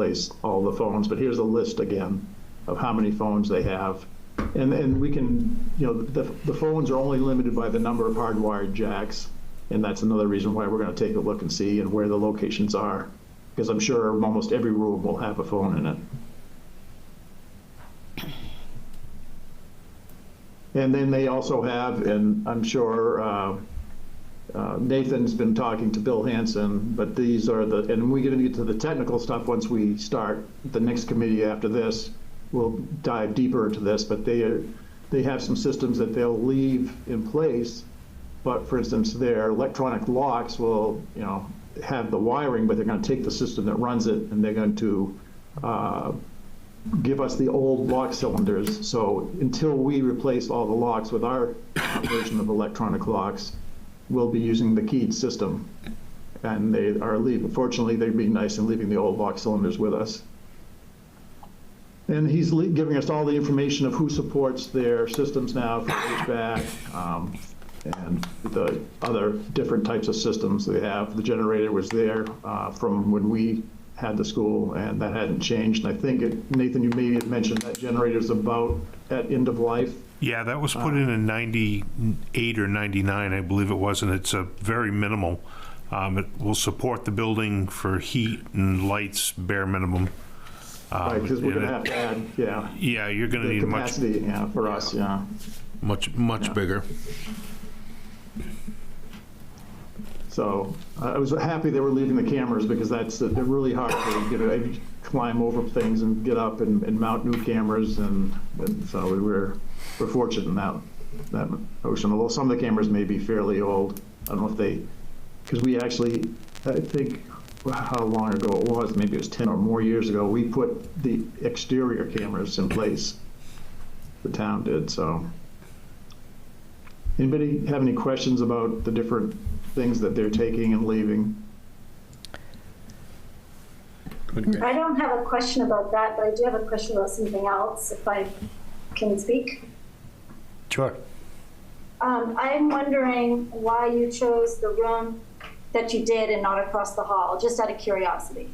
replace all the phones, but here's a list again of how many phones they have. And we can, the phones are only limited by the number of hardwired jacks, and that's another reason why we're going to take a look and see and where the locations are, because I'm sure almost every room will have a phone in it. And then they also have, and I'm sure Nathan's been talking to Bill Hansen, but these are and we get into the technical stuff once we start. The next committee after this will dive deeper into this, but they have some systems that they'll leave in place. But for instance, their electronic locks will, have the wiring, but they're going to take the system that runs it and they're going to give us the old lock cylinders. So until we replace all the locks with our version of electronic locks, we'll be using the keyed system. And they are leaving. Fortunately, they're being nice and leaving the old lock cylinders with us. And he's giving us all the information of who supports their systems now for HVAC and the other different types of systems they have. The generator was there from when we had the school, and that hadn't changed. And I think, Nathan, you may have mentioned that generator's about at end of life. Yeah, that was put in 98 or 99, I believe it was, and it's a very minimal. It will support the building for heat and lights, bare minimum. Right, because we're going to have to add, yeah, you're going to need capacity, for us, much bigger. So I was happy they were leaving the cameras, because they're really hard to climb over things and get up and mount new cameras, and so we're fortunate in that notion. Although some of the cameras may be fairly old, I don't know if because we actually, I think, how long ago it was, maybe it was 10 or more years ago, we put the exterior cameras in place. The town did. So anybody have any questions about the different things that they're taking and leaving? I don't have a question about that, but I do have a question about something else, if I can speak. Sure. I'm wondering why you chose the room that you did and not across the hall, just out of curiosity.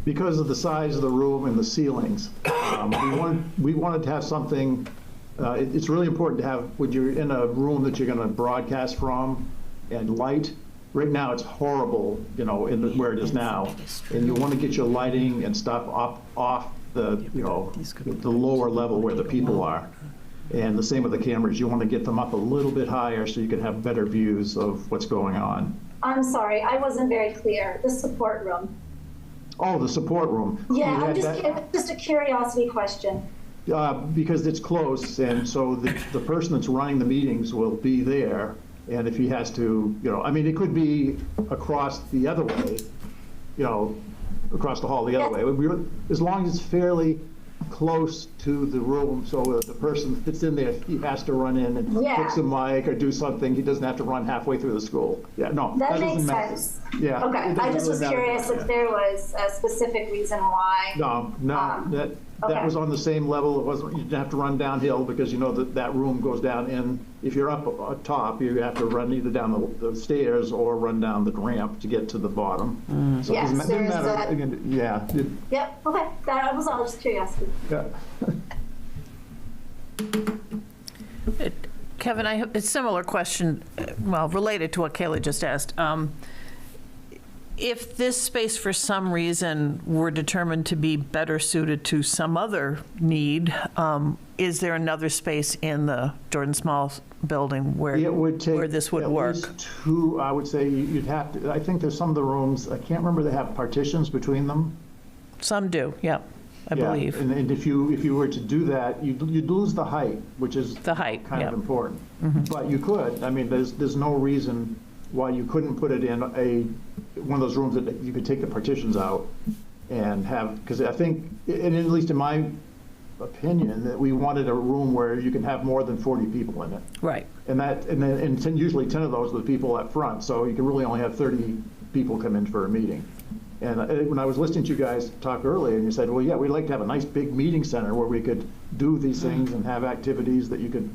Because of the size of the room and the ceilings. We wanted to have something, it's really important to have, when you're in a room that you're going to broadcast from, and light. Right now it's horrible, where it is now, and you want to get your lighting and stuff off the, the lower level where the people are. And the same with the cameras, you want to get them up a little bit higher so you can have better views of what's going on. I'm sorry, I wasn't very clear. The support room. Oh, the support room. Yeah, just a curiosity question. Because it's close, and so the person that's running the meetings will be there, and if he has to, it could be across the other way, across the hall the other way. As long as it's fairly close to the room, so that the person that's in there, he has to run in and fix a mic or do something. He doesn't have to run halfway through the school. Yeah, no, that makes sense. Yeah. Okay, I just was curious if there was a specific reason why. No, that was on the same level. It wasn't. You didn't have to run downhill, because that room goes down in. If you're up top, you have to run either down the stairs or run down the ramp to get to the bottom. So yes, it doesn't matter. Yep. Okay. That was all just curiosity. Yeah. Kevin, I have a similar question, related to what Kayla just asked. If this space for some reason were determined to be better suited to some other need, is there another space in the Jordan Small building where this would work? At least two, I would say you'd have to. I think there's some of the rooms, I can't remember, they have partitions between them. Some do, yeah, I believe. And if you were to do that, you'd lose the height, which is the height, kind of important. But you could. There's no reason why you couldn't put it in one of those rooms that you could take the partitions out and have, because I think, and at least in my opinion, that we wanted a room where you can have more than 40 people in it. Right. And usually 10 of those are the people up front, so you can really only have 30 people come in for a meeting. And when I was listening to you guys talk earlier, and you said, well, yeah, we'd like to have a nice big meeting center where we could do these things and have activities that you could,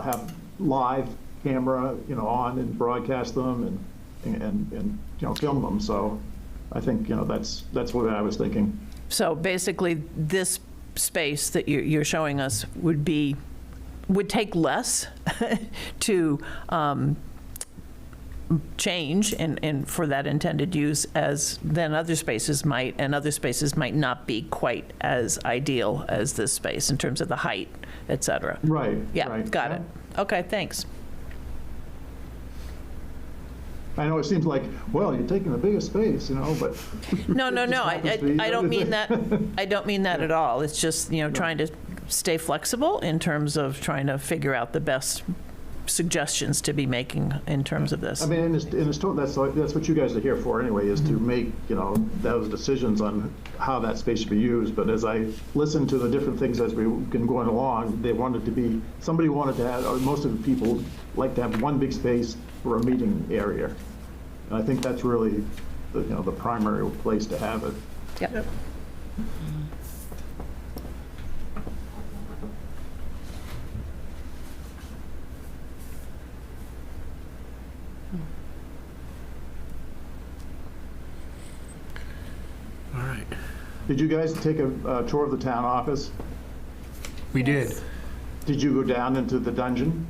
have live camera, on and broadcast them and film them. So I think, that's what I was thinking. So basically, this space that you're showing us would take less to change and for that intended use than other spaces might, and other spaces might not be quite as ideal as this space in terms of the height, et cetera. Right. Yeah, right. got it. Okay, thanks. I know it seems like, well, you're taking the biggest space, but. No, happens to be- I don't mean that, I don't mean that at all. It's just, trying to stay flexible in terms of trying to figure out the best suggestions to be making in terms of this. I mean, and that's what you guys are here for anyway, is to make, those decisions on how that space should be used. But as I listened to the different things as we've been going along, somebody wanted to have, or most of the people like to have one big space for a meeting area. And I think that's really the primary place to have it. Yep. All right. Did you guys take a tour of the town office? We did. Did you go down into the dungeon?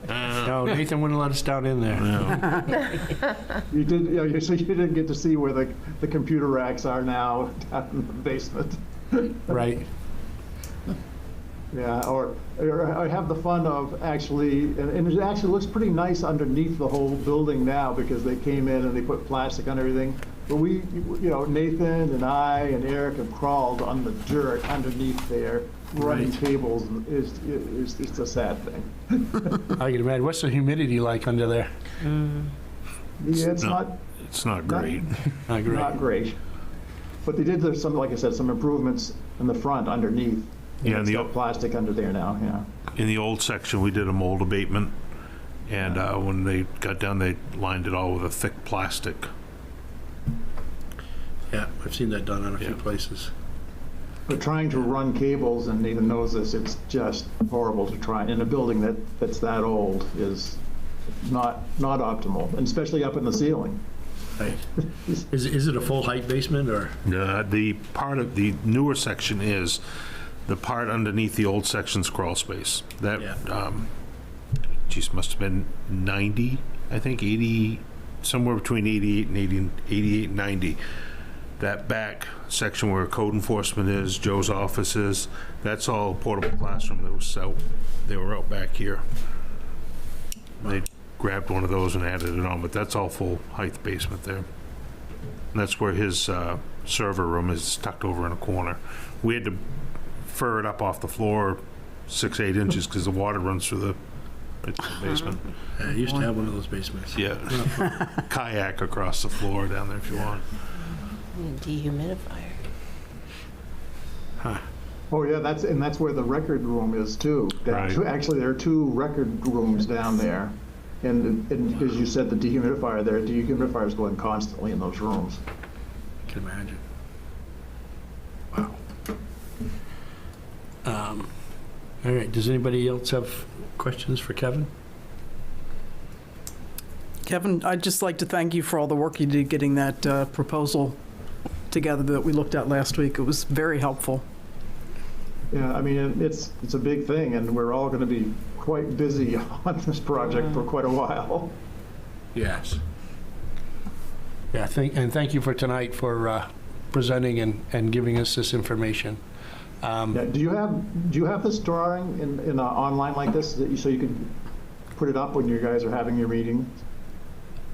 No, Nathan wouldn't let us down in there. You did, so you didn't get to see where the computer racks are now down in the basement. Right. Yeah, or I have the fun of actually, and it actually looks pretty nice underneath the whole building now because they came in and they put plastic on everything. But Nathan and I and Eric have crawled on the dirt underneath there, running Right. cables. It's a sad thing. I can imagine. What's the humidity like under there? Yeah, it's No. It's not great. Not great. not great. But they did some, like I said, some improvements in the front underneath. Yeah, It's got plastic under there now, yeah. In the old section, we did a mold abatement, and when they got done, they lined it all with a thick plastic. Yeah, I've seen that done in a few Yeah. places. But trying to run cables, and Nathan knows this, it's just horrible to try. In a building that's that old is not optimal, and especially up in the ceiling. Right. Is it a full height basement or? The part of the newer section is the part underneath the old section's crawl space. That, Yeah. must have been 90, I think, 80, somewhere between 88 and 88 and 90. That back section where code enforcement is, Joe's office is, that's all portable classroom that was out. They were out back here. They grabbed one of those and added it on, but that's all full height basement there. And that's where his server room is tucked over in a corner. We had to fur it up off the floor 6-8 inches because the water runs through the basement. I used to have one of those basements. Yeah. Kayak across the floor down there if you want. Dehumidifier. Oh, yeah, that's where the record room is too. Right. Actually, there are two record rooms down there. And as you said, the dehumidifier there, the dehumidifier is going constantly in those rooms. I can imagine. Wow. All right, does anybody else have questions for Kevin? Kevin, I'd just like to thank you for all the work you did getting that proposal together that we looked at last week. It was very helpful. Yeah, I mean, it's a big thing, and we're all going to be quite busy on this project for quite a while. Yes. Yeah, thank you for tonight for presenting and giving us this information. Yeah, do you have this drawing in online like this so you can put it up when you guys are having your meeting?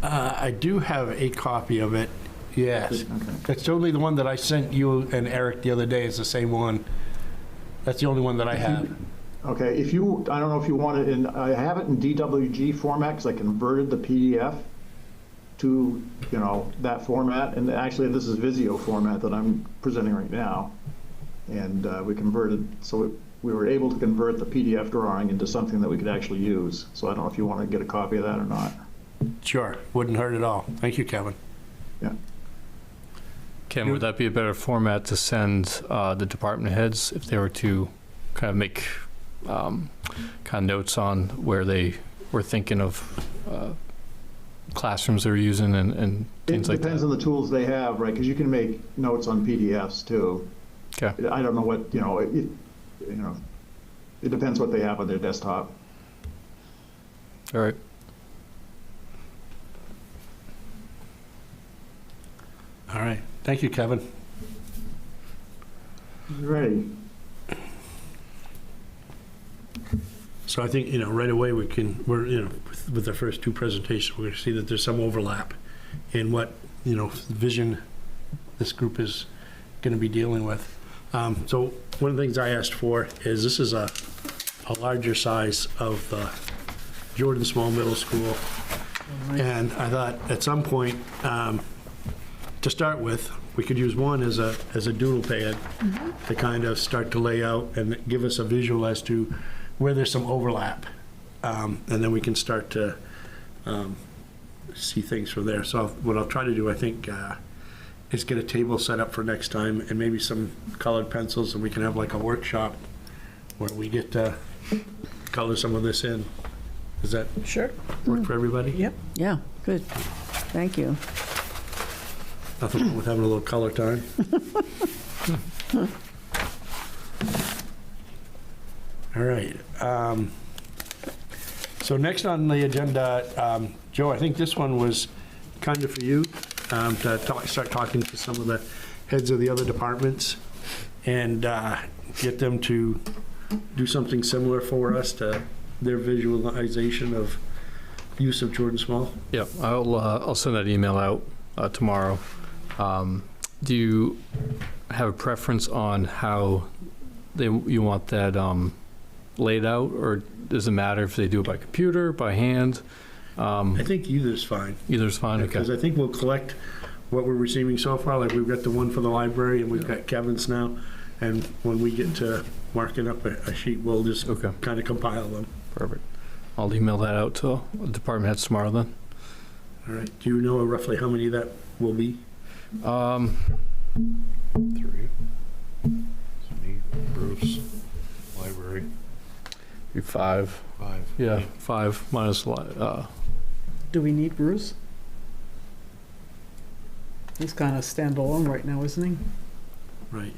I do have a copy of it, yes. Okay. It's only the one that I sent you and Eric the other day. It's the same one. That's the only one that I have. Okay, I don't know if you want it I have it in DWG format because I converted the PDF to, that format. And actually, this is Visio format that I'm presenting right now. And we converted, so we were able to convert the PDF drawing into something that we could actually use. So I don't know if you want to get a copy of that or not. Sure, wouldn't hurt at all. Thank you, Kevin. Yeah. Ken, would that be a better format to send the department heads if they were to kind of make kind of notes on where they were thinking of classrooms they're using and It things like depends that. on the tools they have, right? Because you can make notes on PDFs too. Okay. I don't know what, it depends what they have on their desktop. All right. All right. Thank you, Kevin. Ready? So I think, right away we're, with the first two presentations, we're going to see that there's some overlap in what, vision this group is going to be dealing with. So one of the things I asked for is this is a larger size of the Jordan Small Middle School. And I thought at some point, to start with, we could use one as a doodle pad to kind of start to lay out and give us a visual as to where there's some overlap. And then we can start to see things from there. So what I'll try to do, I think, is get a table set up for next time and maybe some colored pencils, and we can have like a workshop where we get to color some of this in. Does that Sure. work for everybody? Yep. Yeah, good. Thank you. Nothing wrong with having a little color time. All right. So next on the agenda, Joe, I think this one was kind of for you, to start talking to some of the heads of the other departments and get them to do something similar for us to their visualization of use of Jordan Small. Yeah, I'll send that email out tomorrow. Do you have a preference on how you want that laid out, or does it matter if they do it by computer, by hand? I think either's fine. Either's fine. Because Okay. I think we'll collect what we're receiving so far, like we've got the one for the library and we've got Kevin's now. And when we get to marking up a sheet, we'll just Okay. kind of compile them. Perfect. I'll email that out to the department heads tomorrow then. All right. Do you know roughly how many that will be? 3. Me, Bruce, library, Be 5. 5. Yeah, 5 minus Do we need Bruce? He's kind of standalone right now, isn't he? Right.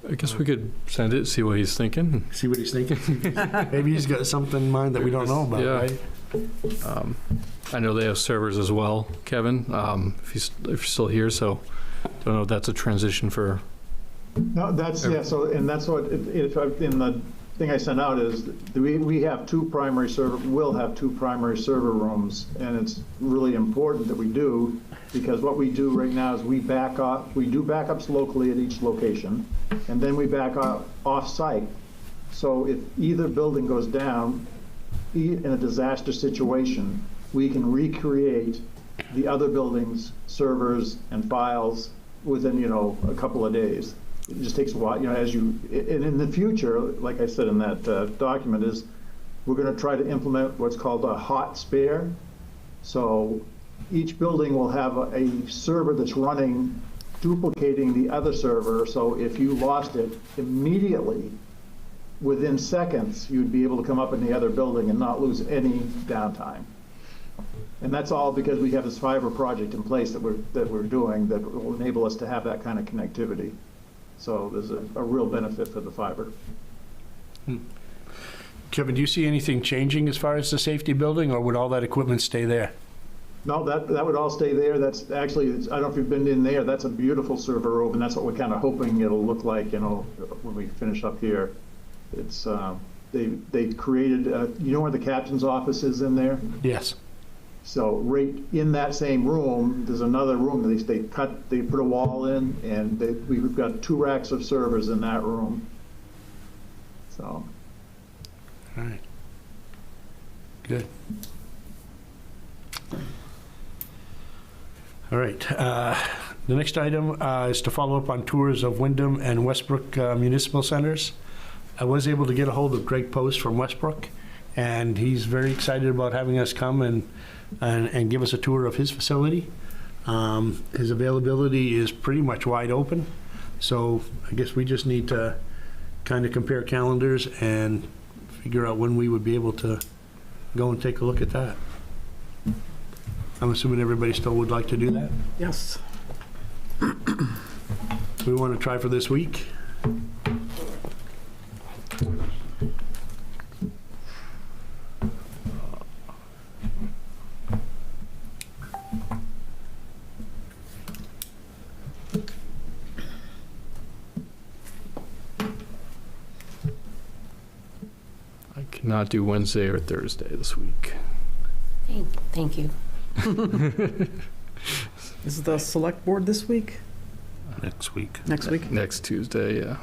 I guess we could send it, see what he's thinking. See what he's thinking? Maybe he's got something in mind that we don't know about, Yeah. right? I know they have servers as well, Kevin, if you're still here, so don't know if that's a transition for. No, that's, yeah, so, and that's what, in the thing I sent out is, we have we'll have two primary server rooms, and it's really important that we do, because what we do right now is we do backups locally at each location, and then we back up off-site. So if either building goes down, in a disaster situation, we can recreate the other building's servers and files within, a couple of days. It just takes a while, and in the future, like I said in that document, is we're going to try to implement what's called a hot spare. So each building will have a server that's running, duplicating the other server. So if you lost it immediately, within seconds, you'd be able to come up in the other building and not lose any downtime. And that's all because we have this fiber project in place that we're doing that will enable us to have that kind of connectivity. So there's a real benefit for the fiber. Kevin, do you see anything changing as far as the safety building, or would all that equipment stay there? No, that would all stay there. That's actually, I don't know if you've been in there, that's a beautiful server room, and that's what we're kind of hoping it'll look like, when we finish up here. It's, they created, where the captain's office is in there? Yes. So right in that same room, there's another room that they put a wall in, and we've got 2 racks of servers in that room. So. All right. Good. All right. The next item is to follow up on tours of Wyndham and Westbrook municipal centers. I was able to get a hold of Greg Post from Westbrook, and he's very excited about having us come and give us a tour of his facility. His availability is pretty much wide open, so I guess we just need to kind of compare calendars and figure out when we would be able to go and take a look at that. I'm assuming everybody still would like to do that. Yes. We want to try for this week. I cannot do Wednesday or Thursday this week. Thank you. Is the select board this week? Next week. Next week? Next Tuesday, yeah.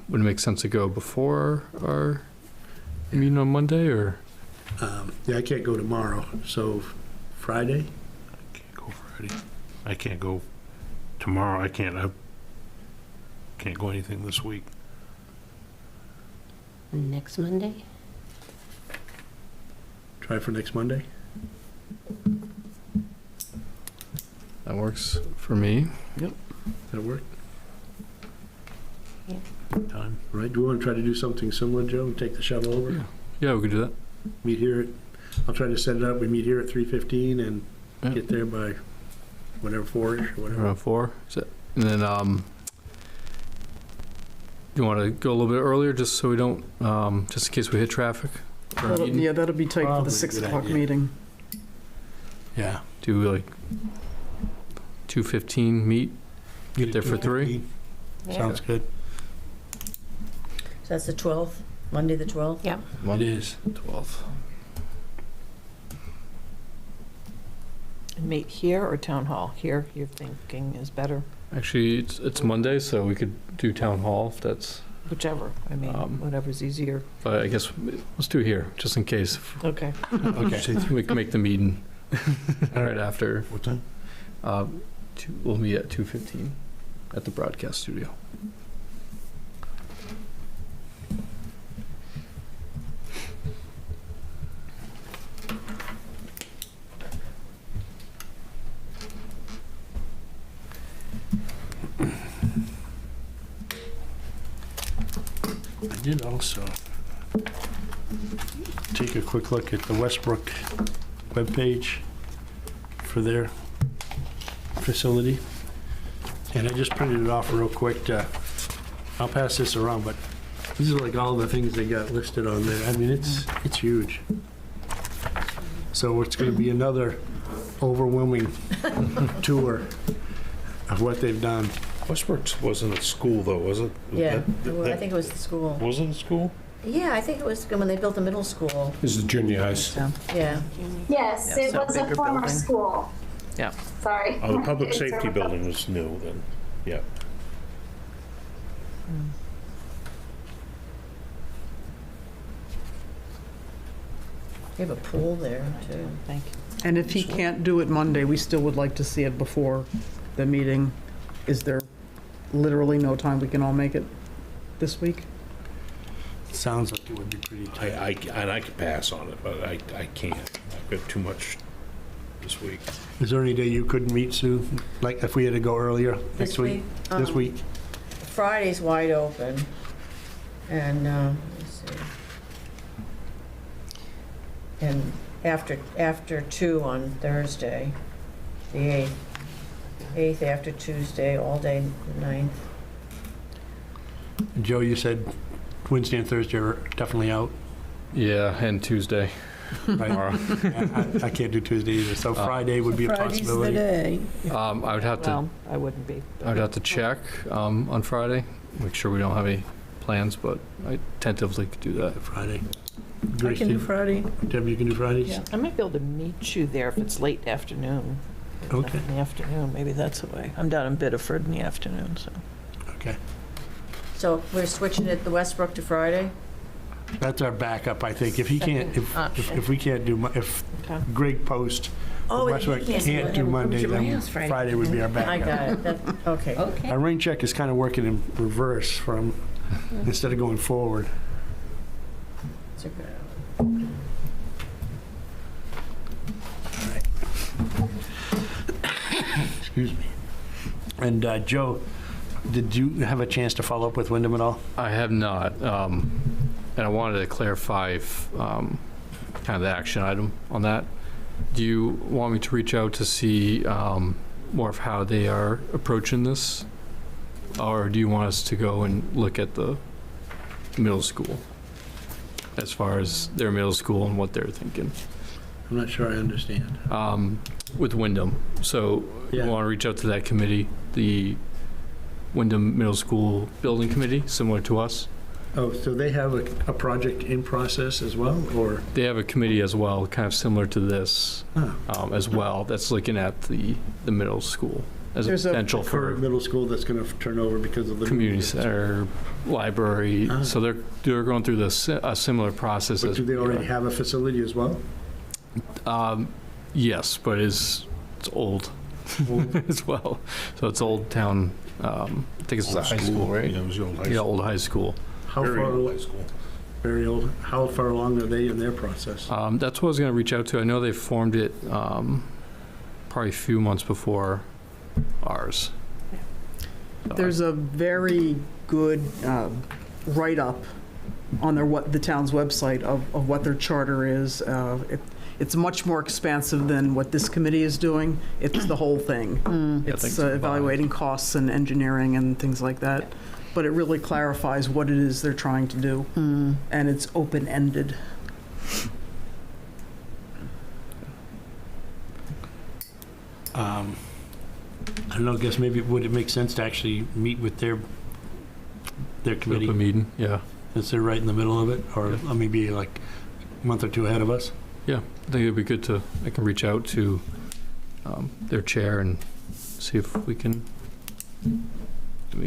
Would it make sense to go before our meeting on Monday, or? Yeah, I can't go tomorrow, so Friday? I can't go Friday. I can't go tomorrow. I can't go anything this week. Next Monday? Try for next Monday? That works for me. That'll work. Time. Right, do we want to try to do something similar, Joe, and take the shuttle over? Yeah. Yeah, we could do that. Meet here, I'll try to set it up, we meet here at 3:15 and Yeah. get there by whatever, 4-ish or whatever. Around 4. And then, you want to go a little bit earlier, just so we don't, just in case we hit traffic? Or Yeah, that'll be tight for Probably the a 6 good o'clock idea. meeting. Yeah. do like 2:15 meet, get there for 3? Sounds good. So that's the 12th, Monday, the 12th? Yeah. It is. 12th. Meet here or town hall? Here, you're thinking is better? Actually, it's Monday, so we could do town hall if that's, Whichever. I mean, whatever's easier. but I guess let's do here, just in case. Okay. Okay. We can make the meeting right after. What time? We'll meet at 2:15 at the broadcast studio. I did also take a quick look at the Westbrook webpage for their facility. And I just printed it off real quick. I'll pass this around, but these are like all the things they got listed on there. I mean, it's huge. So it's going to be another overwhelming tour of what they've done. Westbrook wasn't a school, though, was it? Yeah, I think it was the school. Was it a school? Yeah, I think it was when they built the middle school. This is junior high. Yeah. Yes, Yeah, it so was a bigger former building. school. Yeah. Sorry. Oh, the public It's a safety repu- building was new then, yeah. They have a pool there, too. Thank you. And if he can't do it Monday, we still would like to see it before the meeting. Is there literally no time we can all make it this week? Sounds like it would be pretty tight. And I could pass on it, but I can't. I've got too much this week. Is there any day you couldn't meet, Sue? Like if we had to go earlier next week? This week? Friday's wide open. And, let's see. And after 2 on Thursday, the 8th. 8th after Tuesday, all day the 9th. Joe, you said Wednesday and Thursday are definitely out. Yeah, and Tuesday. Right? Tomorrow. I can't do Tuesday either, so Friday would be a possibility. day. I would have to. Well, I wouldn't be. I'd have to check on Friday, make sure we don't have any plans, but I tentatively could do that. Friday. I Grace, can do Friday. Deb, you can do Fridays? Yeah, I might be able to meet you there if it's late afternoon. Okay. In the afternoon, maybe that's the way. I'm down in Biddeford in the afternoon, so. Okay. So we're switching it, the Westbrook to Friday? That's our backup, I think. If he can't, if we can't do, if Okay. Greg Post, Oh, he Westbrook can't can't do come Monday, to my then house Friday. Friday would be our I backup. got it. Okay. Okay. Our rain check is kind of working in reverse from, instead of going forward. It's a good- Excuse me. And Joe, did you have a chance to follow up with Wyndham at all? I have not, and I wanted to clarify kind of the action item on that. Do you want me to reach out to see more of how they are approaching this? Or do you want us to go and look at the middle school as far as their middle school and what they're thinking? I'm not sure I understand. With Wyndham. So Yeah. you want to reach out to that committee, the Wyndham Middle School Building Committee, similar to us? Oh, so they have a project in process as well, or? They have a committee as well, kind of similar to this as well, that's looking at the middle school as a There's a potential For for middle school that's going to turn over because of the. community center, library. Ah. So they're going through a similar process. But as do they we already are. have a facility as well? Yes, but it's old as well. So it's Old Town, I think it's a high school, right? Yeah, it was the old high Yeah, school. old high school. How Very far, old high school. very old, how far along are they in their process? That's what I was going to reach out to. I know they formed it probably a few months before ours. So There's a very good write-up on the town's website of what their charter is. It's much more expansive than what this committee is doing. It's the whole thing. Yeah, It's things combined. evaluating costs and engineering and things like that. But it really clarifies what it is they're trying to do. And it's open-ended. I don't know, I guess maybe would it make sense to actually meet with their committee, Open meeting, yeah. since they're right in the middle of it, or maybe like a month or two ahead of us? Yeah, I think it'd be good I can reach out to their chair and see if we can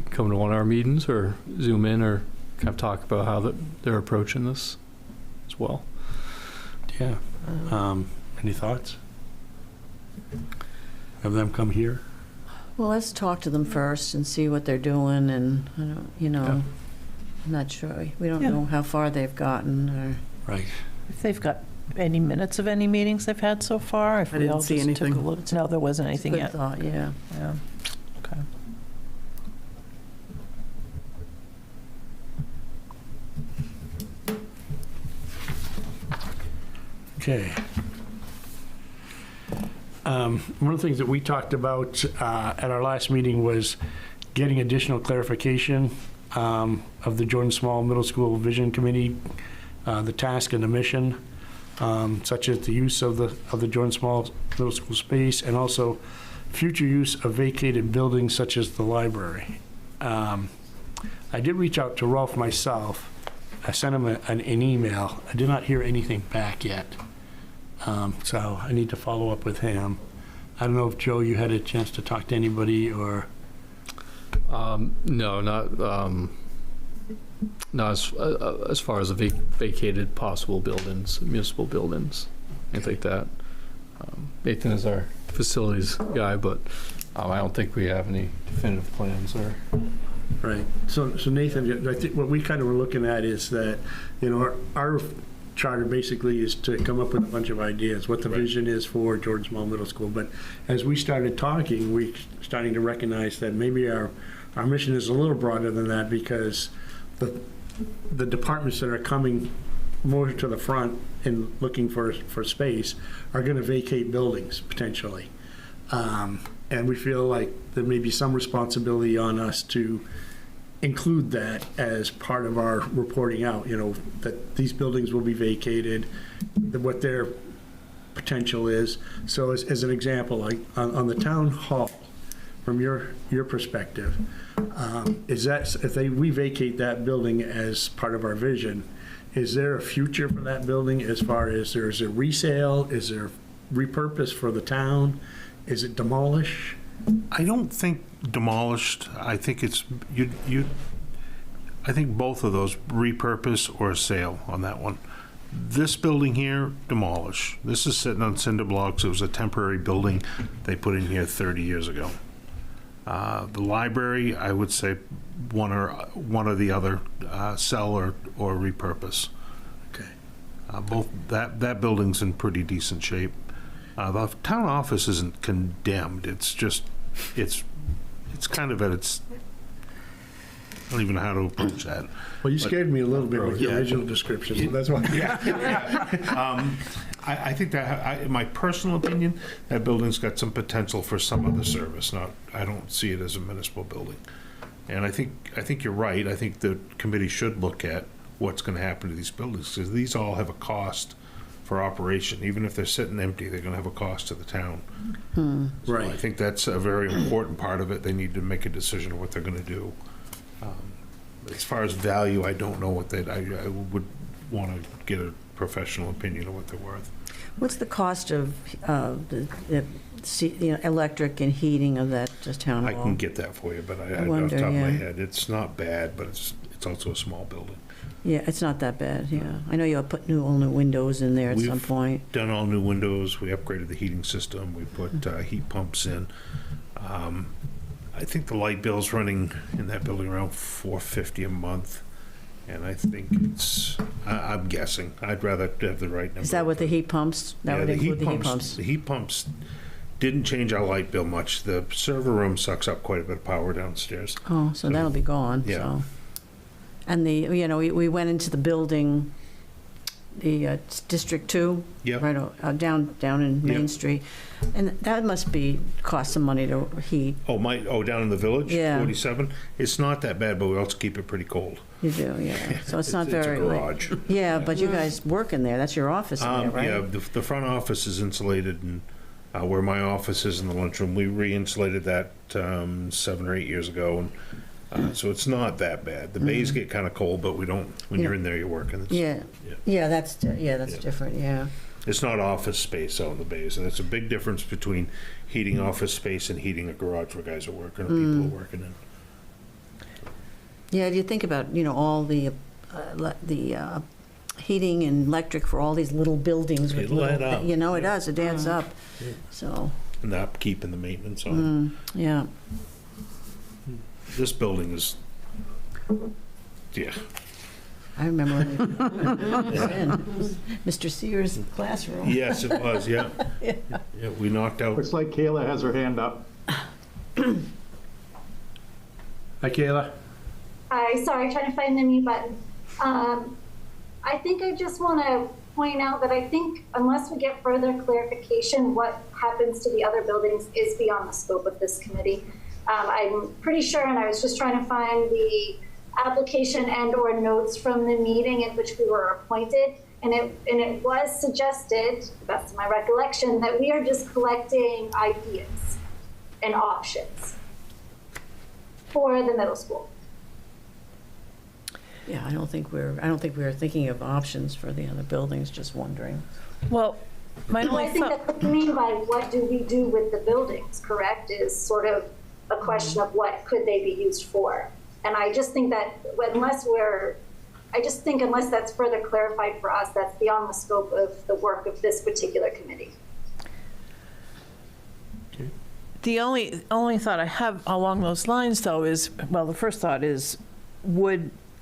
come to one of our meetings or Zoom in or kind of talk about how they're approaching this as well. Yeah. Any thoughts? Have them come here? Well, let's talk to them first and see what they're doing, and, I don't, Yeah. I'm not sure. We don't Yeah. know how far they've gotten, or... Right. If they've got any minutes of any meetings they've had so far, if I we didn't all see just took a anything. look. No, there wasn't anything Good yet. thought, yeah. Yeah, okay. Okay. One of the things that we talked about at our last meeting was getting additional clarification of the Jordan Small Middle School Vision Committee, the task and the mission, such as the use of the Jordan Small Middle School space, and also future use of vacated buildings such as the library. I did reach out to Rolf myself. I sent him an email. I did not hear anything back yet. So I need to follow up with him. I don't know if, Joe, you had a chance to talk to anybody, or... No, not as far as the vacated possible buildings, municipal buildings, things like that. Nathan is our facilities guy, but I don't think we have any definitive plans or... Right. So Nathan, I think what we kind of were looking at is that, our charter basically is to come up with a bunch of ideas, what the vision is for Jordan Small Middle School. But as we started talking, we starting to recognize that maybe our mission is a little broader than that, because the departments that are coming more to the front and looking for space are going to vacate buildings potentially. And we feel like there may be some responsibility on us to include that as part of our reporting out, that these buildings will be vacated, what their potential is. So as an example, like on the town hall, from your perspective, is that if we vacate that building as part of our vision, is there a future for that building as far as there's a resale? Is there repurpose for the town? Is it demolish? I don't think demolished. I think it's I think both of those, repurpose or sale on that one. This building here, demolish. This is sitting on cinder blocks. It was a temporary building they put in here 30 years ago. The library, I would say one or the other, sell or repurpose. Okay. Both that building's in pretty decent shape. The town office isn't condemned. It's just it's kind of at its. I don't even know how to approach that. Well, you scared me a little bit with your Yeah. original description, so that's why. I think that, in my personal opinion, that building's got some potential for some other service, I don't see it as a municipal building. And I think you're right. I think the committee should look at what's gonna happen to these buildings, because these all have a cost for operation. Even if they're sitting empty, they're gonna have a cost to the town. So I think that's a very important part of it. They need to make a decision of what they're gonna do. As far as value, I don't know what I would wanna get a professional opinion of what they're worth. What's the cost of electric and heating of that town hall? I can get that for you, but off the wonder, top of my yeah. head, it's not bad, but it's also a small building. Yeah, it's not that bad, yeah. I know you put all new windows in there at some point. Done all new windows, we upgraded the heating system, we put heat pumps in. I think the light bill's running in that building around $450 a month, and I think I'm guessing, I'd rather have the right number. Is that what the heat pumps? That Yeah, would include the heat pumps? The heat pumps didn't change our light bill much. The server room sucks up quite a bit of power downstairs. Oh, so that'll be gone, Yeah. so. And we went into the building, the District 2. Yep. Right, down in Main Yep. Street. And that must cost some money to heat. Down in the village, Yeah. 47. It's not that bad, but we also keep it pretty cold. You do, yeah. So it's not very. It's a garage. Yeah, but you guys work in there. That's your office in there, right? Yeah, the front office is insulated, and where my office is in the lunchroom, we re-insulated that 7 or 8 years ago, and so it's not that bad. The bays get kind of cold, but we don't. When you're in there, you're working. That's different. Yeah. It's not office space out in the bays, and it's a big difference between heating office space and heating a garage where guys are working or people are working in. Yeah. Do you think about all the heating and electric for all these little buildings with It'll add up. it does. It adds up. So. And the upkeep and the maintenance on it. Yeah. This building is, yeah. I remember when it was in Mr. Sears' classroom. Yes, it was, yeah. Yeah, we knocked out. Looks like Kayla has her hand up. Hi, Kayla. Hi, sorry, trying to find the mute button. I think I just want to point out that I think unless we get further clarification, what happens to the other buildings is beyond the scope of this committee. I'm pretty sure, and I was just trying to find the application and/or notes from the meeting in which we were appointed, and it was suggested, to the best of my recollection, that we are just collecting ideas and options for the middle school. Yeah, I don't think we were thinking of options for the other buildings. Just wondering. Well, my So I only think thought, that's what you mean by what do we do with the buildings, correct, is sort of a question of what could they be used for. And I just think that unless that's further clarified for us, that's beyond the scope of the work of this particular committee. the only thought I have along those lines, though, is, well, the first thought is,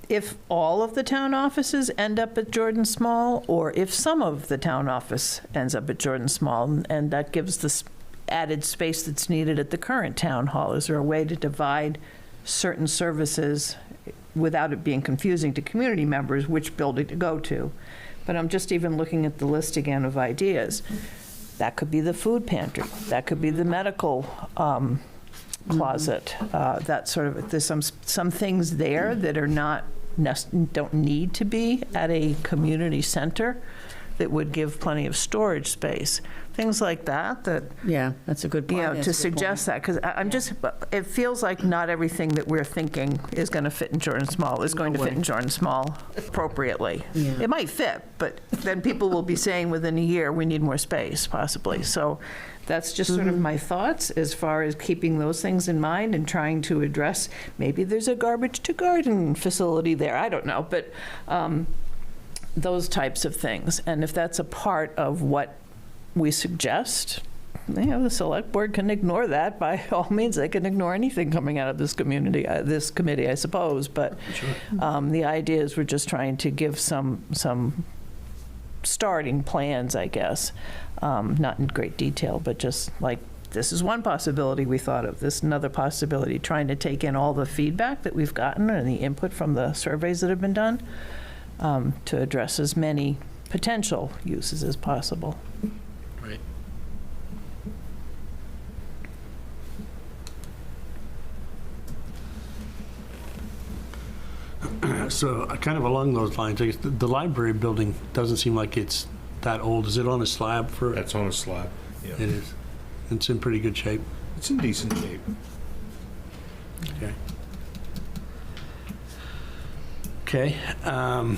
if all of the town offices end up at Jordan Small, or if some of the town office ends up at Jordan Small, and that gives the added space that's needed at the current town hall, is there a way to divide certain services without it being confusing to community members which building to go to? But I'm just even looking at the list again of ideas. That could be the food pantry. That could be the medical closet. That sort of, there's some things there that are not, don't need to be at a community center that would give plenty of storage space. Things like that. Yeah, that's a good point. To suggest that, because I'm just, it feels like not everything that we're thinking is going to fit in Jordan Small is going to fit in Jordan Small appropriately. Yeah. It might fit, but then people will be saying within a year, we need more space, possibly. So that's just sort of my thoughts as far as keeping those things in mind and trying to address, maybe there's a garbage to garden facility there, I don't know, but those types of things. And if that's a part of what we suggest, the select board can ignore that by all means. They can ignore anything coming out of this community, this committee, I suppose. But the idea is we're just trying to give some starting plans, I guess, not in great detail, but just like, this is one possibility we thought of, this another possibility, trying to take in all the feedback that we've gotten and the input from the surveys that have been done to address as many potential uses as possible. Right. So kind of along those lines, I guess the library building doesn't seem like it's that old. Is it on a slab for? That's on a slab. Yeah. It is. It's in pretty good shape. It's in decent shape. Okay. Okay.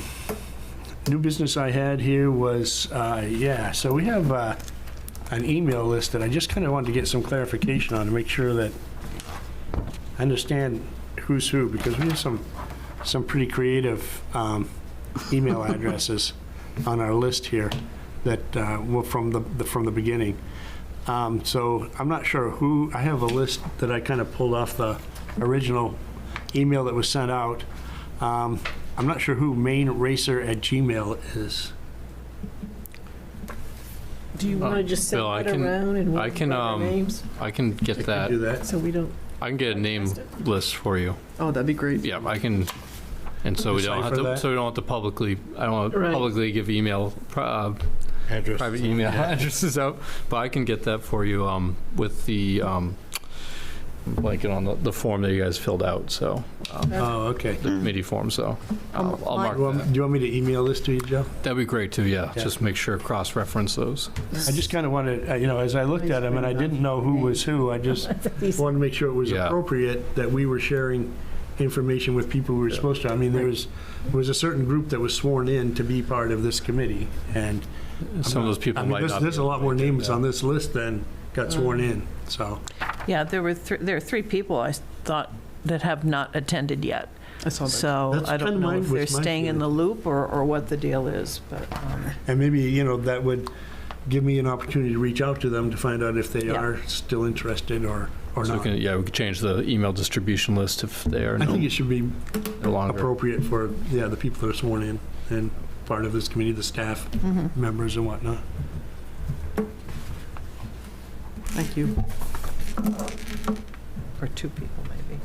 New business I had here was, so we have an email list that I just kind of wanted to get some clarification on to make sure that I understand who's who, because we have some pretty creative email addresses on our list here that were from the beginning. So I'm not sure who. I have a list that I kind of pulled off the original email that was sent out. I'm not sure who mainracer@gmail is. Do you want to just send Bill, I that can- around and I we'll can, put our names? I can get Do that. that. So we don't, I can get a name list for you. Oh, that'd be great. Yeah, I can, and so we don't have Decipher to, that? so we don't have to publicly, I don't want to Right. publicly give Address. private email addresses out, but I can get that for you with the blanket on the form that you guys filled out, so, Oh, okay. the committee form, so I'll mark Do that. you want me to email this to you, Joe? That'd be great too, yeah, Yeah. just make sure cross-reference those. I just kind of wanted, as I looked at them and I didn't know who was who, I just wanted to make sure it was Yeah. appropriate that we were sharing information with people we were supposed to. I mean, there was a certain group that was sworn in to be part of this committee, and Some of those people might not. there's be a lot more able to names do on this list than got sworn in, so. Yeah, there are 3 people I thought that have not attended yet. I saw that. So That's I don't kinda know my- if they're was my staying in the feeling. loop or what the deal is, but, And maybe, that would give me an opportunity to reach out to them to find out if they Yeah. are still interested or So we not. can, we could change the email distribution list if they are I think it should be no longer. appropriate for, the people that are sworn in and part of this committee, the staff members and whatnot. Thank you. or 2 people maybe.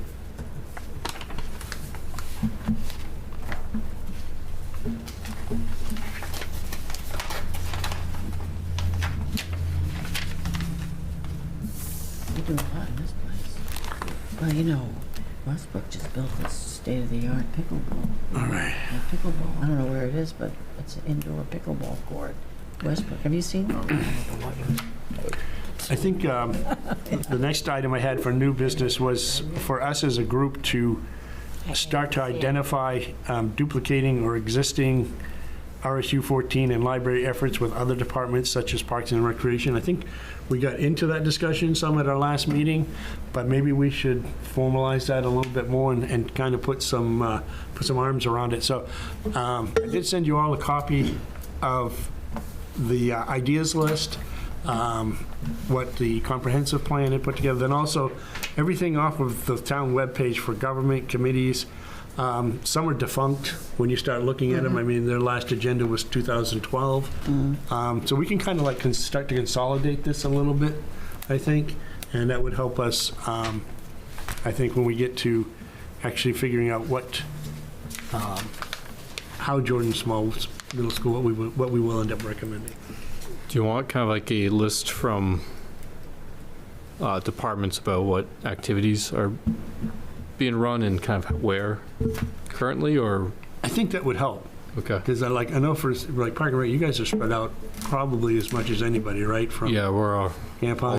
we do a lot in this place. Well, Westbrook just built this state-of-the-art pickleball. All right. Pickleball, I don't know where it is, but it's an indoor pickleball court. Westbrook, have you seen it? I think the next item I had for new business was for us as a group to start to identify duplicating or existing RSU 14 and library efforts with other departments such as Parks and Recreation. I think we got into that discussion some at our last meeting, but maybe we should formalize that a little bit more and kind of put some arms around it. So I did send you all a copy of the ideas list, what the comprehensive plan had put together, then also everything off of the town webpage for government committees. Some are defunct when you start looking at them. I mean, their last agenda was 2012. So we can kind of start to consolidate this a little bit, I think, and that would help us, I think, when we get to actually figuring out how Jordan Small Middle School, what we will end up recommending. Do you want kind of like a list from departments about what activities are being run and kind of where currently, or? I think that would help, Okay. because I know for Park and Rec, you guys are spread out probably as much as anybody, right? From Yeah, we're Camp High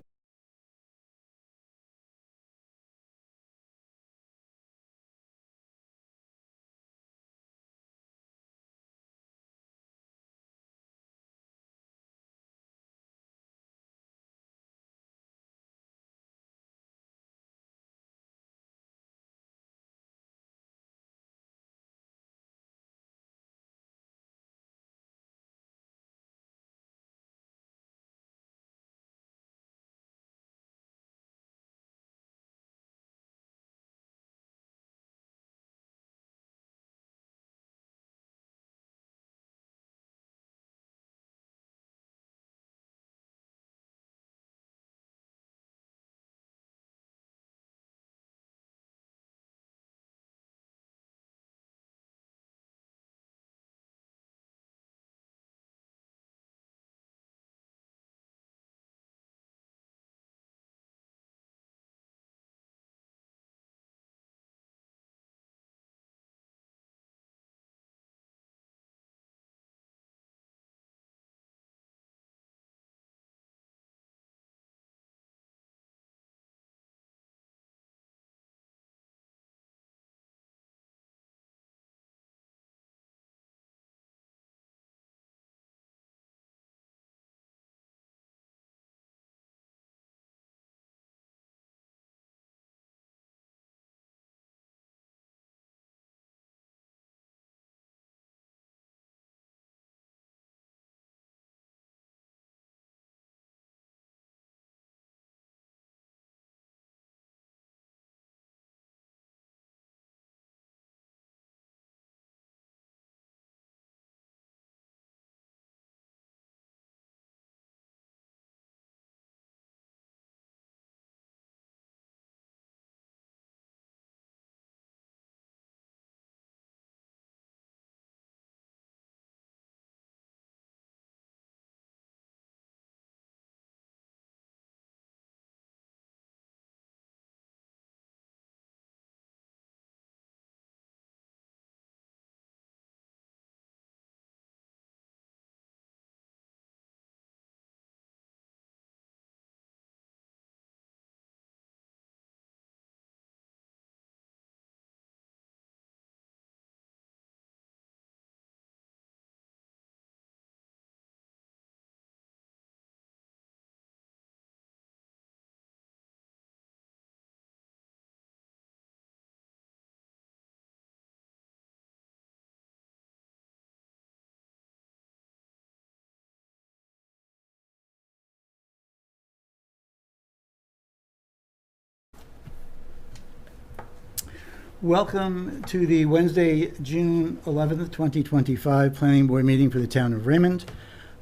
Welcome to the Wednesday, June 11th, 2025 Planning Board meeting for the town of Raymond.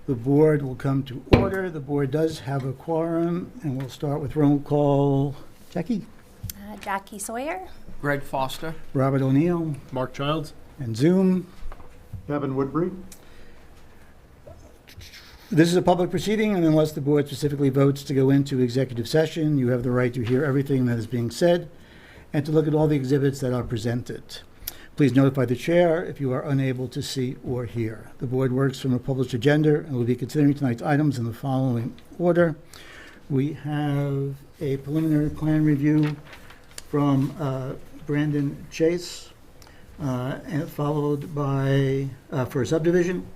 The board will come to order. The board does have a quorum, and we'll start with roll call. Jackie? Jackie Sawyer. Greg Foster. Robert O'Neill. Mark Childs? And Zoom. Kevin Woodbury? This is a public proceeding, and unless the board specifically votes to go into executive session, you have the right to hear everything that is being said and to look at all the exhibits that are presented. Please notify the chair if you are unable to see or hear. The board works from a published agenda and will be considering tonight's items in the following order. We have a preliminary plan review from Brandon Chase, and followed by, for a subdivision,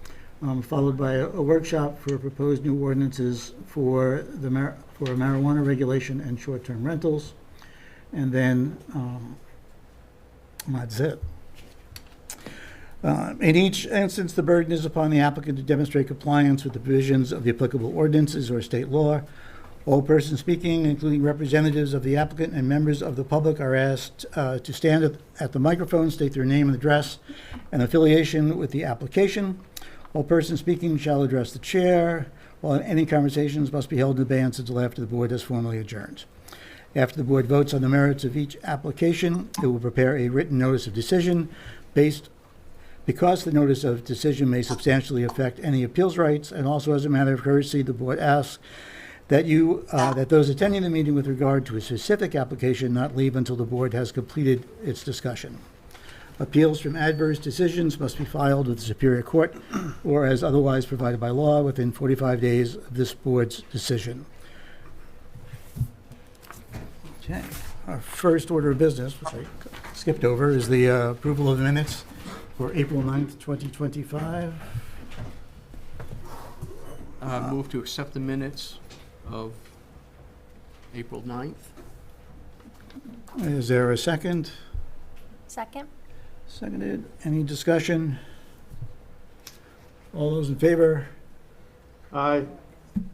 followed by a workshop for proposed new ordinances for marijuana regulation and short-term rentals. And then that's it. In each instance, the burden is upon the applicant to demonstrate compliance with the provisions of the applicable ordinances or state law. All persons speaking, including representatives of the applicant and members of the public, are asked to stand at the microphone, state their name and address, and affiliation with the application. All persons speaking shall address the chair, while any conversations must be held in abeyance until after the board has formally adjourned. After the board votes on the merits of each application, it will prepare a written notice of decision because the notice of decision may substantially affect any appeals rights, and also as a matter of courtesy, the board asks that that those attending the meeting with regard to a specific application not leave until the board has completed its discussion. Appeals from adverse decisions must be filed with the Superior Court or as otherwise provided by law within 45 days of this board's decision. Okay, our first order of business, which I skipped over, is the approval of the minutes for April 9th, 2025. Move to accept the minutes of April 9th. Is there a second? Second. Seconded. Any discussion? All those in favor? Aye.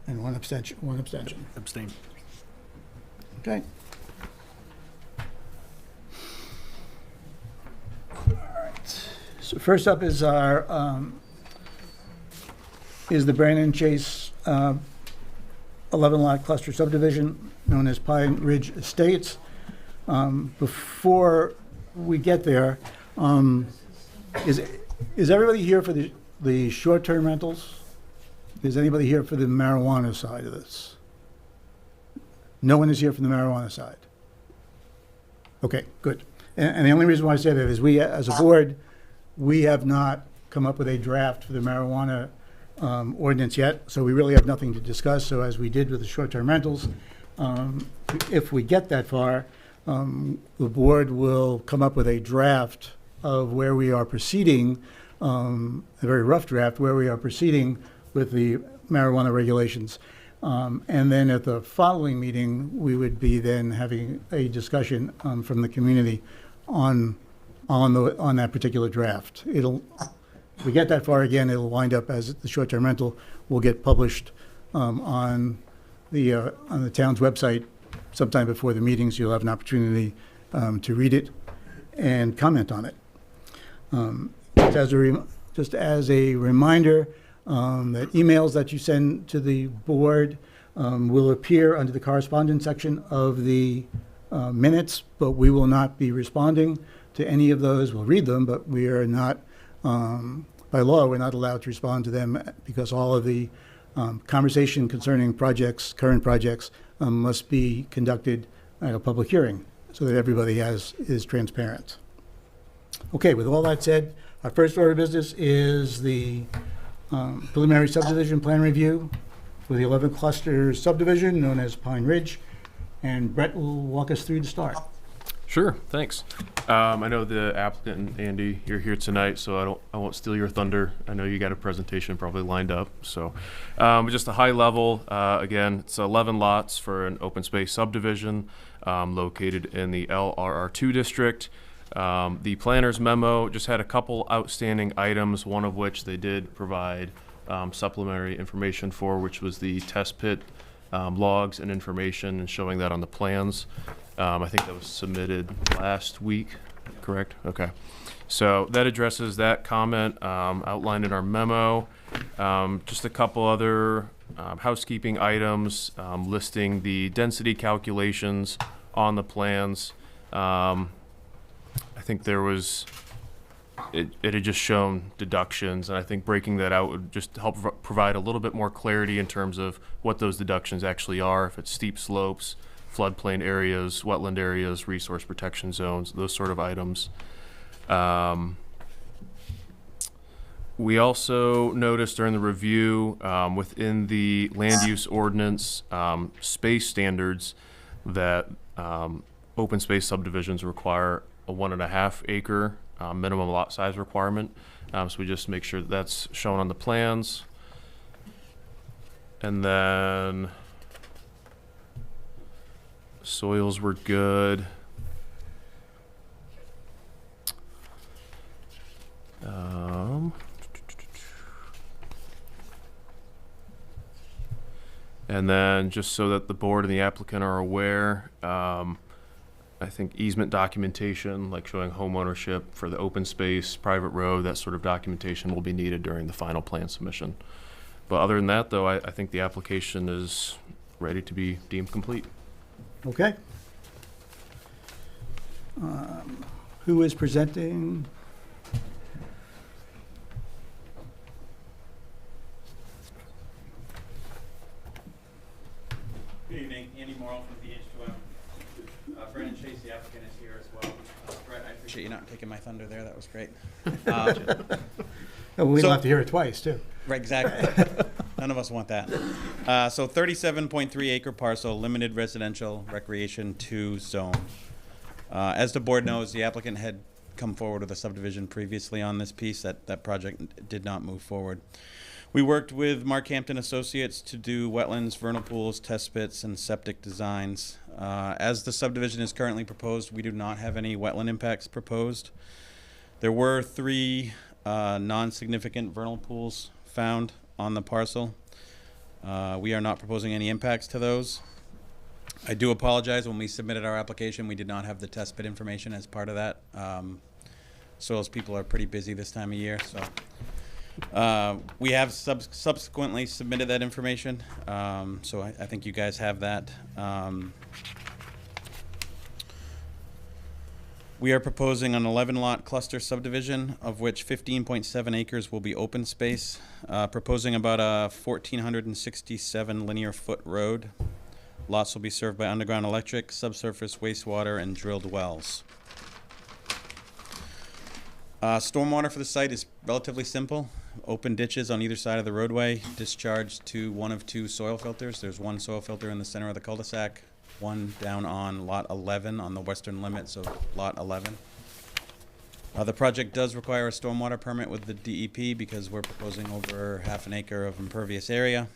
And one abstention. Abstain. Okay. All right. So first up is our is the Brandon Chase 11-lot cluster subdivision known as Pine Ridge Estates. Before we get there, is everybody here for the short-term rentals? Is anybody here for the marijuana side of this? No one is here from the marijuana side. Okay, good. And the only reason why I say that is we, as a board, we have not come up with a draft for the marijuana ordinance yet, so we really have nothing to discuss. So as we did with the short-term rentals, if we get that far, the board will come up with a draft of where we are proceeding, a very rough draft, where we are proceeding with the marijuana regulations. And then at the following meeting, we would be then having a discussion from the community on that particular draft. If we get that far, again, it'll wind up as the short-term rental will get published on the town's website sometime before the meetings. You'll have an opportunity to read it and comment on it. Just as a reminder, that emails that you send to the board will appear under the correspondence section of the minutes, but we will not be responding to any of those. We'll read them, but we are not, by law, we're not allowed to respond to them because all of the conversation concerning projects, current projects, must be conducted at a public hearing so that everybody is transparent. Okay, with all that said, our first order of business is the preliminary subdivision plan review for the 11 cluster subdivision known as Pine Ridge, and Brett will walk us through the start. Sure, thanks. I know the applicant and Andy, you're here tonight, so I won't steal your thunder. I know you got a presentation probably lined up. So just a high level, again, it's 11 lots for an open space subdivision located in the LRR2 district. The planner's memo just had a couple outstanding items, one of which they did provide supplementary information for, which was the test pit logs and information and showing that on the plans. I think that was submitted last week. correct? Okay. So that addresses that comment outlined in our memo. Just a couple other housekeeping items listing the density calculations on the plans. I think there was, it had just shown deductions, and I think breaking that out would just help provide a little bit more clarity in terms of what those deductions actually are, if it's steep slopes, floodplain areas, wetland areas, resource protection zones, those sort of items. We also noticed during the review within the land use ordinance space standards that open space subdivisions require a 1.5 acre minimum lot size requirement. So we just make sure that that's shown on the plans. And then soils were good. And then just so that the board and the applicant are aware, I think easement documentation, like showing home ownership for the open space, private road, that sort of documentation will be needed during the final plan submission. But other than that, though, I think the application is ready to be deemed complete. Okay. Who is presenting? Good evening, Andy Morrell from VH2M. Brandon Chase, the applicant, is here as well. Brett, I appreciate you not taking my thunder there. That was great. Oh, we don't have to hear it twice, too. Right, exactly. None of us want that. So 37.3 acre parcel, limited residential recreation 2 zone. As the board knows, the applicant had come forward with a subdivision previously on this piece. That project did not move forward. We worked with Mark Hampton Associates to do wetlands, vernal pools, test pits, and septic designs. As the subdivision is currently proposed, we do not have any wetland impacts proposed. There were 3 non-significant vernal pools found on the parcel. We are not proposing any impacts to those. I do apologize, when we submitted our application, we did not have the test pit information as part of that. Soils people are pretty busy this time of year, so. We have subsequently submitted that information, so I think you guys have that. We are proposing an 11-lot cluster subdivision, of which 15.7 acres will be open space, proposing about a 1,467 linear foot road. Lots will be served by underground electric, subsurface wastewater, and drilled wells. Stormwater for the site is relatively simple. Open ditches on either side of the roadway, discharged to one of 2 soil filters. There's 1 soil filter in the center of the cul-de-sac, 1 down on lot 11 on the western limits of lot 11. The project does require a stormwater permit with the DEP because we're proposing over half an acre of impervious area.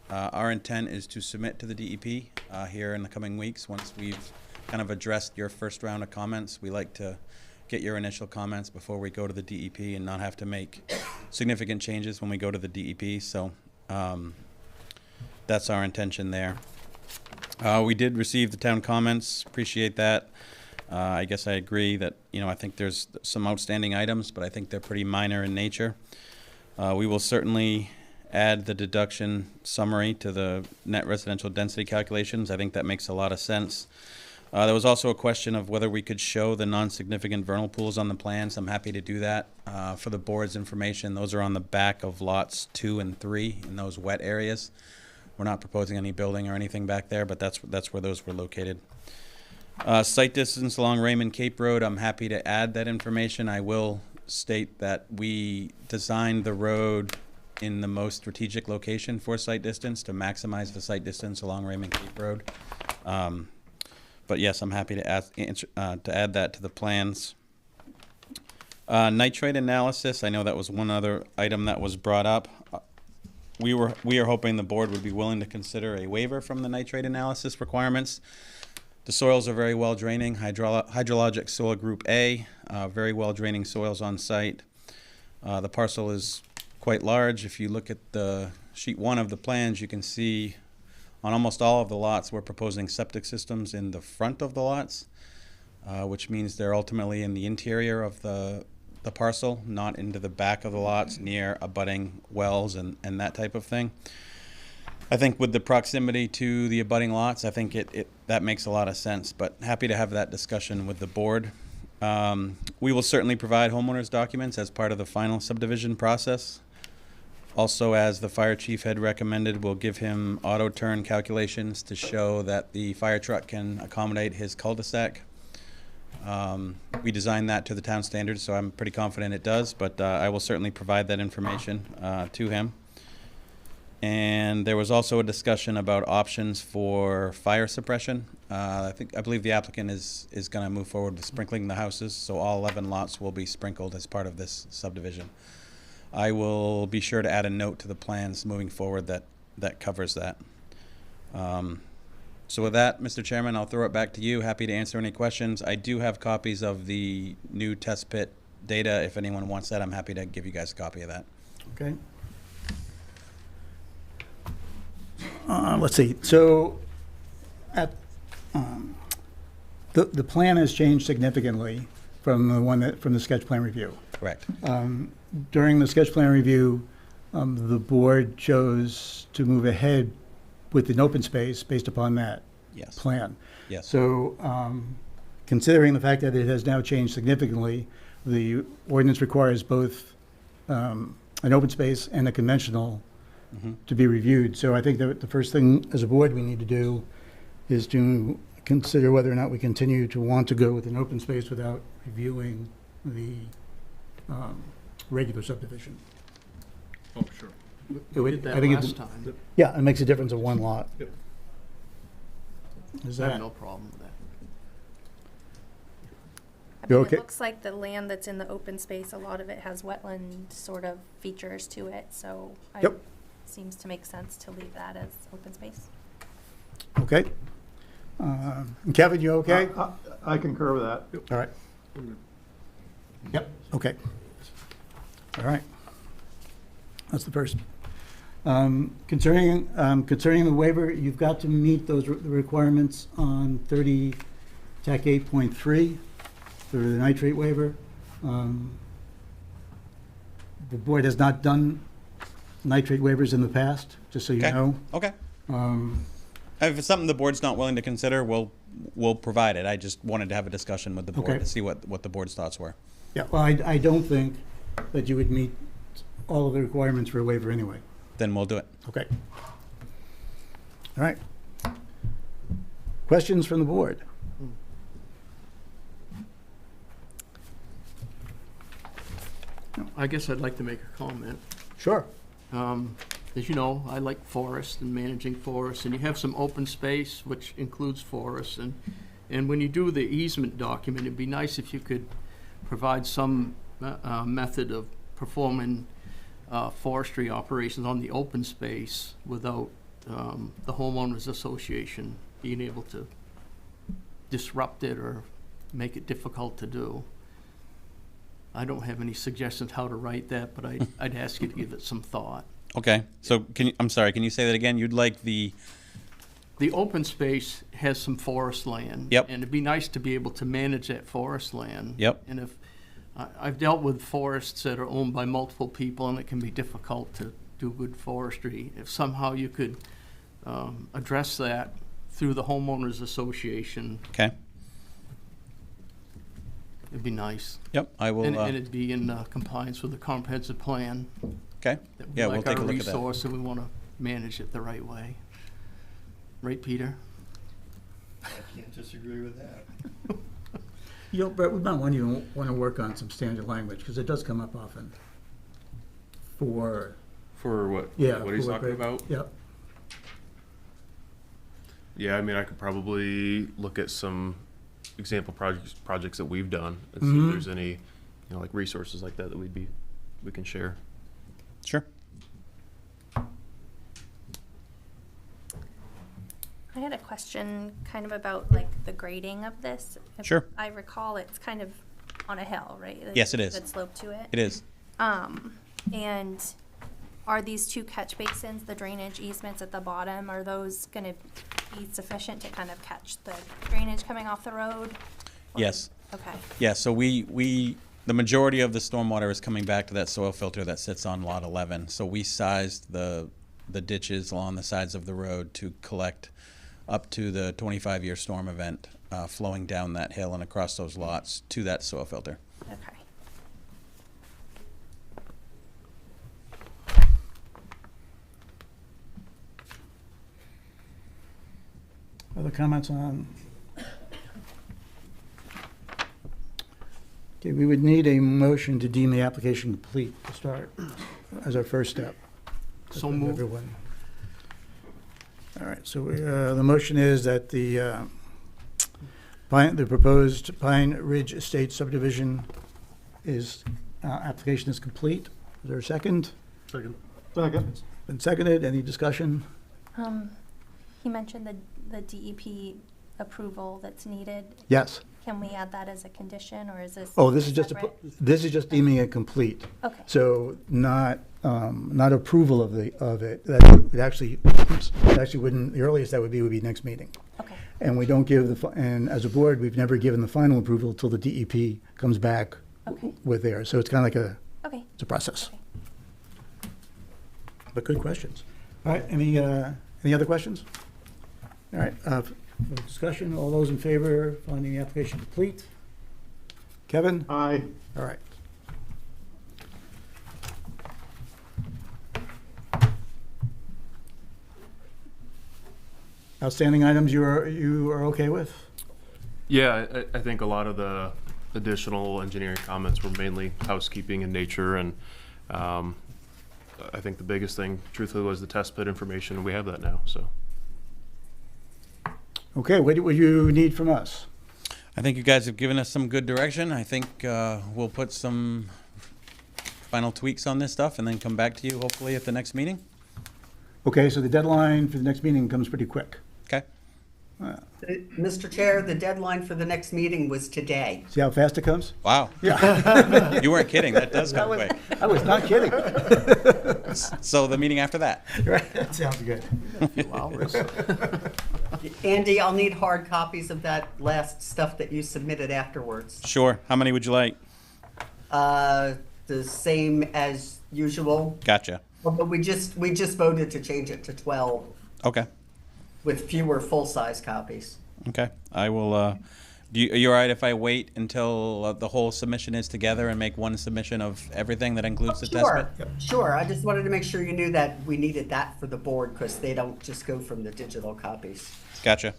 Our intent is to submit to the DEP here in the coming weeks. Once we've kind of addressed your first round of comments, we like to get your initial comments before we go to the DEP and not have to make significant changes when we go to the DEP. So that's our intention there. We did receive the town comments. Appreciate that. I guess I agree that, I think there's some outstanding items, but I think they're pretty minor in nature. We will certainly add the deduction summary to the net residential density calculations. I think that makes a lot of sense. There was also a question of whether we could show the non-significant vernal pools on the plans. I'm happy to do that. For the board's information, those are on the back of lots 2 and 3 in those wet areas. We're not proposing any building or anything back there, but that's where those were located. Site distance along Raymond Cape Road, I'm happy to add that information. I will state that we designed the road in the most strategic location for site distance to maximize the site distance along Raymond Cape Road. But yes, I'm happy to add that to the plans. Nitrate analysis, I know that was one other item that was brought up. We are hoping the board would be willing to consider a waiver from the nitrate analysis requirements. The soils are very well draining, hydrologic soil group A, very well draining soils on site. The parcel is quite large. If you look at the sheet 1 of the plans, you can see on almost all of the lots, we're proposing septic systems in the front of the lots. which means they're ultimately in the interior of the parcel, not into the back of the lots near abutting wells and that type of thing. I think with the proximity to the abutting lots, I think that makes a lot of sense, but happy to have that discussion with the board. We will certainly provide homeowners documents as part of the final subdivision process. Also, as the fire chief had recommended, we'll give him auto turn calculations to show that the fire truck can accommodate his cul-de-sac. We designed that to the town standards, so I'm pretty confident it does, but I will certainly provide that information to him. And there was also a discussion about options for fire suppression. I believe the applicant is going to move forward with sprinkling the houses, so all 11 lots will be sprinkled as part of this subdivision. I will be sure to add a note to the plans moving forward that covers that. So with that, Mr. Chairman, I'll throw it back to you. Happy to answer any questions. I do have copies of the new test pit data. If anyone wants that, I'm happy to give you guys a copy of that. Okay. Let's see, so the plan has changed significantly from the sketch plan review. Correct. During the sketch plan review, the board chose to move ahead with an open space based upon that plan. Yes. So considering the fact that it has now changed significantly, the ordinance requires both an open space and a conventional to be reviewed. So I think that the first thing as a board we need to do is to consider whether or not we continue to want to go with an open space without reviewing the regular subdivision. Oh, sure. I We did that think last time. Yeah, it makes a difference of one lot. Yep. Is I have that, no problem with that. I You mean, okay? It looks like the land that's in the open space, a lot of it has wetland sort of features to it, so Yep. seems to make sense to leave that as open space. okay? Kevin, you okay? I concur with that. All right. Yep, okay. All right. That's the first. Concerning the waiver, you've got to meet those requirements on 30 TAC 8.3 for the nitrate waiver. The board has not done nitrate waivers in the past, just so you know. Okay. If it's something the board's not willing to consider, we'll provide it. I just wanted to have a discussion with the board Okay. to see what the board's thoughts were. Yeah, well, I don't think that you would meet all of the requirements for a waiver anyway. Then we'll do it. Okay. All right. Questions from the board? I guess I'd like to make a comment. Sure. As you know, I like forests and managing forests, and you have some open space, which includes forests, and when you do the easement document, it'd be nice if you could provide some method of performing forestry operations on the open space without the homeowners association being able to disrupt it or make it difficult to do. I don't have any suggestions how to write that, but I'd ask you to give it some thought. Okay. So I'm sorry, can you say that again? You'd like the open space has some forest land. Yep. And it'd be nice to be able to manage that forest land. Yep. And if, I've dealt with forests that are owned by multiple people, and it can be difficult to do good forestry. If somehow you could address that through the homeowners association, Okay. it'd be nice. Yep, I will. And it'd be in compliance with the comprehensive plan. Okay. That would be Yeah, we'll like take a our look at that. resource, and we want to manage it the right way. Right, Peter? I can't disagree with that. You know, Brett, we might want to work on some standard language, because it does come up often. For For yeah, what he's for talking about? Yep. Yeah, I mean, I could probably look at some example projects that we've done and see Mhm. if there's any, like resources like that we can share. Sure. I had a question kind of about like the grading of this. If Sure. I recall it's kind of on a hill, right? Like, Yes, it is. Good slope to it. It is. And are these two catch basins, the drainage easements at the bottom, are those gonna be sufficient to kind of catch the drainage coming off the road? Yes. Okay. Yeah, so the majority of the stormwater is coming back to that soil filter that sits on lot 11. So we sized the ditches along the sides of the road to collect up to the 25-year storm event flowing down that hill and across those lots to that soil filter. Okay. Other comments on? Okay, we would need a motion to deem the application complete to start as our first step. So moved. Everyone. All right, so the motion is that the proposed Pine Ridge Estate subdivision application is complete. Is there a second? Second. Second. Been seconded. Any discussion? He mentioned the DEP approval that's needed. Yes. Can we add that as a condition, or is this? Oh, this is just separate? deeming it complete. Okay. So not approval of it. That actually wouldn't. The earliest that would be next meeting. Okay. And we don't give and as a board, we've never given the final approval until the DEP comes back Okay. with theirs. So it's kind of like Okay. it's a process. Okay. But good questions. All right. Any other questions? All right. Discussion. All those in favor of finding the application complete? Kevin? Aye. All right. Outstanding items you are okay with? Yeah, I think a lot of the additional engineering comments were mainly housekeeping in nature, and I think the biggest thing, truthfully, was the test pit information, and we have that now, so. Okay, what do you need from us? I think you guys have given us some good direction. I think we'll put some final tweaks on this stuff and then come back to you hopefully at the next meeting. Okay, so the deadline for the next meeting comes pretty quick. Okay. Mr. Chair, the deadline for the next meeting was today. See how fast it comes? Wow. Yeah. You weren't kidding. That does come quick. I was not kidding. So the meeting after that. Right, that sounds good. A few hours. Andy, I'll need hard copies of that last stuff that you submitted afterwards. Sure. How many would you like? The same as usual. Gotcha. But we just voted to change it to 12 Okay. with fewer full-size copies. Okay. I will, are you all right if I wait until the whole submission is together and make one submission of everything that includes the test Sure, bit? sure. I just wanted to make sure you knew that we needed that for the board because they don't just go from the digital copies. Gotcha.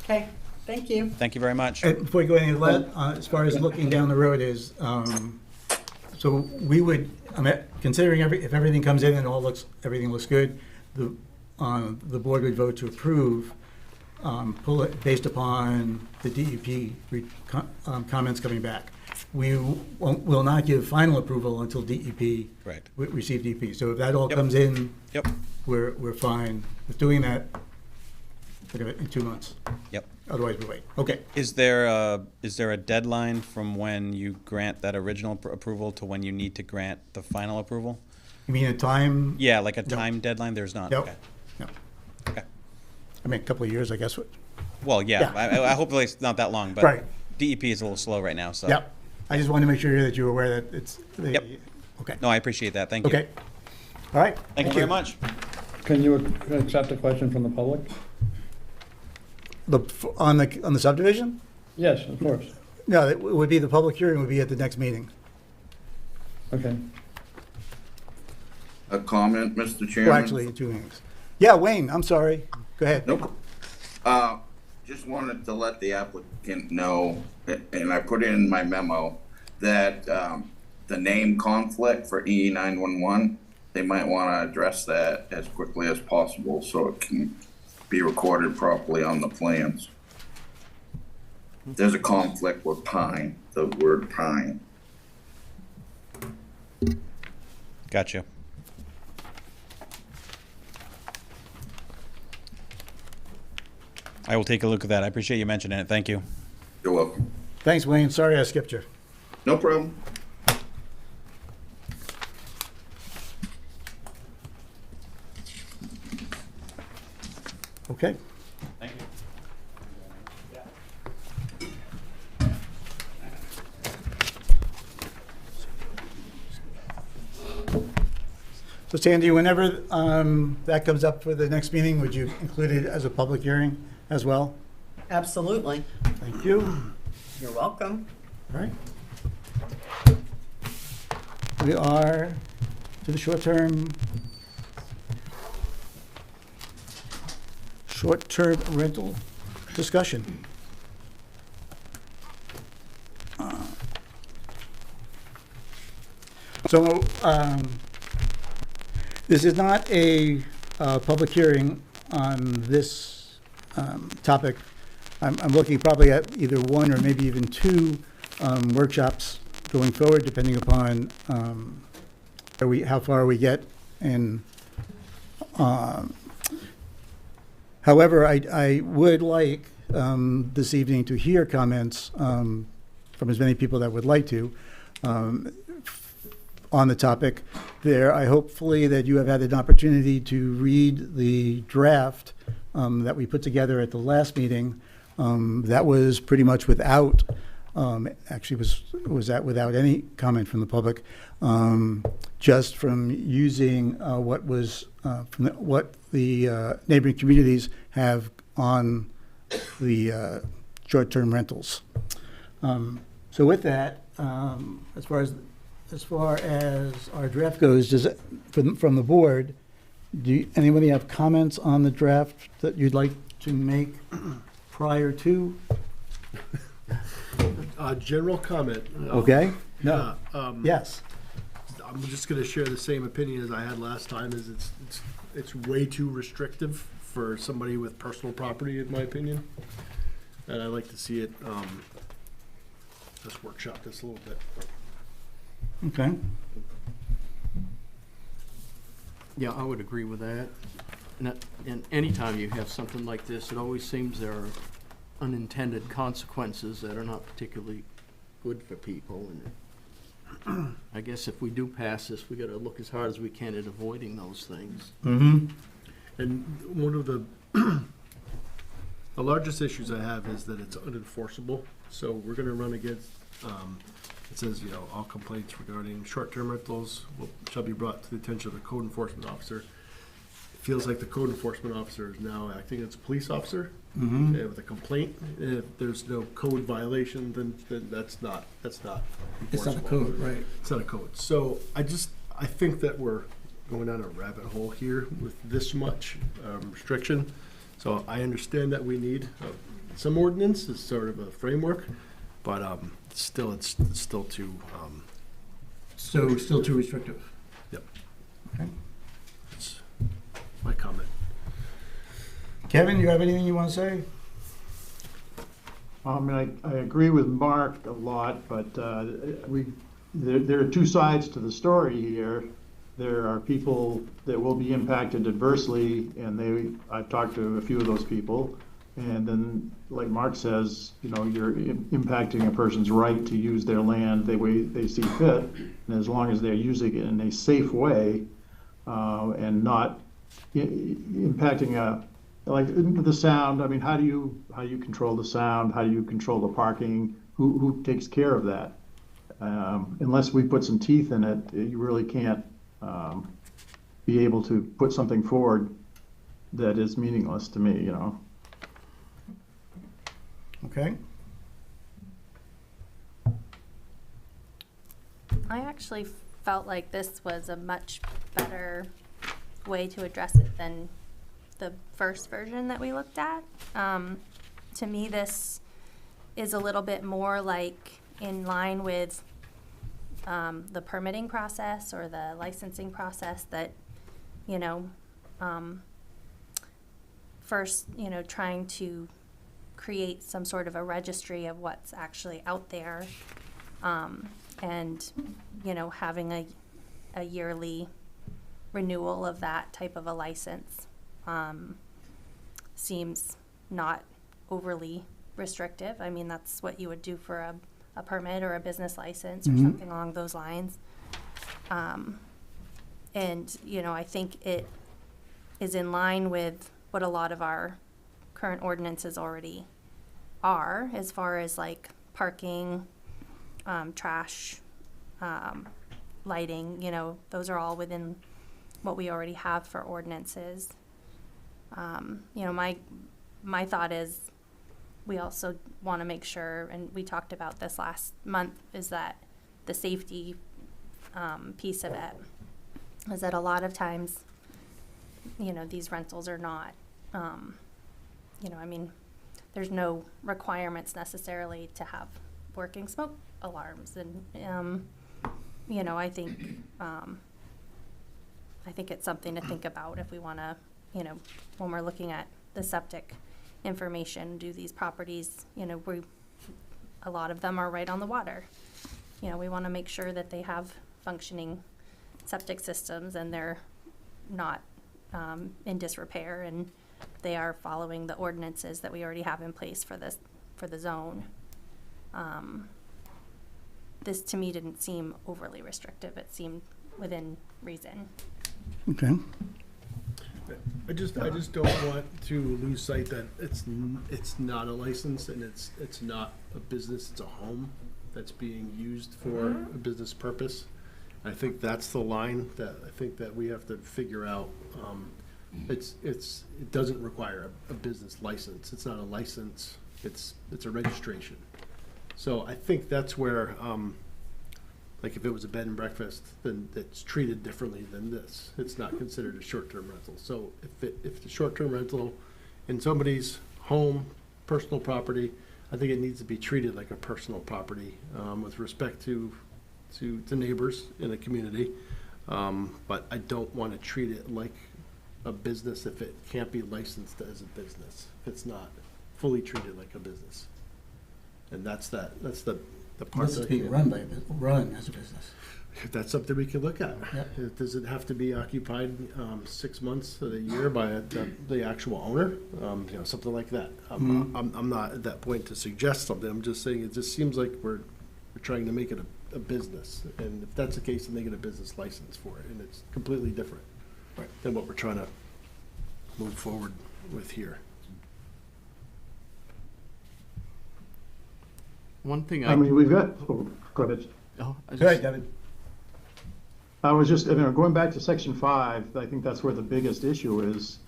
Okay, thank you. Thank you very much. And before you go any further, as far as looking down the road is, so we would, considering if everything comes in and everything looks good, the board would vote to approve, pull it based upon the DEP comments coming back. We will not give final approval until DEP Right. receive DEP. So if that all comes in, Yep. we're fine with doing that. Look at it in 2 months. Yep. Otherwise, we wait. Okay. Is there a deadline from when you grant that original approval to when you need to grant the final approval? You mean a time? Yeah, like a No. time deadline? There's not? No. Okay. No. Okay. I mean, a couple of years, I guess. Well, yeah. I hopefully it's not that long, but Right. DEP is a little slow right now, so. Yep. I just wanted to make sure that you're aware that it's. Yep. Okay. No, I appreciate that. Thank you. Okay. All right. Thank you very much. Can you accept a question from the public? On the subdivision? Yes, of course. No, it would be, the public hearing would be at the next meeting. Okay. A comment, Mr. Chairman? Well, actually, in 2 meetings. Yeah, Wayne, I'm sorry. Go ahead. Nope. Just wanted to let the applicant know, and I put in my memo, that the name conflict for EE 911, they might want to address that as quickly as possible so it can be recorded properly on the plans. There's a conflict with pine, the word pine. Gotcha. I will take a look at that. I appreciate you mentioning it. Thank you. You're welcome. Thanks, Wayne. Sorry I skipped you. No problem. Okay. Thank you. So Sandy, whenever that comes up for the next meeting, would you include it as a public hearing as well? Absolutely. Thank you. You're welcome. All right. We are to the short-term rental discussion. So this is not a public hearing on this topic. I'm looking probably at either one or maybe even two workshops going forward, depending upon how far we get. And however, I would like this evening to hear comments from as many people that would like to on the topic. I hopefully that you have had an opportunity to read the draft that we put together at the last meeting. That was pretty much without, actually without any comment from the public, just from using what the neighboring communities have on the short-term rentals. So with that, as far as our draft goes, from the board, anybody have comments on the draft that you'd like to make prior to? General comment. Okay. No. Yes. I'm just going to share the same opinion as I had last time. Is it's way too restrictive for somebody with personal property, in my opinion, and I'd like to see it just workshop this a little bit. Okay. Yeah, I would agree with that. And anytime you have something like this, it always seems there are unintended consequences that are not particularly good for people. And I guess if we do pass this, we got to look as hard as we can at avoiding those things. Mm-hmm. And one of the largest issues I have is that it's unenforceable. So we're going to run against, it says, all complaints regarding short-term rentals shall be brought to the attention of the code enforcement officer. It feels like the code enforcement officer is now acting as a police officer. Mm-hmm. With a complaint. If there's no code violation, then that's not enforceable. It's not a code, right? It's not a code. So I think that we're going down a rabbit hole here with this much restriction. So I understand that we need some ordinance as sort of a framework, but still, it's still too. Still too restrictive. Yep. Okay. That's my comment. Kevin, you have anything you want to say? I mean, I agree with Mark a lot, but there are two sides to the story here. There are people that will be impacted adversely, and I've talked to a few of those people. And then, like Mark says, you're impacting a person's right to use their land the way they see fit, and as long as they're using it in a safe way and not impacting like the sound. I mean, how do you control the sound? How do you control the parking? Who takes care of that? Unless we put some teeth in it, you really can't be able to put something forward that is meaningless to me. Okay. I actually felt like this was a much better way to address it than the first version that we looked at. To me, this is a little bit more like in line with the permitting process or the licensing process that, first, trying to create some sort of a registry of what's actually out there, and, having a yearly renewal of that type of a license seems not overly restrictive. I mean, that's what you would do for a permit or a business license or something along those lines. And, I think it is in line with what a lot of our current ordinances already are, as far as like parking, trash, lighting, those are all within what we already have for ordinances. You know, my thought is, we also want to make sure, and we talked about this last month, is that the safety piece of it is that a lot of times, you know, these rentals are not, you know, I mean, there's no requirements necessarily to have working smoke alarms, and you know, I think it's something to think about if we want to, you know, when we're looking at the septic information, do these properties, you know, a lot of them are right on the water. You know, we want to make sure that they have functioning septic systems and they're not in disrepair, and they are following the ordinances that we already have in place for this, for the zone. This to me didn't seem overly restrictive. It seemed within reason. Okay. I just don't want to lose sight that it's not a license, and it's not a business, it's a home that's being used for a business purpose. I think that's the line that I think that we have to figure out. It doesn't require a business license. It's not a license, it's a registration. So I think that's where, like if it was a bed and breakfast, then it's treated differently than this. It's not considered a short-term rental. So if the short-term rental in somebody's home, personal property, I think it needs to be treated like a personal property with respect to neighbors in the community. But I don't want to treat it like a business if it can't be licensed as a business. If it's not fully treated like a business. And that's the part This is that being run as a business. that's something we can look at. Yep. Does it have to be occupied 6 months of the year by the actual owner? You know, something like that. I'm not at that point to suggest something. I'm just saying it just seems like we're trying to make it a business. And if that's the case, then they get a business license for it. And it's completely different than what we're trying to move forward with here. One thing I mean, we've got, oh, go ahead. Oh, Go ahead, David. I was just, going back to section 5, I think that's where the biggest issue is,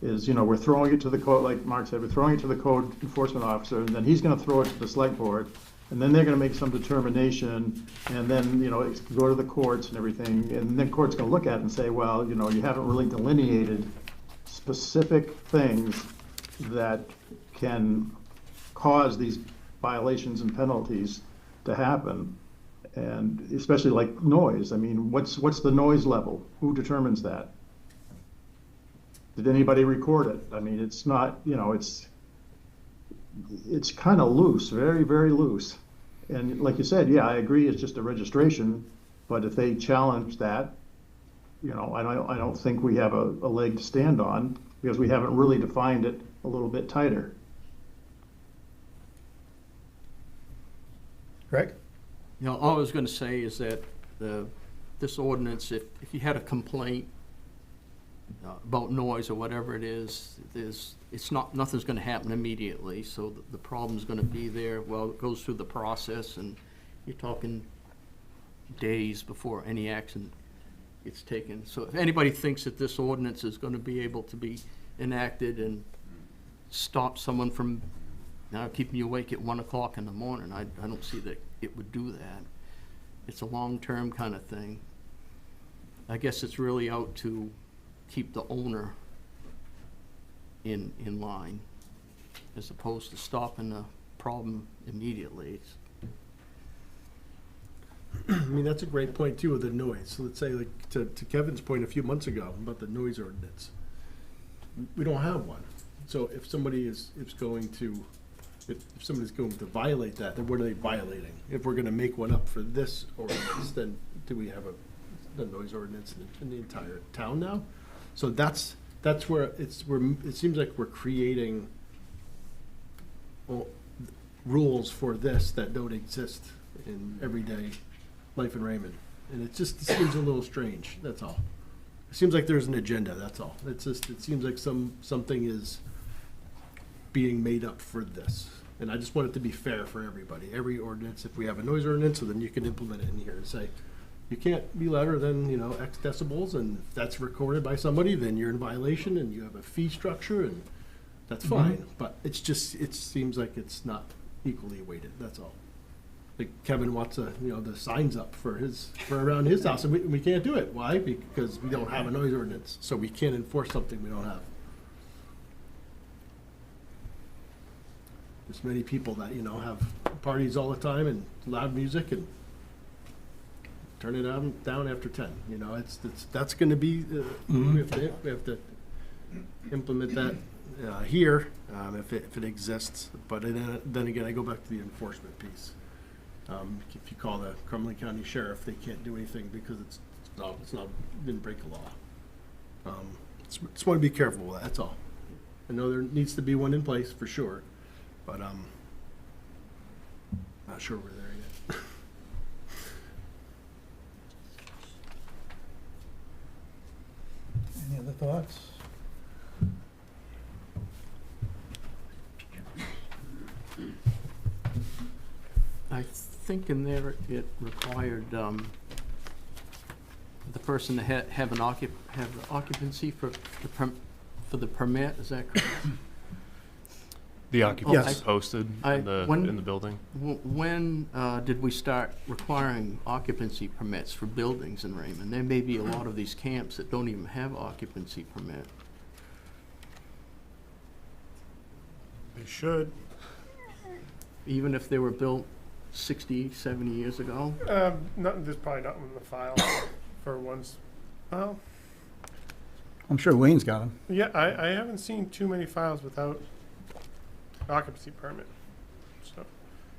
you know, we're throwing it to the code, like Mark said, we're throwing it to the code enforcement officer, and then he's gonna throw it to the select board, and then they're gonna make some determination, and then, you know, it's go to the courts and everything, and then court's gonna look at it and say, well, you know, you haven't really delineated specific things that can cause these violations and penalties to happen. And especially like noise. I mean, what's the noise level? Who determines that? Did anybody record it? I mean, it's not, you know, it's kind of loose, very, very loose. And like you said, yeah, I agree, it's just a registration, but if they challenge that, you know, I don't think we have a leg to stand on, because we haven't really defined it a little bit tighter. Greg? You know, all I was going to say is that this ordinance, if you had a complaint about noise or whatever it is, nothing's going to happen immediately. So the problem's going to be there while it goes through the process, and you're talking days before any action gets taken. So if anybody thinks that this ordinance is going to be able to be enacted and stop someone from keeping you awake at 1 o'clock in the morning, I don't see that it would do that. It's a long-term kind of thing. I guess it's really out to keep the owner in line, as opposed to stopping the problem immediately. I mean, that's a great point too, with the noise. So let's say, like, to Kevin's point a few months ago about the noise ordinance, we don't have one. So if somebody is going to, if somebody's going to violate that, then what are they violating? If we're gonna make one up for this ordinance, then do we have the noise ordinance in the entire town now? So that's where it seems like we're creating rules for this that don't exist in everyday life in Raymond. And it seems a little strange, that's all. It seems like there's an agenda, that's all. It seems like something is being made up for this. And I just want it to be fair for everybody. Every ordinance, if we have a noise ordinance, so then you can implement it in here and say, you can't be louder than, X decibels, and if that's recorded by somebody, then you're in violation, and you have a fee structure, and that's fine. But it seems like it's not equally weighted, that's all. Like Kevin wants the signs up for around his house, and we can't do it. Why? Because we don't have a noise ordinance, so we can't enforce something we don't have. There's many people that, have parties all the time and loud music and turn it down after 10. That's going to be, we have to implement that here if it exists. But then again, I go back to the enforcement piece. If you call the Cumberland County Sheriff, they can't do anything because it's not didn't break a law. Just want to be careful with that. That's all. I know there needs to be one in place for sure, but not sure we're there yet. Any other thoughts? I think in there it required the person to have the occupancy for the permit, is that correct? The occupancy Yes. posted in the building. When did we start requiring occupancy permits for buildings in Raymond? There may be a lot of these camps that don't even have occupancy permit. They should. Even if they were built 60, 70 years ago? There's probably not in the file for ones. Well, I'm sure Wayne's got them. yeah, I haven't seen too many files without occupancy permit. So,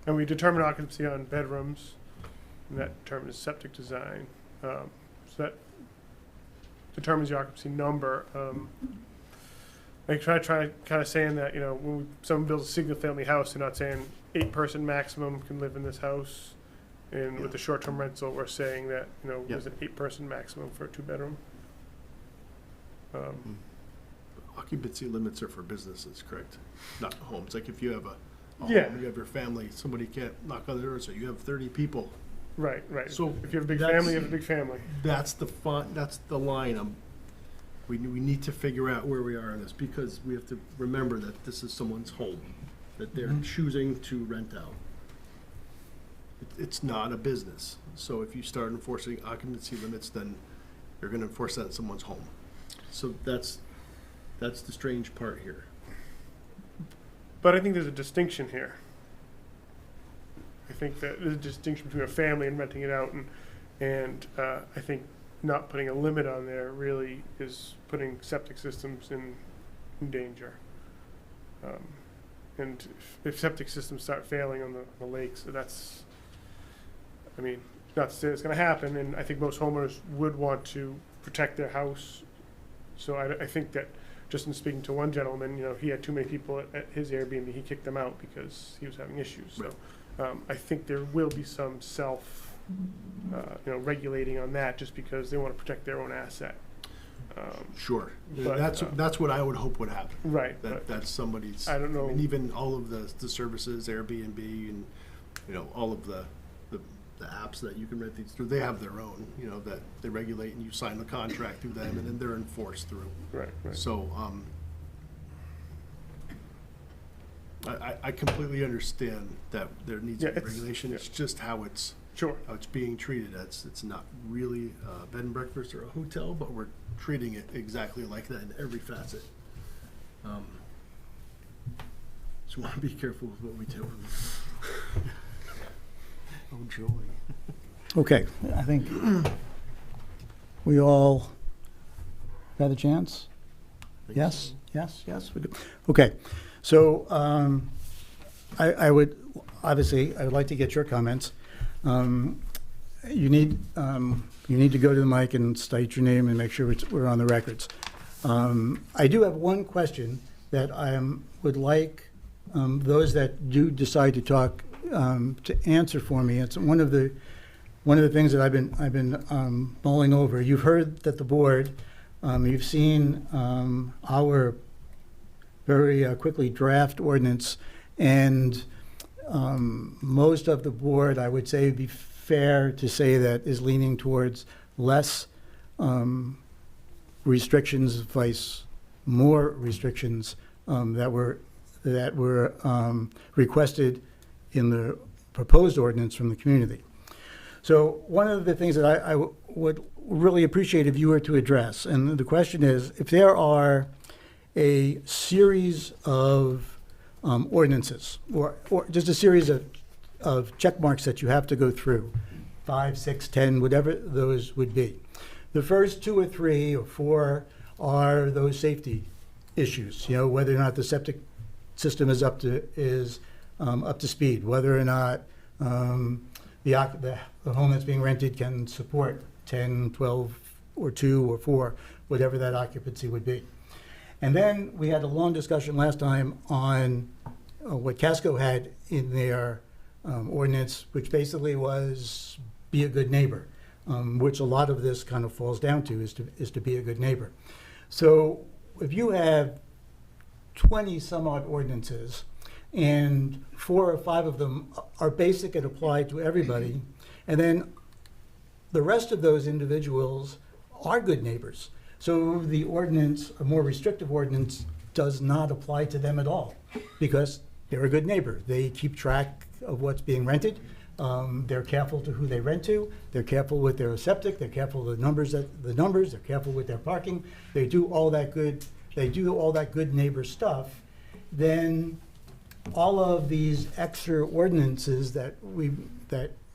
and we determine occupancy on bedrooms, and that determines septic design. So that determines the occupancy number. I try kind of saying that, when someone builds a single-family house, they're not saying 8-person maximum can live in this house. And with the short-term rental, we're saying that, there's an 8-person maximum for a 2-bedroom. Occupancy limits are for businesses, correct? Not homes. Like if you have a Yeah. home, you have your family, somebody can't knock on the door, so you have 30 people. Right. So if you have a big that's- family, you have a big family. That's the line. We need to figure out where we are on this, because we have to remember that this is someone's home that they're choosing to rent out. It's not a business. So if you start enforcing occupancy limits, then you're going to enforce that in someone's home. So that's the strange part here. But I think there's a distinction here. I think that there's a distinction between a family and renting it out, and I think not putting a limit on there really is putting septic systems in danger. And if septic systems start failing on the lakes, that's, not to say it's going to happen, and I think most homeowners would want to protect their house. So I think that, just in speaking to one gentleman, he had too many people at his Airbnb, he kicked them out because he was having issues. So I think there will be some regulating on that, just because they want to protect their own asset. Sure. But, That's what I would hope would happen. Right. That's somebody's. I don't know. Even all of the services, Airbnb, and all of the apps that you can rent these through, they have their own. That they regulate, and you sign the contract through them, and then they're enforced through. Right. So I completely understand that there needs to be regulation. It's just how it's being treated. It's not really a bed and breakfast or a hotel, but we're treating it exactly like that in every facet. So we want to be careful with what we do. Oh, joy. Okay, I think we all had a chance? Yes, yes, we do. Okay, so I would like to get your comments. You need to go to the mic and state your name and make sure we're on the records. I do have one question that I would like those that do decide to talk to answer for me. It's one of the things that I've been mulling over. You've heard that the board, you've seen our very quickly draft ordinance, and most of the board, I would say, would be fair to say that is leaning towards less restrictions, vice more restrictions that were requested in the proposed ordinance from the community. So one of the things that I would really appreciate if you were to address, and the question is, if there are a series of ordinances, or just a series of check marks that you have to go through, 5, 6, 10, whatever those would be. The first 2 or 3 or 4 are those safety issues, whether or not the septic system is up to speed, whether or not the home that's being rented can support 10, 12, or 2 or 4, whatever that occupancy would be. And then we had a long discussion last time on what Casco had in their ordinance, which basically was be a good neighbor, which a lot of this kind of falls down to is to be a good neighbor. So if you have 20 some odd ordinances and 4 or 5 of them are basic and apply to everybody, and then the rest of those individuals are good neighbors. So the ordinance, a more restrictive ordinance, does not apply to them at all because they're a good neighbor. They keep track of what's being rented. They're careful to who they rent to. They're careful with their septic. They're careful with the numbers. They're careful with their parking. They do all that good. They do all that good neighbor stuff. Then all of these extra ordinances that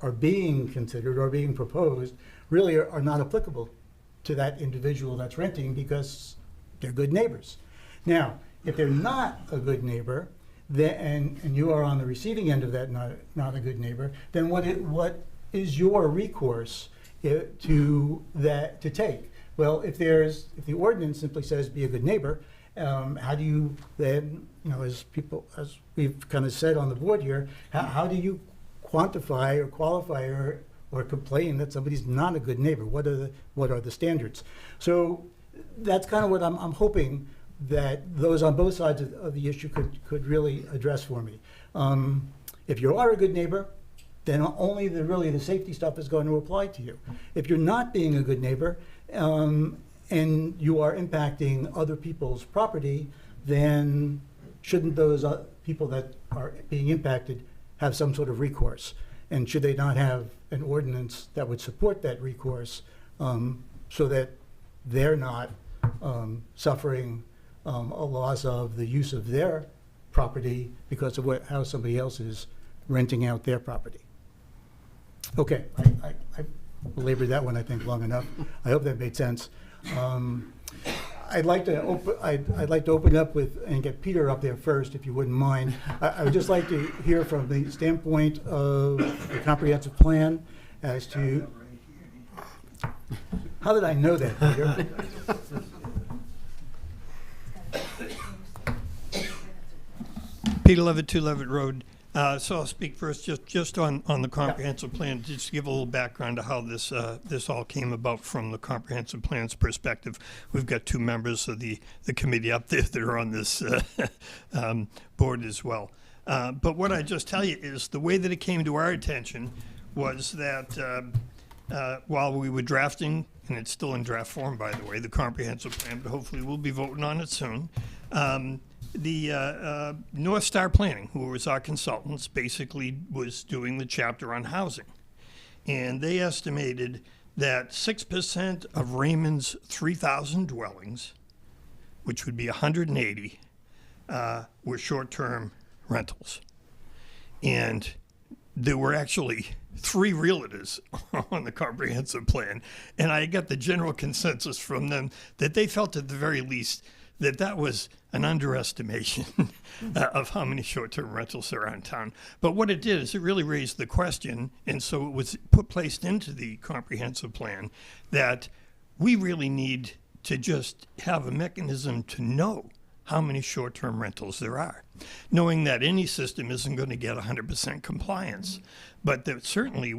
are being considered or being proposed really are not applicable to that individual that's renting because they're good neighbors. Now, if they're not a good neighbor, then, and you are on the receiving end of that not a good neighbor, then what is your recourse to take? Well, if the ordinance simply says be a good neighbor, how do you then, as we've kind of said on the board here, how do you quantify or qualify or complain that somebody's not a good neighbor? What are the standards? So that's kind of what I'm hoping that those on both sides of the issue could really address for me. If you are a good neighbor, then only the safety stuff is going to apply to you. If you're not being a good neighbor and you are impacting other people's property, then shouldn't those people that are being impacted have some sort of recourse? And should they not have an ordinance that would support that recourse so that they're not suffering a loss of the use of their property because of how somebody else is renting out their property? Okay, I belabored that one, I think, long enough. I hope that made sense. I'd like to open up with and get Peter up there first, if you wouldn't mind. I would just like to hear from the standpoint of the comprehensive plan as to how did I know that, Peter? Peter Levitt, 2 Levitt Road. So I'll speak first just on the comprehensive plan, just to give a little background to how this all came about from the comprehensive plan's perspective. We've got 2 members of the committee up there that are on this board as well. But what I just tell you is the way that it came to our attention was that while we were drafting, and it's still in draft form, by the way, the comprehensive plan, but hopefully we'll be voting on it soon, the North Star Planning, who was our consultants, basically was doing the chapter on housing. And they estimated that 6% of Raymond's 3,000 dwellings, which would be 180, were short-term rentals. And there were actually 3 realtors on the comprehensive plan. And I got the general consensus from them that they felt at the very least that was an underestimation of how many short-term rentals there are in town. But what it did is it really raised the question, and so it was placed into the comprehensive plan, that we really need to just have a mechanism to know how many short-term rentals there are, knowing that any system isn't going to get 100% compliance. But that certainly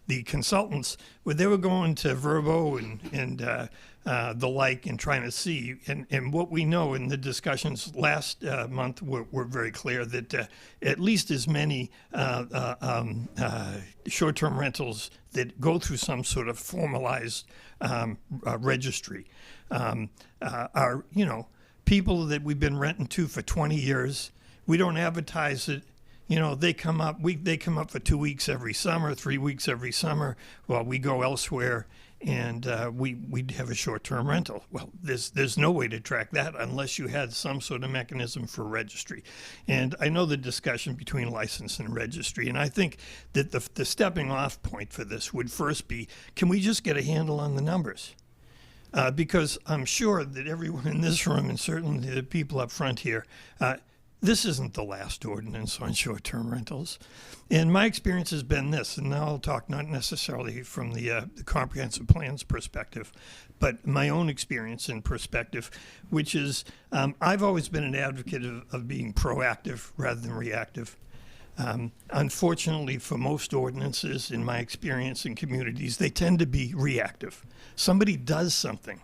the consultants, when they were going to Verbo and the like and trying to see, and what we know in the discussions last month were very clear that at least as many short-term rentals that go through some sort of formalized registry are, people that we've been renting to for 20 years. We don't advertise it. They come up for 2 weeks every summer, 3 weeks every summer, while we go elsewhere, and we have a short-term rental. Well, there's no way to track that unless you had some sort of mechanism for registry. And I know the discussion between license and registry, and I think that the stepping off point for this would first be, can we just get a handle on the numbers? Because I'm sure that everyone in this room, and certainly the people up front here, this isn't the last ordinance on short-term rentals. And my experience has been this, and now I'll talk not necessarily from the comprehensive plans perspective, but my own experience and perspective, which is I've always been an advocate of being proactive rather than reactive. Unfortunately, for most ordinances, in my experience in communities, they tend to be reactive. Somebody does something,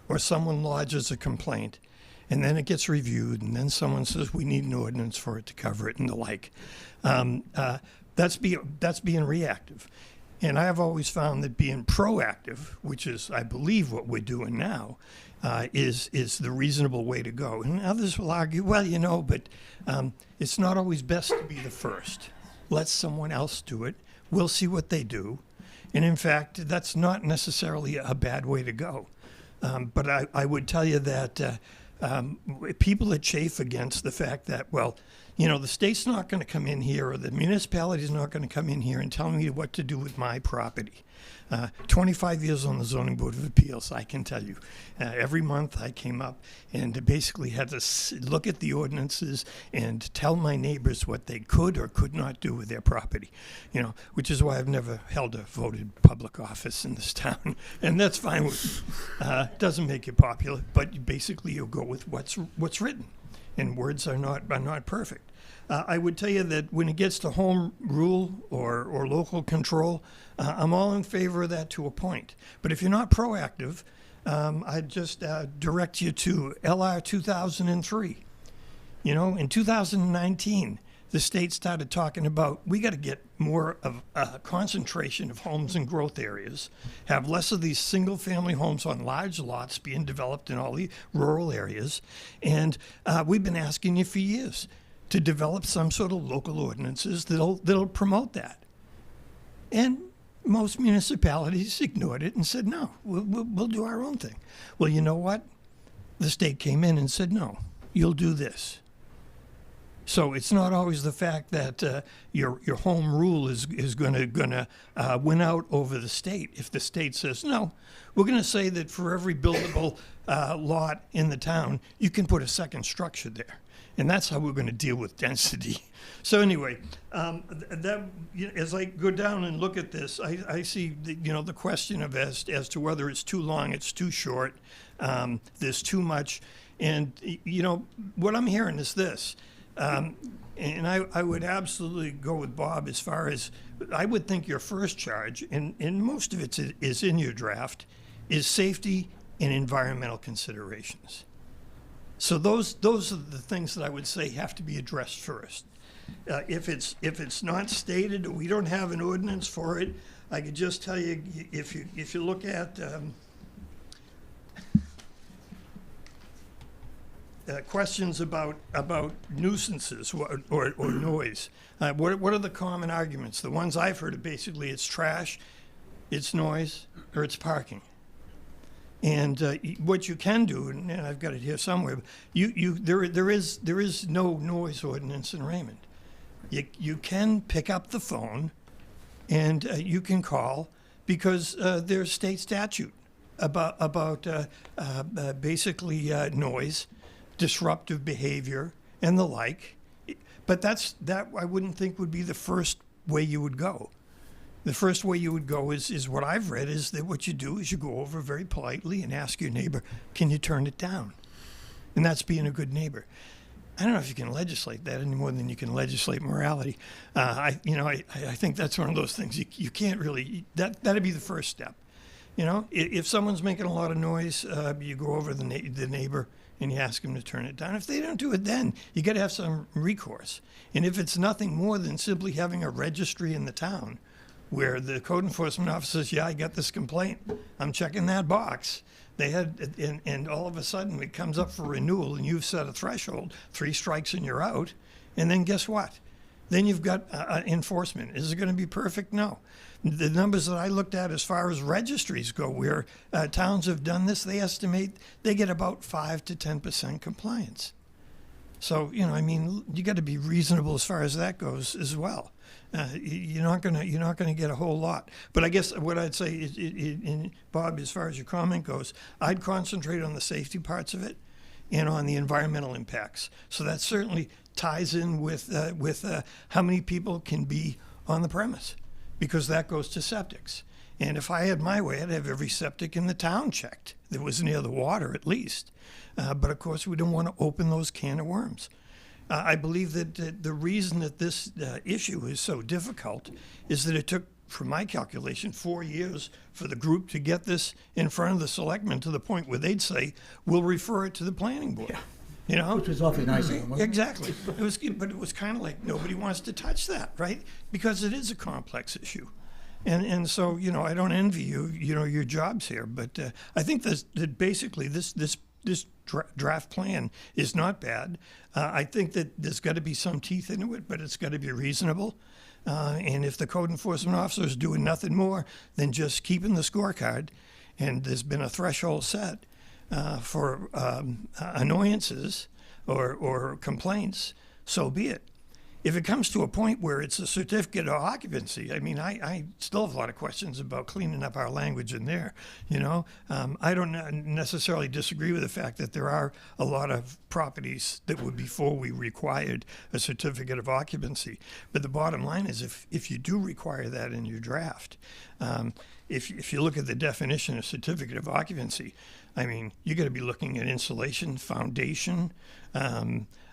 or someone lodges a complaint, and then it gets reviewed, and then someone says we need an ordinance for it to cover it, and the like. That's being reactive. And I have always found that being proactive, which is, I believe, what we're doing now, is the reasonable way to go. And others will argue, well, but it's not always best to be the first. Let someone else do it. We'll see what they do. And in fact, that's not necessarily a bad way to go. But I would tell you that people that chafe against the fact that, the state's not going to come in here, or the municipality's not going to come in here and tell me what to do with my property. 25 years on the Zoning Board of Appeals, I can tell you. Every month I came up and basically had to look at the ordinances and tell my neighbors what they could or could not do with their property, which is why I've never held a voted public office in this town. And that's fine. It doesn't make you popular, but basically you'll go with what's written. And words are not perfect. I would tell you that when it gets to home rule or local control, I'm all in favor of that to a point. But if you're not proactive, I'd just direct you to LR 2003. In 2019, the state started talking about, we got to get more of a concentration of homes in growth areas, have less of these single-family homes on large lots being developed in all the rural areas. And we've been asking you for years to develop some sort of local ordinances that'll promote that. And most municipalities ignored it and said, no, we'll do our own thing. Well, you know what? The state came in and said, no, you'll do this. So it's not always the fact that your home rule is going to win out over the state. If the state says, no, we're going to say that for every buildable lot in the town, you can put a second structure there. And that's how we're going to deal with density. So anyway, as I go down and look at this, I see the question of as to whether it's too long, it's too short, there's too much. And, what I'm hearing is this. And I would absolutely go with Bob as far as, I would think your first charge, and most of it is in your draft, is safety and environmental considerations. So those are the things that I would say have to be addressed first. If it's not stated, or we don't have an ordinance for it, I could just tell you, if you look at questions about nuisances or noise. What are the common arguments? The ones I've heard are basically it's trash, it's noise, or it's parking. And what you can do, and I've got it here somewhere, there is no noise ordinance in Raymond. You can pick up the phone and you can call, because there's state statute about basically noise, disruptive behavior, and the like. But that I wouldn't think would be the first way you would go. The first way you would go is what I've read, is that what you do is you go over very politely and ask your neighbor, can you turn it down? and that's being a good neighbor. I don't know if you can legislate that any more than you can legislate morality. I think that's one of those things you can't really, that'd be the first step. You know, if someone's making a lot of noise, you go over the neighbor and you ask them to turn it down. If they don't do it then, you got to have some recourse. And if it's nothing more than simply having a registry in the town where the code enforcement officer says, yeah, I got this complaint, I'm checking that box. They had, and all of a sudden it comes up for renewal and you've set a threshold, 3 strikes and you're out. And then guess what? Then you've got enforcement. Is it going to be perfect? No. The numbers that I looked at as far as registries go, where towns have done this, they estimate they get about 5 to 10% compliance. So, you know, I mean, you got to be reasonable as far as that goes as well. You're not gonna get a whole lot. But I guess what I'd say is, Bob, as far as your comment goes, I'd concentrate on the safety parts of it and on the environmental impacts. So that certainly ties in with how many people can be on the premise, because that goes to septics. And if I had my way, I'd have every septic in the town checked that was near the water, at least. But of course, we don't want to open those can of worms. I believe that the reason that this issue is so difficult is that it took, from my calculation, 4 years for the group to get this in front of the selectmen to the point where they'd say, we'll refer it to the planning board. Yeah. You know? Which was awfully nice of them, wasn't it? Exactly. But it was kind of like nobody wants to touch that, right? Because it is a complex issue. And so, you know, I don't envy you, you know, your jobs here, but I think that basically this draft plan is not bad. I think that there's got to be some teeth into it, but it's got to be reasonable. And if the code enforcement officer is doing nothing more than just keeping the scorecard, and there's been a threshold set for annoyances or complaints, so be it. If it comes to a point where it's a certificate of occupancy, I mean, I still have a lot of questions about cleaning up our language in there, you know? I don't necessarily disagree with the fact that there are a lot of properties that would before we required a certificate of occupancy. But the bottom line is if you do require that in your draft, if you look at the definition of certificate of occupancy, I mean, you got to be looking at insulation, foundation,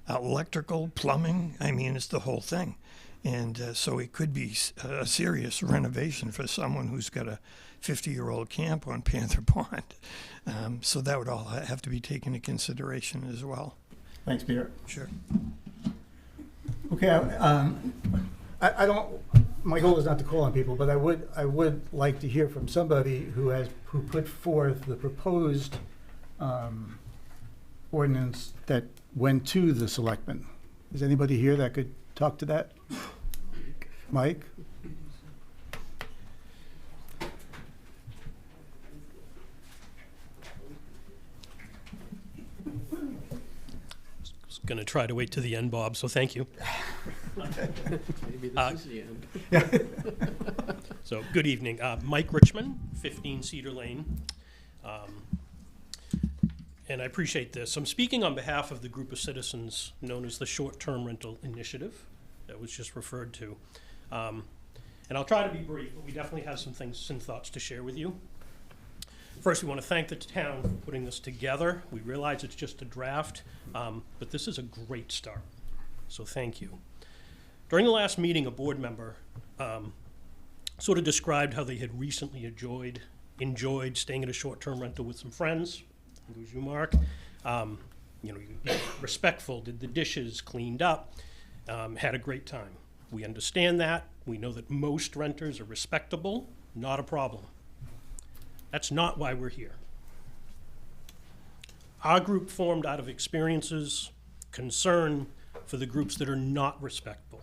electrical, plumbing. I mean, it's the whole thing. And so it could be a serious renovation for someone who's got a 50-year-old camp on Panther Pond. So that would all have to be taken into consideration as well. Thanks, Peter. Sure. Okay, I don't, my goal is not to call on people, but I would like to hear from somebody who put forth the proposed ordinance that went to the selectmen. Is anybody here that could talk to that? Mike? Going to try to wait to the end, Bob, so thank you. Maybe this is the end. So, good evening. Mike Richmond, 15 Cedar Lane. And I appreciate this. I'm speaking on behalf of the group of citizens known as the Short-Term Rental Initiative that was just referred to. And I'll try to be brief, but we definitely have some things, some thoughts to share with you. First, we want to thank the town for putting this together. We realize it's just a draft, but this is a great start. So thank you. During the last meeting, a board member sort of described how they had recently enjoyed staying at a short-term rental with some friends. I think it was you, Mark. You know, respectful, did the dishes, cleaned up, had a great time. We understand that. We know that most renters are respectable, not a problem. That's not why we're here. Our group formed out of experiences, concern for the groups that are not respectful.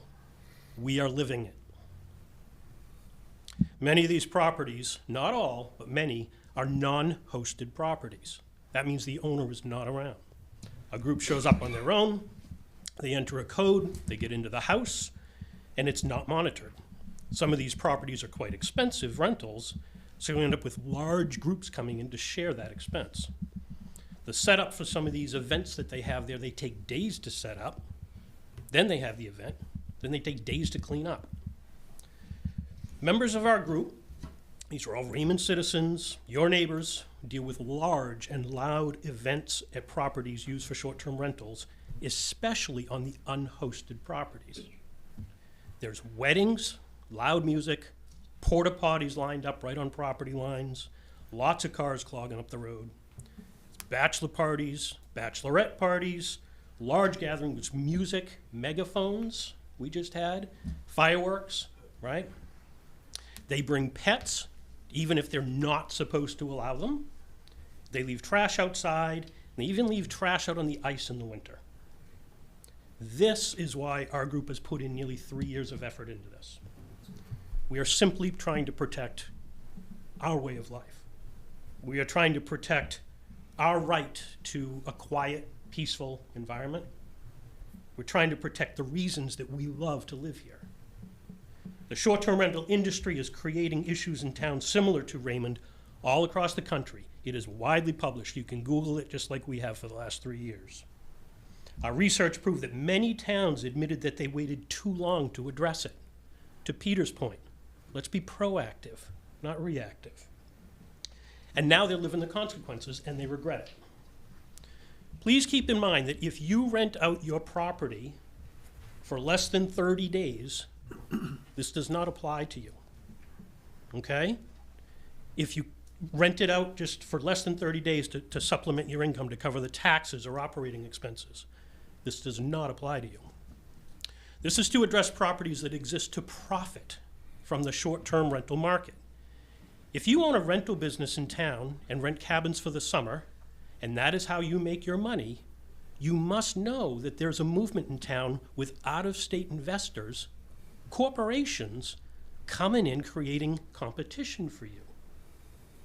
We are living it. Many of these properties, not all, but many, are non-hosted properties. That means the owner is not around. A group shows up on their own, they enter a code, they get into the house, and it's not monitored. Some of these properties are quite expensive rentals, so you end up with large groups coming in to share that expense. The setup for some of these events that they have there, they take days to set up, then they have the event, then they take days to clean up. Members of our group These are all Raymond citizens, your neighbors, who deal with large and loud events at properties used for short-term rentals, especially on the unhosted properties. There's weddings, loud music, porta potties lined up right on property lines, lots of cars clogging up the road. Bachelor parties, bachelorette parties, large gatherings with music, megaphones we just had, fireworks, right? They bring pets, even if they're not supposed to allow them. They leave trash outside, and they even leave trash out on the ice in the winter. This is why our group has put in nearly 3 years of effort into this. We are simply trying to protect our way of life. We are trying to protect our right to a quiet, peaceful environment. We're trying to protect the reasons that we love to live here. The short-term rental industry is creating issues in towns similar to Raymond all across the country. It is widely published. You can Google it just like we have for the last 3 years. Our research proved that many towns admitted that they waited too long to address it. To Peter's point, let's be proactive, not reactive. And now they're living the consequences and they regret it. Please keep in mind that if you rent out your property for less than 30 days, this does not apply to you, okay? If you rent it out just for less than 30 days to supplement your income to cover the taxes or operating expenses, this does not apply to you. This is to address properties that exist to profit from the short-term rental market. If you own a rental business in town and rent cabins for the summer, and that is how you make your money, you must know that there's a movement in town with out-of-state investors, corporations, coming in creating competition for you.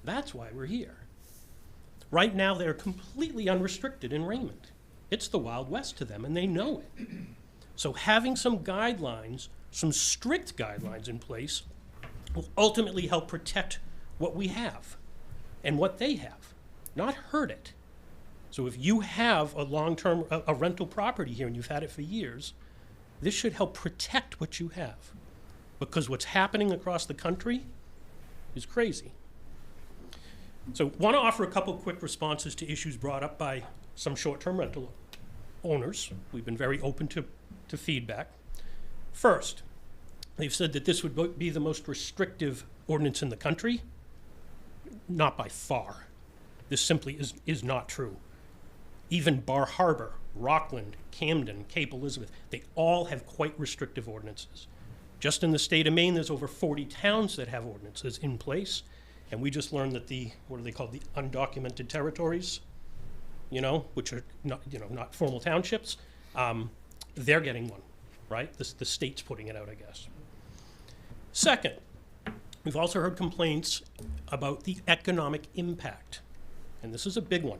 That's why we're here. Right now, they're completely unrestricted in Raymond. It's the Wild West to them, and they know it. So having some guidelines, some strict guidelines in place, will ultimately help protect what we have and what they have, not hurt it. So if you have a long-term, a rental property here and you've had it for years, this should help protect what you have. Because what's happening across the country is crazy. So want to offer a couple quick responses to issues brought up by some short-term rental owners. We've been very open to feedback. First, they've said that this would be the most restrictive ordinance in the country. Not by far. This simply is not true. Even Bar Harbor, Rockland, Camden, Cape Elizabeth, they all have quite restrictive ordinances. Just in the state of Maine, there's over 40 towns that have ordinances in place. And we just learned that what are they called, the undocumented territories, which are not formal townships, they're getting one, right? The state's putting it out, I guess. Second, we've also heard complaints about the economic impact, and this is a big one.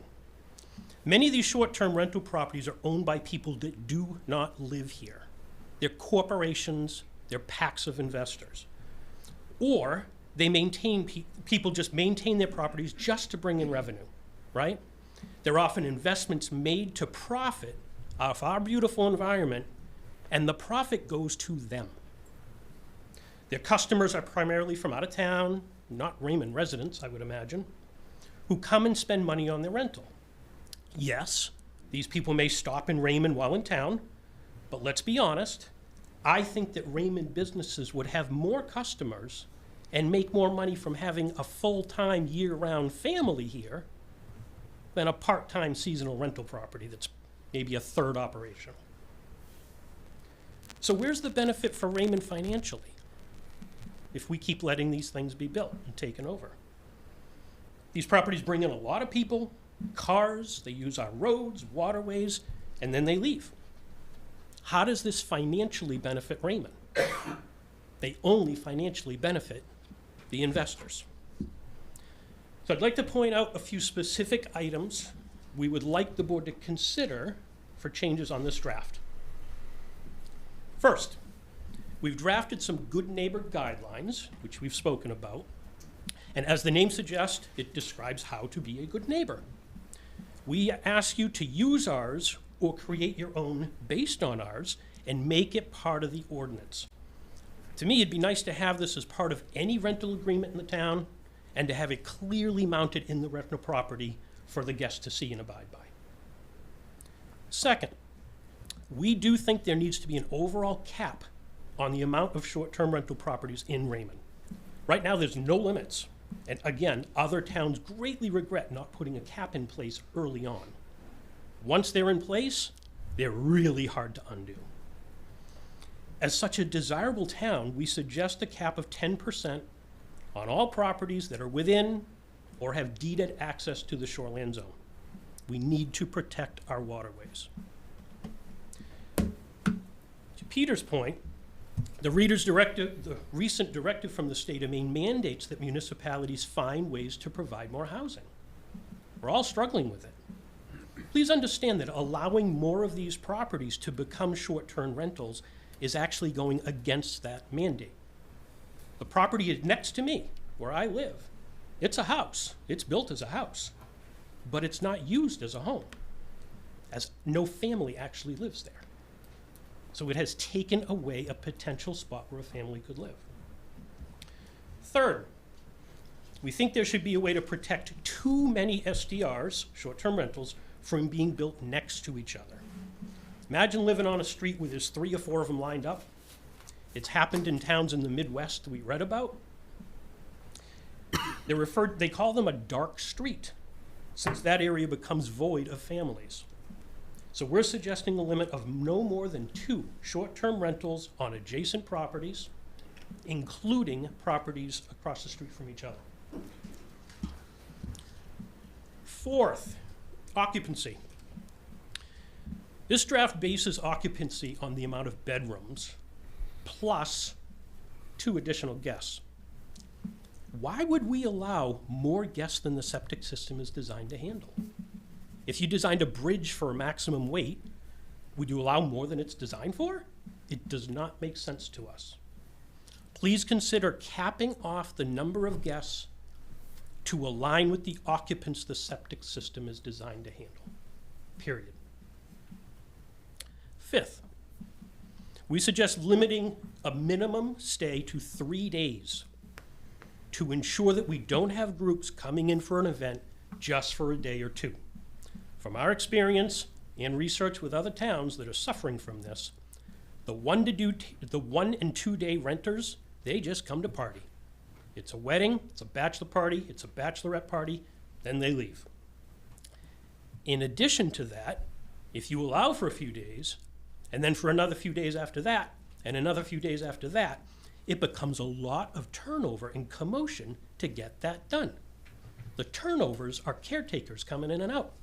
Many of these short-term rental properties are owned by people that do not live here. They're corporations, they're packs of investors. Or they people just maintain their properties just to bring in revenue, right? They're often investments made to profit off our beautiful environment, and the profit goes to them. Their customers are primarily from out of town, not Raymond residents, I would imagine, who come and spend money on their rental. Yes, these people may stop in Raymond while in town, but let's be honest, I think that Raymond businesses would have more customers and make more money from having a full-time, year-round family here than a part-time seasonal rental property that's maybe a third operational. So where's the benefit for Raymond financially if we keep letting these things be built and taken over? These properties bring in a lot of people, cars, they use our roads, waterways, and then they leave. How does this financially benefit Raymond? They only financially benefit the investors. So I'd like to point out a few specific items we would like the board to consider for changes on this draft. First, we've drafted some good neighbor guidelines, which we've spoken about, and as the name suggests, it describes how to be a good neighbor. We ask you to use ours or create your own based on ours and make it part of the ordinance. To me, it'd be nice to have this as part of any rental agreement in the town and to have it clearly mounted in the rental property for the guests to see and abide by. Second, we do think there needs to be an overall cap on the amount of short-term rental properties in Raymond. Right now, there's no limits. And again, other towns greatly regret not putting a cap in place early on. Once they're in place, they're really hard to undo. As such a desirable town, we suggest a cap of 10% on all properties that are within or have deeded access to the shoreland zone. We need to protect our waterways. To Peter's point, the recent directive from the state of Maine mandates that municipalities find ways to provide more housing. We're all struggling with it. Please understand that allowing more of these properties to become short-term rentals is actually going against that mandate. The property next to me, where I live, it's a house. It's built as a house, but it's not used as a home, as no family actually lives there. So it has taken away a potential spot where a family could live. Third, we think there should be a way to protect too many SDRs, short-term rentals, from being built next to each other. Imagine living on a street where there's 3 or 4 of them lined up. It's happened in towns in the Midwest we read about. They call them a dark street, since that area becomes void of families. So we're suggesting a limit of no more than 2 short-term rentals on adjacent properties, including properties across the street from each other. Fourth, occupancy. This draft bases occupancy on the amount of bedrooms plus 2 additional guests. Why would we allow more guests than the septic system is designed to handle? If you designed a bridge for a maximum weight, would you allow more than it's designed for? It does not make sense to us. Please consider capping off the number of guests to align with the occupants the septic system is designed to handle, period. Fifth, we suggest limiting a minimum stay to 3 days to ensure that we don't have groups coming in for an event just for a day or 2. From our experience and research with other towns that are suffering from this, the 1 and 2 day renters, they just come to party. It's a wedding, it's a bachelor party, it's a bachelorette party, then they leave. In addition to that, if you allow for a few days, and then for another few days after that, and another few days after that, it becomes a lot of turnover and commotion to get that done. The turnovers are caretakers coming in and out.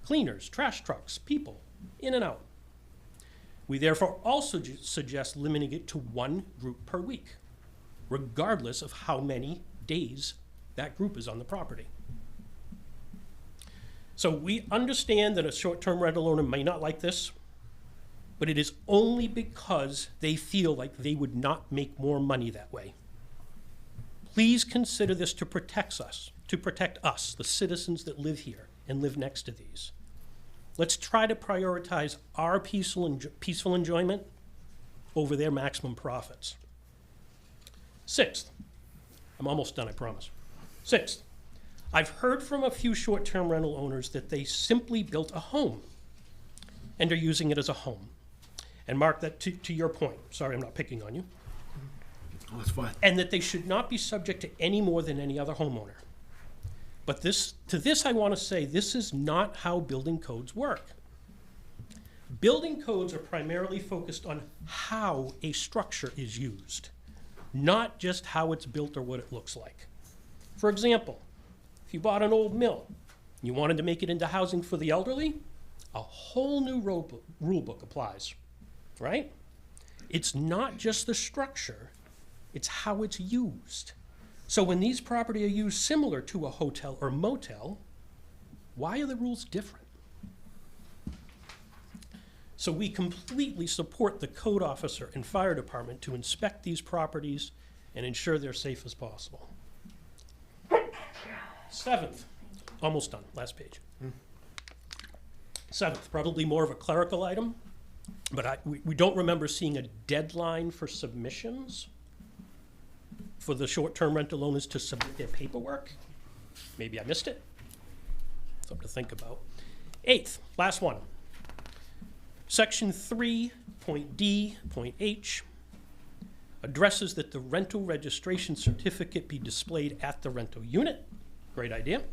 Cleaners, trash trucks, people, in and out. We therefore also suggest limiting it to 1 group per week, regardless of how many days that group is on the property. So we understand that a short-term rental owner may not like this, but it is only because they feel like they would not make more money that way. Please consider this to protect us, the citizens that live here and live next to these. Let's try to prioritize our peaceful enjoyment over their maximum profits. Sixth, I'm almost done, I promise. Sixth, I've heard from a few short-term rental owners that they simply built a home and are using it as a home. And Mark, that to your point, sorry, I'm not picking on you. Oh, that's fine. And that they should not be subject to any more than any other homeowner. But to this I want to say, this is not how building codes work. Building codes are primarily focused on how a structure is used, not just how it's built or what it looks like. For example, if you bought an old mill, and you wanted to make it into housing for the elderly, a whole new rule book applies, right? It's not just the structure, it's how it's used. So when these properties are used similar to a hotel or motel, why are the rules different? So we completely support the code officer and fire department to inspect these properties and ensure they're safe as possible. Seventh, almost done, last page. Seventh, probably more of a clerical item, but we don't remember seeing a deadline for submissions for the short-term rental owners to submit their paperwork. Maybe I missed it. Something to think about. 8th, last one. Section 3.D.H addresses that the rental registration certificate be displayed at the rental unit. Great idea.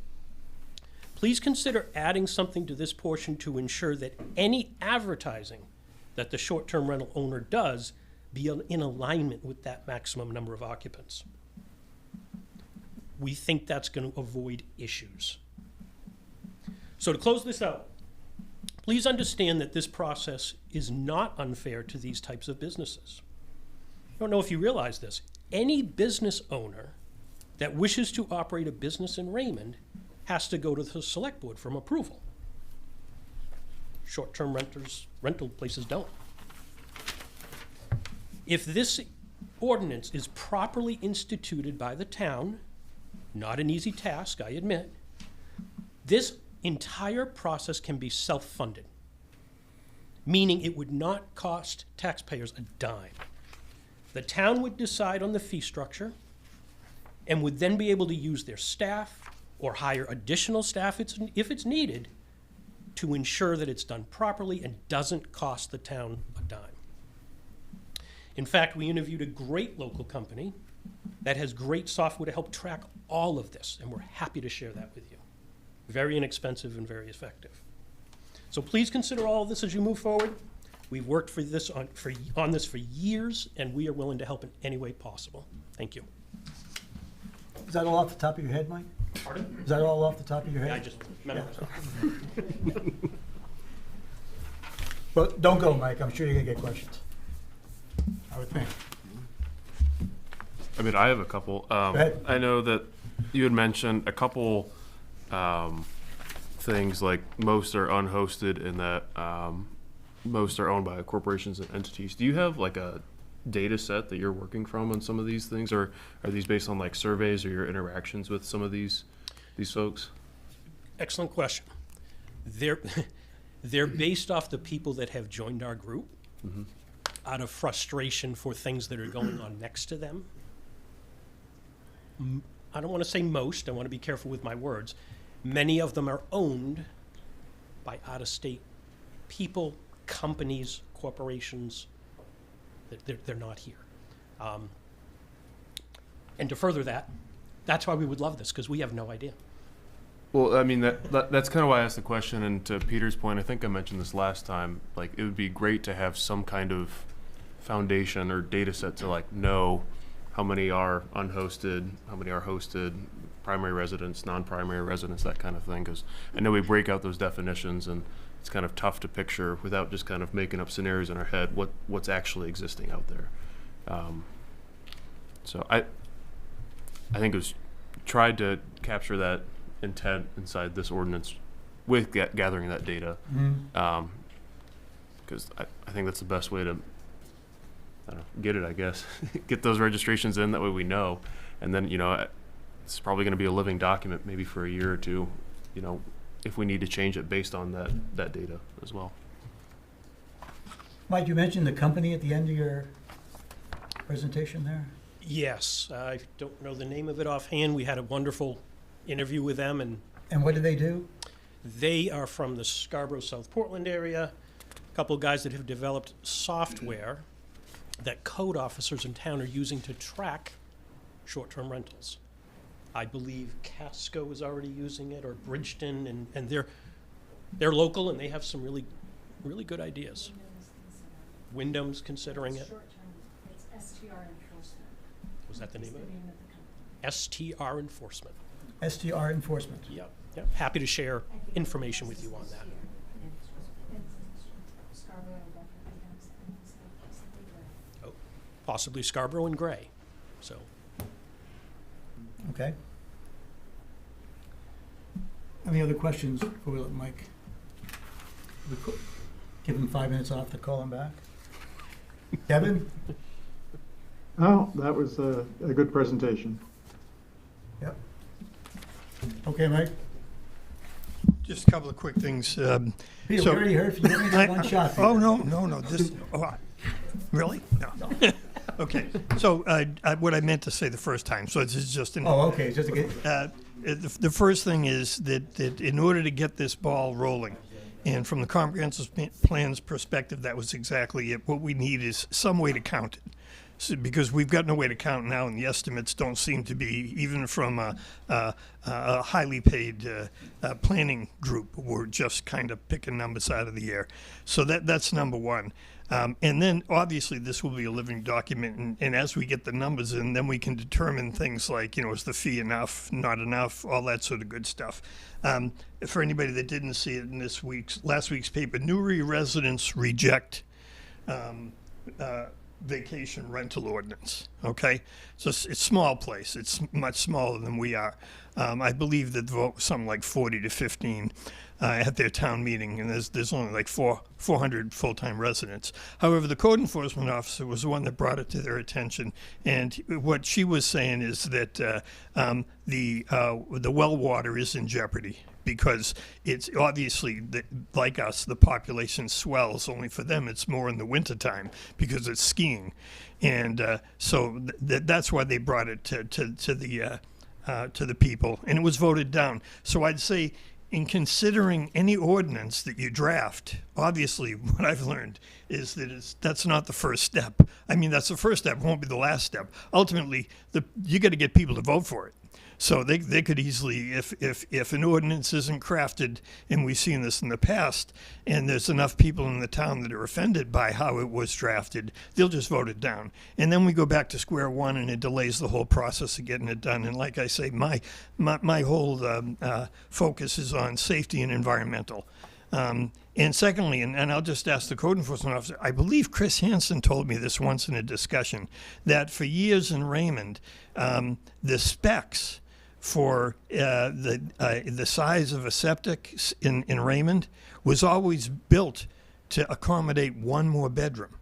Please consider adding something to this portion to ensure that any advertising that the short-term rental owner does be in alignment with that maximum number of occupants. We think that's going to avoid issues. So to close this out, please understand that this process is not unfair to these types of businesses. I don't know if you realize this. Any business owner that wishes to operate a business in Raymond has to go to the select board for approval. Short-term rental places don't. If this ordinance is properly instituted by the town, not an easy task, I admit, this entire process can be self-funded, meaning it would not cost taxpayers a dime. The town would decide on the fee structure and would then be able to use their staff or hire additional staff if it's needed to ensure that it's done properly and doesn't cost the town a dime. In fact, we interviewed a great local company that has great software to help track all of this, and we're happy to share that with you. Very inexpensive and very effective. So please consider all of this as you move forward. We've worked on this for years, and we are willing to help in any way possible. Thank you. Is that all off the top of your head, Mike? Pardon? Is that all off the top of your head? I just memorized it. Well, don't go, Mike. I'm sure you're gonna get questions. I would think. I mean, I have a couple. ahead. I know that you had mentioned a couple things like most are unhosted and that most are owned by corporations and entities. Do you have like a data set that you're working from on some of these things, or are these based on like surveys or your interactions with some of these folks? Excellent question. They're based off the people that have joined our group out of frustration for things that are going on next to them. I don't want to say most, I want to be careful with my words. Many of them are owned by out-of-state people, companies, corporations. They're not here. And to further that, that's why we would love this, because we have no idea. Well, I mean, that's kind of why I asked the question, and to Peter's point, I think I mentioned this last time, like, it would be great to have some kind of foundation or data set to, like, know how many are unhosted, how many are hosted, primary residents, non-primary residents, that kind of thing, because I know we break out those definitions, and it's kind of tough to picture without just kind of making up scenarios in our head what's actually existing out there. So I think it was tried to capture that intent inside this ordinance with gathering that data, because I think that's the best way to get it, I guess. Get those registrations in, that way we know, and then, you know, it's probably going to be a living document maybe for a year or two, you know, if we need to change it based on that data as well. Mike, you mentioned the company at the end of your presentation there? Yes, I don't know the name of it offhand. We had a wonderful interview with them, And what do they do? they are from the Scarborough, South Portland area. A couple of guys that have developed software that code officers in town are using to track short-term rentals. I believe Casco is already using it, or Bridgeton, and they're local, and they have some really, really good ideas. Wyndham's considering it. It's STR Enforcement. Was that the name of it? That's the name of the company. STR Enforcement. STR Enforcement. Yep. Happy to share information with you on that. Scarborough definitely has Oh, possibly Scarborough and Gray. So, Okay. Any other questions before we let Mike? Give him 5 minutes off to call him back. Kevin? Oh, that was a good presentation. Yep. Okay, Mike? Just a couple of quick things. Peter, we already heard from you. You only got one shot, Peter. Oh, no. This, really? No. Okay, so what I meant to say the first time, so it's just an. Oh, okay, just to get. The first thing is that in order to get this ball rolling, and from the comprehensive plan's perspective, that was exactly it. What we need is some way to count it. So, because we've got no way to count now, and the estimates don't seem to be, even from a highly paid planning group, we're just kind of picking numbers out of the air. So that's number one. And then, obviously, this will be a living document, and as we get the numbers in, then we can determine things like, is the fee enough, not enough, all that sort of good stuff. For anybody that didn't see it in last week's paper, Newry residents reject vacation rental ordinance, okay? So it's a small place. It's much smaller than we are. I believe that the vote was something like 40 to 15 at their town meeting, and there's only like 400 full-time residents. However, the code enforcement officer was the one that brought it to their attention, and what she was saying is that the well water is in jeopardy, because it's obviously, like us, the population swells, only for them it's more in the wintertime because it's skiing. And so that's why they brought it to the people, and it was voted down. So I'd say, in considering any ordinance that you draft, obviously what I've learned is that that's not the first step. I mean, that's the first step, it won't be the last step. Ultimately, you got to get people to vote for it. So they could easily, if an ordinance isn't crafted, and we've seen this in the past, and there's enough people in the town that are offended by how it was drafted, they'll just vote it down. And then we go back to square one, and it delays the whole process of getting it done. And like I say, my whole focus is on safety and environmental. And secondly, and I'll just ask the code enforcement officer, I believe Chris Hansen told me this once in a discussion, that for years in Raymond, the specs for the size of a septic in Raymond was always built to accommodate one more bedroom.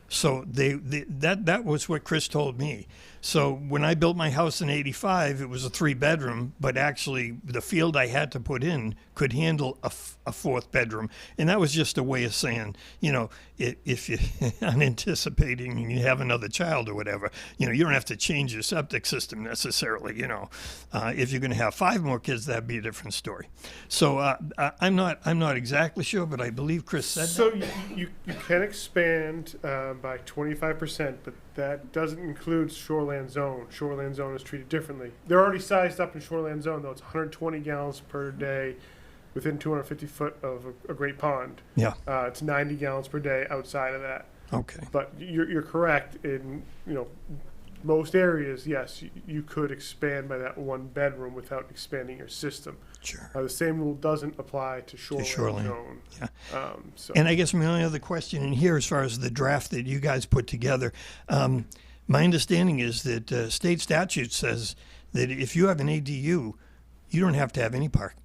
So that was what Chris told me. So when I built my house in '85, it was a 3-bedroom, but actually the field I had to put in could handle a 4th bedroom. And that was just a way of saying, if you're unanticipating and you have another child or whatever, you don't have to change your septic system necessarily, If you're going to have 5 more kids, that'd be a different story. So I'm not exactly sure, but I believe Chris said so that. So you can expand by 25%, but that doesn't include shoreland zone. Shoreland zone is treated differently. They're already sized up in shoreland zone, though. It's 120 gallons per day within 250 foot of a great pond. Yeah. It's 90 gallons per day outside of that. Okay. But you're correct in, most areas, yes, you could expand by that 1 bedroom without expanding your system. Sure. The same rule doesn't apply to shoreline zone. Yeah. And I guess my only other question in here, as far as the draft that you guys put together, my understanding is that state statute says that if you have an ADU, you don't have to have any parking.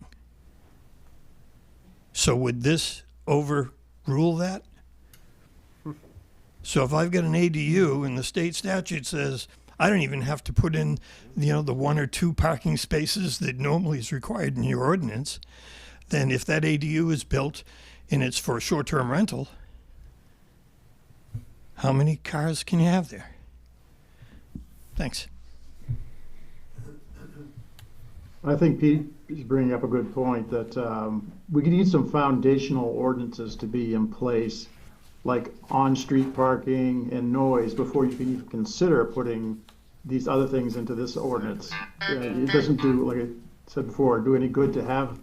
So would this overrule that? So if I've got an ADU and the state statute says I don't even have to put in, the 1 or 2 parking spaces that normally is required in your ordinance, then if that ADU is built and it's for a short-term rental, how many cars can you have there? Thanks. I think Pete is bringing up a good point that we could need some foundational ordinances to be in place, like on-street parking and noise, before you can even consider putting these other things into this ordinance. It doesn't do, like I said before, do any good to have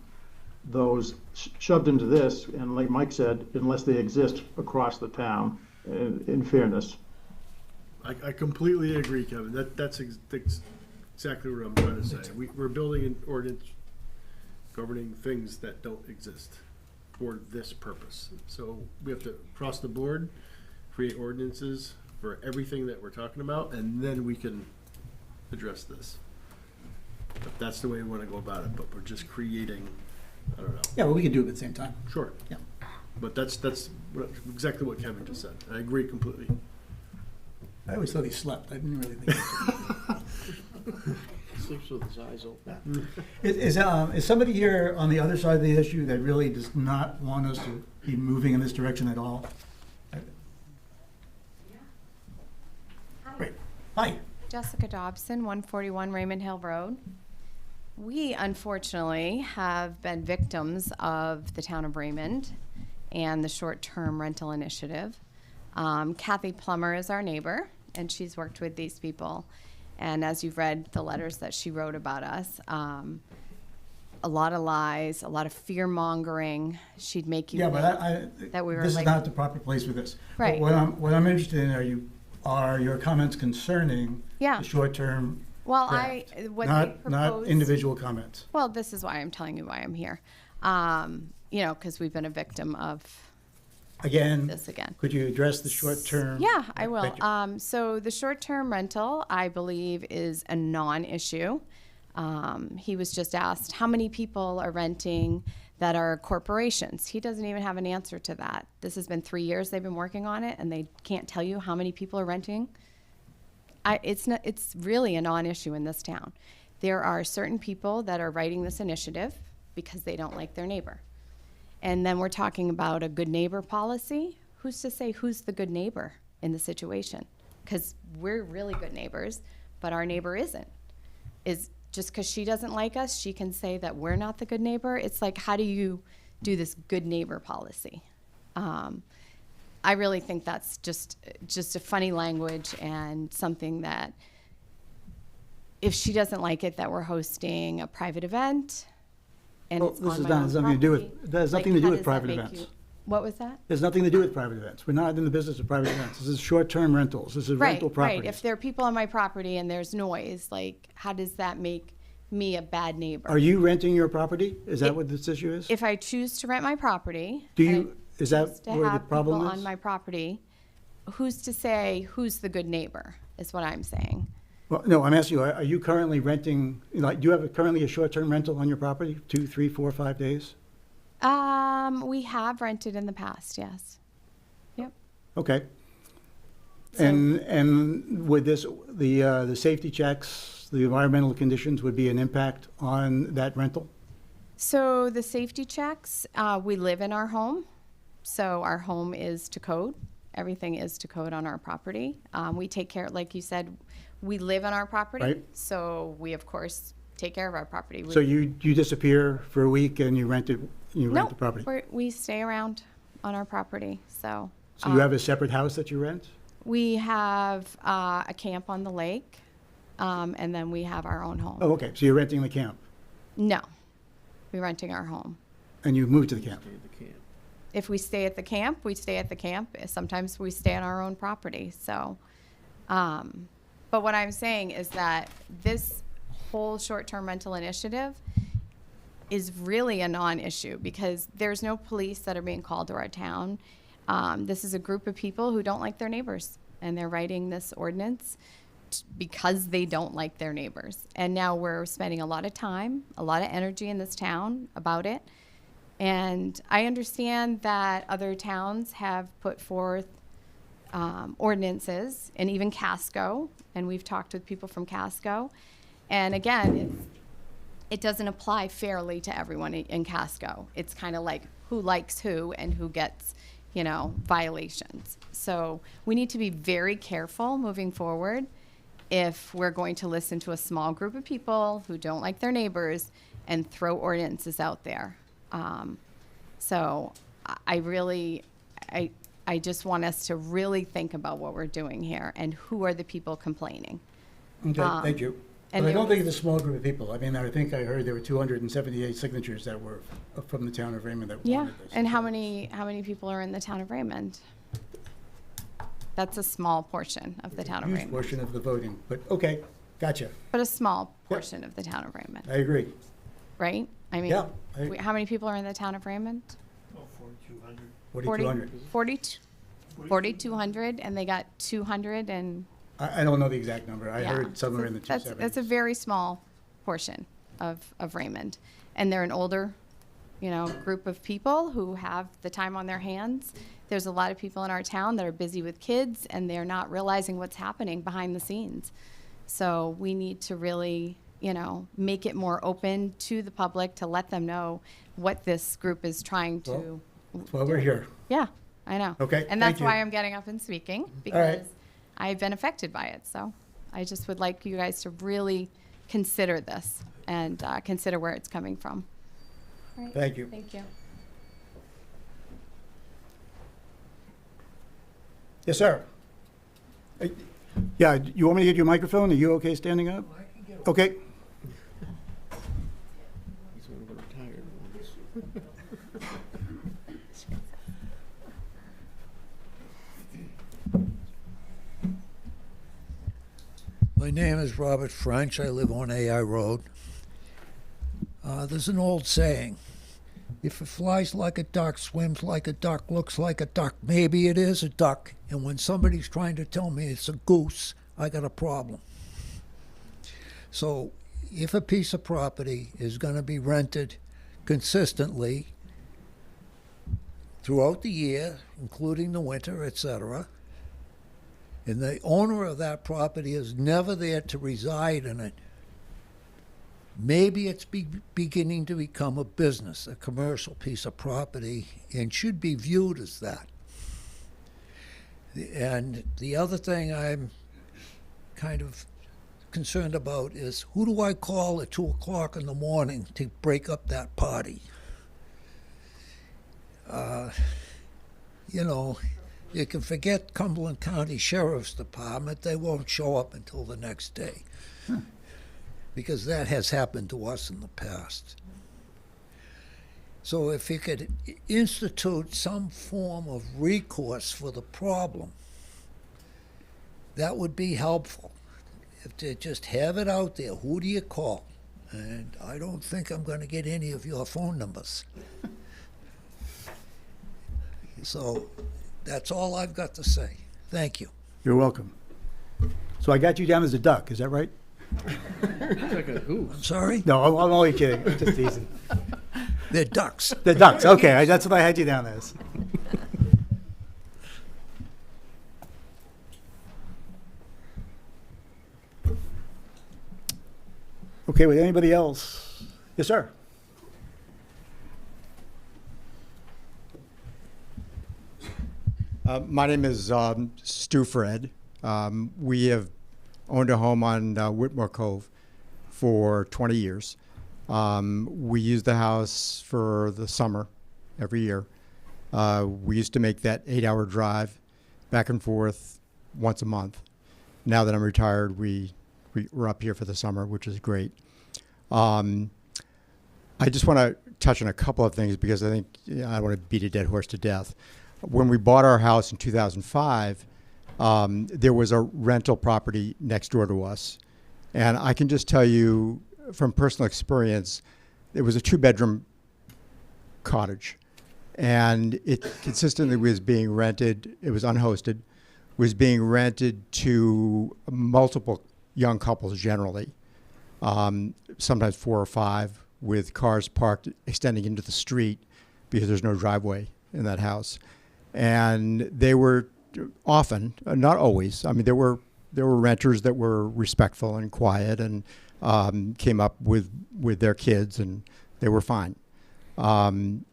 those shoved into this, and like Mike said, unless they exist across the town, in fairness. I completely agree, Kevin. That's exactly what I'm trying to say. We're building an ordinance governing things that don't exist for this purpose. So we have to, across the board, create ordinances for everything that we're talking about, and then we can address this. If that's the way we want to go about it, but we're just creating, I don't know. Yeah, well, we can do it at the same time. Sure. Yeah. But that's exactly what Kevin just said. I agree completely. I always thought he slept. I didn't really think. Sleeps with his eyes open. Is somebody here on the other side of the issue that really does not want us to be moving in this direction at all? Hi. Jessica Dobson, 141 Raymond Hill Road. We unfortunately have been victims of the town of Raymond and the short-term rental initiative. Kathy Plummer is our neighbor, and she's worked with these people. And as you've read the letters that she wrote about us, a lot of lies, a lot of fear-mongering. She'd make you Yeah, think but that we were this like... is not the proper place for this. Right. But what I'm interested in are your comments concerning Yeah. the short-term Well, draft, what not they proposed, individual comments. Well, this is why I'm telling you why I'm here. Because we've been a victim of Again, this again. could you address the short-term? Yeah, I will. Thank you. So the short-term rental, I believe, is a non-issue. He was just asked how many people are renting that are corporations. He doesn't even have an answer to that. This has been 3 years they've been working on it, and they can't tell you how many people are renting. It's really a non-issue in this town. There are certain people that are writing this initiative because they don't like their neighbor. And then we're talking about a good neighbor policy. Who's to say who's the good neighbor in the situation? Because we're really good neighbors, but our neighbor isn't. Just because she doesn't like us, she can say that we're not the good neighbor. It's like, how do you do this good neighbor policy? I really think that's just a funny language and something that, if she doesn't like it, that we're hosting a private event, and it's This on is my not, own has nothing to do with, property. that has Like, nothing to how do with does that private make events. you- What was that? There's nothing to do with private events. We're not in the business of private events. This is short-term rentals. This is rental properties. Right. If there are people on my property and there's noise, like, how does that make me a bad neighbor? Are you renting your property? Is that what this issue is? If I choose to rent my property, Do and you, I is that choose to where the have problem people is? on my property, who's to say who's the good neighbor, is what I'm saying. Well, no, I'm asking you, are you currently renting, like, do you have currently a short-term rental on your property? 2, 3, 4, 5 days? We have rented in the past, yes. Yep. Okay. So- And would the safety checks, the environmental conditions would be an impact on that rental? So the safety checks, we live in our home, so our home is to code. Everything is to code on our property. We take care, like you said, we live on our property, Right. so we of course take care of our property. So you disappear for a week and you rent the No, property? we stay around on our property, so. So you have a separate house that you rent? We have a camp on the lake, and then we have our own home. Oh, okay, so you're renting the camp No, we're renting our home. and you moved to the camp? If we stay at the camp, we stay at the camp. Sometimes we stay on our own property, so. But what I'm saying is that this whole short-term rental initiative is really a non-issue because there's no police that are being called to our town. This is a group of people who don't like their neighbors, and they're writing this ordinance because they don't like their neighbors. And now we're spending a lot of time, a lot of energy in this town about it. And I understand that other towns have put forth ordinances, and even Casco, and we've talked with people from Casco. And again, it doesn't apply fairly to everyone in Casco. It's kind of like who likes who and who gets, violations. So we need to be very careful moving forward if we're going to listen to a small group of people who don't like their neighbors and throw ordinances out there. So I just want us to really think about what we're doing here and who are the people complaining. Okay, thank you. But and I don't there think it's a small group of people. I mean, I think I heard there were 278 signatures that were from the town of Raymond that Yeah, wanted this. and how many people are in the town of Raymond? That's a small portion of the town of Huge Raymond. portion of the voting, but okay, gotcha. But a small portion of the town of Raymond, I agree. right? I mean, Yeah, how many people are in the town of Raymond? 4,200. 4,200, and they got 200 and. I don't know the exact number. I Yeah. heard somewhere in the That's 270s. a very small portion of Raymond. And they're an older, group of people who have the time on their hands. There's a lot of people in our town that are busy with kids, and they're not realizing what's happening behind the scenes. So we need to really, make it more open to the public to let them know what this group is trying to. That's why we're here. Yeah, I know. Okay, And thank that's why you. I'm getting up and speaking, All right. because I've been affected by it, so. I just would like you guys to really consider this and consider where it's coming from. All right. Thank you. Thank you. Yes, sir. Yeah, you want me to get your microphone? Are you okay standing up? Okay. He's one of the retired ones. My name is Robert French. I live on AI Road. There's an old saying, if it flies like a duck, swims like a duck, looks like a duck, maybe it is a duck. And when somebody's trying to tell me it's a goose, I got a problem. So if a piece of property is going to be rented consistently throughout the year, including the winter, etc., and the owner of that property is never there to reside in it, maybe it's beginning to become a business, a commercial piece of property, and should be viewed as that. And the other thing I'm kind of concerned about is, who do I call at 2 o'clock in the morning to break up that party? You know, you can forget Cumberland County Sheriff's Department. They won't show up until the next day. Because that has happened to us in the past. So if you could institute some form of recourse for the problem, that would be helpful. If to just have it out there, who do you call? And I don't think I'm going to get any of your phone numbers. So that's all I've got to say. Thank you. You're welcome. So I got you down as a duck, is that right? Like a who? I'm sorry? No, I'm only kidding. I'm just teasing. They're ducks. They're ducks. Okay, that's what I had you down as. Okay, with anybody else? Yes, sir. My name is Stu Fred. We have owned a home on Whitmore Cove for 20 years. We use the house for the summer every year. We used to make that 8-hour drive back and forth once a month. Now that I'm retired, we're up here for the summer, which is great. I just want to touch on a couple of things because I think I don't want to beat a dead horse to death. When we bought our house in 2005, there was a rental property next door to us. And I can just tell you from personal experience, it was a 2-bedroom cottage. And it consistently was being rented, it was unhosted, was being rented to multiple young couples generally, sometimes 4 or 5, with cars parked extending into the street because there's no driveway in that house. And they were often, not always, I mean, there were renters that were respectful and quiet and came up with their kids, and they were fine. And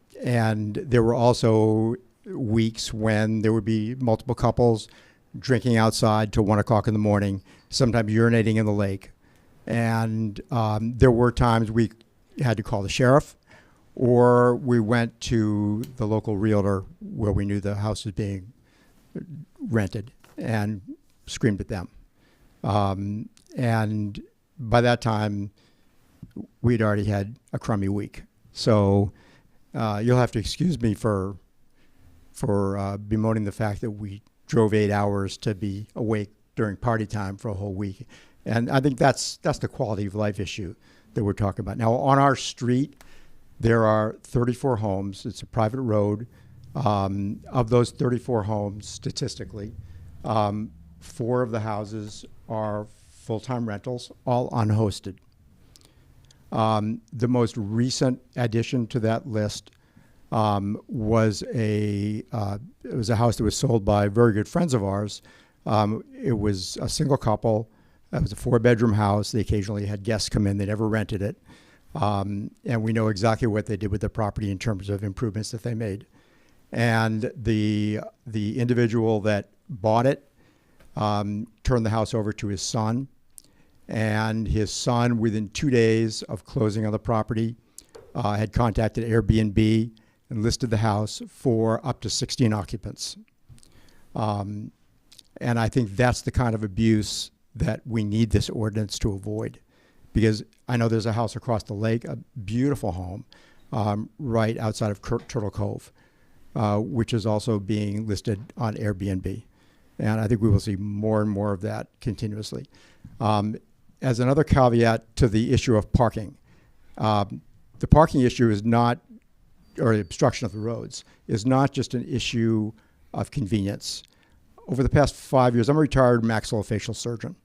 there were also weeks when there would be multiple couples drinking outside till 1 o'clock in the morning, sometimes urinating in the lake. And there were times we had to call the sheriff, or we went to the local realtor where we knew the house was being rented and screamed at them. And by that time, we'd already had a crummy week. So you'll have to excuse me for bemoaning the fact that we drove 8 hours to be awake during party time for a whole week. And I think that's the quality of life issue that we're talking about. Now, on our street, there are 34 homes. It's a private road. Of those 34 homes, statistically, 4 of the houses are full-time rentals, all unhosted. The most recent addition to that list was a house that was sold by very good friends of ours. It was a single couple. It was a 4-bedroom house. They occasionally had guests come in. They never rented it. And we know exactly what they did with the property in terms of improvements that they made. And the individual that bought it turned the house over to his son. And his son, within 2 days of closing on the property, had contacted Airbnb and listed the house for up to 16 occupants. And I think that's the kind of abuse that we need this ordinance to avoid. Because I know there's a house across the lake, a beautiful home, right outside of Turtle Cove, which is also being listed on Airbnb. And I think we will see more and more of that continuously. As another caveat to the issue of parking, the parking issue is not, or the obstruction of the roads, is not just an issue of convenience. Over the past 5 years, I'm a retired maxillofacial surgeon,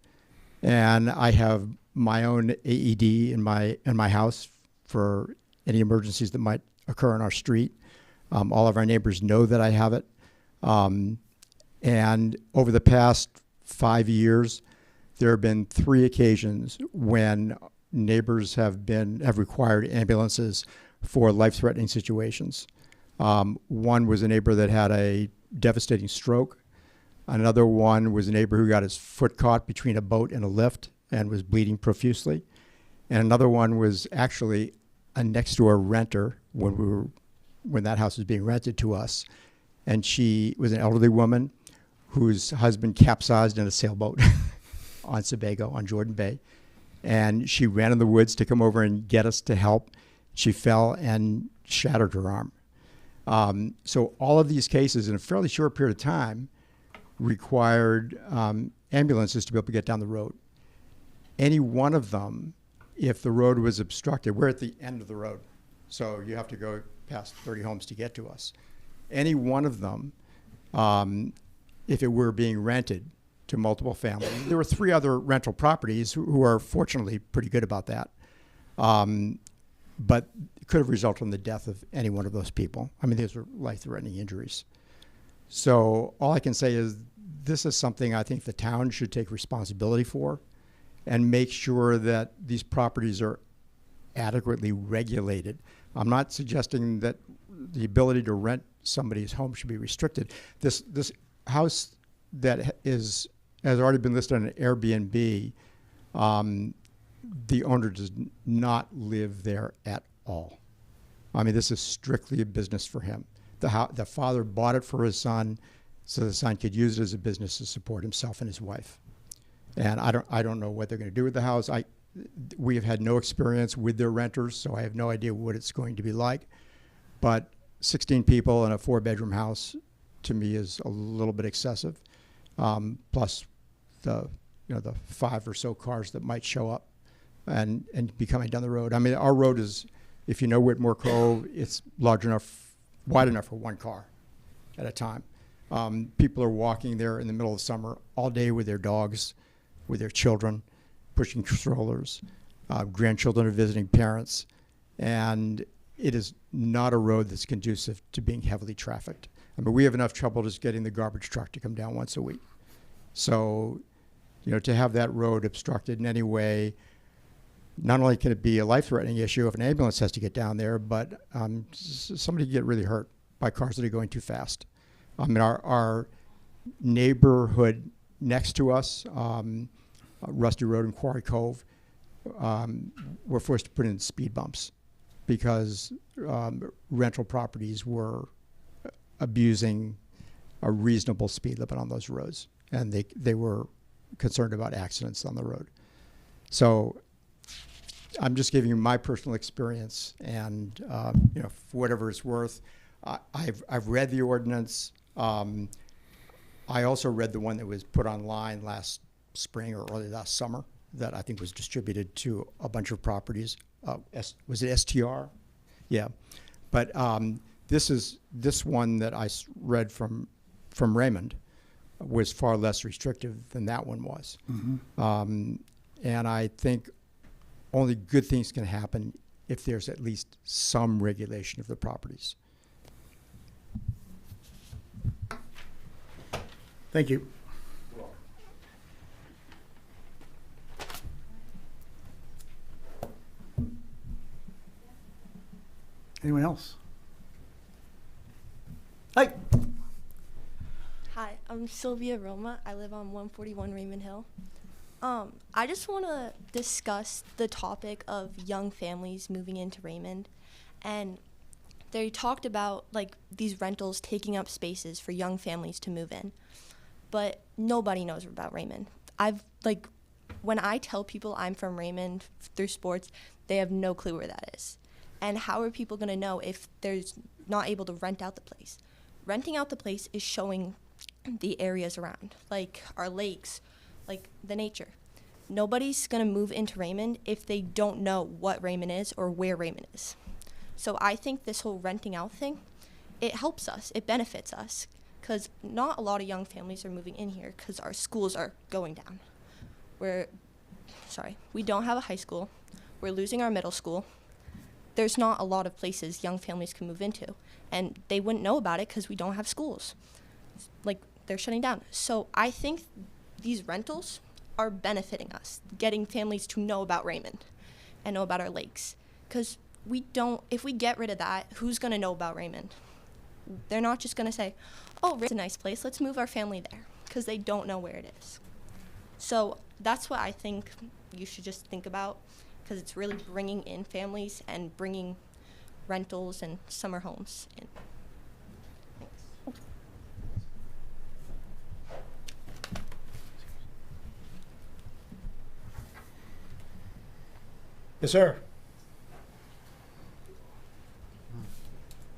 and I have my own AED in my house for any emergencies that might occur on our street. All of our neighbors know that I have it. And over the past 5 years, there have been 3 occasions when neighbors have required ambulances for life-threatening situations. One was a neighbor that had a devastating stroke. Another one was a neighbor who got his foot caught between a boat and a lift and was bleeding profusely. And another one was actually a next-door renter when that house was being rented to us. And she was an elderly woman whose husband capsized in a sailboat on Sebago, on Jordan Bay. And she ran in the woods to come over and get us to help. She fell and shattered her arm. So all of these cases in a fairly short period of time required ambulances to be able to get down the road. Any one of them, if the road was obstructed, we're at the end of the road, so you have to go past 30 homes to get to us. Any one of them, if it were being rented to multiple families, there were 3 other rental properties who are fortunately pretty good about that, but it could have resulted in the death of any one of those people. I mean, these were life-threatening injuries. So all I can say is this is something I think the town should take responsibility for and make sure that these properties are adequately regulated. I'm not suggesting that the ability to rent somebody's home should be restricted. This house that has already been listed on an Airbnb, the owner does not live there at all. I mean, this is strictly a business for him. The father bought it for his son so the son could use it as a business to support himself and his wife. And I don't know what they're going to do with the house. We have had no experience with their renters, so I have no idea what it's going to be like. But 16 people in a 4-bedroom house, to me, is a little bit excessive. Plus the 5 or so cars that might show up and be coming down the road. I mean, our road is, if you know Whitmore Cove, it's wide enough for 1 car at a time. People are walking there in the middle of summer all day with their dogs, with their children, pushing strollers. Grandchildren are visiting parents. And it is not a road that's conducive to being heavily trafficked. I mean, we have enough trouble just getting the garbage truck to come down once a week. So, to have that road obstructed in any way, not only can it be a life-threatening issue if an ambulance has to get down there, but somebody can get really hurt by cars that are going too fast. I mean, our neighborhood next to us, Rusty Road and Quarry Cove, were forced to put in speed bumps because rental properties were abusing a reasonable speed limit on those roads, and they were concerned about accidents on the road. So I'm just giving you my personal experience, and for whatever it's worth, I've read the ordinance. I also read the one that was put online last spring or early last summer that I think was distributed to a bunch of properties. Was it STR? Yeah, but this one that I read from Raymond was far less restrictive than that one was. Mm-hmm. And I think only good things can happen if there's at least some regulation of the properties. Thank you. Anyone else? Hi. Hi, I'm Sylvia Roma. I live on 141 Raymond Hill. I just want to discuss the topic of young families moving into Raymond. And they talked about like these rentals taking up spaces for young families to move in. But nobody knows about Raymond. When I tell people I'm from Raymond through sports, they have no clue where that is. And how are people going to know if they're not able to rent out the place? Renting out the place is showing the areas around, like our lakes, like the nature. Nobody's going to move into Raymond if they don't know what Raymond is or where Raymond is. So I think this whole renting out thing, it helps us, it benefits us, because not a lot of young families are moving in here because our schools are going down. We don't have a high school. We're losing our middle school. There's not a lot of places young families can move into, and they wouldn't know about it because we don't have schools. Like, they're shutting down. So I think these rentals are benefiting us, getting families to know about Raymond and know about our lakes. Because if we get rid of that, who's going to know about Raymond? They're not just going to say, oh, it's a nice place, let's move our family there, because they don't know where it is. So that's what I think you should just think about, because it's really bringing in families and bringing rentals and summer homes in. Yes, sir.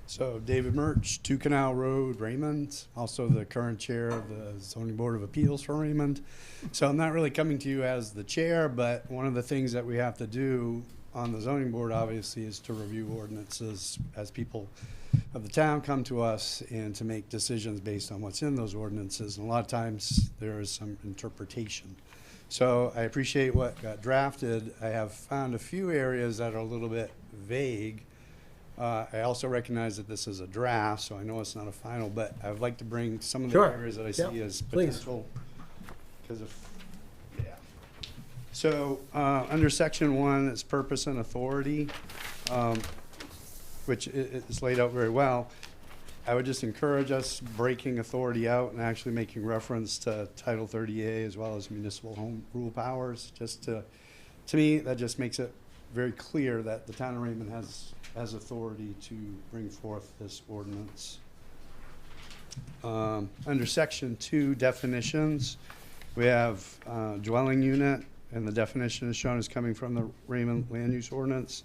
So David Murch, 2 Canal Road, Raymond, also the current chair of the Zoning Board of Appeals for Raymond. So I'm not really coming to you as the chair, but one of the things that we have to do on the zoning board, obviously, is to review ordinances as people of the town come to us and to make decisions based on what's in those ordinances. And a lot of times there is some interpretation. So I appreciate what got drafted. I have found a few areas that are a little bit vague. I also recognize that this is a draft, so I know it's not a final, but I would like to bring some of the Sure. areas that I Yep, see as please. potential. Because of, yeah. So under section 1, it's purpose and authority, which is laid out very well. I would just encourage us breaking authority out and actually making reference to Title 30A as well as municipal home rule powers. Just to me, that just makes it very clear that the town of Raymond has authority to bring forth this ordinance. Under section 2, definitions, we have dwelling unit, and the definition is shown as coming from the Raymond land use ordinance.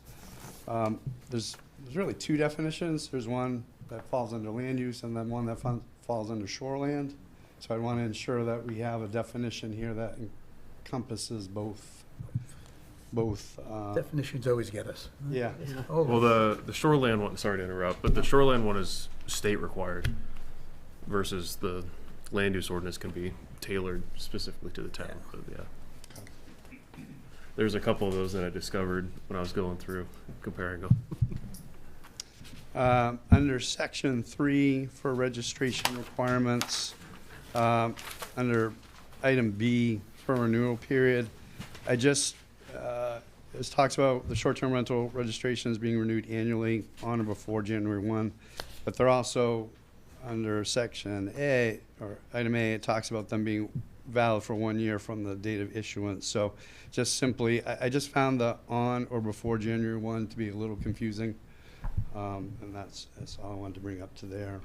There's really 2 definitions. There's one that falls under land use and then one that falls under shoreland. So I want to ensure that we have a definition here that encompasses both. Definitions always get us. Yeah. Oh. Well, the shoreland one, sorry to interrupt, but the shoreland one is state required versus the land use ordinance can be tailored specifically to the town. But yeah. There's a couple of those that I discovered when I was going through comparing them. Under section 3 for registration requirements, under item B for renewal period, this talks about the short-term rental registrations being renewed annually on or before January 1, but they're also under section A, or item A, it talks about them being valid for 1 year from the date of issuance. So just simply, I just found the on or before January 1 to be a little confusing, and that's all I wanted to bring up to there.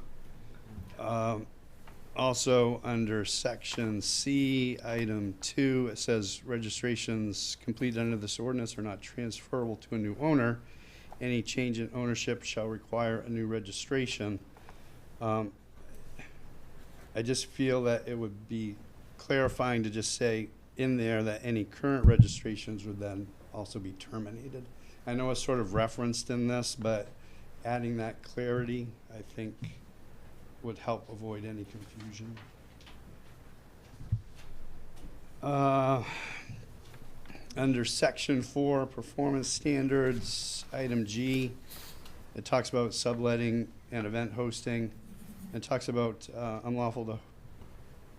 Also, under section C, item 2, it says registrations completed under this ordinance are not transferable to a new owner. Any change in ownership shall require a new registration. I just feel that it would be clarifying to just say in there that any current registrations would then also be terminated. I know it's sort of referenced in this, but adding that clarity, I think, would help avoid any confusion. Under section 4, performance standards, item G, it talks about subletting and event hosting. It talks about unlawful to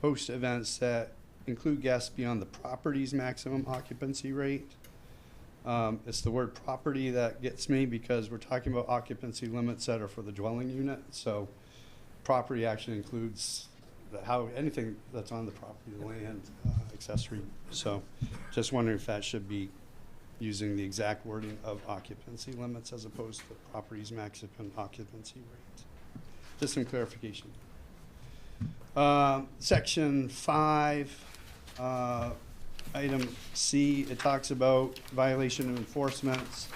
host events that include guests beyond the property's maximum occupancy rate. It's the word property that gets me because we're talking about occupancy limits that are for the dwelling unit. So property actually includes anything that's on the property, the land, accessory. So just wondering if that should be using the exact wording of occupancy limits as opposed to property's maximum occupancy rate. Just some clarification. Section 5, item C, it talks about violation of enforcements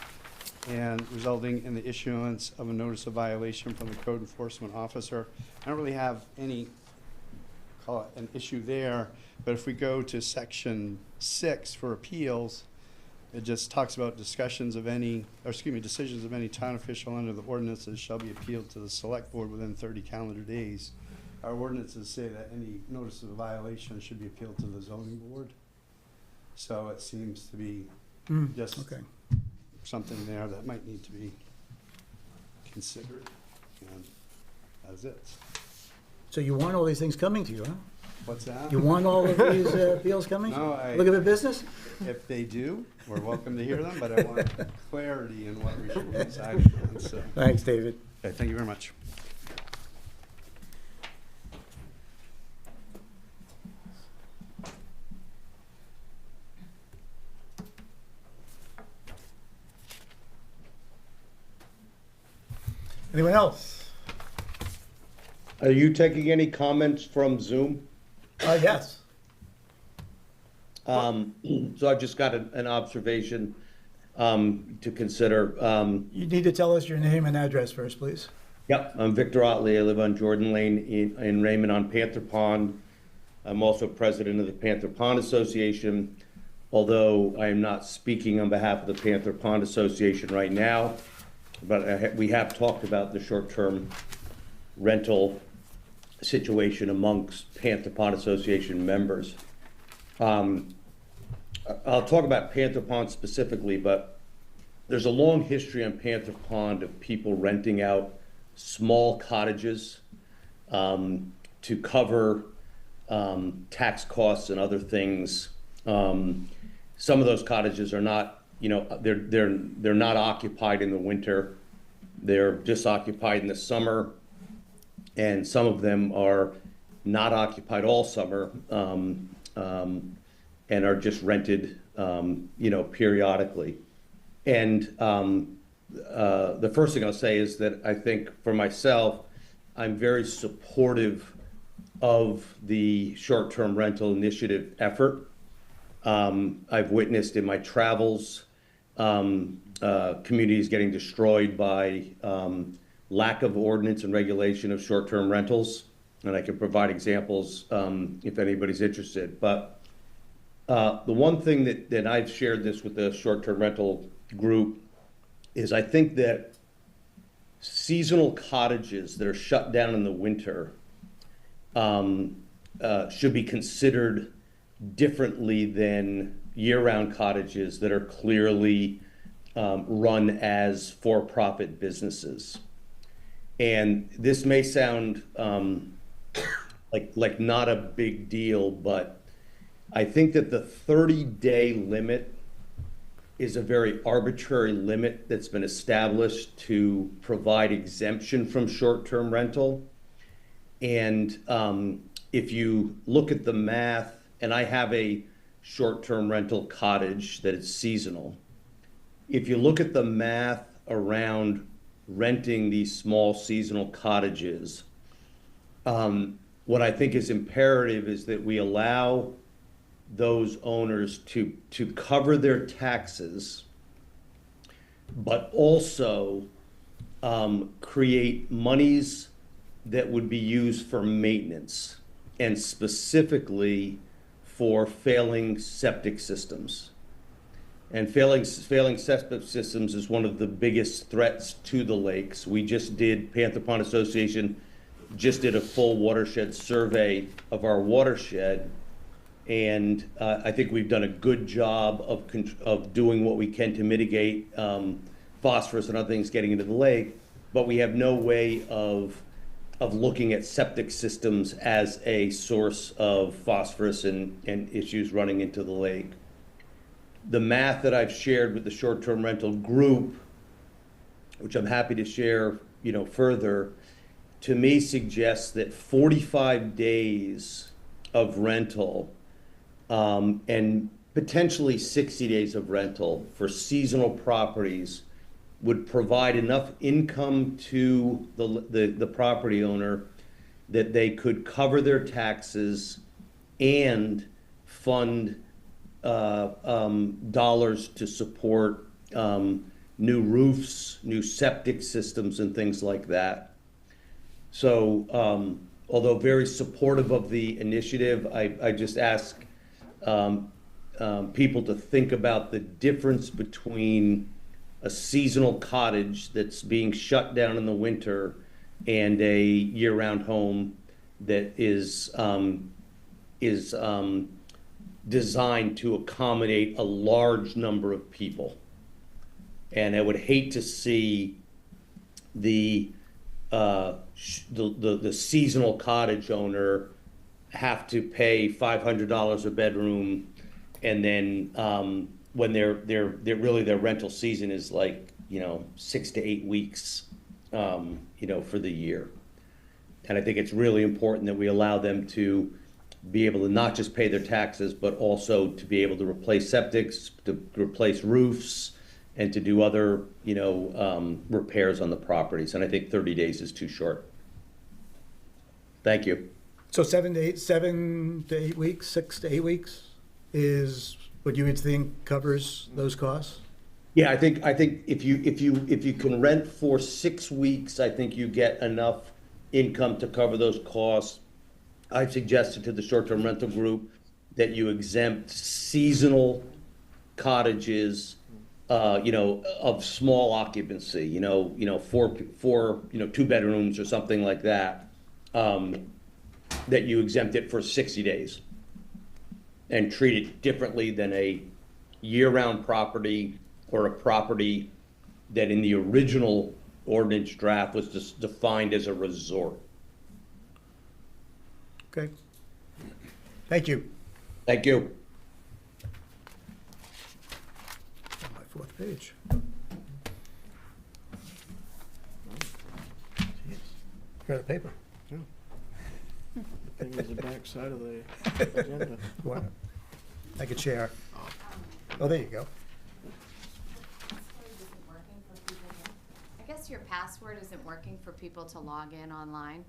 and resulting in the issuance of a notice of violation from the code enforcement officer. I don't really have any, call it an issue there, but if we go to section 6 for appeals, it just talks about decisions of any town official under the ordinances shall be appealed to the select board within 30 calendar days. Our ordinances say that any notice of a violation should be appealed to the zoning board. So it seems to be just something there that might need to be considered. And that's it. So you want all these things coming to you, huh? What's that? You want all of these appeals coming? No, Look at the business? If they do, we're welcome to hear them, but I want clarity in what we should be deciding on, so. Thanks, David. Okay, thank you very much. Anyone else? Are you taking any comments from Zoom? Yes. So I've just got an observation to consider. You need to tell us your name and address first, please. Yep, I'm Victor Otley. I live on Jordan Lane in Raymond on Panther Pond. I'm also president of the Panther Pond Association, although I am not speaking on behalf of the Panther Pond Association right now. But we have talked about the short-term rental situation amongst Panther Pond Association members. I'll talk about Panther Pond specifically, but there's a long history on Panther Pond of people renting out small cottages to cover tax costs and other things. Some of those cottages are not, they're not occupied in the winter. They're just occupied in the summer, and some of them are not occupied all summer and are just rented, periodically. And the first thing I'll say is that I think for myself, I'm very supportive of the short-term rental initiative effort. I've witnessed in my travels communities getting destroyed by lack of ordinance and regulation of short-term rentals, and I can provide examples if anybody's interested. But the one thing that I've shared this with the short-term rental group is I think that seasonal cottages that are shut down in the winter should be considered differently than year-round cottages that are clearly run as for-profit businesses. And this may sound like not a big deal, but I think that the 30-day limit is a very arbitrary limit that's been established to provide exemption from short-term rental. And if you look at the math, and I have a short-term rental cottage that is seasonal. If you look at the math around renting these small seasonal cottages, what I think is imperative is that we allow those owners to cover their taxes, but also create monies that would be used for maintenance, and specifically for failing septic systems. And failing septic systems is one of the biggest threats to the lakes. We just did, Panther Pond Association just did a full watershed survey of our watershed, and I think we've done a good job of doing what we can to mitigate phosphorus and other things getting into the lake, but we have no way of looking at septic systems as a source of phosphorus and issues running into the lake. The math that I've shared with the short-term rental group, which I'm happy to share, further, to me suggests that 45 days of rental and potentially 60 days of rental for seasonal properties would provide enough income to the property owner that they could cover their taxes and fund dollars to support new roofs, new septic systems, and things like that. So, although very supportive of the initiative, I just ask people to think about the difference between a seasonal cottage that's being shut down in the winter and a year-round home that is designed to accommodate a large number of people. And I would hate to see the seasonal cottage owner have to pay $500 a bedroom, and then when they're really their rental season is like 6 to 8 weeks, for the year. And I think it's really important that we allow them to be able to not just pay their taxes, but also to be able to replace septics, to replace roofs, and to do other, repairs on the properties. And I think 30 days is too short. Thank you. So 7 to 8 weeks, 6 to 8 weeks is what you would think covers those costs? Yeah, I think if you can rent for 6 weeks, I think you get enough income to cover those costs. I've suggested to the short-term rental group that you exempt seasonal cottages, of small occupancy, four, 2 bedrooms or something like that, that you exempt it for 60 days and treat it differently than a year-round property or a property that in the original ordinance draft was just defined as a resort. Okay. Thank you. Thank you. On my 4th page. Got a paper. Thing is the back side of the agenda. What? I could share. Oh, there you go. I guess your password isn't working for people to log in online.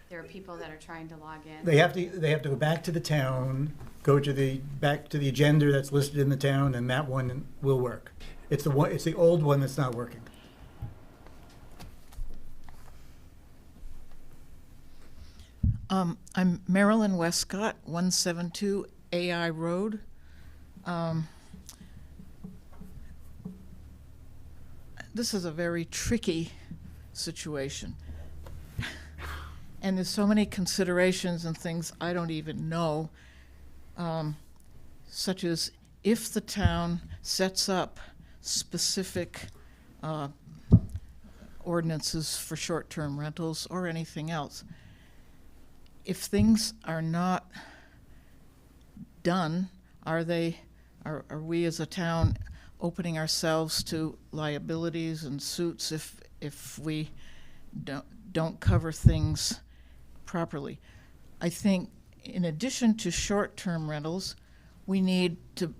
There are people that are trying to log in. They have to go back to the town, back to the agenda that's listed in the town, and that one will work. It's the old one that's not working. I'm Marilyn Westcott, 172 AI Road. This is a very tricky situation. And there's so many considerations and things I don't even know, such as if the town sets up specific ordinances for short-term rentals or anything else. If things are not done, are we as a town opening ourselves to liabilities and suits if we don't cover things properly? I think in addition to short-term rentals, we need to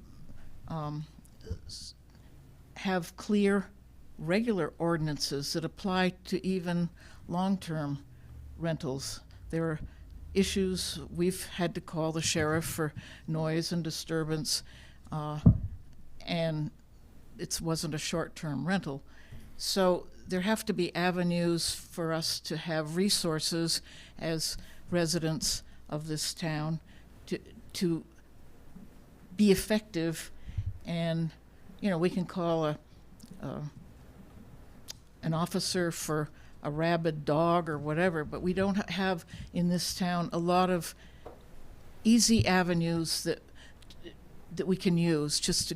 have clear, regular ordinances that apply to even long-term rentals. There are issues, we've had to call the sheriff for noise and disturbance, and it wasn't a short-term rental. So there have to be avenues for us to have resources as residents of this town to be effective, and we can call an officer for a rabid dog or whatever, but we don't have in this town a lot of easy avenues that we can use just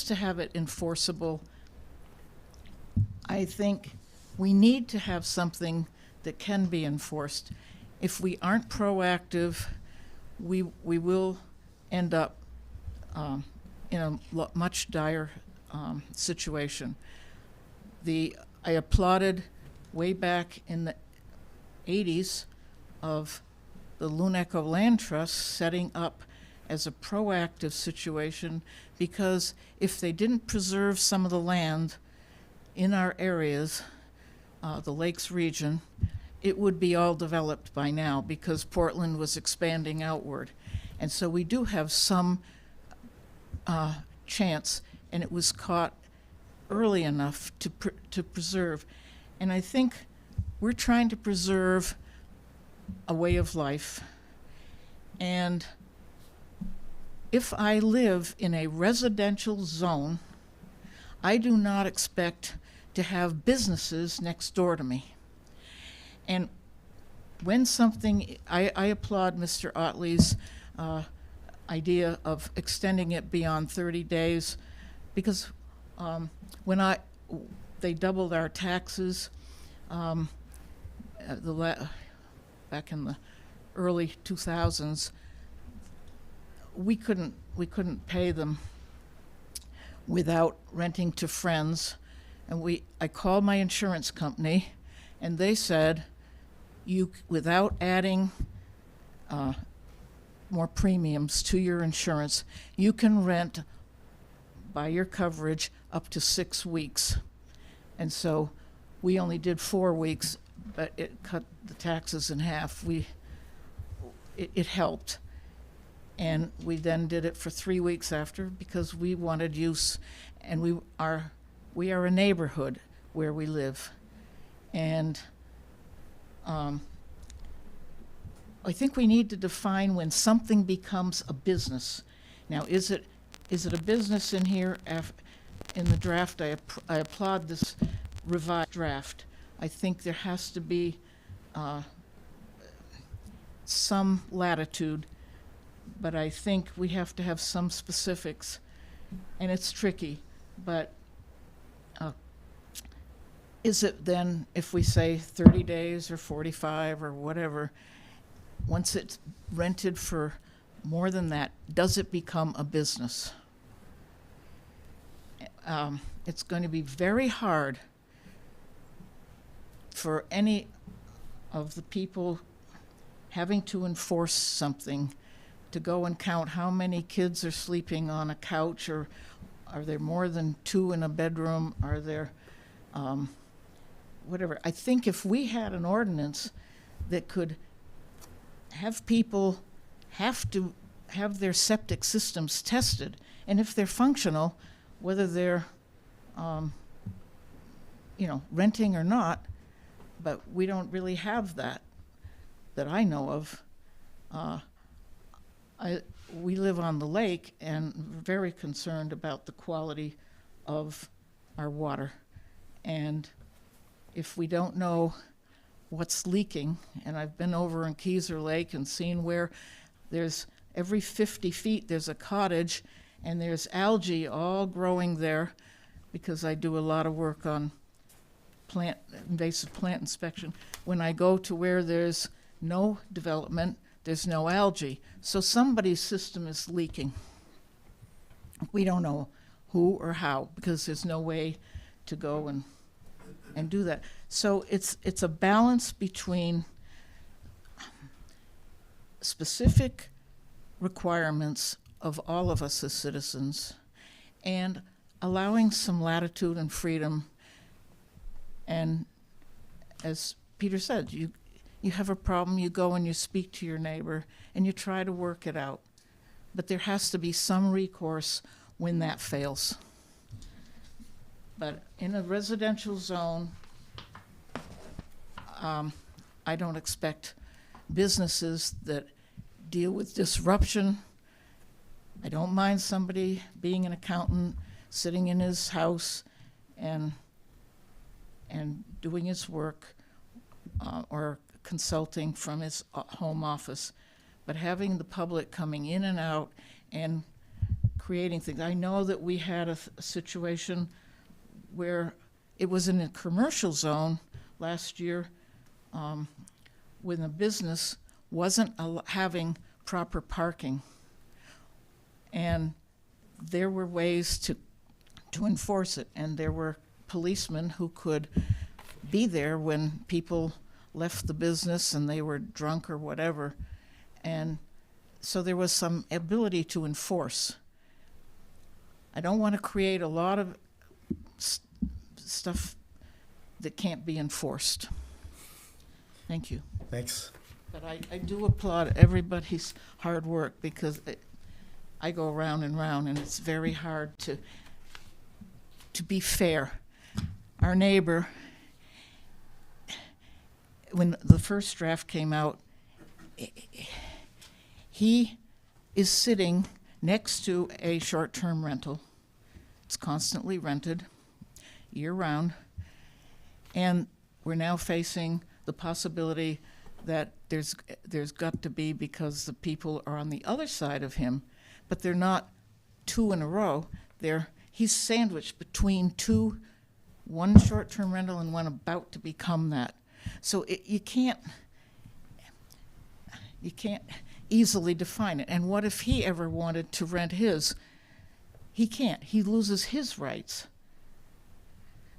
to have it enforceable. I think we need to have something that can be enforced. If we aren't proactive, we will end up in a much dire situation. I applauded way back in the 80s of the Luneco Land Trust setting up as a proactive situation, because if they didn't preserve some of the land in our areas, the Lakes region, it would be all developed by now because Portland was expanding outward. And so we do have some chance, and it was caught early enough to preserve. And I think we're trying to preserve a way of life. And if I live in a residential zone, I do not expect to have businesses next door to me. And when something, I applaud Mr. Otley's idea of extending it beyond 30 days, because when they doubled our taxes back in the early 2000s, we couldn't pay them without renting to friends, and I called my insurance company, and they said, without adding more premiums to your insurance, you can rent by your coverage up to 6 weeks. And so we only did 4 weeks, but it cut the taxes in half. It helped. And we then did it for 3 weeks after because we wanted use, and we are a neighborhood where we live. And I think we need to define when something becomes a business. Now, is it a business in here? In the draft, I applaud this revised draft. I think there has to be some latitude, but I think we have to have some specifics, and it's tricky. But is it then, if we say 30 days or 45 or whatever, once it's rented for more than that, does it become a business? It's going to be very hard for any of the people having to enforce something to go and count how many kids are sleeping on a couch, or are there more than 2 in a bedroom? Are there whatever? I think if we had an ordinance that could have people have to have their septic systems tested, and if they're functional, whether they're renting or not, but we don't really have that I know of. We live on the lake and we're very concerned about the quality of our water. And if we don't know what's leaking, and I've been over in Keyser Lake and seen where there's every 50 feet there's a cottage and there's algae all growing there, because I do a lot of work on invasive plant inspection. When I go to where there's no development, there's no algae. So somebody's system is leaking. We don't know who or how, because there's no way to go and do that. So it's a balance between specific requirements of all of us as citizens and allowing some latitude and freedom. And as Peter said, you have a problem, you go and you speak to your neighbor and you try to work it out. But there has to be some recourse when that fails. But in a residential zone, I don't expect businesses that deal with disruption. I don't mind somebody being an accountant, sitting in his house and doing his work, or consulting from his home office, but having the public coming in and out and creating things. I know that we had a situation where it was in a commercial zone last year, when the business wasn't having proper parking. And there were ways to enforce it, and there were policemen who could be there when people left the business and they were drunk or whatever. And so there was some ability to enforce. I don't want to create a lot of stuff that can't be enforced. Thank you. Thanks. But I do applaud everybody's hard work, because I go round and round, and it's very hard to be fair. Our neighbor, when the first draft came out, he is sitting next to a short-term rental. It's constantly rented year-round, and we're now facing the possibility that there's got to be, because the people are on the other side of him, but they're not two in a row. He's sandwiched between one short-term rental and one about to become that. So you can't easily define it. And what if he ever wanted to rent his? He can't. He loses his rights.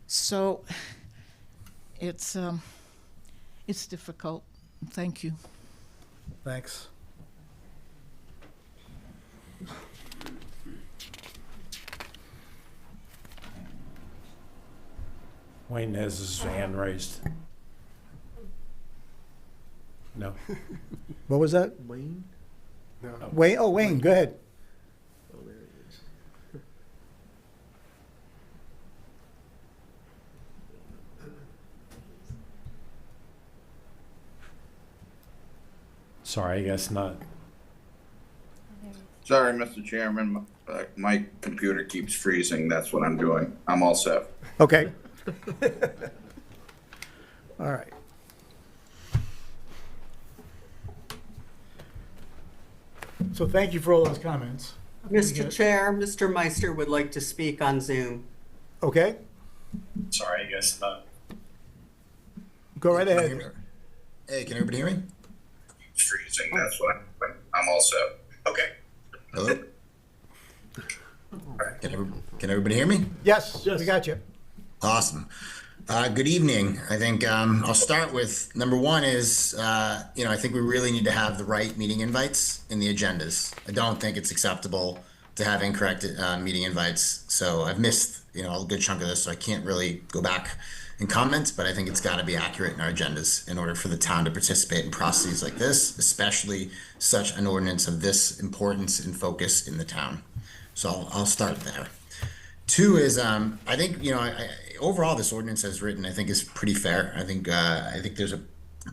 So it's difficult. Thank you. Thanks. Wayne has his hand raised. No. What was that? Wayne? No. Wayne, oh, Wayne, go ahead. Oh, there he is. Sorry, I guess not. Sorry, Mr. Chairman, my computer keeps freezing. That's what I'm doing. I'm all set. Okay. All right. So thank you for all those comments. Mr. Chair, Mr. Meister would like to speak on Zoom. Okay, Sorry, I guess not. go right ahead. Hey, can everybody hear me? It's freezing. That's what I'm all set. Okay. Hello? Can everybody hear me? Yes, we got you. Awesome. Good evening. I think I'll start with number one is, I think we really need to have the right meeting invites in the agendas. I don't think it's acceptable to have incorrect meeting invites. So I've missed, a good chunk of this, so I can't really go back and comment, but I think it's got to be accurate in our agendas in order for the town to participate in processes like this, especially such an ordinance of this importance and focus in the town. So I'll start there. Two is, I think, overall this ordinance as written, I think is pretty fair. I think there's a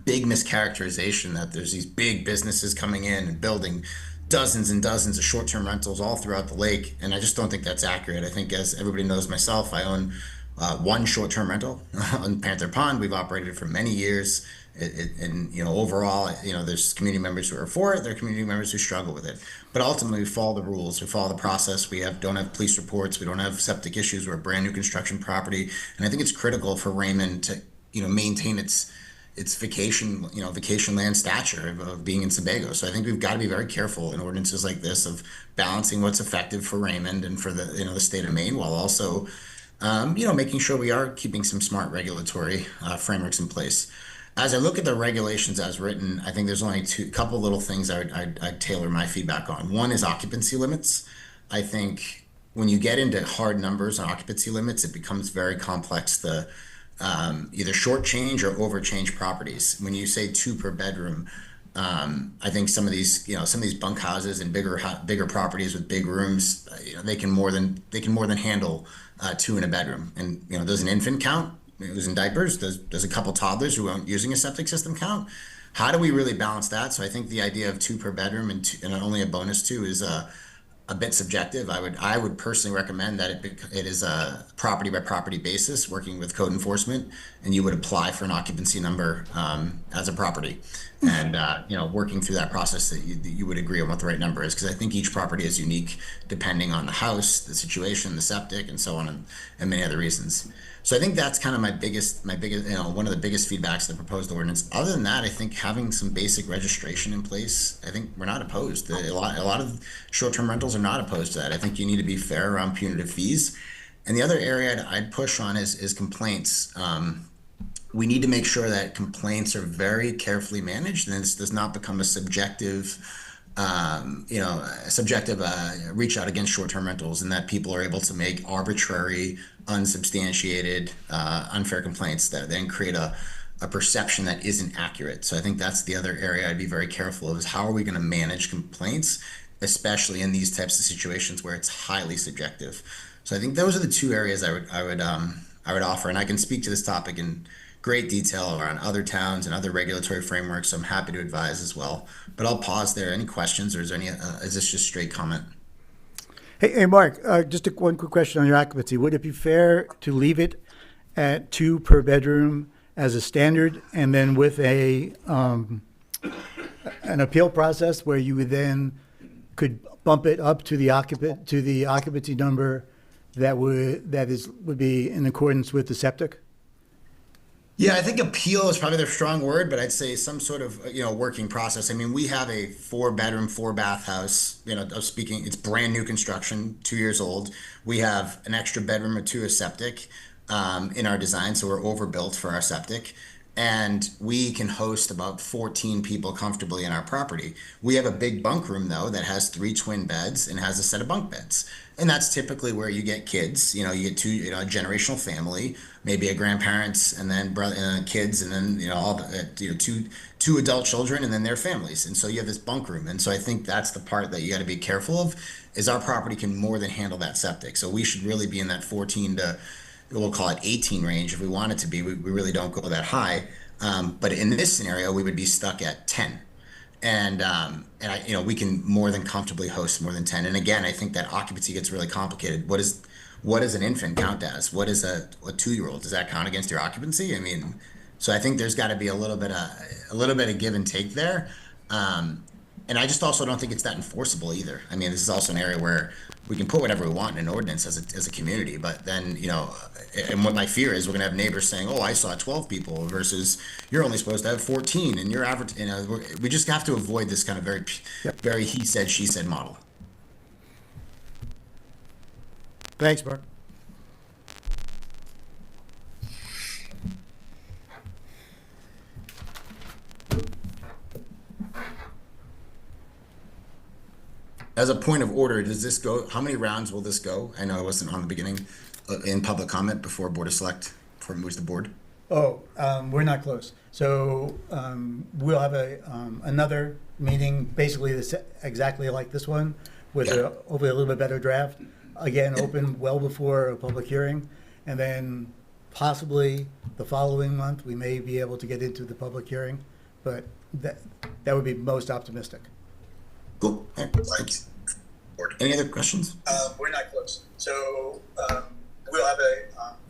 big mischaracterization that there's these big businesses coming in and building dozens and dozens of short-term rentals all throughout the lake, and I just don't think that's accurate. I think, as everybody knows, myself, I own one short-term rental on Panther Pond. We've operated for many years. Overall, there's community members who are for it. There are community members who struggle with it. But ultimately, we follow the rules. We follow the process. We don't have police reports. We don't have septic issues. We're a brand new construction property, and I think it's critical for Raymond to, maintain its vacation land stature of being in Sebago. So I think we've got to be very careful in ordinances like this of balancing what's effective for Raymond and for the state of Maine, while also, making sure we are keeping some smart regulatory frameworks in place. As I look at the regulations as written, I think there's only a couple little things I'd tailor my feedback on. One is occupancy limits. I think when you get into hard numbers on occupancy limits, it becomes very complex to either shortchange or overchange properties. When you say 2 per bedroom, I think some of these bunkhouses and bigger properties with big rooms, they can more than handle 2 in a bedroom. And does an infant count? Who's in diapers? Does a couple toddlers who aren't using a septic system count? How do we really balance that? So I think the idea of 2 per bedroom and only a bonus 2 is a bit subjective. I would personally recommend that it is a property by property basis, working with code enforcement, and you would apply for an occupancy number as a property, and working through that process that you would agree on what the right number is, because I think each property is unique depending on the house, the situation, the septic, and so on, and many other reasons. So I think that's kind of my biggest, one of the biggest feedbacks to the proposed ordinance. Other than that, I think having some basic registration in place, I think we're not opposed. A lot of short-term rentals are not opposed to that. I think you need to be fair around punitive fees. And the other area I'd push on is complaints. we need to make sure that complaints are very carefully managed and this does not become a subjective reach out against short-term rentals, and that people are able to make arbitrary, unsubstantiated, unfair complaints that then create a perception that isn't accurate. So I think that's the other area I'd be very careful of, is how are we going to manage complaints, especially in these types of situations where it's highly subjective. So I think those are the two areas I would offer, and I can speak to this topic in great detail around other towns and other regulatory frameworks. So I'm happy to advise as well. But I'll pause there. Any questions, or is there any? Is this just straight comment? Hey, Mark, just one quick question on your occupancy. Would it be fair to leave it at 2 per bedroom as a standard, and then with an appeal process where you would then could bump it up to the occupancy number that would be in accordance with the septic? Yeah, I think appeal is probably the strong word, but I'd say some sort of working process. I mean, we have a 4-bedroom, 4-bath house. It's brand new construction, 2 years old. We have an extra bedroom or 2 a septic in our design, so we're overbuilt for our septic. And we can host about 14 people comfortably in our property. We have a big bunk room, though, that has 3 twin beds and has a set of bunk beds. And that's typically where you get kids. You get a generational family, maybe a grandparents, and then kids, and then two adult children, and then their families. And so you have this bunk room. And so I think that's the part that you got to be careful of, is our property can more than handle that septic. So we should really be in that 14 to, we'll call it 18 range if we want it to be. We really don't go that high. But in this scenario, we would be stuck at 10. And we can more than comfortably host more than 10. And again, I think that occupancy gets really complicated. What does an infant count as? What is a 2-year-old? Does that count against your occupancy? I mean, so I think there's got to be a little bit of give and take there. And I just also don't think it's that enforceable either. I mean, this is also an area where we can put whatever we want in an ordinance as a community, but then, and what my fear is, we're gonna have neighbors saying, oh, I saw 12 people versus you're only supposed to have 14 and you're average, we just have to avoid this kind of very he said, she said model. Thanks, Mark. As a point of order, does this go, how many rounds will this go? I know I wasn't on the beginning, in public comment before Board of Select, before it moves to board. Oh, we're not close. So we'll have another meeting, basically exactly like this one, with hopefully a little bit better draft. Again, open well before a public hearing, and then possibly the following month we may be able to get into the public hearing, but that would be most optimistic. Cool. Thanks. Any other questions? We're not close. So we'll have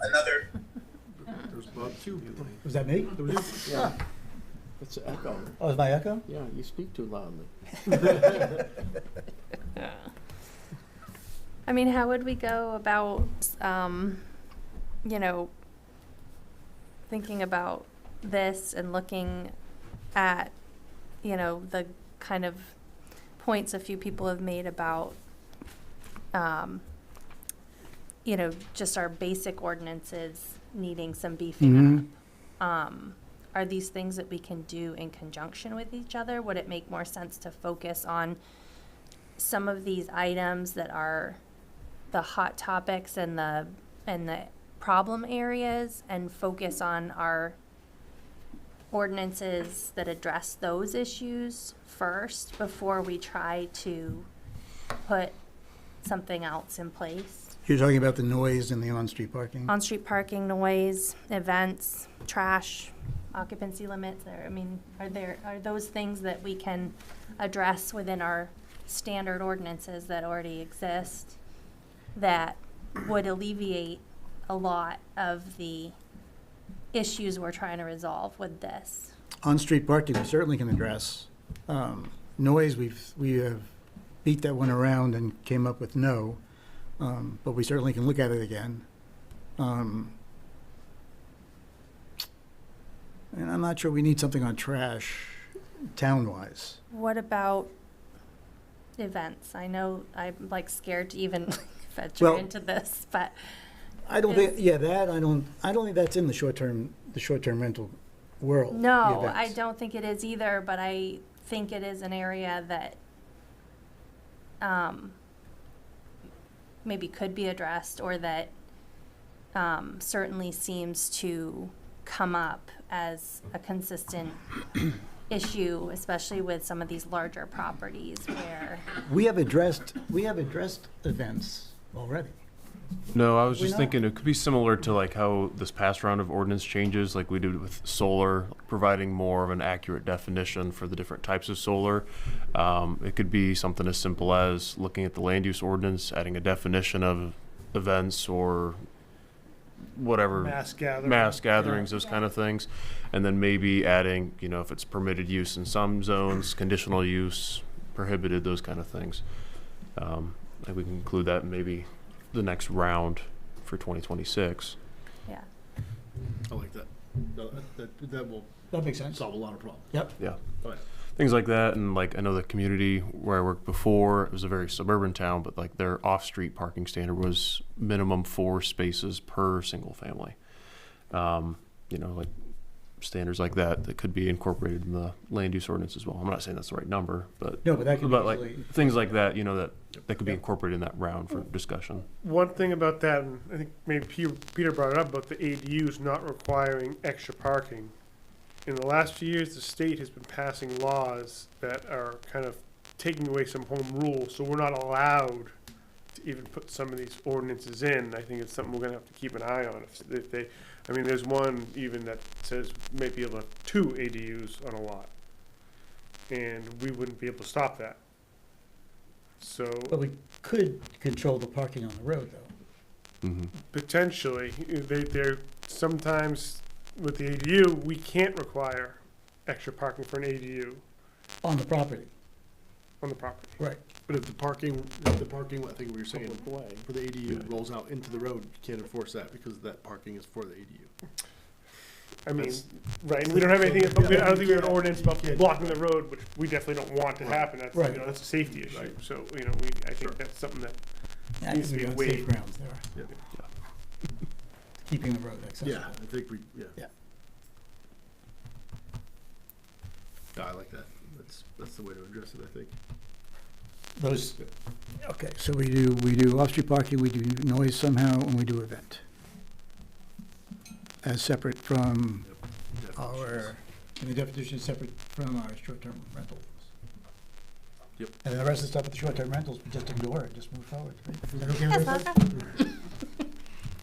another. There's about 2. Was that me? Yeah. It's an echo. Oh, is my echo? Yeah, you speak too loudly. I mean, how would we go about, thinking about this and looking at, the kind of points a few people have made about, just our basic ordinances needing some beefing up. Are these things that we can do in conjunction with each other? Would it make more sense to focus on some of these items that are the hot topics and the problem areas, and focus on our ordinances that address those issues first before we try to put something else in place? You're talking about the noise and the on-street parking? On-street parking, noise, events, trash, occupancy limits. Are those things that we can address within our standard ordinances that already exist that would alleviate a lot of the issues we're trying to resolve with this? On-street parking, we certainly can address. Noise, we have beat that one around and came up with no, but we certainly can look at it again. And I'm not sure we need something on trash town-wise. What about events? I know I'm scared to even venture into this, but I don't think, yeah, that, I don't think that's in the short-term rental world. the No, I events. don't think it is either, but I think it is an area that maybe could be addressed, or that certainly seems to come up as a consistent issue, especially with some of these larger properties where, We have addressed events already. No, I was We just not? thinking it could be similar to like how this past round of ordinance changes, like we did with solar, providing more of an accurate definition for the different types of solar. It could be something as simple as looking at the land use ordinance, adding a definition of events or whatever. Mass gathering. Mass gatherings, those kind of things. And then maybe adding, you know, if it's permitted use in some zones, conditional use, prohibited, those kind of things. Like we can include that in maybe the next round for 2026. yeah. I like that. That will That makes sense. solve a lot of problems. Yep. Yeah. Oh, yeah. Things like that. And like I know the community where I worked before, it was a very suburban town, but like their off-street parking standard was minimum 4 spaces per single family. You know, like standards like that could be incorporated in the land use ordinance as well. I'm not saying that's the right number, but No, but that could like easily- things like that, you know, that could be incorporated in that round for discussion. One thing about that, and I think maybe Peter brought it up about the ADUs not requiring extra parking. In the last few years, the state has been passing laws that are kind of taking away some home rules, so we're not allowed to even put some of these ordinances in. I think it's something we're gonna have to keep an eye on. If they, I mean, there's one even that says may be able to have 2 ADUs on a lot, and we wouldn't be able to stop that. So But we could control the parking on the road, though. potentially, they're sometimes with the ADU, we can't require extra parking for an ADU On the property. on the property. Right. But if the parking, I think we were saying, for the ADU rolls out into the road, you can't enforce that because that parking is for the ADU. I mean, That's- right, and we don't have anything, I don't think we have an ordinance about can't- blocking the road, which we definitely don't want to happen. That's, Right. you know, that's a safety issue. Right. So, you know, I think that's something that I needs to think be we got safe weighed. grounds there. Yeah. Keeping the road accessible. Yeah, I think Yeah. I like that. That's the way to address it, I think. Those, okay, so we do off-street parking, we do noise somehow, and we do event. As separate from our, and the definition is separate from our short-term rentals. Yep. And then the rest of the stuff with the short-term rentals, we just ignore it, just move forward. Right? Is that okay with That's not everybody?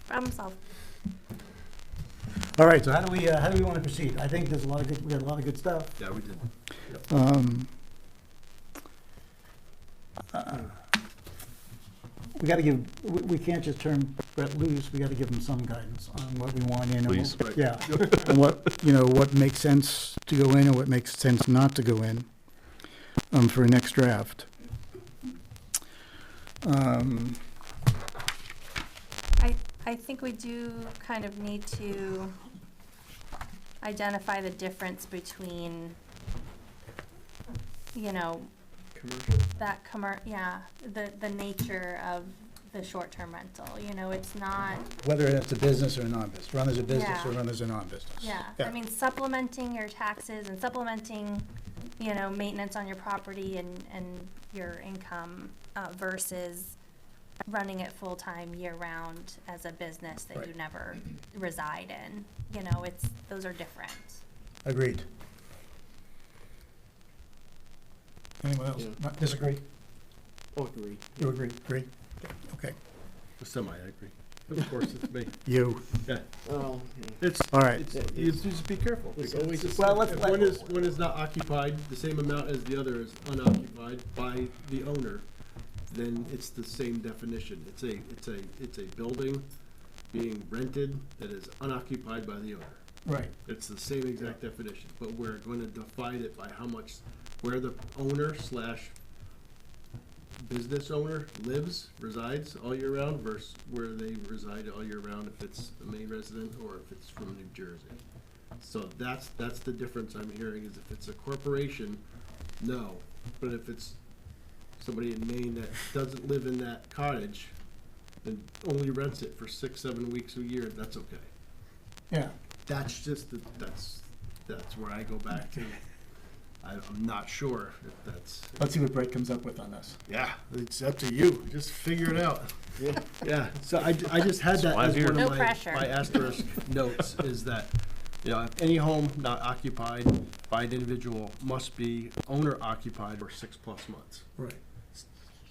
Problem solved. All right, so how do we want to proceed? I think there's a lot of good, we got a lot of good stuff. Yeah, we did. We gotta give, we can't just turn Brett loose, we gotta give him some guidance on what we want in. and what- Please. Right. Yeah, and what makes sense to go in and what makes sense not to go in, for a next draft. I think we do kind of need to identify the difference between, you know, that the nature of the short-term rental, you know, it's not, Whether it's a business or a non-business, run as a business Yeah. or run as a non-business. yeah. I mean, supplementing your taxes and supplementing, you know, maintenance on your property and your income, versus running it full-time year-round as a business that you Right. never reside in. You know, those are different. Agreed. Anyone else Yeah. not disagree? Oh, agree. You agree? Agree? Okay. Semi, I agree. Of course, it's me. You. Yeah. Well, It's, All right. you just be careful. It's because always- Well, let's if let- one is not occupied, the same amount as the other is unoccupied by the owner, then it's the same definition. It's a building being rented that is unoccupied by the owner. Right. It's the same exact definition, but we're going to divide it by how much, where the owner slash business owner resides all year round versus where they reside all year round, if it's a Maine resident or if it's from New Jersey. So that's the difference I'm hearing, is if it's a corporation, no. But if it's somebody in Maine that doesn't live in that cottage, and only rents it for 6-7 weeks a year, that's okay. Yeah. That's just, that's where I go back to. I'm not sure if that's. Let's see what Brett comes up with on this. Yeah, it's up to you. Just figure it out. Yeah. So I just had that why as I'm one here. of No my, pressure. my asterisk notes is that, any home not occupied by an individual must be owner occupied for 6+ months. Right.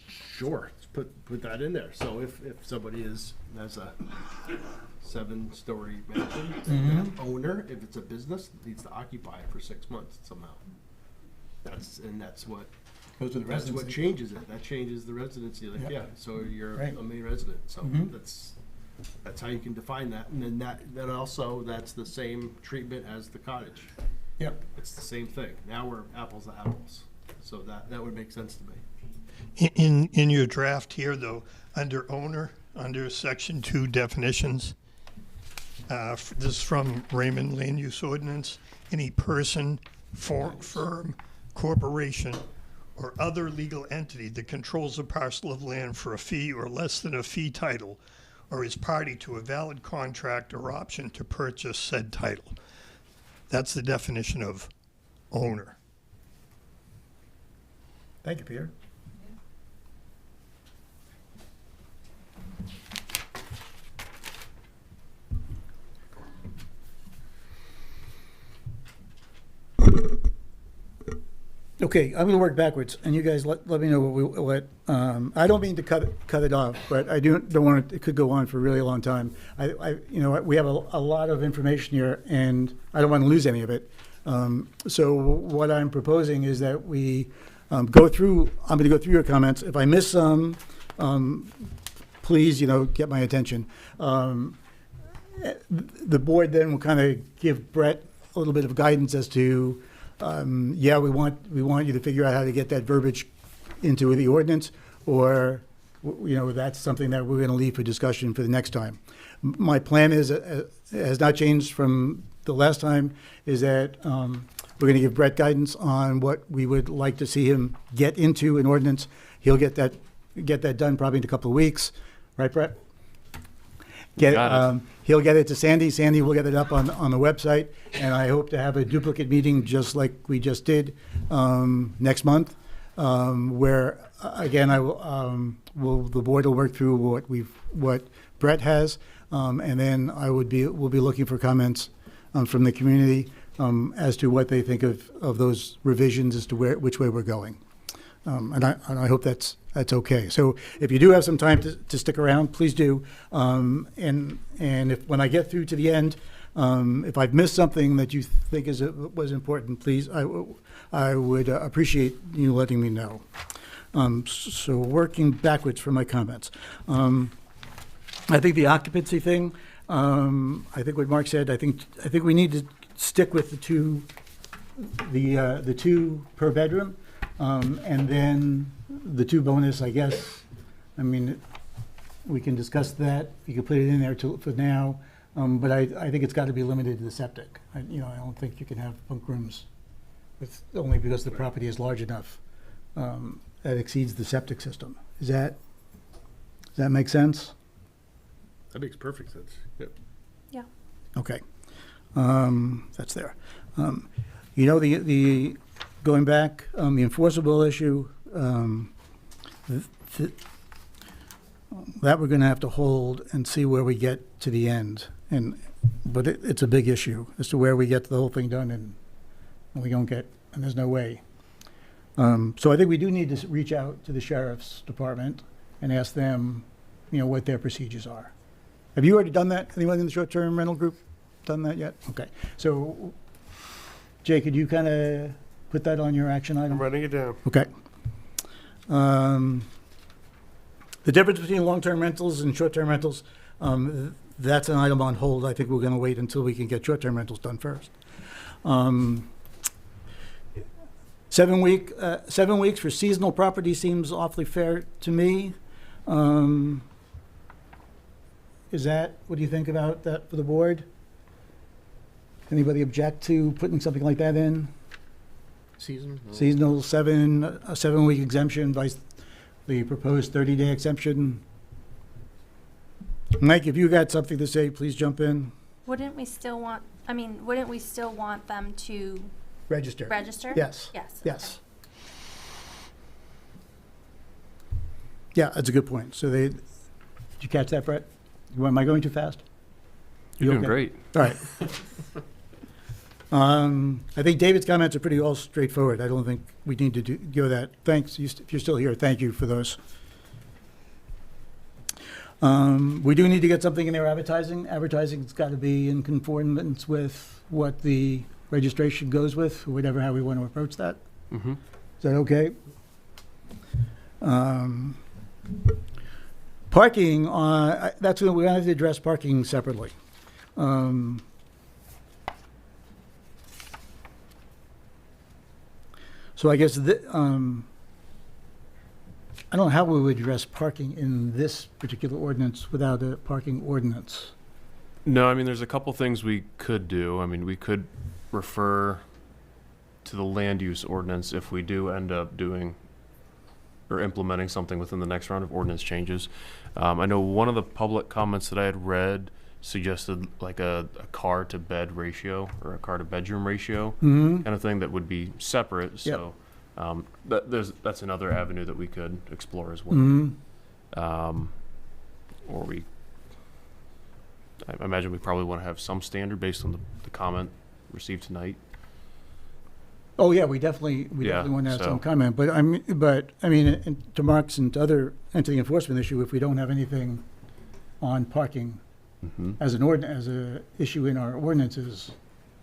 Sure, let's put that in there. So if somebody has a 7-story mansion, Mhm. that owner, if it's a business, needs to occupy it for 6 months somehow. That's what Goes with the that's what residency. changes it. That changes the residency. Like, Yep. yeah, so you're Right. a main resident. So Mhm. that's how you can define that. And then also that's the same treatment as the cottage. Yep. It's the same thing. Now we're apples to apples. So that would make sense to me. In your draft here, though, under owner, under section 2 definitions, this is from Raymond Land Use Ordinance, any person, firm, corporation, or other legal entity that controls a parcel of land for a fee or less than a fee title, or is party to a valid contract or option to purchase said title. That's the definition of owner. Thank you, Peter. Okay, I'm gonna work backwards, and you guys let me know what, I don't mean to cut it off, but I don't want it could go on for a really long time. We have a lot of information here, and I don't want to lose any of it. So what I'm proposing is that we I'm gonna go through your comments. If I miss some, please, get my attention. The board then will kind of give Brett a little bit of guidance as to, we want you to figure out how to get that verbiage into the ordinance, or, that's something that we're gonna leave for discussion for the next time. My plan has not changed from the last time, is that, we're gonna give Brett guidance on what we would like to see him get into an ordinance. He'll get that done probably in a couple of weeks, right, Brett? He'll get it to Sandy. Sandy will get it up on the website, and I hope to have a duplicate meeting just like we just did next month, where again the board will work through what Brett has, and then we'll be looking for comments from the community as to what they think of those revisions as to which way we're going. And I hope that's okay. So if you do have some time to stick around, please do. And if when I get through to the end, if I've missed something that you think was important, please, I would appreciate you letting me know. So working backwards from my comments, I think the occupancy thing. I think what Mark said. I think we need to stick with the two per bedroom. And then the 2 bonus, I guess, I mean, we can discuss that. You can put it in there for now, but I think it's got to be limited to the septic. I don't think you can have bunk rooms, only because the property is large enough that exceeds the septic system. Does that make sense? That makes perfect sense. Yep. Yeah. Okay. That's there. The going back, the enforceable issue, that we're gonna have to hold and see where we get to the end. But it's a big issue as to where we get the whole thing done, and we don't get, and there's no way. So I think we do need to reach out to the sheriff's department and ask them, what their procedures are. Have you already done that? Anyone in the short-term rental group done that yet? Okay. So, Jay, could you kind of put that on your action item? I'm writing it down. Okay. The difference between long-term rentals and short-term rentals, that's an item on hold. I think we're going to wait until we can get short-term rentals done first. 7 weeks for seasonal property seems awfully fair to me. What do you think about that for the board? Anybody object to putting something like that in? Seasonal, a 7-week exemption by the proposed 30-day exemption. Mike, if you got something to say, please jump in. Wouldn't we still want, wouldn't we still want them to Register. register? Yes. Yes. Yes. Yeah, that's a good point. So did you catch that, Brett? Am I going too fast? You're doing okay? great. All right. I think David's comments are pretty all straightforward. I don't think we need to go that. Thanks. If you're still here, thank you for those. We do need to get something in there advertising. Advertising's got to be in conformance with what the registration goes with, or whatever, how we want to approach that. Mm-hmm. Is that okay? Parking, that's what we're going to have to address parking separately. So I guess I don't know how we would address parking in this particular ordinance without a parking ordinance. No, I mean, there's a couple things we could do. I mean, we could refer to the land use ordinance if we do end up doing or implementing something within the next round of ordinance changes. I know one of the public comments that I had read suggested like a car to bed ratio or a car to bedroom ratio kind of thing that would be separate. So that's another avenue that we could explore as well. Or I imagine we probably want to have some standard based on the comment received tonight. Oh yeah, we definitely want to have some comment. But I mean, to Mark's and to the enforcement issue, if we don't have anything on parking as a issue in our ordinances,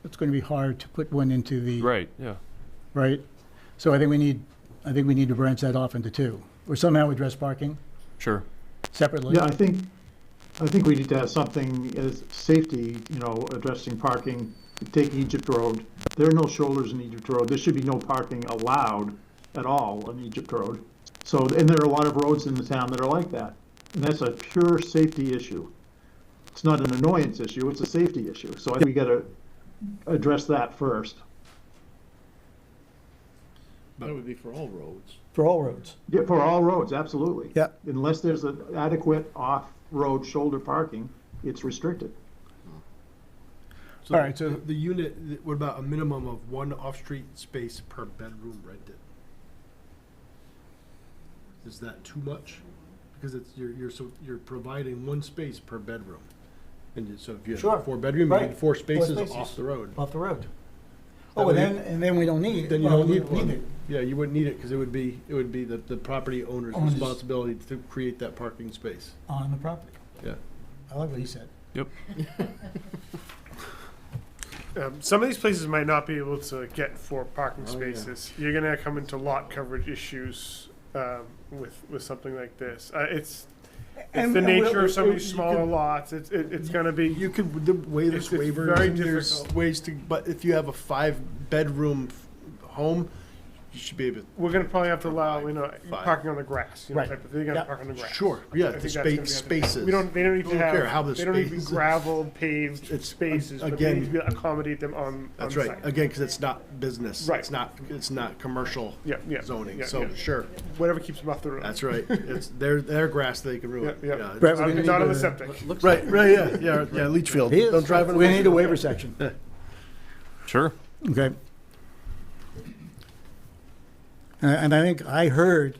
it's going to be hard to put one into the right. So I think we need to branch that off into two, or somehow address parking. Sure. Separately. Yeah, I think we need to have something as safety, addressing parking. Take Egypt Road. There are no shoulders in Egypt Road. There should be no parking allowed at all on Egypt Road. So, and there are a lot of roads in the town that are like that. And that's a pure safety issue. It's not an annoyance issue, it's a safety issue. So I think we gotta address that first. That would be for all roads. For all roads. Yeah, for all roads, absolutely. Yeah. Unless there's an adequate off-road shoulder parking, it's restricted. So all right, so the unit, what about a minimum of one off-street space per bedroom rented? Is that too much? Because it's you're providing one space per bedroom, and so if you have a 4-bedroom, you need 4 spaces off the road. Off the road. Oh, and then we don't need it. Then you don't need it. Yeah, you wouldn't need it because it would be the property owner's responsibility to create that parking space on the property. Yeah, I like what he said. Yep. Some of these places might not be able to get 4 parking spaces. You're gonna come into lot coverage issues with something like this. It's the nature of some of these smaller lots. It's gonna be. You could the way this waiver. Very there's difficult. ways to, but if you have a 5-bedroom home, you should be able. We're gonna probably have to allow Five. parking on the grass. Right. Type of thing. They're gonna park on the grass. Sure. Yeah, I the think that's gonna be spaces. They don't need to have. Care how the they don't need to be spaces- gravel paved It's spaces. But again- they need to accommodate them on. That's on right. Site. Again, because it's not business. Right. It's not commercial zoning. yeah, So yeah. sure. Whatever keeps them off the road. That's right. It's their grass they can ruin. Yeah. Brett, it's- we need Not on to- the septic. Right. Yeah. Leachfield. He is. Don't drive in. We need a waiver section. Sure. Okay. And I think I heard,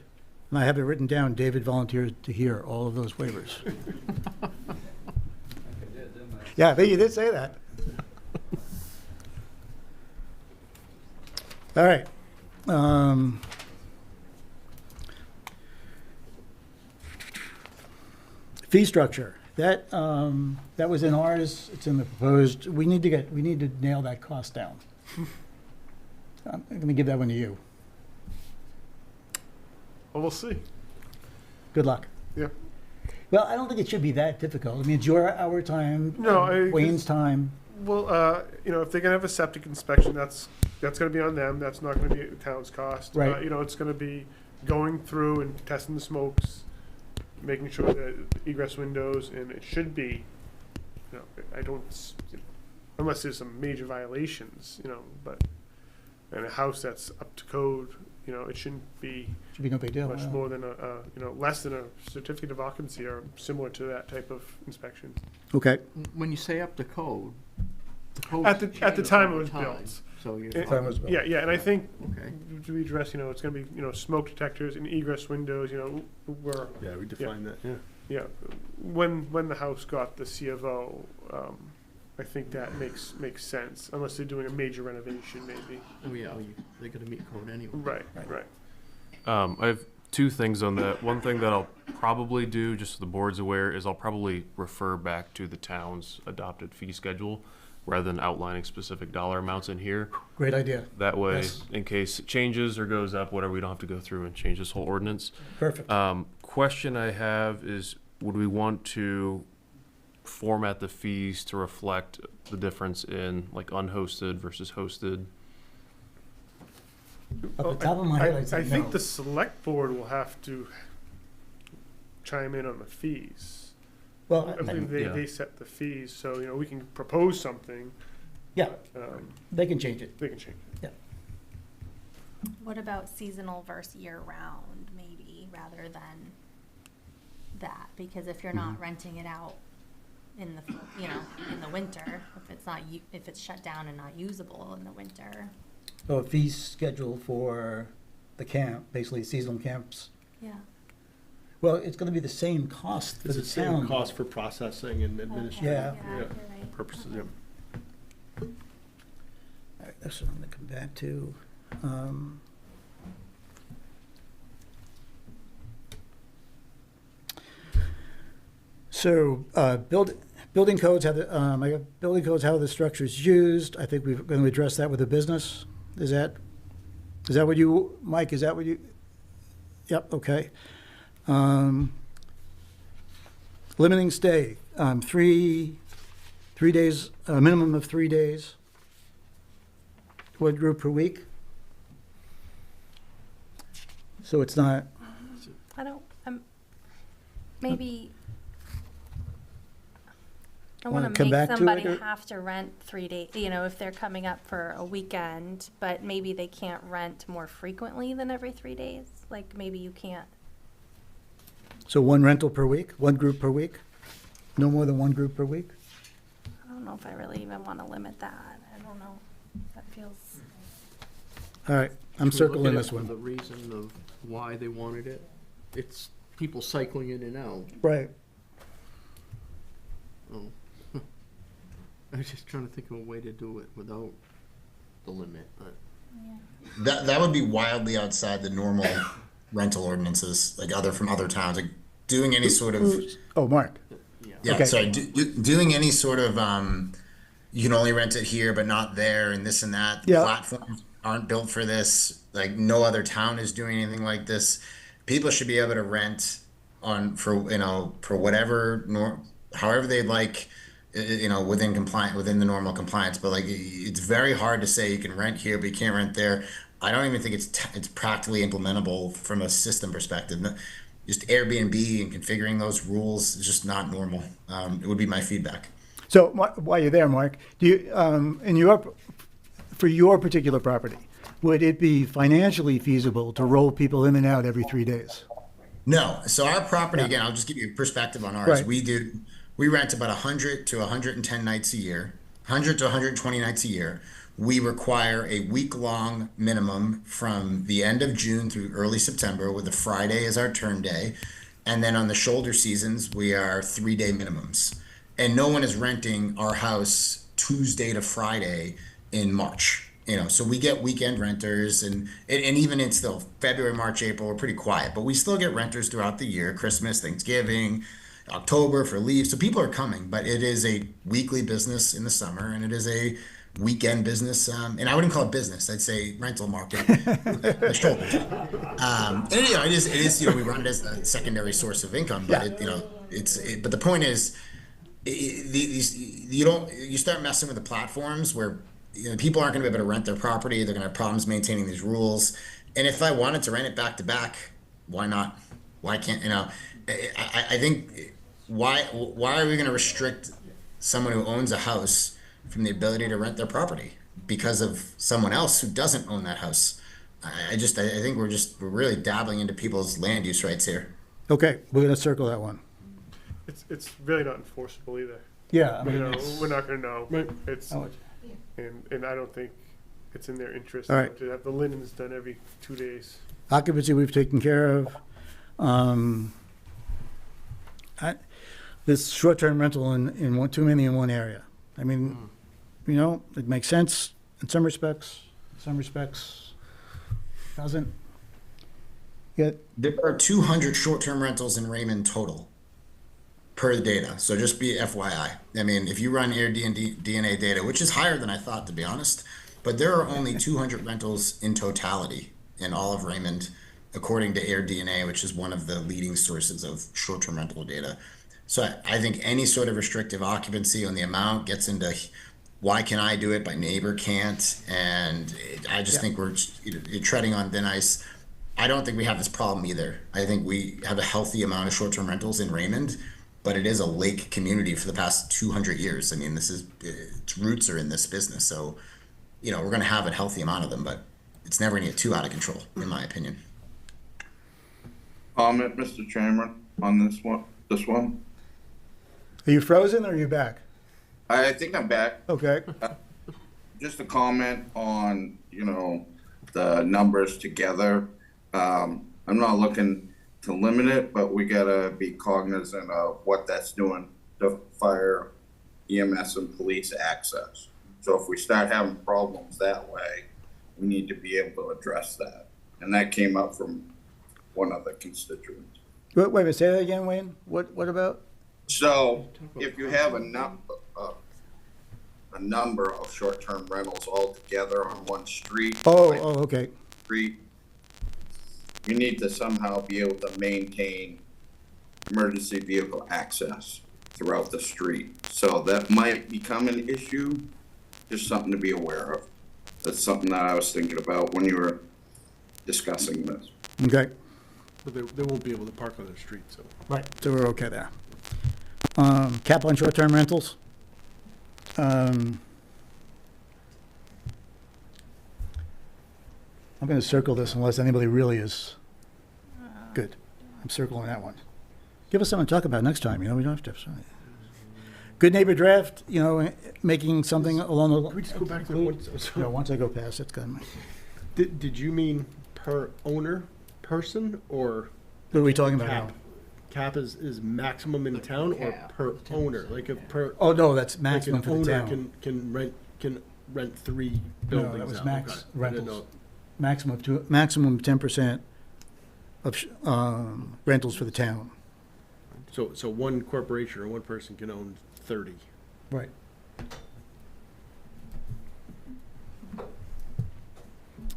and I have it written down, David volunteered to hear all of those waivers. Yeah, I think you did say that. All right. Fee structure. That was in ours. It's in the proposed. We need to nail that cost down. I'm going to give that one to you. Well, we'll see. Good luck. Yeah. Well, I don't think it should be that difficult. I mean, it's our time. No, Wayne's time. Well, if they're gonna have a septic inspection, that's gonna be on them. That's not gonna be the town's cost. Right. It's gonna be going through and testing the smokes, making sure that egress windows, and it should be. I don't, unless there's some major violations, but in a house that's up to code, it shouldn't be Should be no big deal. much yeah. more than less than a certificate of occupancy or similar to that type of inspection. Okay. When you say up to code, the code At the time it was time, built. So you're It- Time it was built. Yeah, and I think Okay. to be addressed, it's going to be, smoke detectors and egress windows, where, Yeah, we defined that, yeah. yeah, when the house got the C of O, I think that makes sense, unless they're doing a major renovation, maybe. Oh, yeah, they're gonna meet code anyway. Right. I have two things on that. One thing that I'll probably do, just so the board's aware, is I'll probably refer back to the town's adopted fee schedule rather than outlining specific dollar amounts in here. Great idea. That way, Yes. in case it changes or goes up, whatever, we don't have to go through and change this whole ordinance. Perfect. Question I have is, would we want to format the fees to reflect the difference in like unhosted versus hosted? Off the top of my head, I'd say I think no. the select board will have to chime in on the fees. Well, I believe they set the fees, so, we can propose something. yeah, um, they can change it. They can change it. Yeah. What about seasonal versus year-round, maybe, rather than that? Because if you're not renting it out in the, in the winter, if it's shut down and not usable in the winter. So a fee schedule for the camp, basically seasonal camps. Yeah. Well, it's gonna be the same cost for It's the the same town. cost for processing and administration. Yeah. You're right. Purposes, yeah. All right, that's what I'm gonna come back to. So, building codes, how the structure is used. I think we're going to address that with the business. Is that what you, Mike, is that what you? Yep, okay. Limiting stay, 3 days, a minimum of 3 days. One group per week. So it's not, I don't, maybe, I Wanna want to come make back to it, somebody or- have to rent 3 days, if they're coming up for a weekend, but maybe they can't rent more frequently than every 3 days. Like, maybe you can't, so one rental per week, one group per week? No more than one group per week? I don't know if I really even want to limit that. I don't know. That feels, All right, I'm Should we look circling at it this for one. the reason of why they wanted it. It's people cycling in and out. Right. Oh. I was just trying to think of a way to do it without the limit, but. That would be wildly outside the normal rental ordinances, like from other towns, like doing any sort of. Oh, Mark. Yeah, Okay. sorry, doing any sort of, you can only rent it here but not there and this and that. Yeah. Platforms aren't built for this. Like no other town is doing anything like this. People should be able to rent for whatever, however they'd like, within the normal compliance. But like, it's very hard to say you can rent here, but you can't rent there. I don't even think it's practically implementable from a system perspective. Just Airbnb and configuring those rules is just not normal. It would be my feedback. So while you're there, Mark, do you, for your particular property, would it be financially feasible to roll people in and out every 3 days? No. So our property, again, I'll just give you a perspective on ours. Right. We rent about 100 to 110 nights a year, 100 to 120 nights a year. We require a week-long minimum from the end of June through early September, with a Friday as our turn day. And then on the shoulder seasons, we are 3-day minimums. And no one is renting our house Tuesday to Friday in March. So we get weekend renters, and even in still February, March, April, we're pretty quiet. But we still get renters throughout the year, Christmas, Thanksgiving, October for leave. So people are coming, but it is a weekly business in the summer, and it is a weekend business, and I wouldn't call it business. I'd say rental market. The shoulders. And it is. We run it as a secondary source of income, but but the point is, you start messing with the platforms where people aren't going to be able to rent their property. They're going to have problems maintaining these rules. And if I wanted to rent it back to back, why not? Why can't I think why are we going to restrict someone who owns a house from the ability to rent their property because of someone else who doesn't own that house? I think we're really dabbling into people's land use rights here. Okay, we're gonna circle that one. It's really not enforceable either. Yeah, I You mean, know, it's- we're not gonna know. Right. It's, Oh, and I don't think it's in their interest All right. to have the linens done every 2 days. Occupancy we've taken care of. This short-term rental in one, too many in one area. I mean, you know, it makes sense in some respects, doesn't. Yet, There are 200 short-term rentals in Raymond total per the data. So just be FYI. I mean, if you run Airdnb data, which is higher than I thought, to be honest, but there are only 200 rentals in totality in all of Raymond, according to AirDNA, which is one of the leading sources of short-term rental data. So I think any sort of restrictive occupancy on the amount gets into why can I do it, my neighbor can't, and I just think you're treading on thin ice. I don't think we have this problem either. I think we have a healthy amount of short-term rentals in Raymond, but it is a lake community for the past 200 years. I mean, its roots are in this business, so you know we're going to have a healthy amount of them, but it's never going to get too out of control, in my opinion. Comment, Mr. Chairman, on this one. are you frozen or are you back? I think I'm back. Okay. Just a comment on, you know, the numbers together. I'm not looking to limit it, but we gotta be cognizant of what that's doing to fire, EMS, and police access. So if we start having problems that way, we need to be able to address that. And that came up from one of the constituents. Wait a minute, say that again, Wayne? What about? So if you have a number of short-term rentals all together on one street. Okay. Street, you need to somehow be able to maintain emergency vehicle access throughout the street. So that might become an issue, just something to be aware of. That's something that I was thinking about when you were discussing this. Okay. But they won't be able to park on their street, so. Right. So we're okay there. Cap on short-term rentals. I'm going to circle this unless anybody really is good. I'm circling that one. Give us something to talk about next time. You know, we don't have to. Good neighbor draft. You know, making something along the. Can we just go back to the one? Yeah, once I go past, it's gone. Did you mean per owner, person, or? What are we talking about now? Cap is maximum in town or per owner? Like if per. Oh no, that's maximum for the Like an town. owner can rent 3 No, buildings that was out. max Okay. I didn't rentals. know. Maximum 10% of rentals for the town. So one corporation or one person can own 30. Right.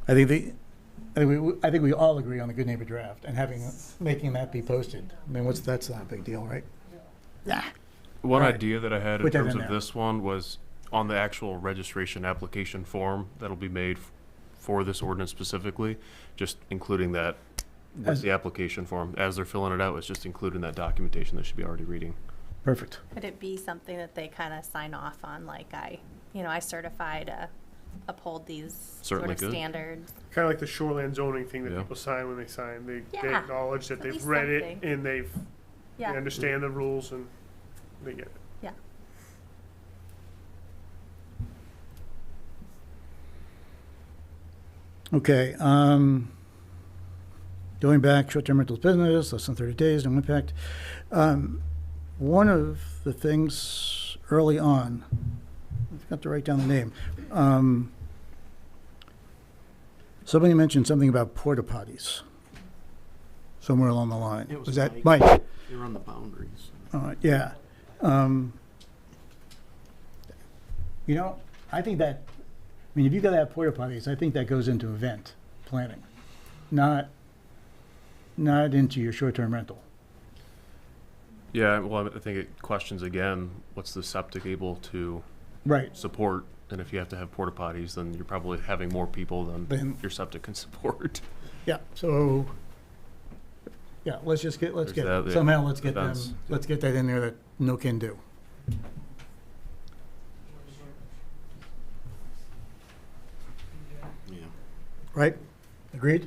I think we all agree on the good neighbor draft and making that be posted. I mean, that's not a big deal, right? Yeah. One Right. idea that I had in Put that terms in of there. this one was on the actual registration application form that'll be made for this ordinance specifically, just including that with As- the application form. As they're filling it out, it's just including that documentation they should be already reading. Perfect. Could it be something that they kind of sign off on, like I certify to uphold these Certainly sort could. of standards? Kind of like the shoreline zoning thing that Yeah. people sign when they sign. They Yeah, acknowledge that at they've least read something. it and they Yeah. understand the rules and they get it. Yeah. Okay. Going back, short-term rentals business, less than 30 days, no impact. One of the things early on, I forgot to write down the name. Somebody mentioned something about porta potties somewhere along the line. It Was that Mike. Mike? You're on the boundaries. Yeah. You know, I think that, I mean, if you've got to have porta potties, I think that goes into event planning, not into your short-term rental. Yeah, well, I think it questions again, what's the septic able to Right. support? And if you have to have porta potties, then you're probably having more people than Then- your septic can support. Yeah, so, yeah, let's get, There's that, yeah. somehow let's get Events. let's get that in there that no can do. Yeah. Right? Agreed?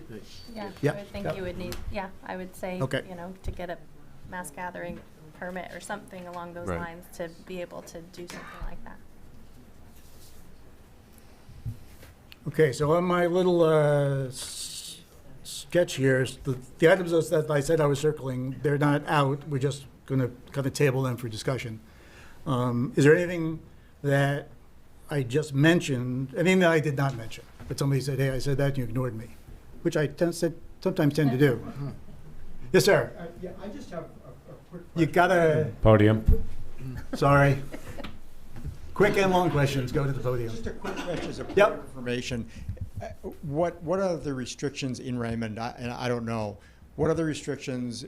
Yeah, Yeah, I would think yeah. you would need, yeah, I would say, Okay. you know, to get a mass gathering permit or something along those Right. lines to be able to do something like that. Okay, so on my little sketch here, the items that I said I was circling, they're not out. We're just going to kind of table them for discussion. Is there anything that I just mentioned, anything that I did not mention? But somebody said, hey, I said that, and you ignored me, which I sometimes tend to do. Yes, sir. Yeah, I just have a quick You gotta, Podium. sorry. Quick and long questions, go to the podium. Just a quick question as a point Yep. of information. What are the restrictions in Raymond? And I don't know. What are the restrictions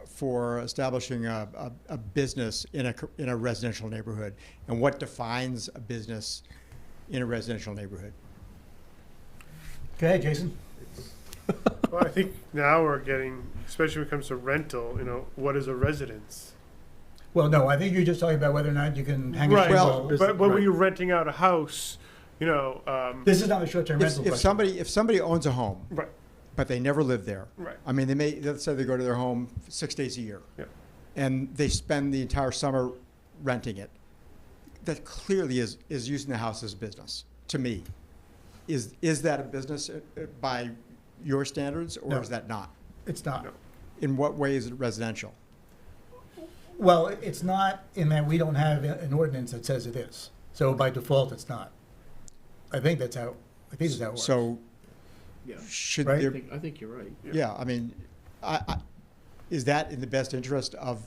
for establishing a business in a residential neighborhood? And what defines a business in a residential neighborhood? Go ahead, Jason. Well, I think now we're getting, especially when it comes to rental, you know, what is a residence? Well, no, I think you're just talking about whether or not you can hang a Right, shingle. but when you're renting out a house, you know, This is not a short-term rental If question. somebody owns a home, right, but they never live there. Right. I mean, let's say they go to their home 6 days a year. Yeah. And they spend the entire summer renting it. That clearly is using the house as a business, to me. Is that a business by your standards, or No. is that not? It's not. In what way is it residential? Well, it's not in that we don't have an ordinance that says it is. So by default, it's not. I think that's how it works. So Yeah. should Right? there, I think you're right. yeah, I mean, is that in the best interest of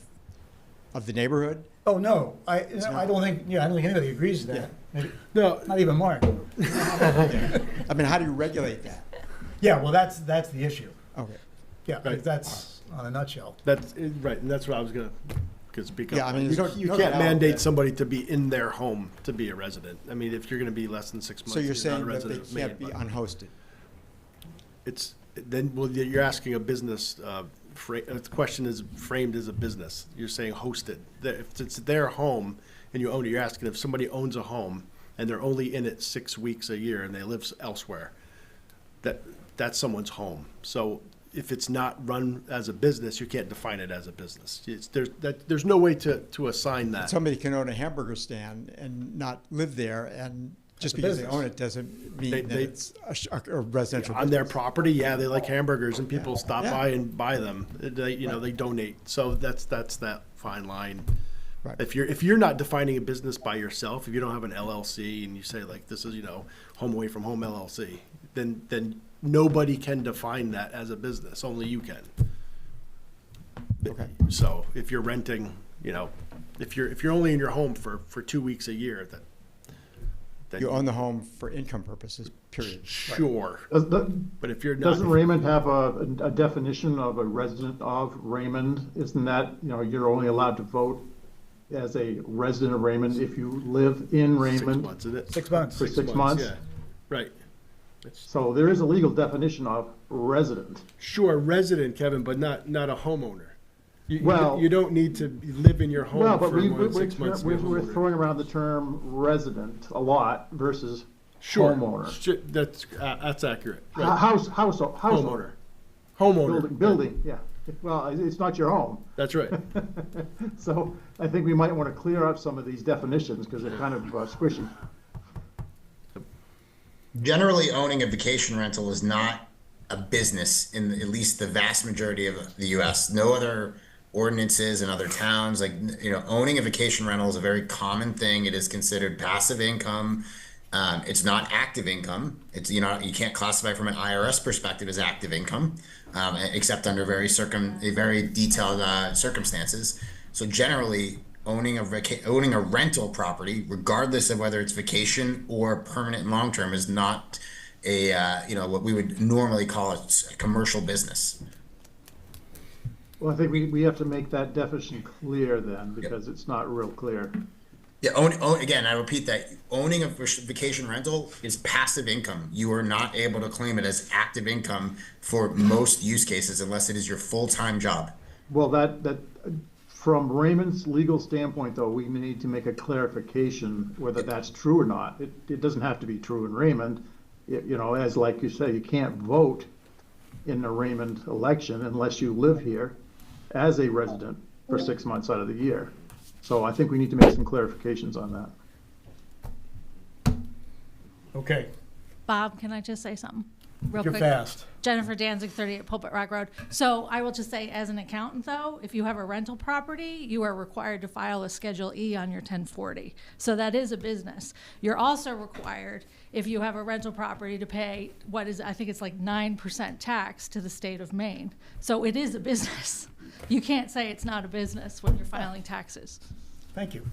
the neighborhood? Oh, no, I don't think anybody agrees to that. Maybe- No, Not even Mark. I mean, how do you regulate that? Yeah, well, that's the issue. Okay. Yeah, Right. that's on a nutshell. that's, right, and that's what I was gonna, speak up. Yeah, I mean, You there's you no can't doubt mandate that- somebody to be in their home to be a resident. I mean, if you're gonna be less than 6 months, So you're not a saying that they resident of Maine, can't be but unhosted? it's, then, well, you're asking a business, the question is framed as a business. You're saying hosted. If it's their home and you own it, you're asking if somebody owns a home and they're only in it 6 weeks a year and they live elsewhere, that's someone's home. So if it's not run as a business, you can't define it as a business. There's no way to assign that. Somebody can own a hamburger stand and not live there, and just a because they business. own it doesn't mean that They- it's a residential On their business. property, yeah, they like hamburgers and people stop Yeah. by and buy them. They donate. So that's that fine line. Right. If you're not defining a business by yourself, if you don't have an LLC and you say like this is, Home Away from Home LLC, then nobody can define that as a business. Only you can. Okay. So if you're renting, if you're only in your home for 2 weeks a year, then You own the home for income purposes, period. sure. But if you're not, Doesn't Raymond have a definition of a resident of Raymond? Isn't that, you're only allowed to vote as a resident of Raymond if you live in 6 Raymond? months, isn't it? 6 months. For 6 months? Yeah, right. So there is a legal definition of resident. Sure, resident, Kevin, but not a homeowner. Well- You don't need to live in your home Well, but for more than we're 6 months. to be a we're homeowner. throwing around the term resident a lot versus Sure, homeowner. That's accurate. Right. Household. Homeowner. Building, yeah. Well, it's not your home. That's right. So I think we might want to clear up some of these definitions because they're kind of squishy. Generally, owning a vacation rental is not a business in at least the vast majority of the U.S. No other ordinances in other towns, owning a vacation rental is a very common thing. It is considered passive income. It's not active income. It's, you can't classify from an IRS perspective as active income, except under very detailed circumstances. So generally, owning a rental property, regardless of whether it's vacation or permanent and long term, is not what we would normally call a commercial business. Well, I think we have to make that definition clear then because it's not real clear. Yeah, again, I repeat that owning a vacation rental is passive income. You are not able to claim it as active income for most use cases unless it is your full-time job. Well, that from Raymond's legal standpoint, though, we need to make a clarification whether that's true or not. It doesn't have to be true in Raymond. As like you say, you can't vote in a Raymond election unless you live here as a resident for 6 months out of the year. So I think we need to make some clarifications on that. Okay, Bob, can I just say something real you're quick? fast. Jennifer Danzig, 38 Pulpit Rock Road. So I will just say, as an accountant, though, if you have a rental property, you are required to file a Schedule E on your 1040. So that is a business. You're also required, if you have a rental property, to pay what is, I think it's like 9% tax to the state of Maine. So it is a business. You can't say it's not a business when you're filing taxes. Thank you.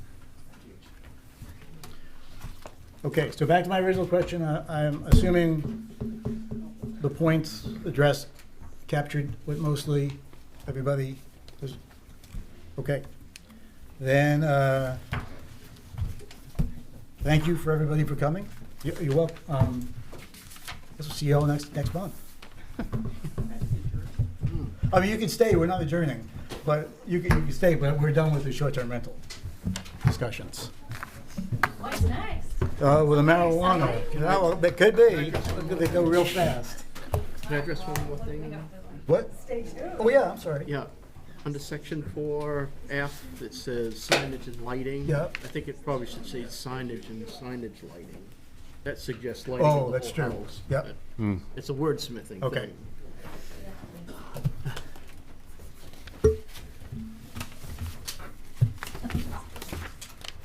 Okay, so back to my original question. I'm assuming the points addressed captured what mostly everybody was, okay. Then, thank you for everybody for coming. You're welcome. Guess we'll see you all next month. I mean, you can stay, we're not adjourning, but you can stay, but we're done with the short-term rental discussions. What's next? With the marijuana, well, it could be, they go real fast. Can I address one more thing? What? Oh, yeah, I'm sorry. Yeah, under section 4F, it says signage and lighting. Yep. I think it probably should say signage and signage lighting. That suggests lighting Oh, of the that's whole true. house. Yep. It's a wordsmithing Okay. thing.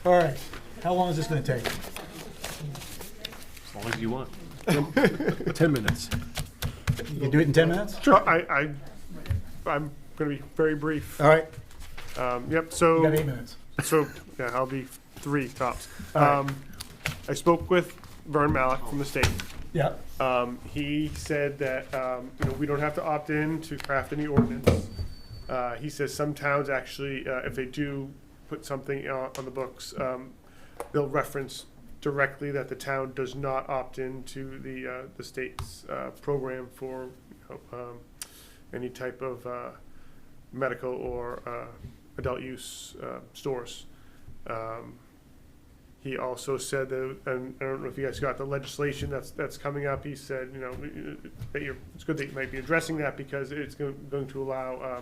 All right, how long is this gonna take? As long as you want. 10 minutes. You can do it in 10 minutes? Sure. I'm going to be very brief. All right, Yep, so. you got 8 minutes. So, yeah, I'll be 3 tops. All right. I spoke with Vern Malik from the state. Yeah, He said that, we don't have to opt in to craft any ordinance. He says some towns actually, if they do put something on the books, they'll reference directly that the town does not opt into the state's program for any type of medical or adult use stores. He also said that, and I don't know if you guys got the legislation that's coming up. He said, that it's good that you might be addressing that because it's going to allow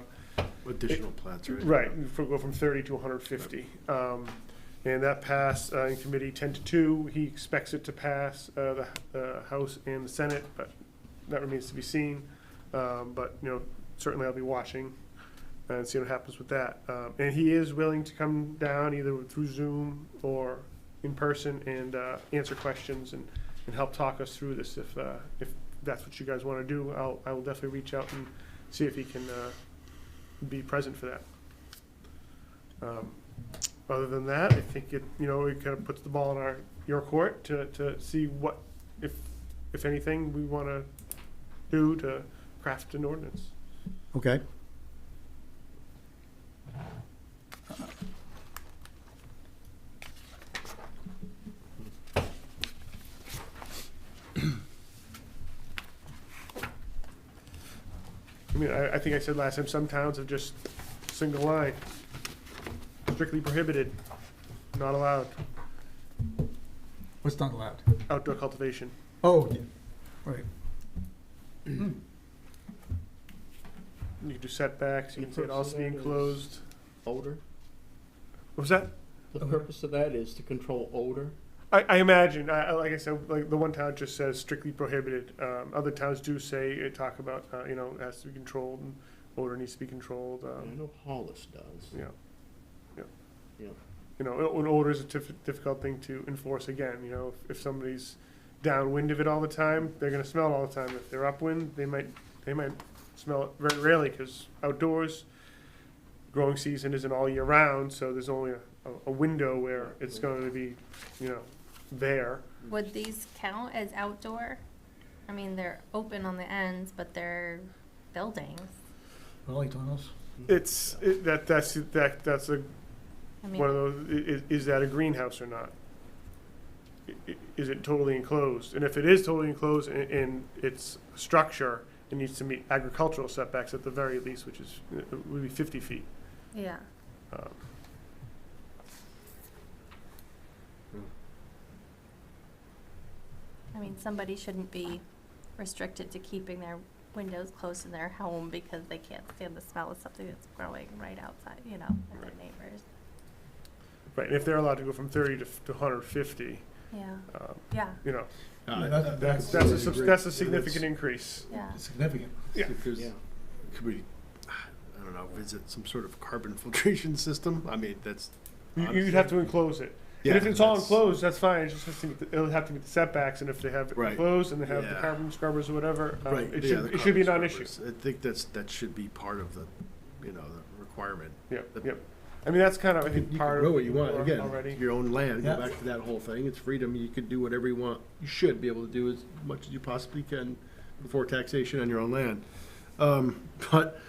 Additional plats, right? right, go from 30 to 150. And that passed in committee 10-2. He expects it to pass the House and the Senate, but that remains to be seen. But certainly I'll be watching and see what happens with that. And he is willing to come down either through Zoom or in person and answer questions and help talk us through this. If that's what you guys want to do, I will definitely reach out and see if he can be present for that. Other than that, I think it kind of puts the ball in your court to see what, if anything, we want to do to craft an ordinance. okay. I mean, I think I said last time, some towns have just single line, strictly prohibited, not allowed, What's not allowed? outdoor cultivation. Oh, yeah, right. You can do setbacks, you can say it also be enclosed. Odor. What was that? The purpose of that is to control odor. I imagine, like I said, like the one town just says strictly prohibited. Other towns do say, talk about, it has to be controlled and odor needs to be controlled. I know Hollis does. Yeah. Yeah. An odor is a difficult thing to enforce again. If somebody's downwind of it all the time, they're going to smell it all the time. If they're upwind, they might smell it very rarely because outdoors, growing season isn't all year round, so there's only a window where it's going to be, there. Would these count as outdoor? I mean, they're open on the ends, but they're buildings. Rolling tunnels. That's a I mean, one of those. Is that a greenhouse or not? Is it totally enclosed? And if it is totally enclosed and it's a structure, it needs to meet agricultural setbacks at the very least, which is would be 50 feet. yeah. I mean, somebody shouldn't be restricted to keeping their windows closed in their home because they can't stand the smell of something that's growing right outside, you know, at their neighbors. Right, and if they're allowed to go from 30 to 150, Yeah. um, Yeah. you know, Yeah, that's a significant increase. Yeah. Significant. Yeah. If there's, could we, I don't know, visit some sort of carbon filtration system? I mean, that's. You'd have to enclose it. Yeah, And if it's all that's- enclosed, that's fine, it just has to meet it'll have to meet the setbacks, and if they have it Right. enclosed and they have the Yeah. carbon scrubbers or whatever, Right, it yeah, should, the it should be a carbon non-issue. scrubbers. I think that should be part of the, the requirement. Yep. I mean, that's kind of, I think, You part can of. grow what you want, what again, Already. your own land, Yeah. go back to that whole thing, it's freedom, you could do whatever you want. You should be able to do as much as you possibly can before taxation on your own land. But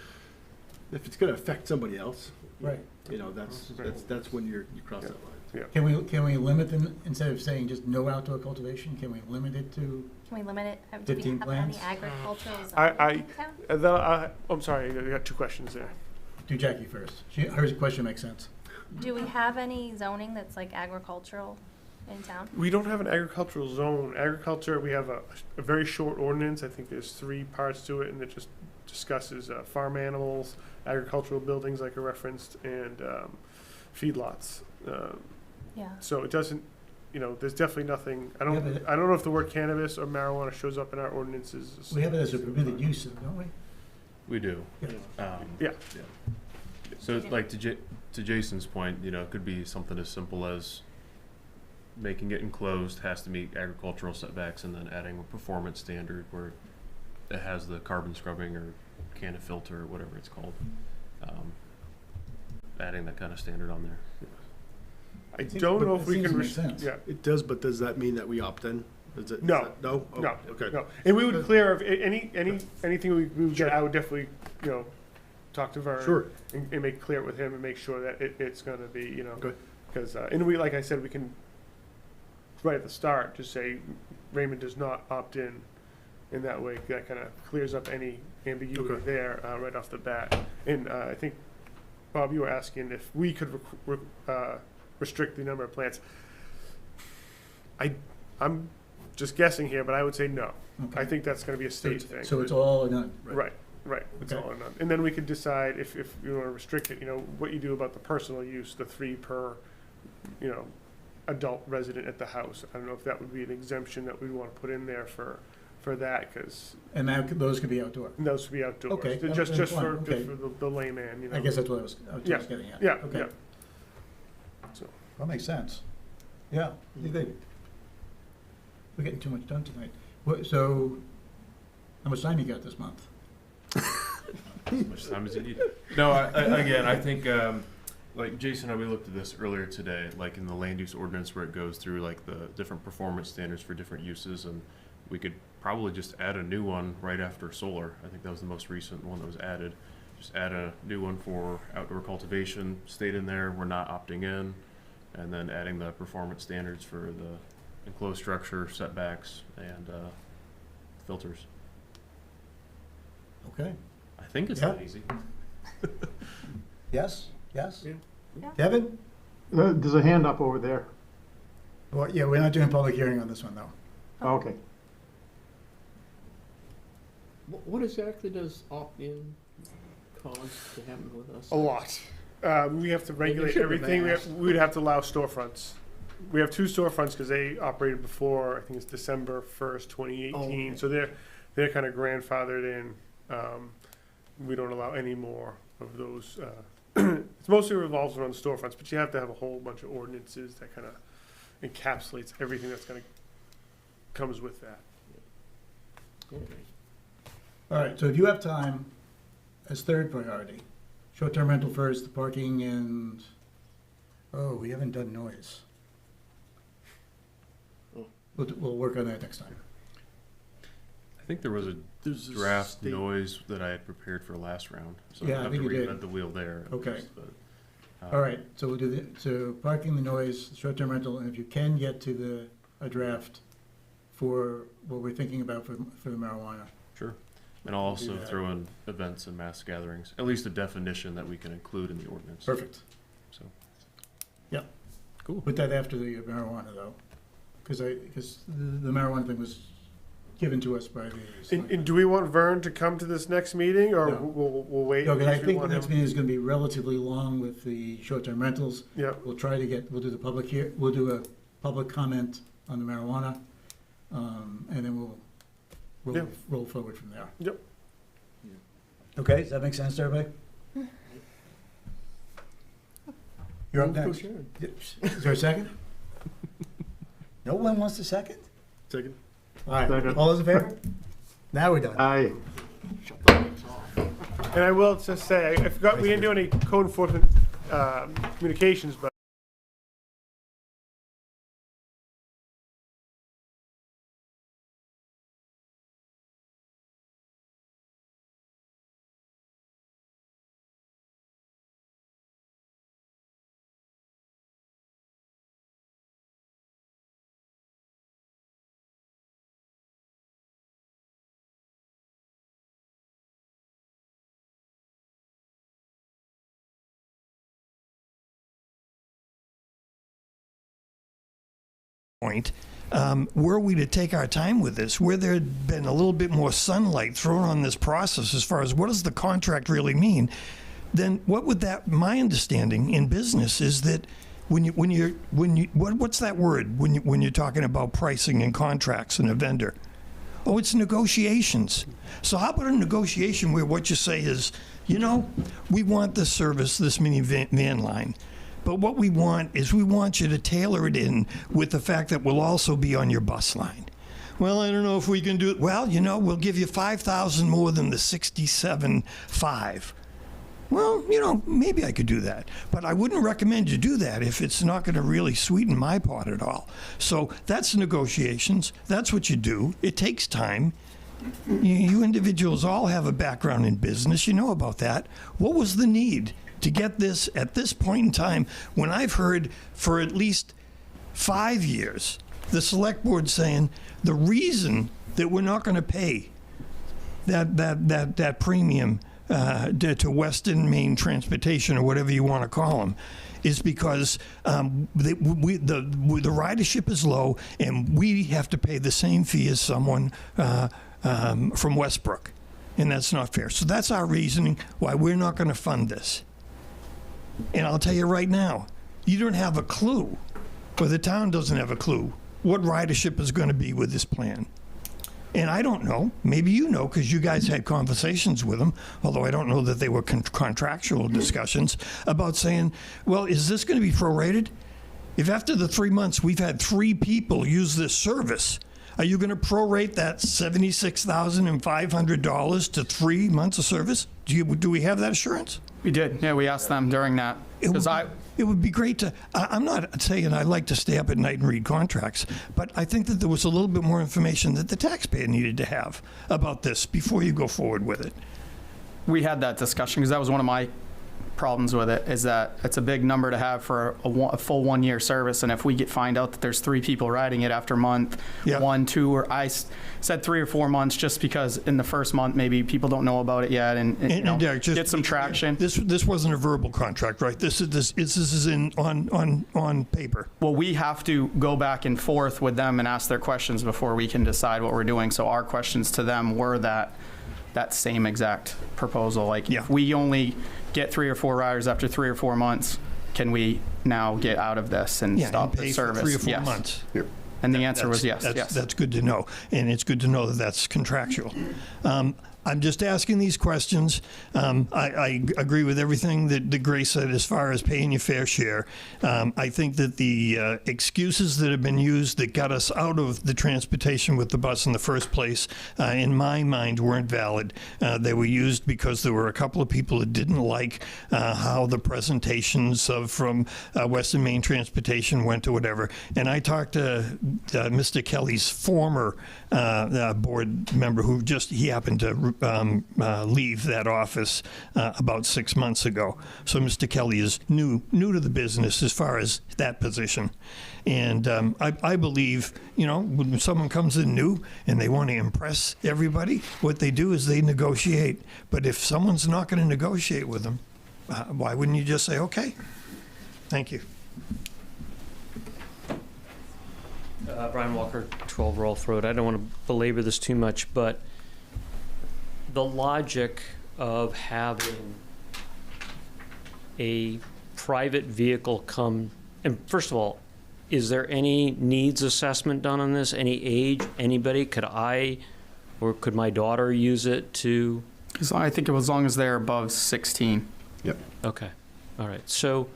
if it's gonna affect somebody else, Right. that's when you cross that line. Can we limit them, instead of saying just no outdoor cultivation, can we limit it to? Can we limit it? Do we 15 have any plants? agricultural I, zoning in town? I'm sorry, I got two questions there. Do Jackie first. Her question makes sense. Do we have any zoning that's like agricultural in town? We don't have an agricultural zone. Agriculture, we have a very short ordinance. I think there's 3 parts to it, and it just discusses farm animals, agricultural buildings like I referenced, and feedlots. Yeah. So it doesn't, there's definitely nothing, I Yeah, don't but- know if the word cannabis or marijuana shows up in our ordinances. We have it as a permitted use, don't we? We do. Yeah. So like to Jason's point, it could be something as simple as making it enclosed, has to meet agricultural setbacks, and then adding a performance standard where it has the carbon scrubbing or can filter or whatever it's called. Adding that kind of standard on there. I don't know if we can, yeah. It does, but does that mean that we opt in? No. No? Oh, No, okay. no. And we would clear, if anything we would get, I would definitely, talk to Vern. Sure. And make clear with him and make sure that it's gonna be, Okay. because, and we, like I said, we can, right at the start, just say Raymond does not opt in. In that way, that kind of clears up any ambiguity Okay. there, right off the bat. And, I think, Bob, you were asking if we could restrict the number of plants. I'm just guessing here, but I would say no. Okay. I think that's gonna be a state thing. So it's all or none? Right, it's Okay. all or none. And then we could decide if you wanna restrict it, what you do about the personal use, the 3 per, adult resident at the house. I don't know if that would be an exemption that we'd wanna put in there for that, cause And those could be outdoor? those would be outdoors. Okay, Just then for, fine, okay. the layman, I guess that's what I was getting at. Yeah, Okay. yeah. So, That makes sense. Yeah, what do you think? We're getting too much done tonight. So, how much time you got this month? As much time as you need. No, I think, like Jason and we looked at this earlier today, like in the land use ordinance where it goes through like the different performance standards for different uses, and we could probably just add a new one right after solar. I think that was the most recent one that was added. Just add a new one for outdoor cultivation, state in there, we're not opting in, and then adding the performance standards for the enclosed structure, setbacks, and filters. Okay. I think it's Yeah. that easy. Yes? Yes? Yeah. Kevin? There's a hand up over there. Well, yeah, we're not doing public hearing on this one, though. Okay. What exactly does opt-in cause to happen with us? a lot. We have to regulate should be everything. masked. We'd have to allow storefronts. We have 2 storefronts because they operated before, I think it's December 1st, 2018. Oh, okay. So they're kind of grandfathered in. We don't allow any more of those. It mostly revolves around storefronts, but you have to have a whole bunch of ordinances that kind of encapsulates everything that's going to comes with that. All right, so if you have time, as third priority, short-term rental first, the parking, and, we haven't done noise. We'll work on that next time. I think there was a There's a draft state- noise that I had prepared for last round, so Yeah, I I have think to you did. reinvent the wheel there. at Okay. least, but, All right, so we'll do so parking, the noise, short-term rental, and if you can get to a draft for what we're thinking about for the marijuana. Sure. And I'll Do also that. throw in events and mass gatherings, at least a definition that we can include in the ordinance. Perfect. So, Cool. Put that after the marijuana, though, because the marijuana thing was given to us by the. And do we want Vern to come to this next meeting, or No. we'll wait? No, in because I case we think the want next him? meeting is gonna be relatively long with the short-term rentals. Yeah. We'll do the public here, we'll do a public comment on the marijuana, and then we'll Yeah. roll forward from there. Yep. Okay, does that make sense to everybody? You're up next. Is there a second? No one wants a second? Second. All right, Second. all those in favor? Now we're done. Aye. And I will just say, I forgot, we didn't do any code enforcement communications, but Point, were we to take our time with this, where there had been a little bit more sunlight thrown on this process as far as what does the contract really mean, then what would that, my understanding in business is that what's that word when you're talking about pricing and contracts and a vendor? Oh, it's negotiations. So how about a negotiation where what you say is, we want this service, this mini van line. But what we want is we want you to tailor it in with the fact that we'll also be on your bus line. Well, I don't know if we can do it. Well, we'll give you 5,000 more than the 67.5. Well, maybe I could do that. But I wouldn't recommend you do that if it's not going to really sweeten my pot at all. So that's negotiations. That's what you do. It takes time. You individuals all have a background in business. You know about that. What was the need to get this at this point in time when I've heard for at least 5 years the select board saying the reason that we're not going to pay that premium to Western Maine Transportation or whatever you want to call them is because the ridership is low and we have to pay the same fee as someone from Westbrook, and that's not fair. So that's our reasoning why we're not going to fund this. And I'll tell you right now, you don't have a clue, or the town doesn't have a clue, what ridership is going to be with this plan. And I don't know, maybe you know, because you guys had conversations with them, although I don't know that they were contractual discussions, about saying, well, is this going to be prorated? If after the 3 months we've had 3 people use this service, are you going to prorate that $76,500 to 3 months of service? Do we have that assurance? We did. Yeah, we asked them during that. It would be great to, I'm not saying I like to stay up at night and read contracts, but I think that there was a little bit more information that the taxpayer needed to have about this before you go forward with it. We had that discussion because that was one of my problems with it, is that it's a big number to have for a full 1 year service. And if we find out that there's 3 people riding it after month 1, 2, or I said 3 or 4 months just because in the first month maybe people don't know about it yet and get some traction. This wasn't a verbal contract, right? This is on paper. Well, we have to go back and forth with them and ask their questions before we can decide what we're doing. So our questions to them were that same exact proposal. Like, if we only get 3 or 4 riders after 3 or 4 months, can we now get out of this and stop the service? 3 or 4 Yes. months. And the answer was yes. That's good to know, and it's good to know that that's contractual. I'm just asking these questions. I agree with everything that Grace said as far as paying your fair share. I think that the excuses that have been used that got us out of the transportation with the bus in the first place, in my mind, weren't valid. They were used because there were a couple of people that didn't like how the presentations from Western Maine Transportation went or whatever. And I talked to Mr. Kelly's former board member who he happened to leave that office about 6 months ago. So Mr. Kelly is new to the business as far as that position. And I believe, when someone comes in new and they want to impress everybody, what they do is they negotiate. But if someone's not going to negotiate with them, why wouldn't you just say, okay, thank you? Brian Walker, 12 Rolfe Road. I don't want to belabor this too much, but the logic of having a private vehicle come, and first of all, is there any needs assessment done on this? Any age? Anybody? Could I or could my daughter use it to? I think it was as long as they're above 16. Yep. Okay. All right. So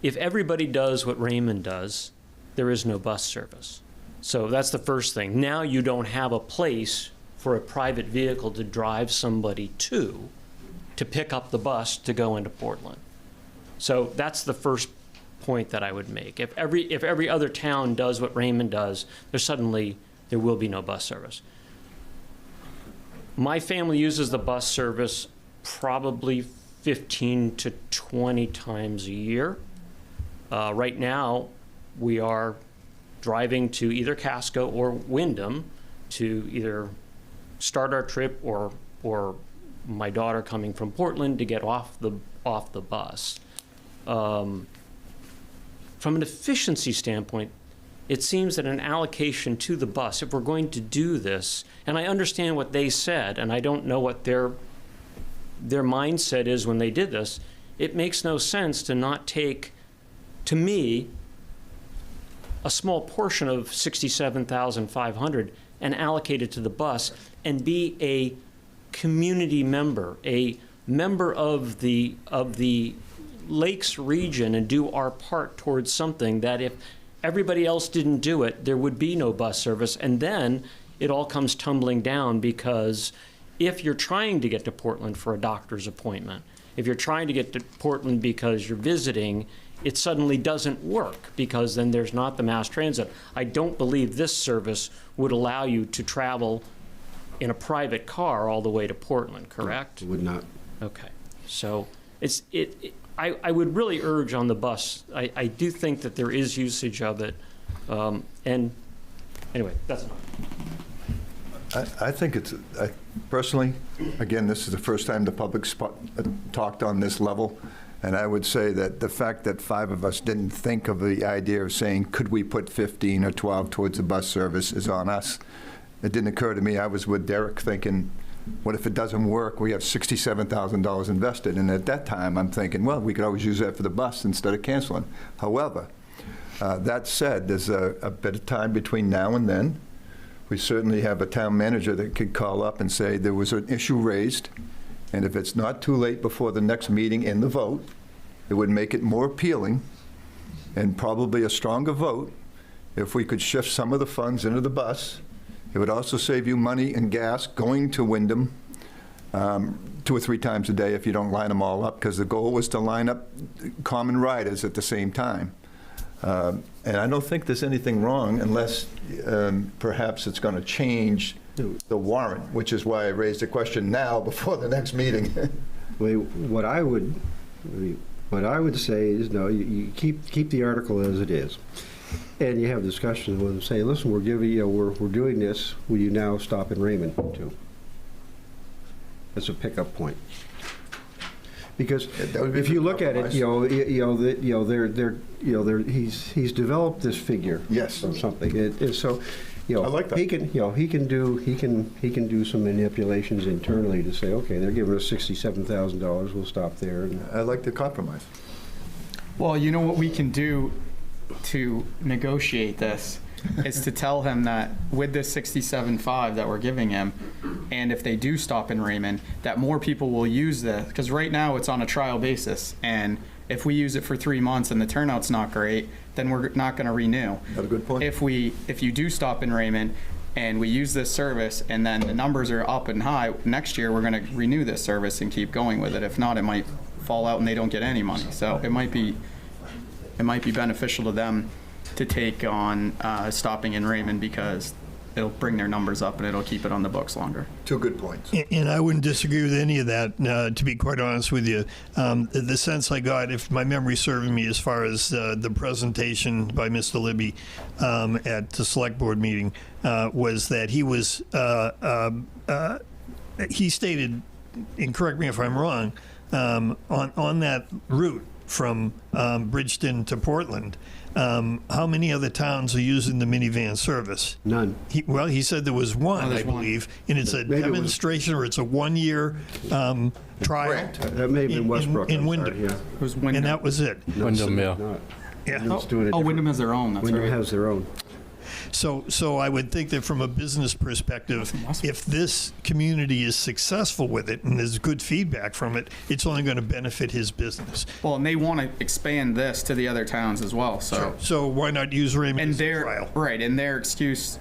if everybody does what Raymond does, there is no bus service. So that's the first thing. Now you don't have a place for a private vehicle to drive somebody to pick up the bus to go into Portland. So that's the first point that I would make. If every other town does what Raymond does, there will be no bus service. My family uses the bus service probably 15 to 20 times a year. Right now, we are driving to either Casco or Wyndham to either start our trip or my daughter coming from Portland to get off the bus. From an efficiency standpoint, it seems that an allocation to the bus, if we're going to do this, and I understand what they said, and I don't know what their mindset is when they did this, it makes no sense to not take, to me, a small portion of $67,500 and allocate it to the bus and be a community member, a member of the Lakes region, and do our part towards something that if everybody else didn't do it, there would be no bus service. And then it all comes tumbling down, because if you're trying to get to Portland for a doctor's appointment, if you're trying to get to Portland because you're visiting, it suddenly doesn't work, because then there's not the mass transit. I don't believe this service would allow you to travel in a private car all the way to Portland, correct? It would not. Okay. So I would really urge on the bus. I do think that there is usage of it. And anyway, that's enough. I think personally, again, this is the first time the public's talked on this level. And I would say that the fact that 5 of us didn't think of the idea of saying, could we put 15 or 12 towards the bus service, is on us. It didn't occur to me. I was with Derek thinking, what if it doesn't work? We have $67,000 invested. And at that time, I'm thinking, well, we could always use that for the bus instead of canceling. However, that said, there's a bit of time between now and then. We certainly have a town manager that could call up and say there was an issue raised, and if it's not too late before the next meeting in the vote, it would make it more appealing and probably a stronger vote if we could shift some of the funds into the bus. It would also save you money and gas going to Wyndham 2 or 3 times a day if you don't line them all up, because the goal was to line up common riders at the same time. And I don't think there's anything wrong unless perhaps it's going to change the warrant, which is why I raised the question now before the next meeting. What I would say is, no, you keep the article as it is, and you have discussions with them, saying, listen, we're giving we're doing this. Will you now stop in Raymond too? That's a pickup point. Because if you look at it, he's developed this figure. Yes. Of something, and so. I like that. He can do some manipulations internally to say, okay, they're giving us $67,000. We'll stop there. I like the compromise. Well, you know what we can do to negotiate this is to tell him that with this 67.5 that we're giving him, and if they do stop in Raymond, that more people will use this, because right now it's on a trial basis, and if we use it for 3 months and the turnout's not great, then we're not going to renew. That's a good point. If you do stop in Raymond and we use this service and then the numbers are up and high, next year we're going to renew this service and keep going with it. If not, it might fall out and they don't get any money. So it might be beneficial to them to take on stopping in Raymond, because it'll bring their numbers up and it'll keep it on the books longer. 2 good points. And I wouldn't disagree with any of that, to be quite honest with you. The sense I got, if my memory serving me, as far as the presentation by Mr. Libby at the select board meeting, was that he stated, and correct me if I'm wrong, on that route from Bridgeton to Portland, how many other towns are using the minivan service? None. He said there was one, I there's one. believe, and it's a Maybe it was- demonstration or it's a one-year trial. That may have been in- Westbrook. in I'm Wyndham. sorry, yeah. It was And Wyndham. that was it. No, Wyndham, it's yeah. not. Yeah. Wyndham's doing it Oh, different. Wyndham has their own, that's Wyndham right. has their own. So I would think that from a business perspective, if this community is successful with it and there's good feedback from it, it's only going to benefit his business. Well, and they want to expand this to the other towns as well, so. So why not use Raymond And as a their, trial? right, and their excuse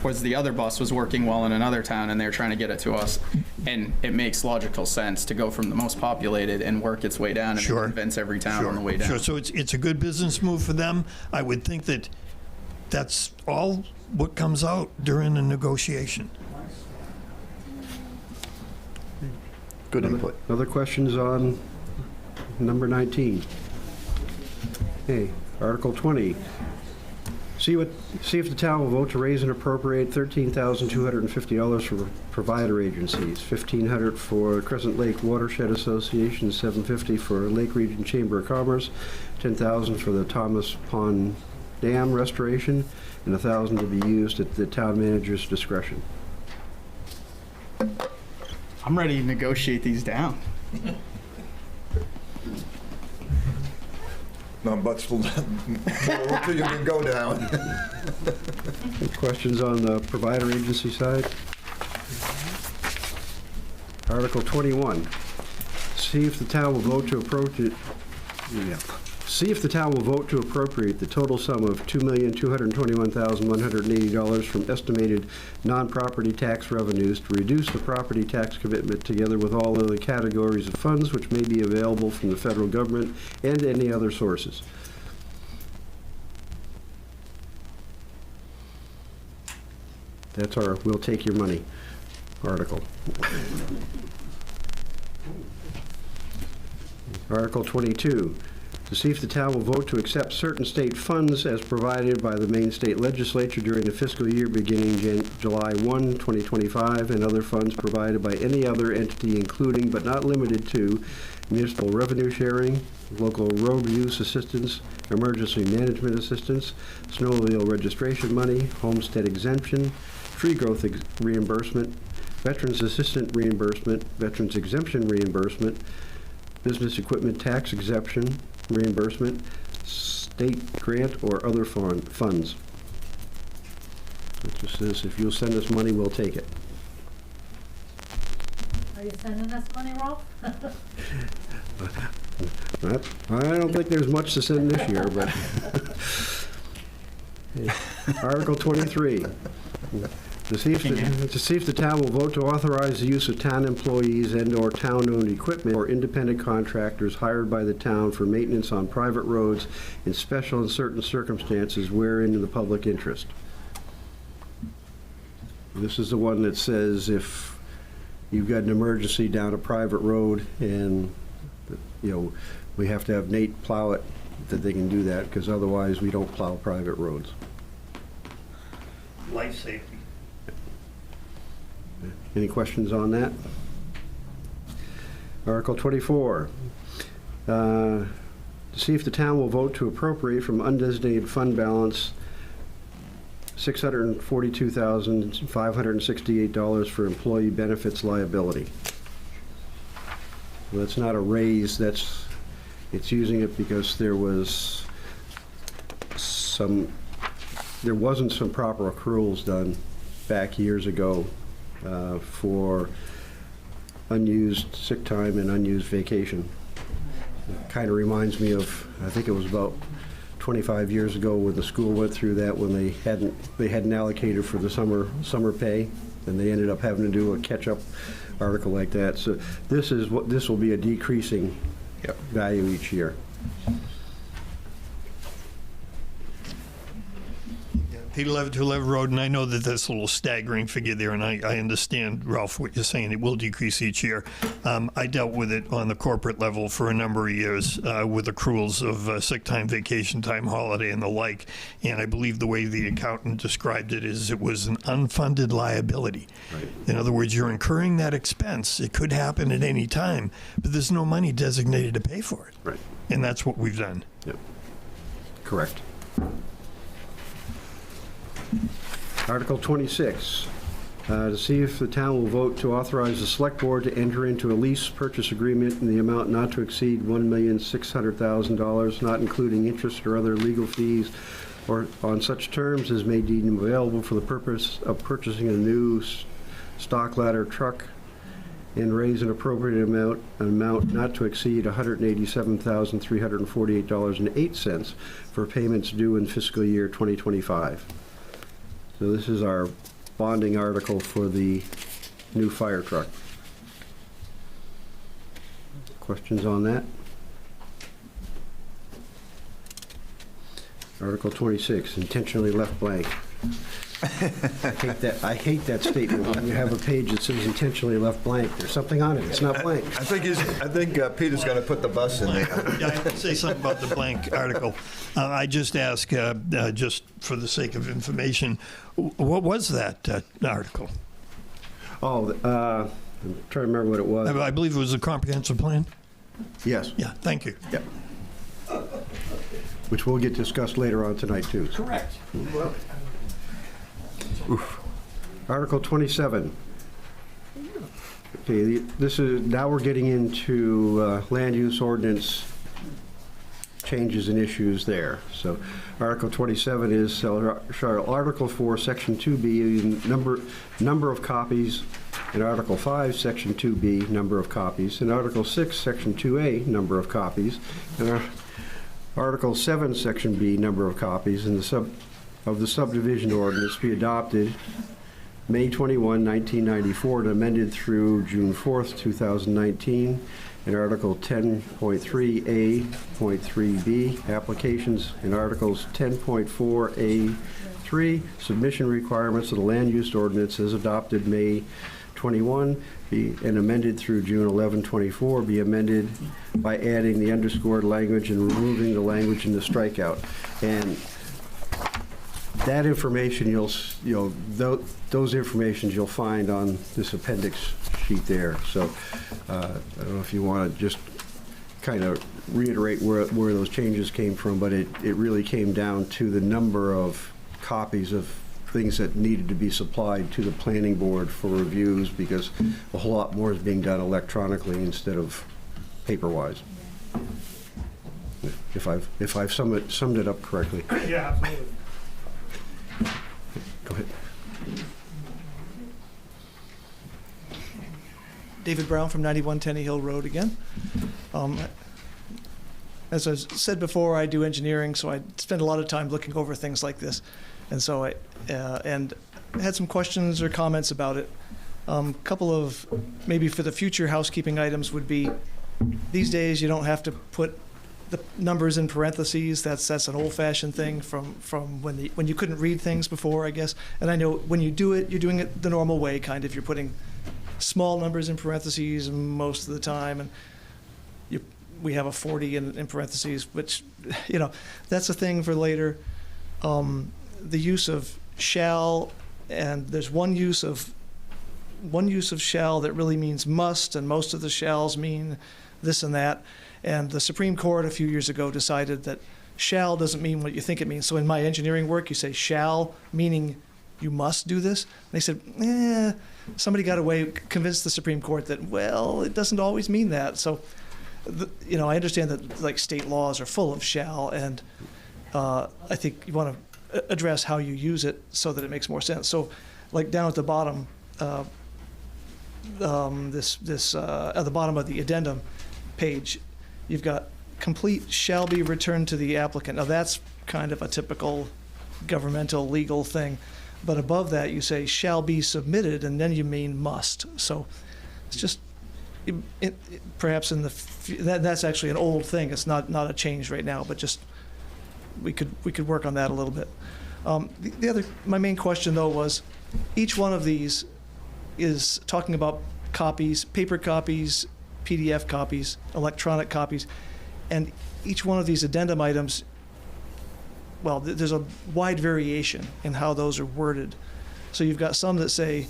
was the other bus was working well in another town and they're trying to get it to us. And it makes logical sense to go from the most populated and work its way down and Sure. convince every town on the way down. Sure, so it's a good business move for them. I would think that that's all what comes out during the negotiation. Good input. Other questions on number 19? Okay, Article 20. See if the town will vote to raise and appropriate $13,250 for provider agencies, $1,500 for Crescent Lake Watershed Association, $750 for Lake Region Chamber of Commerce, $10,000 for the Thomas Pond Dam restoration, and $1,000 to be used at the town manager's discretion. I'm ready to negotiate these down. No, but till you can go down. Any questions on the provider agency side? Article 21. See if the town will vote to appropriate. See if the town will vote to appropriate the total sum of $2,221,180 from estimated non-property tax revenues to reduce the property tax commitment together with all other categories of funds which may be available from the federal government and any other sources. That's our "we'll take your money" article. Article 22. To see if the town will vote to accept certain state funds as provided by the Maine State Legislature during the fiscal year beginning July 1, 2025, and other funds provided by any other entity, including but not limited to municipal revenue sharing, local road use assistance, emergency management assistance, snowmobile registration money, homestead exemption, tree growth reimbursement, veterans assistant reimbursement, veterans exemption reimbursement, business equipment tax exemption reimbursement, state grant, or other funds. It just says, if you'll send us money, we'll take it. Are you sending us money, Rolf? I don't think there's much to send this year, but. Article 23. To see if the town will vote to authorize the use of town employees and/or town-owned equipment or independent contractors hired by the town for maintenance on private roads in special and certain circumstances wherein in the public interest. This is the one that says if you've got an emergency down a private road and, we have to have Nate plow it, that they can do that, because otherwise we don't plow private roads. Life safety. Any questions on that? Article 24. To see if the town will vote to appropriate from undesignated fund balance $642,568 for employee benefits liability. Well, that's not a raise, it's using it because there wasn't some proper accruals done back years ago for unused sick time and unused vacation. It kind of reminds me of, I think it was about 25 years ago when the school went through that, when they hadn't allocated for the summer pay, and they ended up having to do a catch-up article like that. So this will be a decreasing value each year. Peter Levitt to Levitt Road, and I know that that's a little staggering figure there, and I understand, Ralph, what you're saying. It will decrease each year. I dealt with it on the corporate level for a number of years with accruals of sick time, vacation time, holiday, and the like, and I believe the way the accountant described it is it was an unfunded liability. Right. In other words, you're incurring that expense. It could happen at any time, but there's no money designated to pay for it. Right. And that's what we've done. Yep. Correct. Article 26, to see if the town will vote to authorize the select board to enter into a lease purchase agreement in the amount not to exceed $1,600,000, not including interest or other legal fees, or on such terms as may deem available for the purpose of purchasing a new stock ladder truck, and raise an appropriate amount not to exceed $187,348.08 for payments due in fiscal year 2025. So this is our bonding article for the new fire truck. Questions on that? Article 26, intentionally left blank. I hate that statement. When you have a page that says intentionally left blank, there's something on it. It's not blank. I think Peter's going to put the bus in there. I have to say something about the blank article. I just ask, just for the sake of information, what was that article? Oh, I'm trying to remember what it was. I believe it was a comprehensive plan? Yes. Yeah, thank you. Yep. Which will get discussed later on tonight, too. Correct. Oof. Article 27. Okay, this is, now we're getting into land use ordinance changes and issues there. So Article 27 is Article 4, Section 2B, number of copies, and Article 5, Section 2B, number of copies, and Article 6, Section 2A, number of copies, and Article 7, Section B, number of copies, and of the subdivision ordinance be adopted May 21, 1994, and amended through June 4th, 2019, and Article 10.3A.3B, applications, and Articles 10.4A.3, submission requirements of the land use ordinance as adopted May 21, and amended through June 11, 24, be amended by adding the underscored language and removing the language in the strikeout. And that information those informations you'll find on this appendix sheet there. So I don't know if you want to just kind of reiterate where those changes came from, but it really came down to the number of copies of things that needed to be supplied to the planning board for reviews, because a whole lot more is being done electronically instead of paper-wise. If I've summed it up correctly. Yeah, absolutely. Go ahead. David Brown from 91 Tenny Hill Road again. As I said before, I do engineering, so I spend a lot of time looking over things like this. And so I had some questions or comments about it. A couple of maybe for the future housekeeping items would be, these days you don't have to put the numbers in parentheses. That's an old-fashioned thing from when you couldn't read things before, I guess. And I know when you do it, you're doing it the normal way, kind of. You're putting small numbers in parentheses most of the time, and we have a 40 in parentheses, which, that's a thing for later. The use of shall, and there's one use of shall that really means must, and most of the shalls mean this and that. And the Supreme Court a few years ago decided that shall doesn't mean what you think it means. So in my engineering work, you say shall, meaning you must do this. And they said, somebody got away, convinced the Supreme Court that, well, it doesn't always mean that. So, I understand that like state laws are full of shall, and I think you want to address how you use it so that it makes more sense. So, like down at the bottom, at the bottom of the addendum page, you've got complete shall be returned to the applicant. Now that's kind of a typical governmental legal thing, but above that you say shall be submitted, and then you mean must. So it's just perhaps that's actually an old thing. It's not a change right now, but just we could work on that a little bit. My main question though was, each one of these is talking about copies, paper copies, PDF copies, electronic copies, and each one of these addendum items, well, there's a wide variation in how those are worded. So you've got some that say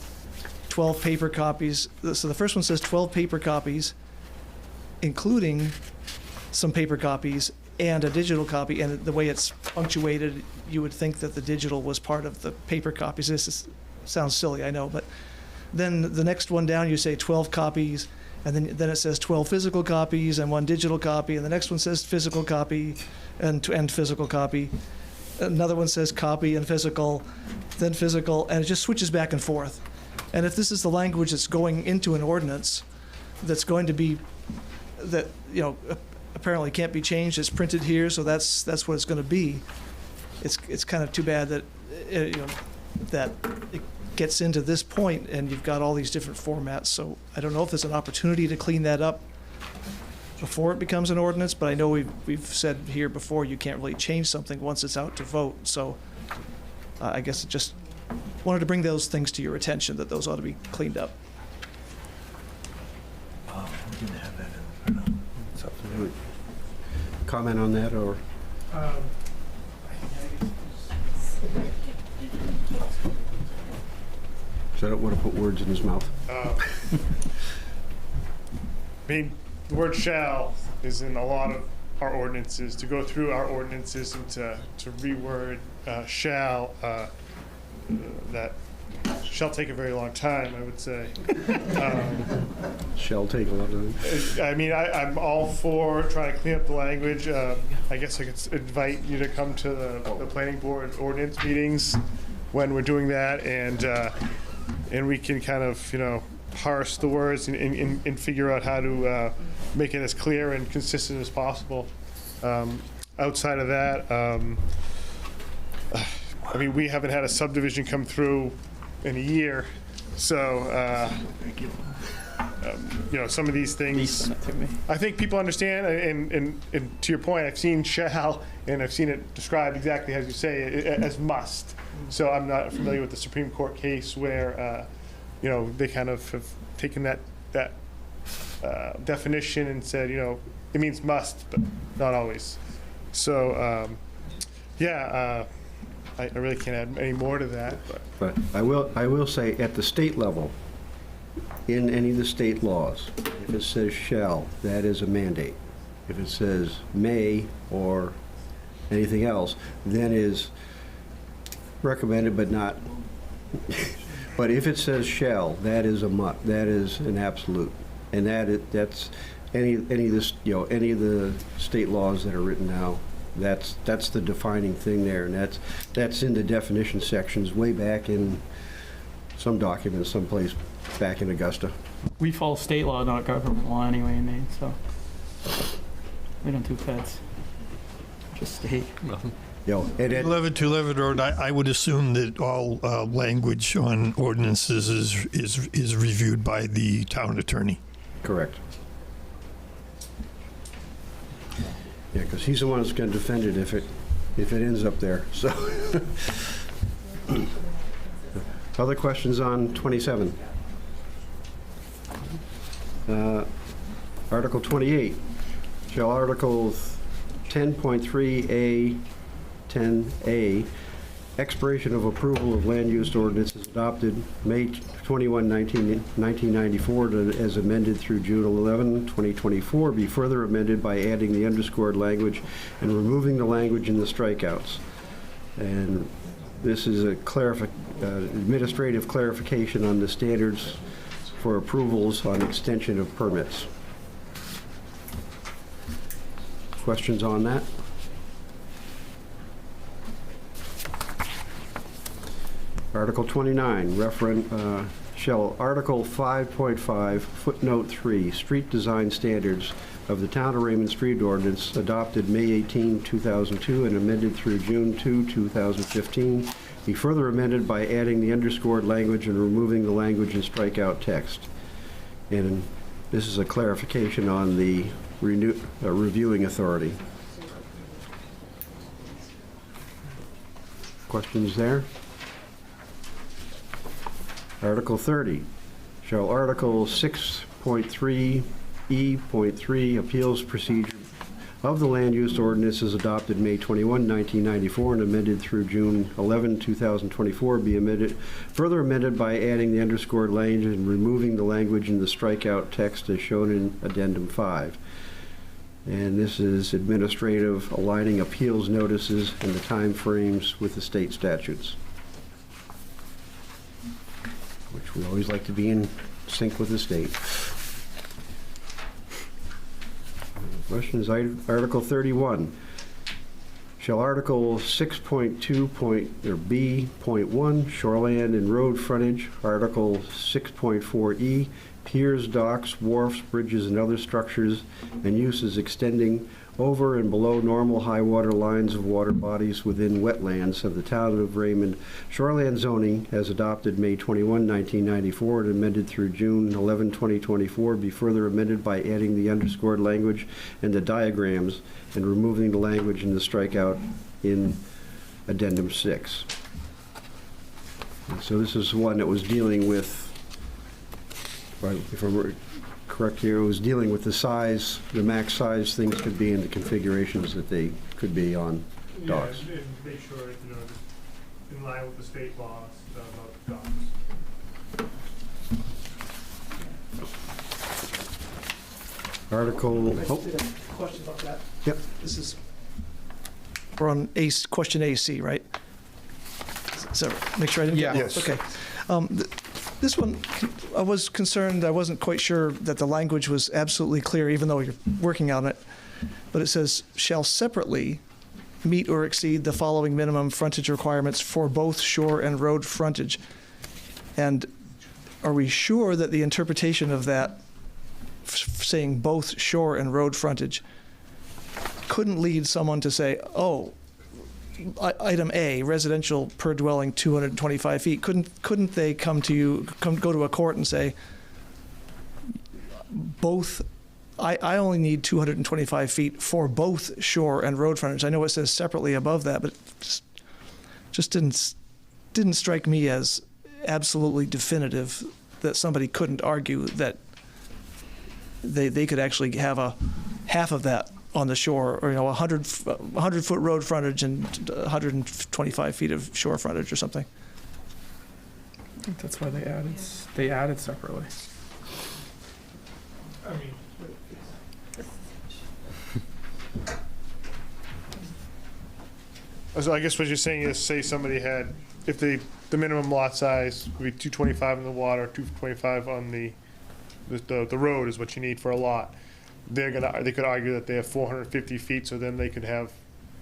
12 paper copies. So the first one says 12 paper copies, including some paper copies and a digital copy, and the way it's punctuated, you would think that the digital was part of the paper copies. Sounds silly, I know, but then the next one down, you say 12 copies, and then it says 12 physical copies and 1 digital copy, and the next one says physical copy and physical copy. Another one says copy and physical, then physical, and it just switches back and forth. And if this is the language that's going into an ordinance, that's going to be, that, you know, apparently can't be changed, it's printed here, so that's what it's going to be. It's kind of too bad that, you know, that it gets into this point and you've got all these different formats. So I don't know if there's an opportunity to clean that up before it becomes an ordinance, but I know we've said here before you can't really change something once it's out to vote. So I guess I just wanted to bring those things to your attention, that those ought to be cleaned up. Comment on that, or? So I don't want to put words in his mouth. I mean, the word shall is in a lot of our ordinances. To go through our ordinances and to reword shall, that shall take a very long time, I would say. Shall take a lot of time. I mean, I'm all for trying to clean up the language. I guess I could invite you to come to the planning board ordinance meetings when we're doing that, and we can kind of, you know, parse the words and figure out how to make it as clear and consistent as possible. Outside of that, I mean, we haven't had a subdivision come through in a year, so you know, some of these things, I think people understand, and to your point, I've seen shall, and I've seen it described exactly as you say, as must. So I'm not familiar with the Supreme Court case where, you know, they kind of have taken that definition and said, you know, it means must, but not always. So, yeah, I really can't add any more to that. But I will say, at the state level, in any of the state laws, if it says shall, that is a mandate. If it says may or anything else, then is recommended but not. But if it says shall, that is that is an absolute, and that's any of this, you know, any of the state laws that are written now. That's the defining thing there, and that's in the definition sections way back in some document someplace back in Augusta. We follow state law, not government law anyway in Maine, so we don't do feds, just state. Nothing. You know, and 211 Road, I would assume that all language on ordinances is reviewed by the town attorney. Correct. Yeah, because he's the one that's going to defend it if it ends up there. So, other questions on 27? Article 28. Shall Article 10.3A 10A, expiration of approval of land use ordinances adopted May 21, 1994 as amended through June 11, 2024, be further amended by adding the underscored language and removing the language in the strikeouts. And this is a administrative clarification on the standards for approvals on extension of permits. Questions on that? Article 29, shall Article 5.5, footnote 3, street design standards of the Town of Raymond Street Ordinance adopted May 18, 2002 and amended through June 2, 2015, be further amended by adding the underscored language and removing the language in strikeout text. And this is a clarification on the reviewing authority. Questions there? Article 30, shall Article 6.3E.3 appeals procedure of the land use ordinances adopted May 21, 1994 and amended through June 11, 2024 be further amended by adding the underscored language and removing the language in the strikeout text as shown in Addendum 5. And this is administrative, aligning appeals notices and the time frames with the state statutes, which we always like to be in sync with the state. The question is Article 31. Shall Article 6.2.B.1, shoreland and road frontage, Article 6.4E, piers, docks, wharfs, bridges, and other structures and uses extending over and below normal high water lines of water bodies within wetlands of the town of Raymond, shoreland zoning as adopted May 21, 1994, and amended through June 11, 2024, be further amended by adding the underscored language and the diagrams and removing the language in the strikeout in Addendum 6. And so this is one that was dealing with, if I'm correct here, it was dealing with the size, the max size things could be and the configurations that they could be on docks. Yeah, and make sure, you know, in line with the state laws about docks. Article, Question about that. Yep. This is, we're on question AC, right? So make sure I didn't get Yeah. lost. Yes. Okay. This one, I was concerned, I wasn't quite sure that the language was absolutely clear, even though you're working on it. But it says, shall separately meet or exceed the following minimum frontage requirements for both shore and road frontage. And are we sure that the interpretation of that, saying both shore and road frontage, couldn't lead someone to say, oh, item A, residential per dwelling 225 feet, couldn't they go to a court and say, both, I only need 225 feet for both shore and road frontage. I know it says separately above that, but just didn't strike me as absolutely definitive that somebody couldn't argue that they could actually have a half of that on the shore, or 100-foot road frontage and 125 feet of shore frontage or something. I think that's why they added separately. I mean, so I guess what you're saying is, say somebody had, if the minimum lot size would be 225 in the water, 225 on the road is what you need for a lot. They could argue that they have 450 feet, so then they could have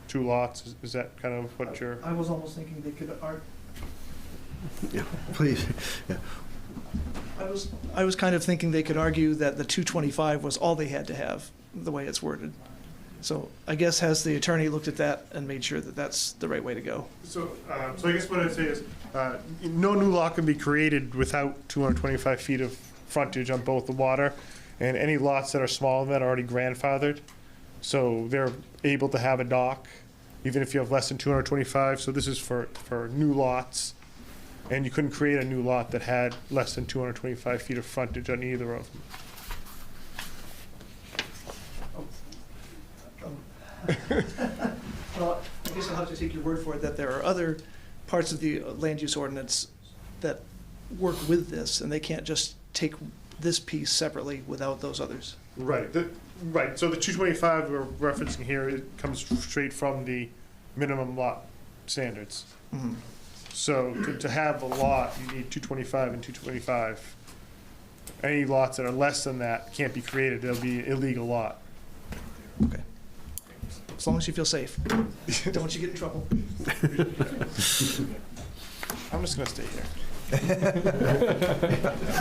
two lots. Is that kind of what you're? I was almost thinking they could argue. Yeah, please. Yeah. I was kind of thinking they could argue that the 225 was all they had to have, the way it's worded. So I guess has the attorney looked at that and made sure that that's the right way to go? So I guess what I'd say is, no new lot can be created without 225 feet of frontage on both the water, and any lots that are smaller than that are already grandfathered. So they're able to have a dock, even if you have less than 225. So this is for new lots. And you couldn't create a new lot that had less than 225 feet of frontage on either of them. Well, I guess I'll have to take your word for it that there are other parts of the land use ordinance that work with this, and they can't just take this piece separately without those others. Right. Right. So the 225 we're referencing here, it comes straight from the minimum lot standards. Mm-hmm. So to have a lot, you need 225 and 225. Any lots that are less than that can't be created. They'll be an illegal lot. Okay. As long as you feel safe. Don't want you to get in trouble. I'm just going to stay here.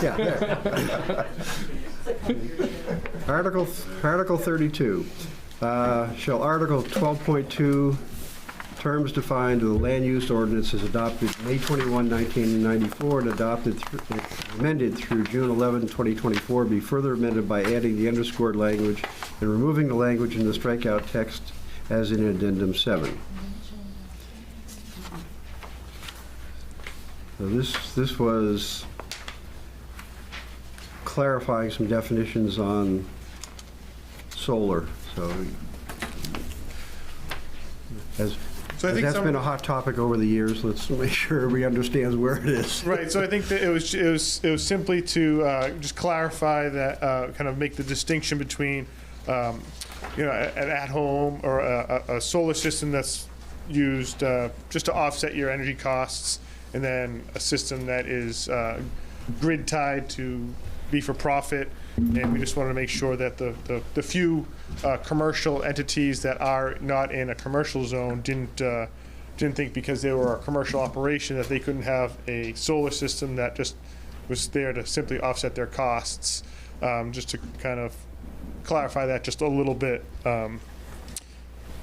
Yeah. Article 32. Shall Article 12.2, terms defined in the land use ordinance as adopted May 21, 1994, and amended through June 11, 2024, be further amended by adding the underscored language and removing the language in the strikeout text as in Addendum 7. So this was clarifying some definitions on solar. So So I think that's been a hot topic over the years. Let's make sure everybody understands where it is. Right. So I think that it was simply to just clarify that, kind of make the distinction between an at-home or a solar system that's used just to offset your energy costs, and then a system that is grid tied to be for profit. And we just wanted to make sure that the few commercial entities that are not in a commercial zone didn't think because they were a commercial operation that they couldn't have a solar system that just was there to simply offset their costs. Just to kind of clarify that just a little bit. And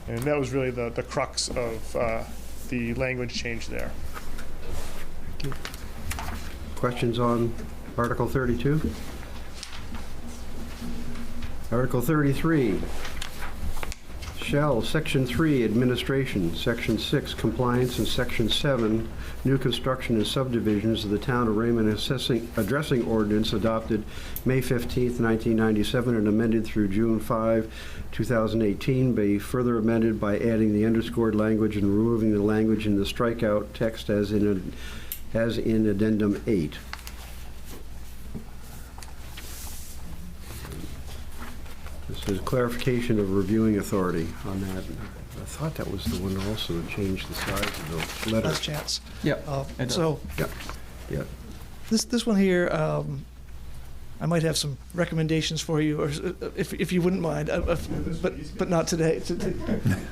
that was really the crux of the language change there. Questions on Article 32? Article 33. Shall, Section 3, Administration, Section 6, Compliance, and Section 7, New Construction and Subdivisions of the Town of Raymond Addressing Ordinance adopted May 15th, 1997, and amended through June 5, 2018, be further amended by adding the underscored language and removing the language in the strikeout text as in Addendum 8. This is clarification of reviewing authority on that. I thought that was the one also that changed the size of the letter. Last chance. Yep. So Yeah. this one here, I might have some recommendations for you, or if you wouldn't mind, but not today.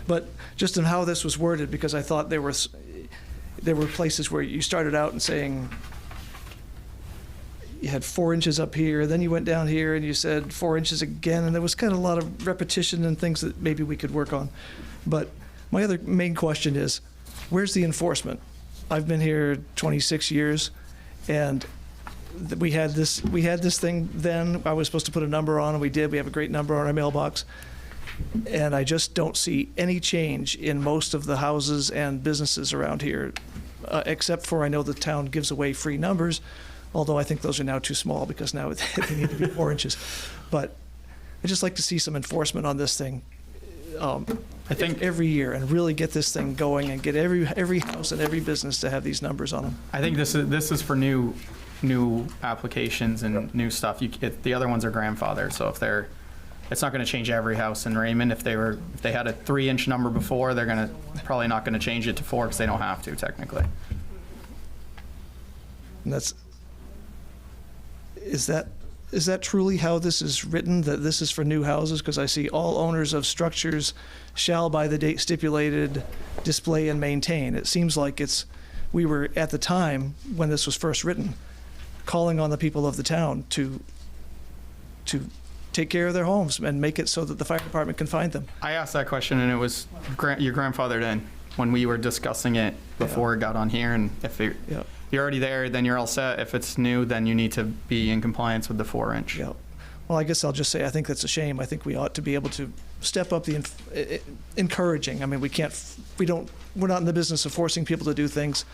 But just in how this was worded, because I thought there were places where you started out and saying you had 4 inches up here, then you went down here and you said 4 inches again, and there was kind of a lot of repetition and things that maybe we could work on. But my other main question is, where's the enforcement? I've been here 26 years, and we had this thing then. I was supposed to put a number on, and we did. We have a great number on our mailbox. And I just don't see any change in most of the houses and businesses around here, except for I know the town gives away free numbers, although I think those are now too small because now they need to be 4 inches. But I'd just like to see some enforcement on this thing. I think every year, and really get this thing going and get every house and every business to have these numbers on them. I think this is for new applications and new stuff. The other ones are grandfathered, so it's not going to change every house in Raymond. If they had a 3-inch number before, they're probably not going to change it to 4 because they don't have to technically. And is that truly how this is written, that this is for new houses? Because I see all owners of structures shall by the date stipulated display and maintain. It seems like we were at the time when this was first written, calling on the people of the town to take care of their homes and make it so that the fire department can find them. I asked that question, and it was your grandfathered in when we were discussing it before it got on here, and if you're already there, then you're all set. If it's new, then you need to be in compliance with the 4-inch. Yeah. Well, I guess I'll just say I think that's a shame. I think we ought to be able to step up the encouraging. I mean, we're not in the business of forcing people to do things.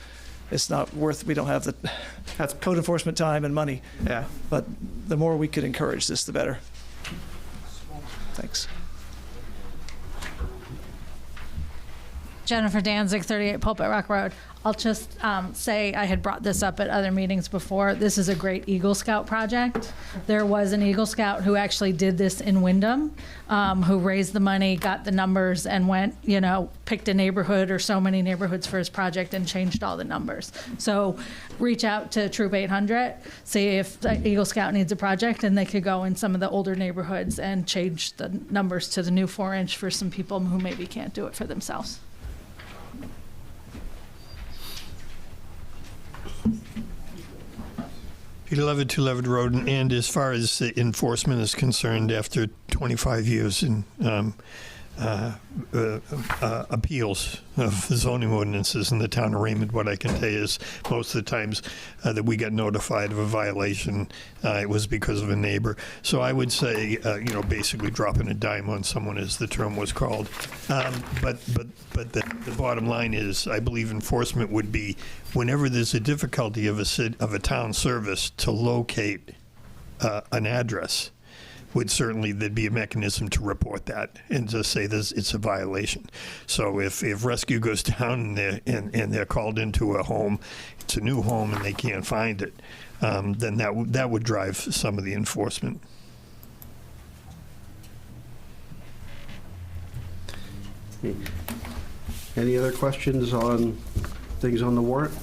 It's not worth, we don't have that's code enforcement time and money. Yeah. But the more we could encourage this, the better. Thanks. Jennifer Danzig, 38 Pulpit Rock Road. I'll just say I had brought this up at other meetings before. This is a great Eagle Scout project. There was an Eagle Scout who actually did this in Wyndham, who raised the money, got the numbers, and went, picked a neighborhood or so many neighborhoods for his project and changed all the numbers. So reach out to Troop 800, see if the Eagle Scout needs a project, and they could go in some of the older neighborhoods and change the numbers to the new 4-inch for some people who maybe can't do it for themselves. Peter Levitt, 2 Levitt Road, and as far as enforcement is concerned, after 25 years in appeals of zoning ordinances in the town of Raymond, what I can tell you is most of the times that we got notified of a violation, it was because of a neighbor. So I would say, basically dropping a dime on someone, as the term was called. But the bottom line is, I believe enforcement would be whenever there's a difficulty of a town service to locate an address. There'd be a mechanism to report that and to say it's a violation. So if rescue goes down and they're called into a home, it's a new home and they can't find it, then that would drive some of the enforcement. Okay. Any other questions on things on the warrant?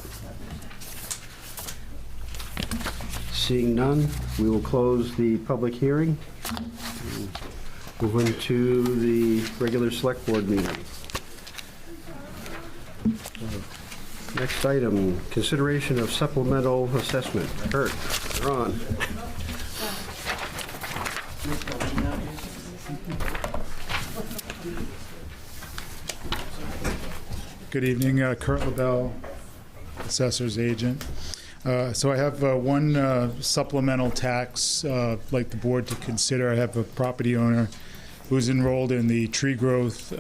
Seeing none, we will close the public hearing. Move into the regular select board meeting. Next item, consideration of supplemental assessment. Kurt, you're on. Good evening, Kurt LaBelle, assessor's agent. So I have one supplemental tax I'd like the board to consider. I have a property owner who's enrolled in the tree growth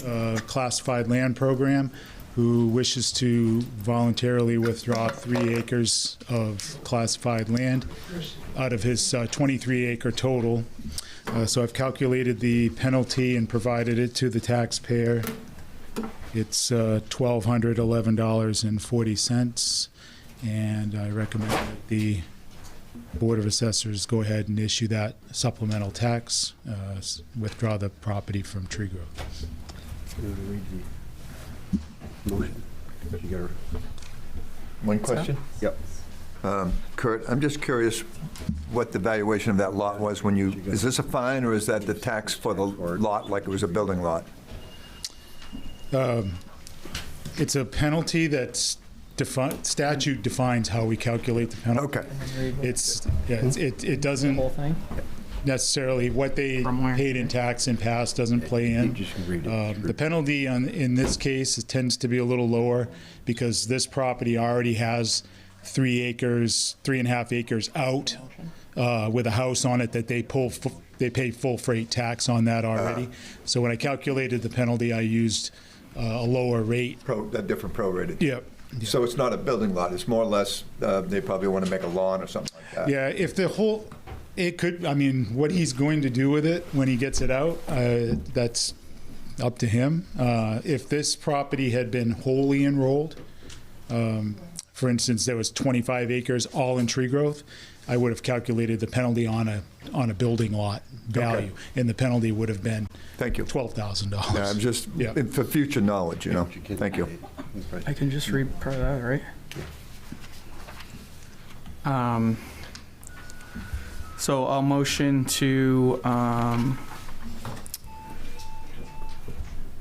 classified land program who wishes to voluntarily withdraw 3 acres of classified land out of his 23-acre total. So I've calculated the penalty and provided it to the taxpayer. It's $1,211.40, and I recommend that the Board of Assessors go ahead and issue that supplemental tax, withdraw the property from tree growth. Motion. You got One question? Yep. Kurt, I'm just curious what the valuation of that lot was when you, is this a fine or is that the tax for the lot like it was a building lot? It's a penalty that's statute defines how we calculate the penalty. Okay. It doesn't necessarily, what they paid in tax in past doesn't play in. The penalty in this case, it tends to be a little lower because this property already has 3.5 acres out with a house on it that they pay full freight tax on that already. So when I calculated the penalty, I used a lower rate. A different prorated. Yep. Yeah. So it's not a building lot, it's more or less, they probably want to make a lawn or something like that. Yeah, if the whole, it could, I mean, what he's going to do with it when he gets it out, that's up to him. If this property had been wholly enrolled, for instance, there was 25 acres all in tree growth, I would have calculated the penalty on a building lot value, and the penalty would have been $12,000. Yeah, I'm just, for future knowledge, you know. Thank you. I can just read part of that, right? So I'll motion to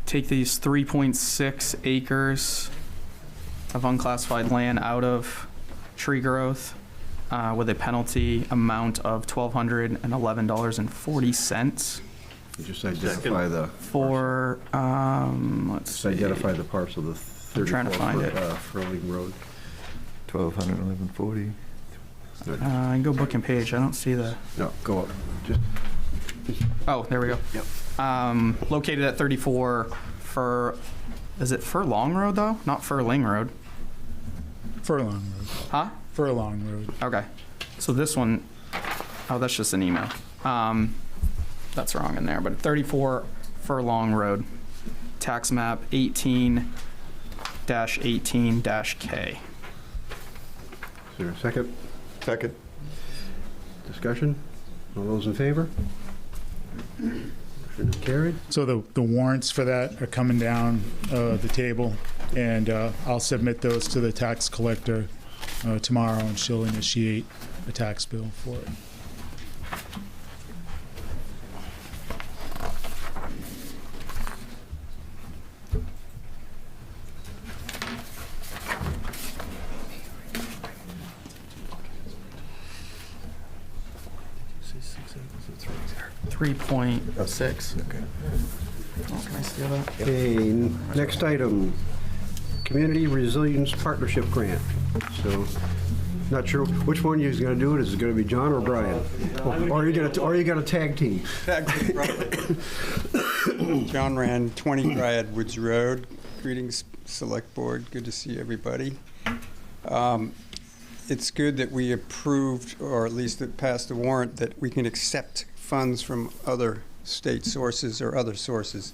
take these 3.6 acres of unclassified land out of tree growth with a penalty amount of $1,211.40. Just identify the for let's see. Identify the parts of the 34 I'm trying to find it. Furling Road. $1,211.40. I can go book and page. I don't see the. No, go up. Oh, there we go. Yep. Located at 34 is it Furlong Road though? Not Furling Road. Furlong Road. Huh? Furlong Road. Okay. So this one, oh, that's just an email. That's wrong in there, but 34 Furlong Road, tax map 18-18-K. Is there a second? Second. Discussion? All those in favor? Carried. So the warrants for that are coming down the table, and I'll submit those to the tax collector tomorrow, and she'll initiate a tax bill for it. .6. Okay. Oh, can I steal that? Okay, next item, Community Resilience Partnership Grant. So, not sure which one is going to do it. Is it going to be John or Brian? Or are you going to tag team? John Rand, 20 Bryad Woods Road. Greetings, Select Board. Good to see everybody. It's good that we approved, or at least it passed the warrant, that we can accept funds from other state sources or other sources.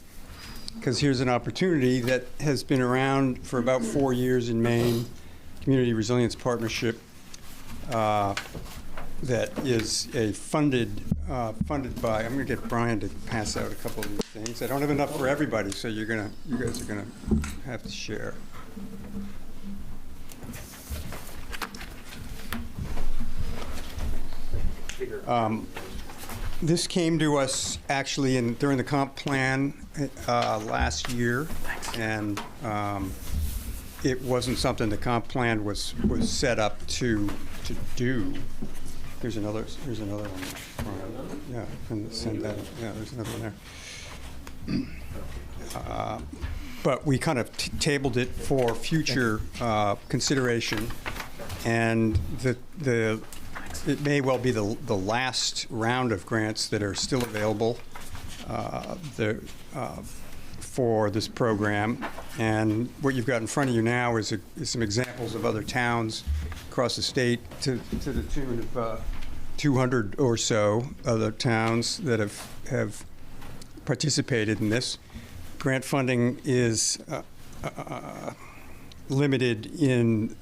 Because here's an opportunity that has been around for about 4 years in Maine, Community Resilience Partnership, that is a funded by, I'm going to get Brian to pass out a couple of these things. I don't have enough for everybody, so you guys are gonna have to share. This came to us actually during the comp plan last year, and it wasn't something the comp plan was set up to do. Here's another one. Yeah, and send that. Yeah, there's another one there. But we kind of tabled it for future consideration, and it may well be the last round of grants that are still available for this program. And what you've got in front of you now is some examples of other towns across the state to the tune of 200 or so other towns that have participated in this. Grant funding is limited in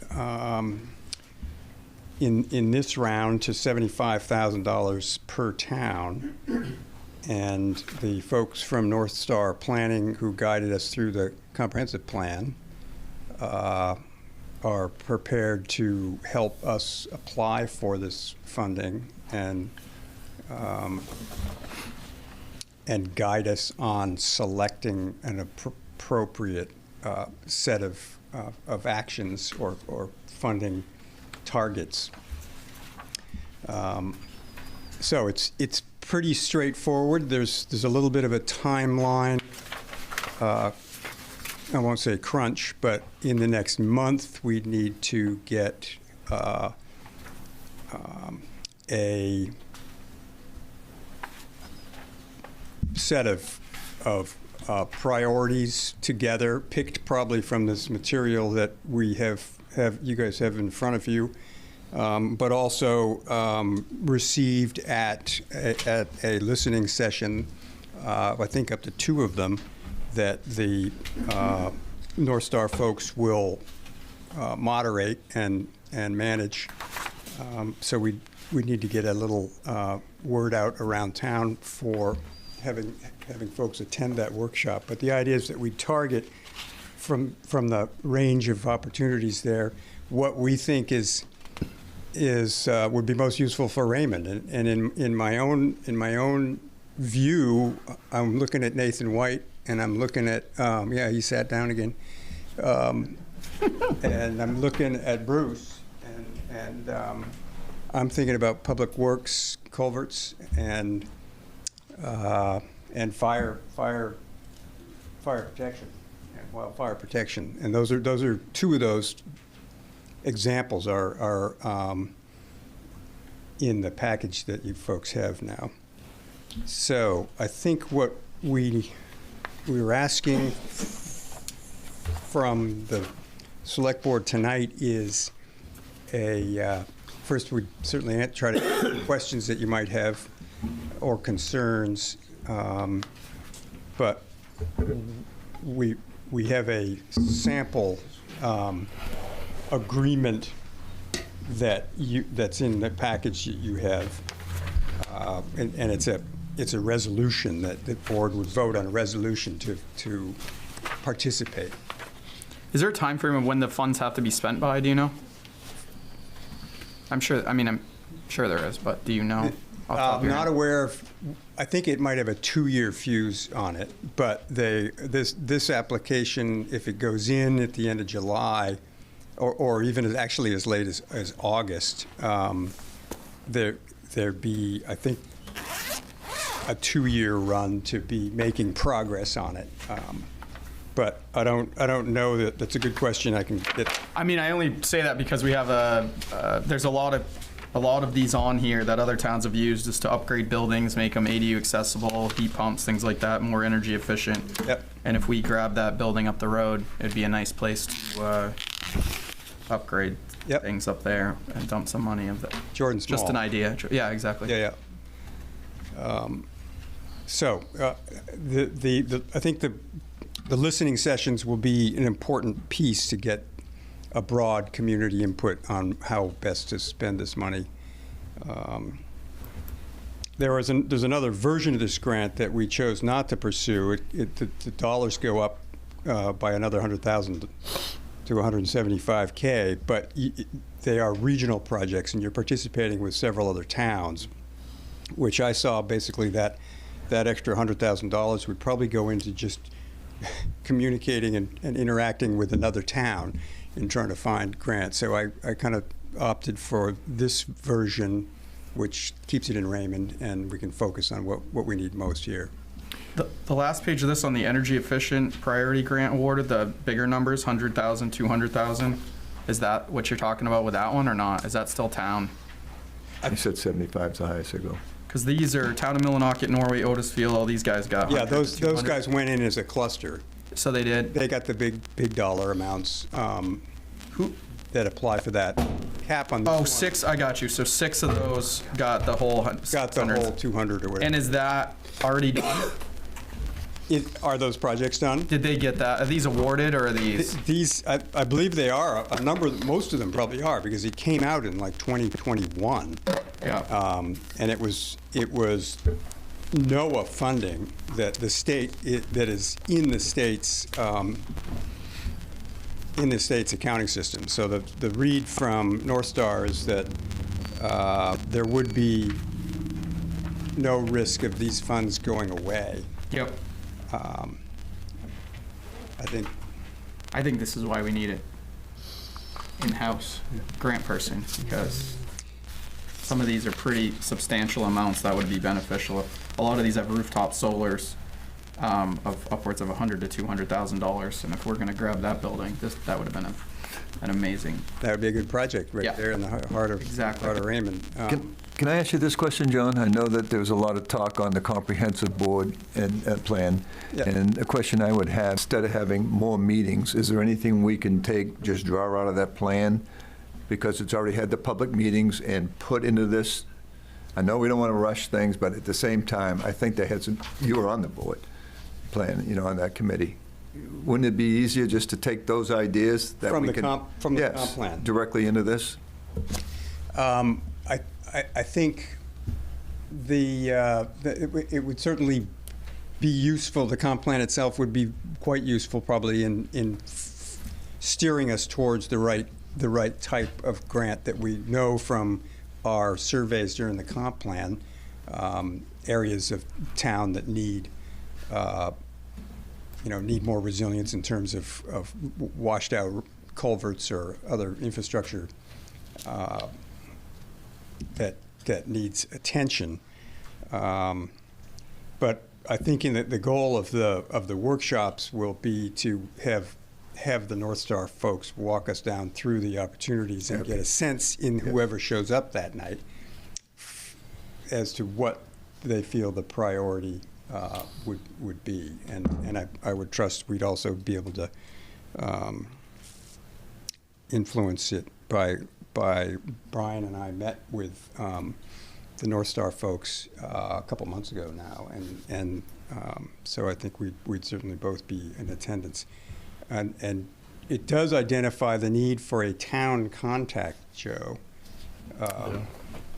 this round to $75,000 per town. And the folks from North Star Planning who guided us through the comprehensive plan are prepared to help us apply for this funding and guide us on selecting an appropriate set of actions or funding targets. So it's pretty straightforward. There's a little bit of a timeline. I won't say crunch, but in the next month we need to get a set of priorities together, picked probably from this material that we you guys have in front of you, but also received at a listening session, I think up to 2 of them, that the North Star folks will moderate and manage. So we need to get a little word out around town for having folks attend that workshop. But the idea is that we target from the range of opportunities there what we think would be most useful for Raymond. And in my own view, I'm looking at Nathan White, and I'm looking at yeah, he sat down again, and I'm looking at Bruce, and I'm thinking about public works, culverts, and fire protection, and wildfire protection, and those are 2 of those examples are in the package that you folks have now. So I think what we were asking from the select board tonight is first we'd certainly try to answer questions that you might have or concerns, but we have a sample agreement that's in the package that you have, and it's a resolution that the board would vote on, a resolution to participate. Is there a time frame of when the funds have to be spent by? Do you know? I'm sure there is, but do you know? I'm not aware of. I think it might have a 2-year fuse on it, but this application, if it goes in at the end of July, or even actually as late as August, there'd be, I think, a 2-year run to be making progress on it. But I don't know that. That's a good question. I can get. I mean, I only say that because we have there's a lot of these on here that other towns have used just to upgrade buildings, make them ADU accessible, heat pumps, things like that, more energy efficient. Yep. And if we grab that building up the road, it'd be a nice place to upgrade things up there and dump some money of that. Jordan's just Mall. an idea. Yeah, exactly. Yeah. So I think the listening sessions will be an important piece to get a broad community input on how best to spend this money. there's another version of this grant that we chose not to pursue. The dollars go up by another 100,000 to 175K, but they are regional projects, and you're participating with several other towns, which I saw basically that extra $100,000 would probably go into just communicating and interacting with another town in trying to find grants. So I kind of opted for this version, which keeps it in Raymond, and we can focus on what we need most here. The last page of this on the energy efficient priority grant awarded, the bigger numbers, 100,000, 200,000. Is that what you're talking about with that one or not? Is that still town? I said 75 is the highest I go. Because these are town of Millinocket, Norway, Otisfield, all these guys got. Yeah, 100 those to 200. guys went in as a cluster. So they did? They got the big dollar amounts that apply for that cap on. Oh, 6, I got you. So 6 of those got the whole 200 or whatever. And is that already done? Are those projects done? Did they get that? Are these awarded or are these? These, I believe they are. Most of them probably are, because it came out in like 2021. Yeah. And it was NOAA funding that the state, that is in the state's accounting system. So the read from North Star is that there would be no risk of these funds going away. Yep. I think this is why we need it in-house grant person, because some of these are pretty substantial amounts that would be beneficial. A lot of these have rooftop solars of upwards of $100,000 to $200,000, and if we're going to grab that building, that would have been an amazing. That would be a good project right there in the heart of Raymond. Can I ask you this question, John? I know that there was a lot of talk on the comprehensive board and plan. Yeah. And a question I would have, instead of having more meetings, is there anything we can just draw out of that plan? Because it's already had the public meetings and put into this. I know we don't want to rush things, but at the same time, I think they had you were on the board plan, on that committee. Wouldn't it be easier just to take those ideas that From we the can, comp plan. directly into this? I think it would certainly be useful. The comp plan itself would be quite useful, probably in steering us towards the right type of grant that we know from our surveys during the comp plan. Areas of town that need more resilience in terms of washed out culverts or other infrastructure that needs attention. But I think the goal of the workshops will be to have the North Star folks walk us down through the opportunities and get a sense in whoever shows up that night as to what they feel the priority would be. And I would trust we'd also be able to influence it by Brian and I met with the North Star folks a couple months ago now, and so I think we'd certainly both be in attendance. And it does identify the need for a town contact, Joe.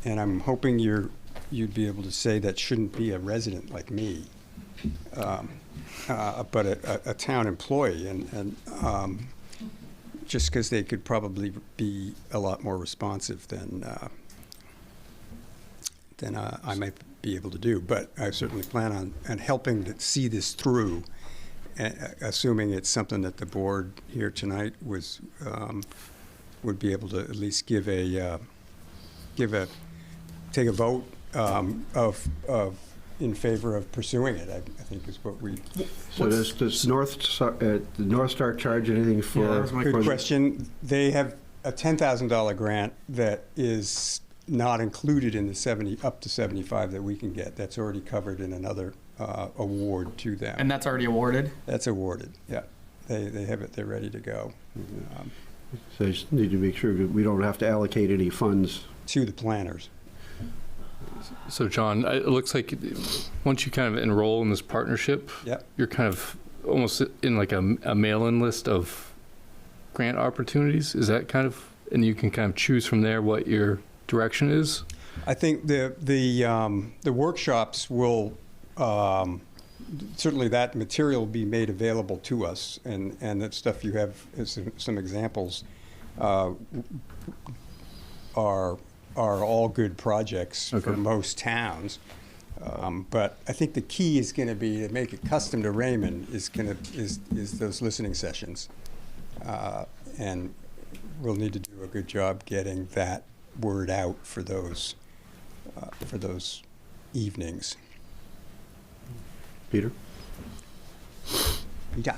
And I'm hoping you'd be able to say that shouldn't be a resident like me, but a town employee, and just because they could probably be a lot more responsive than I might be able to do. But I certainly plan on helping to see this through, assuming it's something that the board here tonight would be able to at least take a vote of in favor of pursuing it. I think is what we. So does the North Star charge anything for? Yeah, that was my good question. They have a $10,000 grant that is not included in the up to 75 that we can get. That's already covered in another award to them. And that's already awarded? That's awarded. Yeah, they have it. They're ready to go. So I just need to make sure that we don't have to allocate any funds to the planners. So, John, it looks like once you kind of enroll in this partnership, you're kind of almost in like a mail-in list of grant opportunities. Is that kind of, and you can kind of choose from there what your direction is? I think the workshops will, certainly that material will be made available to us, and that stuff you have, some examples, are all good projects for most towns. But I think the key is going to be to make it custom to Raymond is those listening sessions, and we'll need to do a good job getting that word out for those evenings. Peter? Yeah.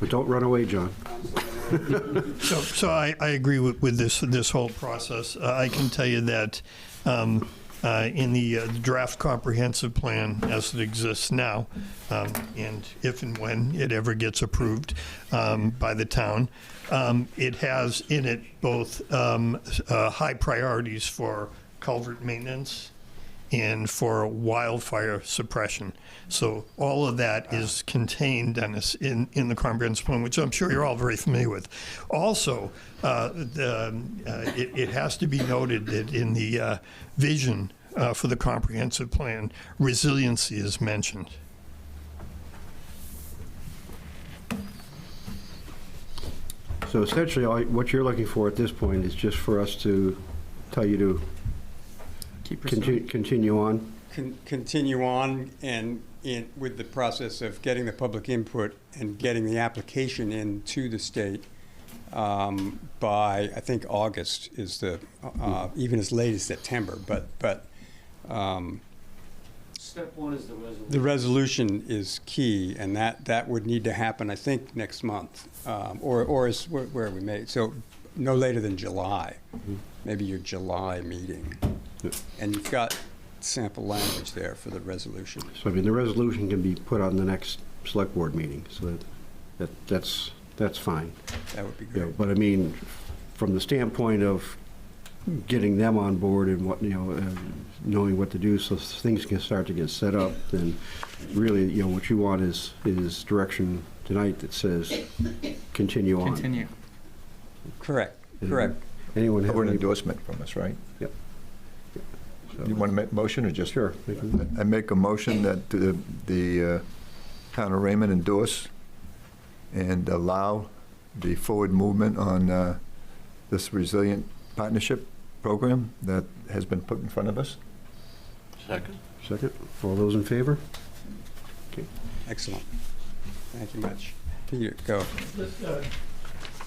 But don't run away, John. So I agree with this whole process. I can tell you that in the draft comprehensive plan as it exists now, and if and when it ever gets approved by the town, it has in it both high priorities for culvert maintenance and for wildfire suppression. So all of that is contained, Dennis, in the comprehensive plan, which I'm sure you're all very familiar with. Also, it has to be noted that in the vision for the comprehensive plan, resiliency is mentioned. So essentially, what you're looking for at this point is just for us to tell you to continue on? Continue on and with the process of getting the public input and getting the application into the state by, I think, August is the, even as late as September, but Step one is the resolution. the resolution is key, and that would need to happen, I think, next month, or is where are we made? So no later than July, maybe your July meeting. And you've got sample language there for the resolution. So, I mean, the resolution can be put on the next select board meeting, so that's fine. That would be You great. know, but I mean, from the standpoint of getting them on board and what, knowing what to do so things can start to get set up, then really, what you want is direction tonight that says continue on. Continue. Correct. Anyone have Or an any? endorsement from us, right? Yep. You want to make a motion or just? Sure. I make a motion that the town of Raymond endorse and allow the forward movement on this resilient partnership program that has been put in front of us. Second. Second. All those in favor? Okay. Excellent. Thank you much. Peter, go.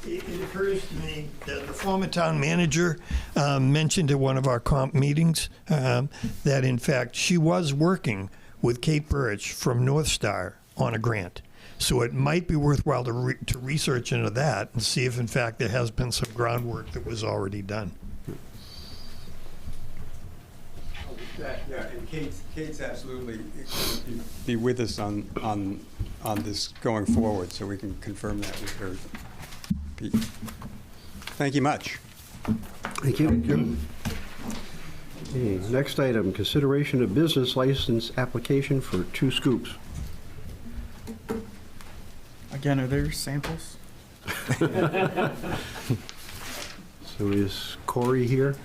It occurs to me that the former town manager mentioned at one of our comp meetings that, in fact, she was working with Kate Birch from North Star on a grant. So it might be worthwhile to research into that and see if, in fact, there has been some groundwork that was already done. Yeah, and Kate's absolutely be with us on this going forward, so we can confirm that with her. Pete. Thank you much. Thank you. Okay, next item, consideration of business license application for 2 Scoops. Again, are there samples? So is Corey here?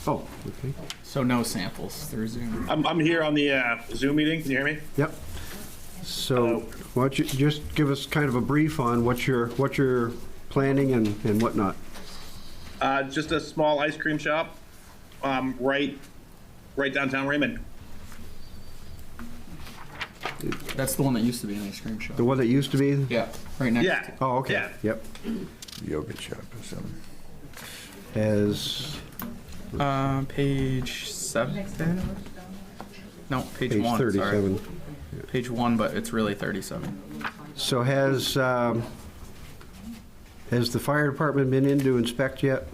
Oh, okay. So no samples through Zoom. I'm here on the Zoom meeting. Can you hear me? Yep. So why don't you just give us kind of a brief on what you're planning and whatnot? Just a small ice cream shop, right downtown Raymond. That's the one that used to be an ice cream shop. The one that used to be? Yeah, right next Yeah. to. Oh, okay. Yeah. Yep. Yogurt shop or something. Has Page 7? No, page page 1, 37. sorry. Page 1, but it's really 37. So has the fire department been in to inspect yet?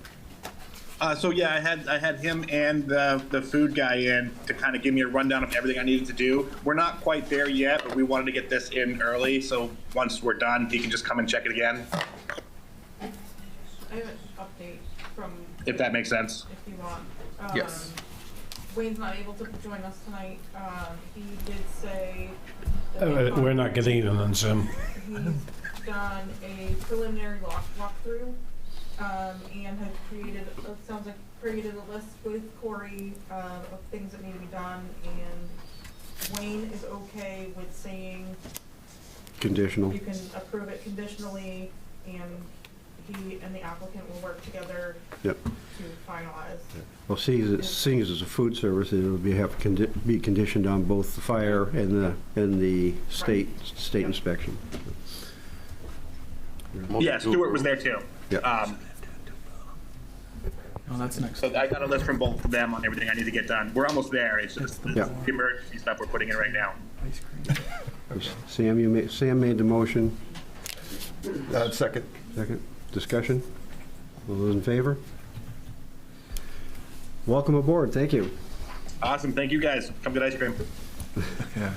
So yeah, I had him and the food guy in to kind of give me a rundown of everything I needed to do. We're not quite there yet, but we wanted to get this in early, so once we're done, he can just come and check it again. I have an update from. If that makes sense. If you want. Yes. Wayne's not able to join us tonight. He did say. We're not getting it on Zoom. He's done a preliminary walkthrough Anne had created, sounds like created a list with Corey of things that need to be done, and Wayne is okay with saying Conditional. you can approve it conditionally, and he and the applicant will work together Yep. to finalize. Well, seeing as it's a food service, it would be conditioned on both the fire and the state inspection. Yeah, Stuart was there too. Yeah. Oh, that's next. So I got a list from both of them on everything I need to get done. We're almost there. It's just the emergency stuff we're putting in right now. Sam made the motion. Second. Second. Discussion? All those in favor? Welcome aboard. Thank you. Awesome. Thank you guys. Come get ice cream. Yeah.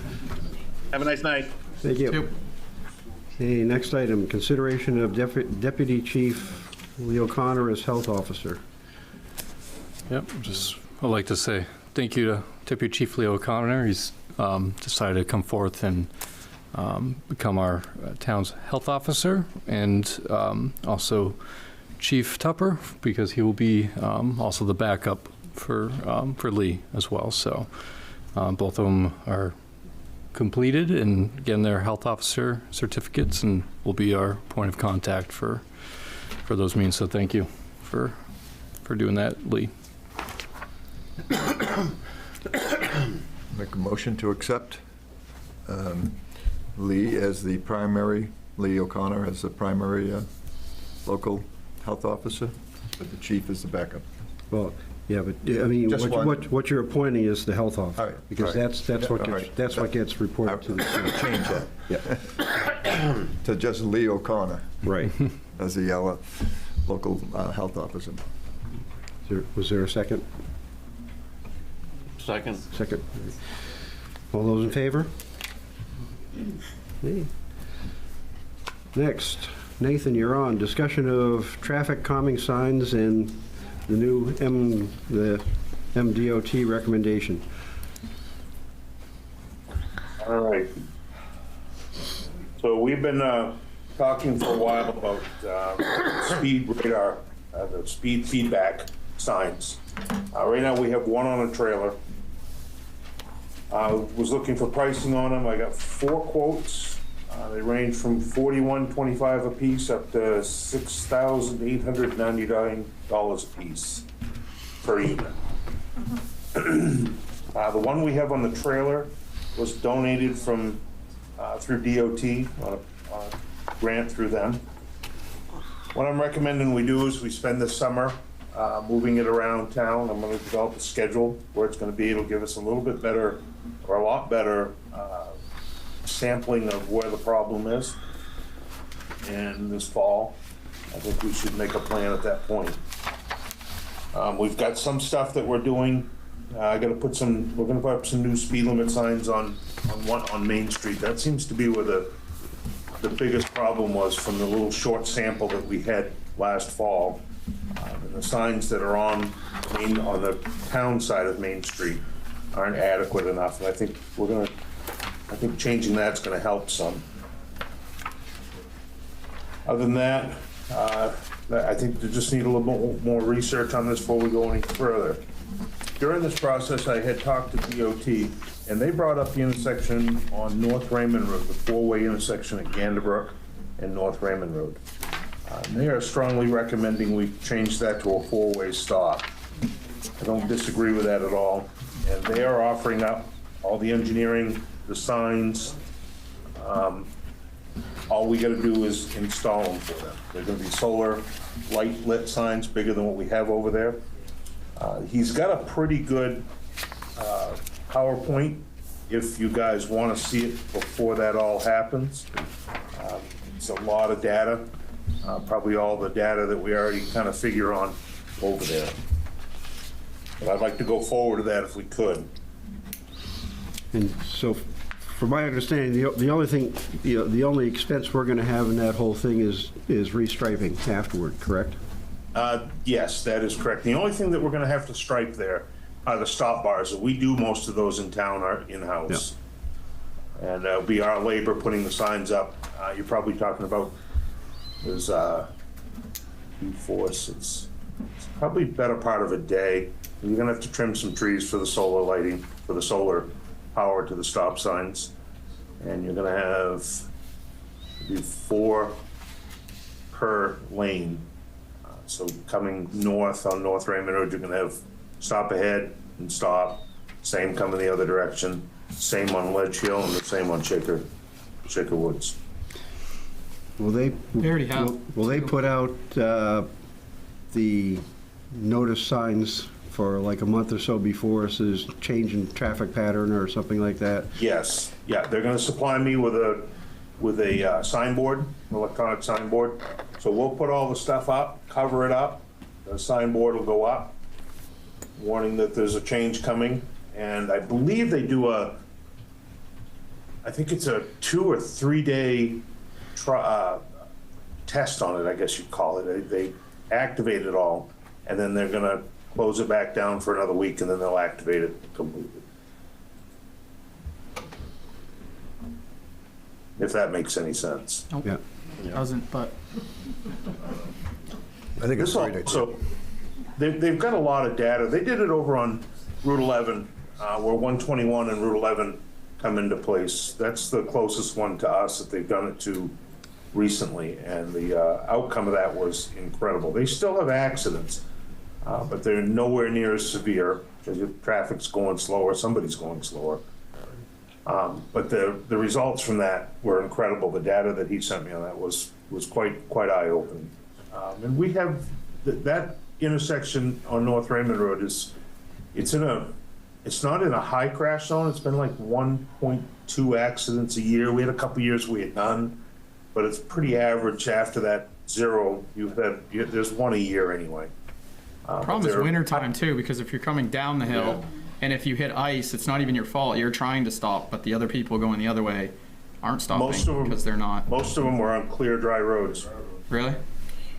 Have a nice night. Thank you. Okay, next item, consideration of Deputy Chief Lee O'Connor as Health Officer. Yep, I'd like to say thank you to Deputy Chief Leo O'Connor. He's decided to come forth and become our town's health officer, and also Chief Tupper, because he will be also the backup for Lee as well. So both of them are completed and getting their health officer certificates, and will be our point of contact for those means. So thank you for doing that, Lee. Make a motion to accept Lee as the primary, Lee O'Connor as the primary local health officer, but the chief is the backup. Well, yeah, but I mean, what you're appointing is the health officer, because that's what gets reported to the chief. Change that. Yeah. To just Lee O'Connor. Right. As the local health officer. Was there a second? Second. Second. All those in favor? Okay. Next, Nathan, you're on. Discussion of traffic calming signs and the new MDOT recommendation. All right. So we've been talking for a while about speed radar, the speed feedback signs. Right now we have one on a trailer. Was looking for pricing on them. I got 4 quotes. They range from $41.25 a piece up to $6,899 a piece per unit. The one we have on the trailer was donated from through DOT on a grant through them. What I'm recommending we do is we spend the summer moving it around town. I'm going to develop a schedule where it's going to be. It'll give us a little bit better, or a lot better, sampling of where the problem is. And this fall, I think we should make a plan at that point. We've got some stuff that we're doing. We're going to put up some new speed limit signs on Main Street. That seems to be where the biggest problem was from the little short sample that we had last fall. And the signs that are on the town side of Main Street aren't adequate enough, and I think changing that's going to help some. Other than that, I think they just need a little bit more research on this before we go any further. During this process, I had talked to DOT, and they brought up the intersection on North Raymond Road, the 4-way intersection at Ganderbrook and North Raymond Road. They are strongly recommending we change that to a 4-way stop. I don't disagree with that at all. And they are offering up all the engineering, the signs. All we got to do is install them for them. They're going to be solar light lit signs, bigger than what we have over there. He's got a pretty good PowerPoint if you guys want to see it before that all happens. It's a lot of data, probably all the data that we already kind of figure on over there. But I'd like to go forward to that if we could. And so, from my understanding, the only thing, the only expense we're going to have in that whole thing is restriping afterward, correct? Yes, that is correct. The only thing that we're going to have to stripe there are the stop bars. We do most of those in town are in-house. Yeah. And it'll be our labor putting the signs up. You're probably talking about there's force, it's probably better part of a day. You're gonna have to trim some trees for the solar lighting, for the solar power to the stop signs. And you're gonna have maybe 4 per lane. So coming north on North Raymond Road, you're gonna have stop ahead and stop, same coming the other direction, same on Ledge Hill and the same on Shaker Woods. Will they, We already have will they put out the notice signs for like a month or so before us is changing traffic pattern or something like that? Yes, yeah, they're gonna supply me with a signboard, electronic signboard. So we'll put all the stuff up, cover it up, the signboard will go up, warning that there's a change coming. And I believe they do I think it's a 2 or 3 day test on it, I guess you'd call it. They activate it all, and then they're gonna close it back down for another week, and then they'll activate it completely. If that makes any sense. Nope. Yeah. Doesn't, but I think it's This a great idea. also, they've got a lot of data. They did it over on Route 11, where 121 and Route 11 come into place. That's the closest one to us that they've done it to recently, and the outcome of that was incredible. They still have accidents, but they're nowhere near as severe because the traffic's going slower, somebody's going slower. But the results from that were incredible. The data that he sent me on that was quite eye-opening. And we have that intersection on North Raymond Road it's not in a high crash zone. It's been like 1.2 accidents a year. We had a couple years we had none, but it's pretty average. After that 0, there's 1 a year anyway. problem is winter time too, because if you're coming down the hill and if you hit ice, it's not even your fault. You're trying to stop, but the other people going the other way aren't stopping because they're not. Most of them were on clear, dry roads. Really?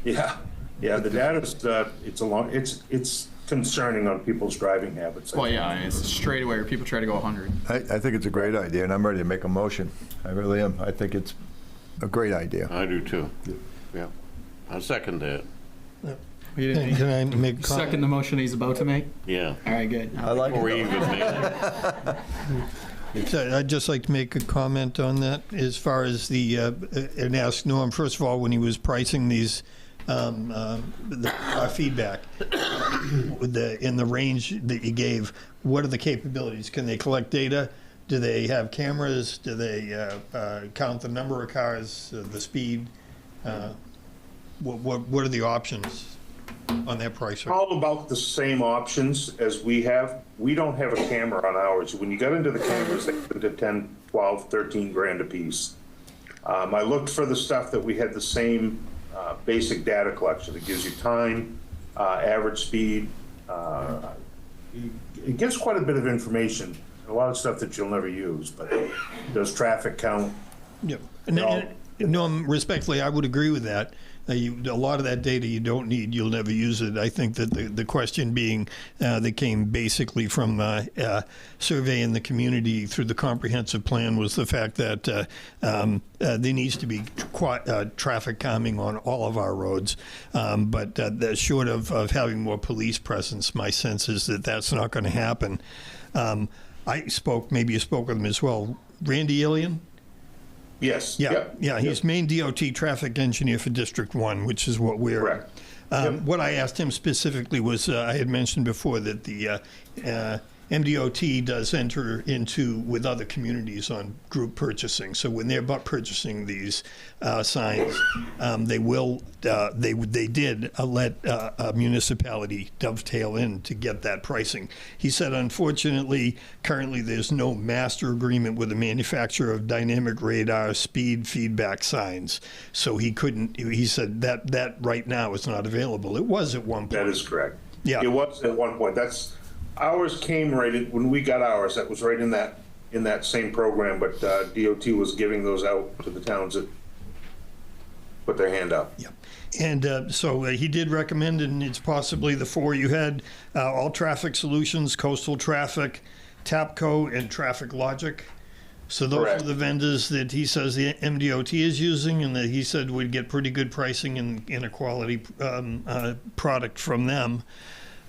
Yeah. The data's it's concerning on people's driving habits. Well, yeah, it's straight away where people try to go 100. I think it's a great idea, and I'm ready to make a motion. I really am. I think it's a great idea. I do too. Yeah. I second that. Can I make a comment? Second the motion he's about to make? Yeah. All right, good. I like Or it. So I'd just like to make a comment on that as far as the, and ask Norm, first of all, when he was pricing these, feedback, in the range that you gave, what are the capabilities? Can they collect data? Do they have cameras? Do they count the number of cars, the speed? What are the options on that price? All about the same options as we have. We don't have a camera on ours. When you got into the cameras, they go to 10, 12, 13 grand a piece. I looked for the stuff that we had the same basic data collection. It gives you time, average speed. It gives quite a bit of information. A lot of stuff that you'll never use, but it does traffic count. Yep. No, respectfully, I would agree with that. A lot of that data you don't need, you'll never use it. I think that the question being that came basically from surveying the community through the comprehensive plan was the fact that there needs to be traffic calming on all of our roads. But short of having more police presence, my sense is that that's not going to happen. Maybe you spoke with him as well. Randy Ilian? Yes. Yeah. He's Maine DOT traffic engineer for District 1, which is what we're. Correct. What I asked him specifically was, I had mentioned before that the MDOT does enter into with other communities on group purchasing. So when they're purchasing these signs, they did let a municipality dovetail in to get that pricing. He said, unfortunately, currently there's no master agreement with the manufacturer of dynamic radar speed feedback signs. So he said that right now is not available. It was at one point. That is correct. Yeah. It was at one point. Ours came when we got ours. That was right in that same program, but DOT was giving those out to the towns that put their hand up. Yeah. And so he did recommend, and it's possibly the 4 you had, All Traffic Solutions, Coastal Traffic, TAPCO, and Traffic Logic. So those Correct. are the vendors that he says the MDOT is using, and that he said we'd get pretty good pricing and a quality product from them.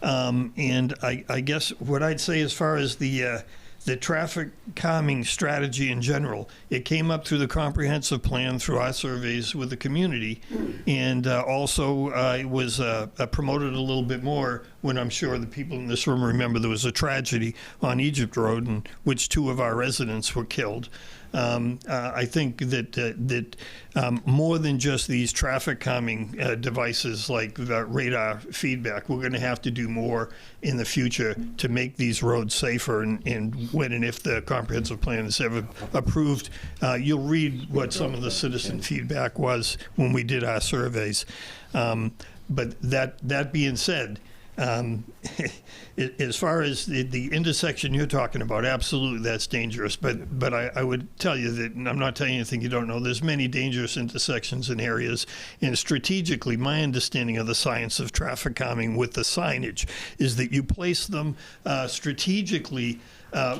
And I guess what I'd say as far as the traffic calming strategy in general, it came up through the comprehensive plan through our surveys with the community, and also it was promoted a little bit more when I'm sure the people in this room remember there was a tragedy on Egypt Road in which 2 of our residents were killed. I think that more than just these traffic calming devices like the radar feedback, we're going to have to do more in the future to make these roads safer. And when and if the comprehensive plan is ever approved, you'll read what some of the citizen feedback was when we did our surveys. But that being said, as far as the intersection you're talking about, absolutely that's dangerous. But I would tell you that, and I'm not telling you anything you don't know, there's many dangerous intersections in areas. And strategically, my understanding of the science of traffic calming with the signage is that you place them strategically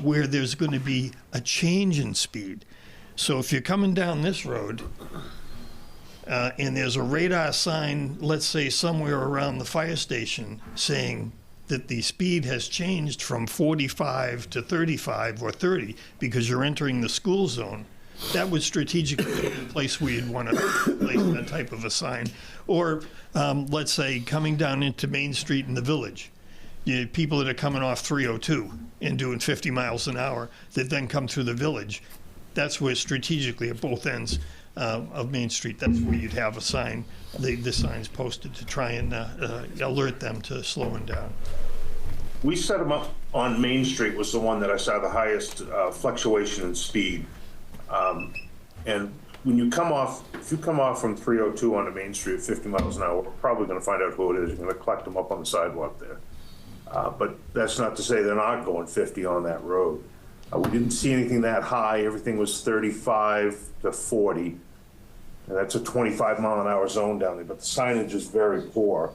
where there's going to be a change in speed. So if you're coming down this road, and there's a radar sign, let's say somewhere around the fire station, saying that the speed has changed from 45 to 35 or 30 because you're entering the school zone, that would strategically be the place where you'd want to place that type of a sign. Or let's say coming down into Main Street in the village, you have people that are coming off 302 and doing 50 miles an hour that then come through the village. That's where strategically at both ends of Main Street, that's where you'd have a sign, the sign's posted to try and alert them to slowing down. We set them up on Main Street was the one that I saw the highest fluctuation in speed. And when you come off, if you come off from 302 onto Main Street at 50 miles an hour, we're probably going to find out who it is. You're going to collect them up on the sidewalk there. But that's not to say they're not going 50 on that road. We didn't see anything that high. Everything was 35 to 40. And that's a 25 mile an hour zone down there, but the signage is very poor.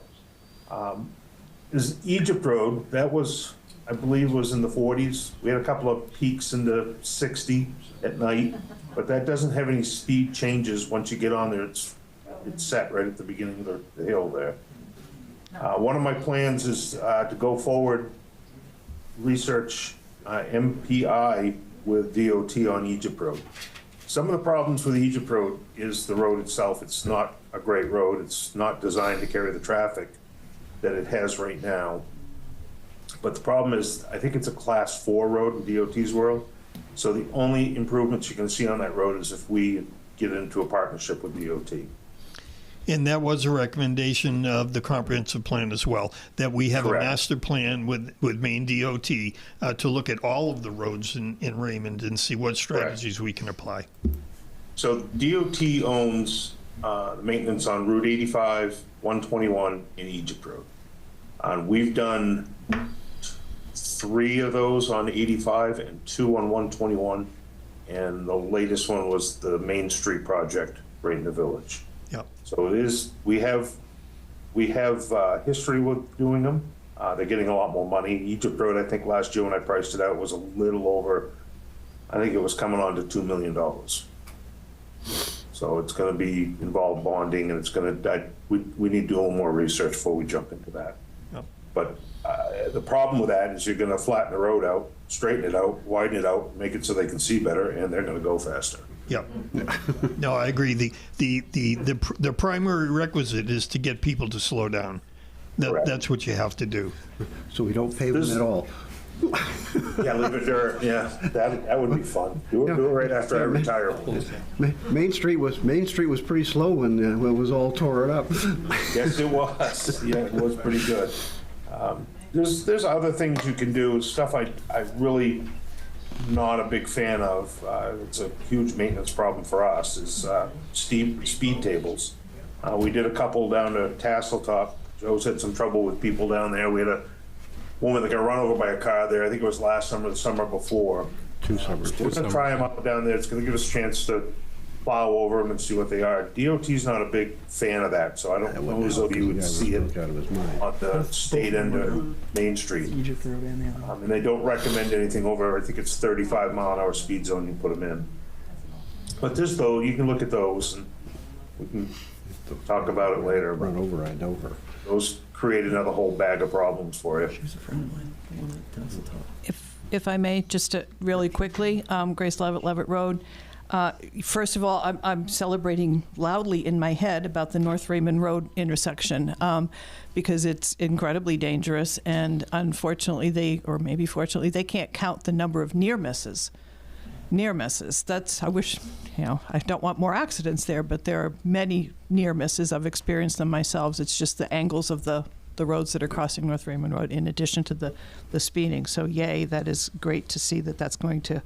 Is Egypt Road, that was, I believe, was in the 40s. We had a couple of peaks in the 60 at night, but that doesn't have any speed changes once you get on there. It's set right at the beginning of the hill there. One of my plans is to go forward, research MPI with DOT on Egypt Road. Some of the problems with Egypt Road is the road itself. It's not a great road. It's not designed to carry the traffic that it has right now. But the problem is, I think it's a class 4 road in DOT's world. So the only improvements you can see on that road is if we get into a partnership with DOT. And that was a recommendation of the comprehensive plan as well, that we have Correct. a master plan with Maine DOT to look at all of the roads in Raymond and see what strategies we can apply. So DOT owns the maintenance on Route 85, 121, and Egypt Road. We've done 3 of those on 85 and 2 on 121, and the latest one was the Main Street project right in the village. Yep. So it is, we have history with doing them. They're getting a lot more money. Egypt Road, I think last year when I priced it out, was a little over, I think it was coming on to $2 million. So it's going to be involved bonding, and it's going to, we need to do a little more research before we jump into that. Yep. But the problem with that is you're going to flatten the road out, straighten it out, widen it out, make it so they can see better, and they're going to go faster. Yep. No, I agree. The primary requisite is to get people to slow down. That's what you have to do. So we don't pave them at all. Yeah, leave it there. Yeah, that would be fun. Do it right after I retire. Main Street was pretty slow when it was all torn up. Yes, it was. Yeah, it was pretty good. There's other things you can do. Stuff I really not a big fan of. It's a huge maintenance problem for us. Is speed tables. We did a couple down to Tasseltop. Joe's had some trouble with people down there. We had a woman that got run over by a car there. I think it was last summer, the summer before. 2 summers. We're going to try them up down there. It's going to give us a chance to plow over them and see what they are. DOT's not a big fan of that, so I don't know as though you would see it on the state end of Main Street. And they don't recommend anything over, I think it's 35-mile-an-hour speed zone you put them in. But this, though, you can look at those, and we can talk about it later. Run over, I know her. Those create another whole bag of problems for you. If I may, just really quickly, Grace Levitt Road. First of all, I'm celebrating loudly in my head about the North Raymond Road intersection because it's incredibly dangerous, and unfortunately, or maybe fortunately, they can't count the number of near misses. I wish, I don't want more accidents there, but there are many near misses. I've experienced them myself. It's just the angles of the roads that are crossing North Raymond Road in addition to the speeding. So yay, that is great to see that that's going to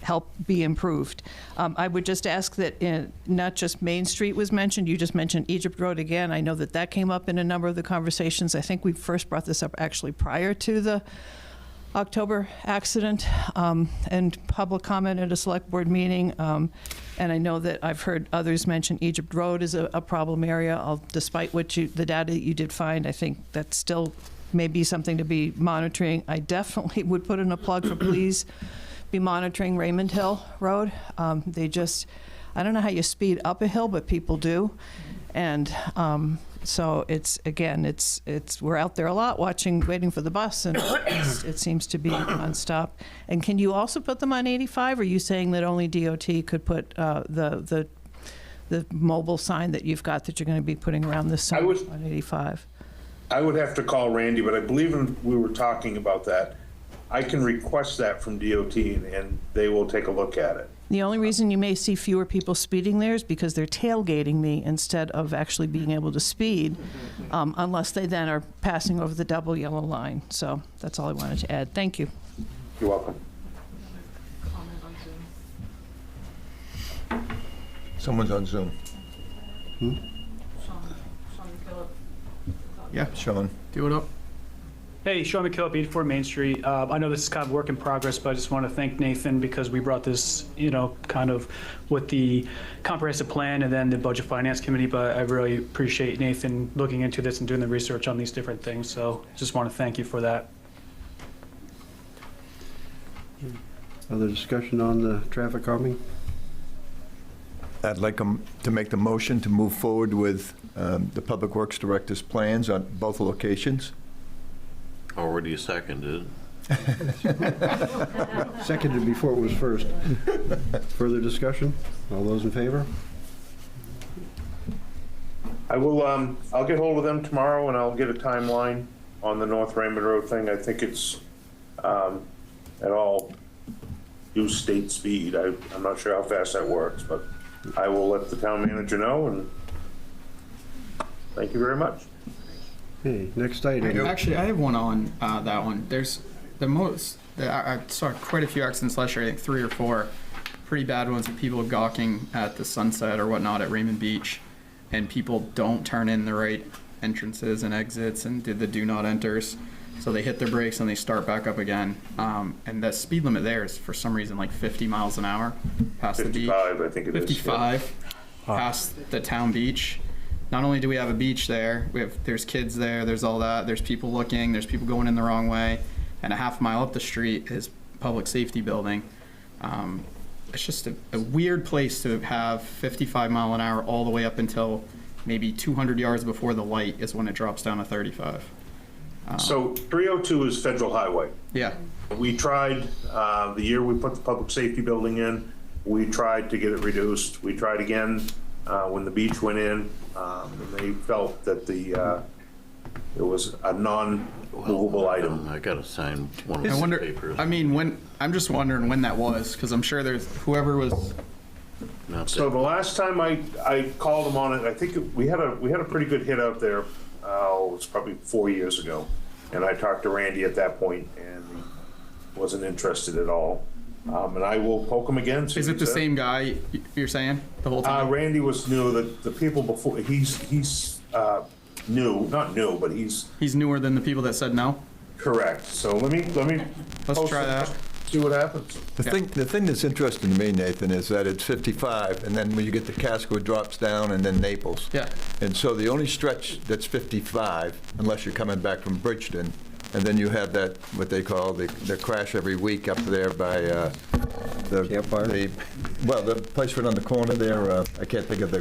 help be improved. I would just ask that not just Main Street was mentioned, you just mentioned Egypt Road again. I know that came up in a number of the conversations. I think we first brought this up actually prior to the October accident and public comment at a select board meeting. And I know that I've heard others mention Egypt Road is a problem area. Despite the data that you did find, I think that still may be something to be monitoring. I definitely would put in a plug for please be monitoring Raymond Hill Road. I don't know how you speed up a hill, but people do. And so we're out there a lot waiting for the bus, and it seems to be nonstop. And can you also put them on 85? Or are you saying that only DOT could put the mobile sign that you've got that you're going to be putting around this summer on 85? I would have to call Randy, but I believe we were talking about that. I can request that from DOT, and they will take a look at it. The only reason you may see fewer people speeding there is because they're tailgating me instead of actually being able to speed, unless they then are passing over the double yellow line. So that's all I wanted to add. Thank you. You're welcome. Someone's on Zoom. Yeah. Sean. Do it up. Hey, Sean McKillop, 84 Main Street. I know this is kind of work in progress, but I just want to thank Nathan because we brought this, kind of with the comprehensive plan and then the budget finance committee, but I really appreciate Nathan looking into this and doing the research on these different things. So just want to thank you for that. Other discussion on the traffic calming? I'd like to make the motion to move forward with the Public Works Director's plans on both locations. Already seconded. Seconded before it was first. Further discussion? All those in favor? I will, I'll get hold of them tomorrow, and I'll get a timeline on the North Raymond Road thing. I think it's at all due state speed. I'm not sure how fast that works, but I will let the town manager know, and thank you very much. Okay, next item. Actually, I have one on that one. There's I saw quite a few accidents last year, I think 3 or 4 pretty bad ones of people gawking at the sunset or whatnot at Raymond Beach, and people don't turn in the right entrances and exits and did the do not enters. So they hit their brakes and they start back up again. And the speed limit there is for some reason like 50 miles an hour past the beach. 55, I think it is. 55 past the town beach. Not only do we have a beach there, there's kids there, there's all that, there's people looking, there's people going in the wrong way, and a half mile up the street is public safety building. It's just a weird place to have 55 mile an hour all the way up until maybe 200 yards before the light is when it drops down to 35. So 302 is federal highway. Yeah. We tried, the year we put the public safety building in, we tried to get it reduced. We tried again when the beach went in, and they felt that it was a non-movable item. I gotta sign one of the papers. I mean, I'm just wondering when that was, because I'm sure there's whoever was. So the last time I called them on it, I think we had a pretty good hit out there. It was probably 4 years ago, and I talked to Randy at that point, and he wasn't interested at all. And I will poke him again. Is it the same guy you're saying the whole time? Randy was new. The people before he's new, not new, but he's newer than the people that said no. Correct. So let me let's try that. See what happens. The thing that's interesting to me, Nathan, is that it's 55, and then when you get to Casco, it drops down, and then Naples. Yeah. And so the only stretch that's 55, unless you're coming back from Bridgeton, and then you have that, what they call the crash every week up there by the place right on the corner there, I can't think of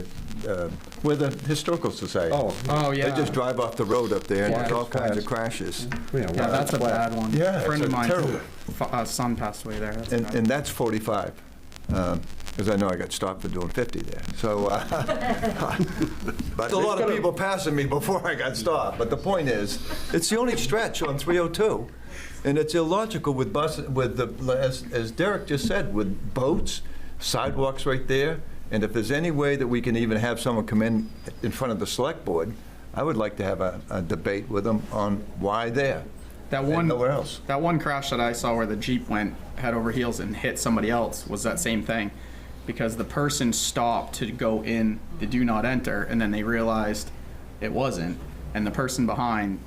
where the Historical Society. Oh, yeah. They just drive off the road up there, and Yeah. there's all kinds of crashes. Yeah, that's a bad one. Yeah, A friend of it's mine's terrible. son passed away there. That's bad. And that's 45, because I know I got stopped for doing 50 there. So, but a lot of people passing me before I got stopped. But the point is, it's the only stretch on 302, and it's illogical with buses, as Derek just said, with boats, sidewalks right there. And if there's any way that we can even have someone come in front of the select board, I would like to have a debate with them on why there. Nowhere else. That one crash that I saw where the Jeep went head over heels and hit somebody else was that same thing, because the person stopped to go in the do not enter, and then they realized it wasn't, and the person behind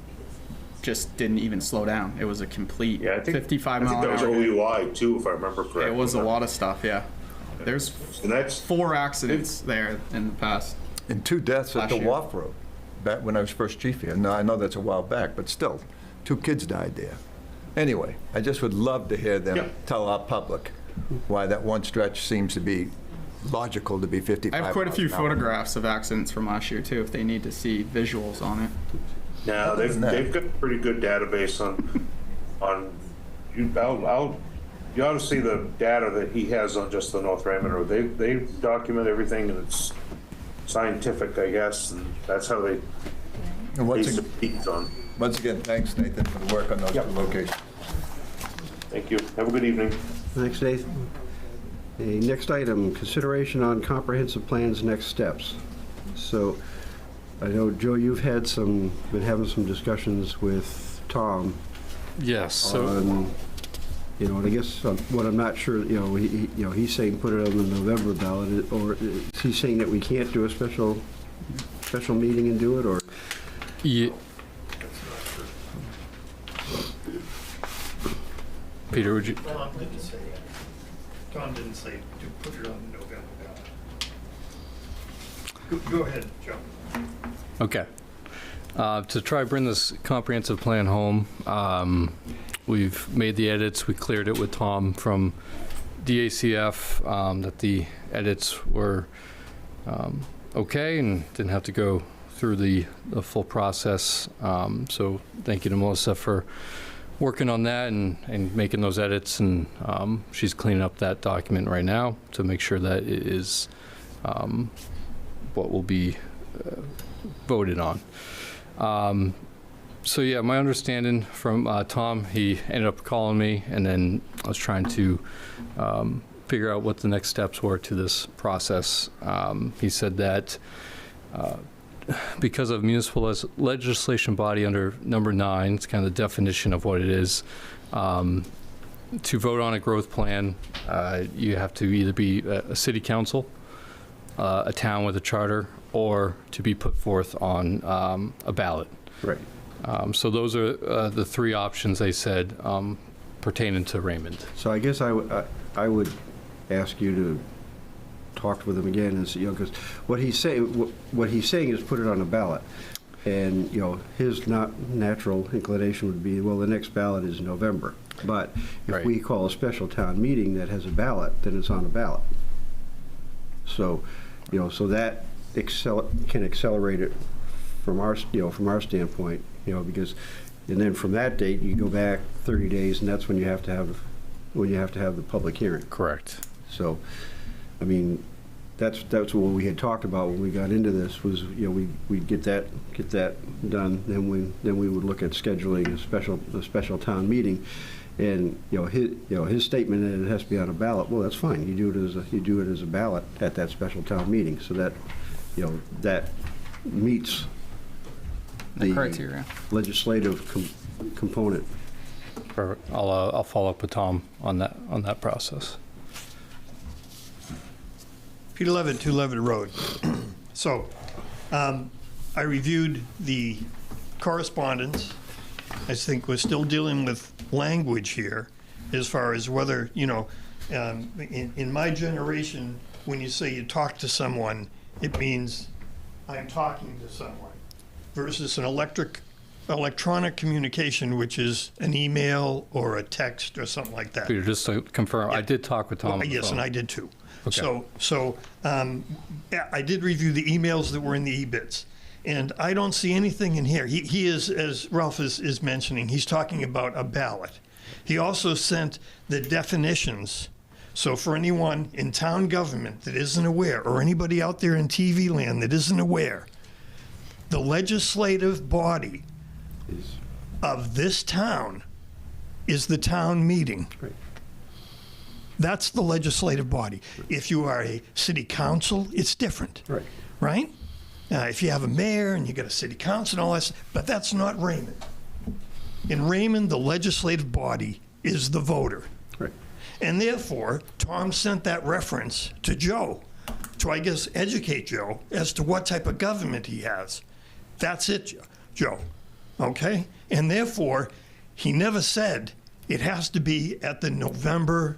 just didn't even slow down. It was a complete 55 mile an hour. I think that was OUI too, if I remember correctly. It was a lot of stuff, yeah. There's 4 accidents there in the past. And 2 deaths at the year. Wharf Road, back when I was first chief here. Now, I know that's a while back, but still, 2 kids died there. Anyway, I just would love to hear them tell our public why that one stretch seems to be logical to be 55 I have quite a few miles an hour. photographs of accidents from last year, too, if they need to see visuals on it. Now, they've got a pretty good database on you ought to see the data that he has on just the North Raymond Road. They document everything, and it's scientific, I guess, and that's how they base the peaks on. Once again, thanks, Nathan, for the work on those 2 locations. Thank you. Have a good evening. Thanks, Nathan. The next item, consideration on comprehensive plans, next steps. So I know, Joe, you've been having some discussions with Tom. Yes. On, and I guess what I'm not sure, he's saying put it on the November ballot, or is he saying that we can't do a special meeting and do it, or? Yeah. Peter, would you? Tom didn't say that. Tom didn't say to put it on the November ballot. Go ahead, Joe. Okay. To try to bring this comprehensive plan home, we've made the edits. We cleared it with Tom from DACF, that the edits were okay and didn't have to go through the full process. So thank you to Melissa for working on that and making those edits, and she's cleaning up that document right now to make sure that it is what will be voted on. So yeah, my understanding from Tom, he ended up calling me, and then I was trying to figure out what the next steps were to this process. He said that because of municipal legislation body under number 9, it's kind of the definition of what it is. To vote on a growth plan, you have to either be a city council, a town with a charter, or to be put forth on a ballot. Right. So those are the 3 options they said pertaining to Raymond. So I guess I would ask you to talk with him again, and because what he's saying is put it on a ballot, and his natural inclination would be, well, the next ballot is November, but if we call a special town meeting that has a ballot, then it's on a ballot. So so that can accelerate it from our standpoint, because, and then from that date you go back 30 days, and that's when you have to have the public hearing. Correct. So, I mean, that's what we had talked about when we got into this, was we'd get that done, then we would look at scheduling a special town meeting, and his statement that it has to be on a ballot. Well, that's fine. You do it as a ballot at that special town meeting, so that that meets the criteria, legislative component. Perfect. I'll follow up with Tom on that process. Peter Levitt, 2 Levitt Road. So, I reviewed the correspondence. I think we're still dealing with language here. as far as whether, in my generation, when you say you talk to someone, it means I'm talking to someone, versus an electronic communication, which is an email or a text or something like that. Peter, just to confirm, I did talk with Tom on the Yes, phone. and I did too. Okay. So I did review the emails that were in the e-bits, and I don't see anything in here. He is, as Ralph is mentioning, he's talking about a ballot. He also sent the definitions. So for anyone in town government that isn't aware, or anybody out there in TV land that isn't aware, the legislative body of this town is the town meeting. Right. That's the legislative body. If you are a city council, it's different. Right. Right? If you have a mayor and you got a city council and all that, but that's not Raymond. In Raymond, the legislative body is the voter. Right. And therefore, Tom sent that reference to Joe to, I guess, educate Joe as to what type of government he has. That's it, Joe. Okay? And therefore, he never said it has to be at the November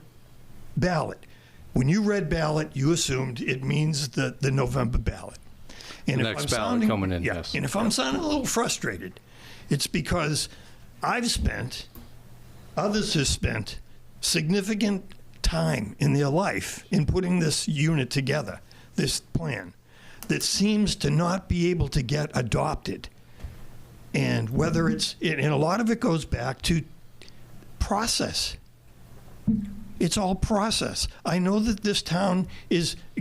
ballot. When you read ballot, you assumed it means the November ballot. And The next ballot coming in, yes. And if I'm sounding a little frustrated, it's because I've spent, others have spent significant time in their life in putting this unit together, this plan, that seems to not be able to get adopted. And whether it's, and a lot of it goes back to process. It's all process. I know that this town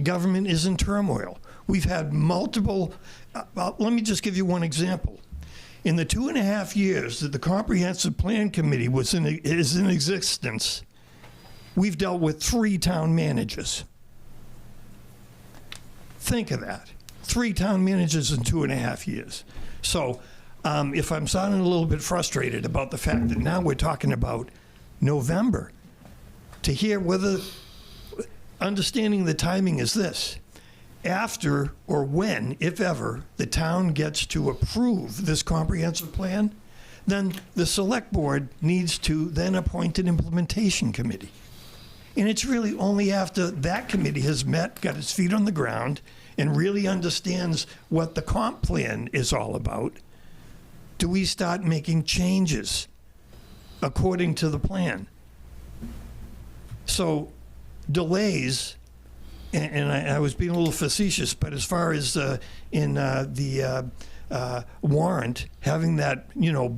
government is in turmoil. We've had multiple, let me just give you one example. In the 2.5 years that the Comprehensive Plan Committee is in existence, we've dealt with 3 town managers. Think of that. 3 town managers in 2.5 years. So if I'm sounding a little bit frustrated about the fact that now we're talking about November, to hear whether, understanding the timing is this, after or when, if ever, the town gets to approve this comprehensive plan, then the select board needs to then appoint an implementation committee. And it's really only after that committee has met, got its feet on the ground, and really understands what the comp plan is all about, do we start making changes according to the plan. So delays, and I was being a little facetious, but as far as in the warrant, having that,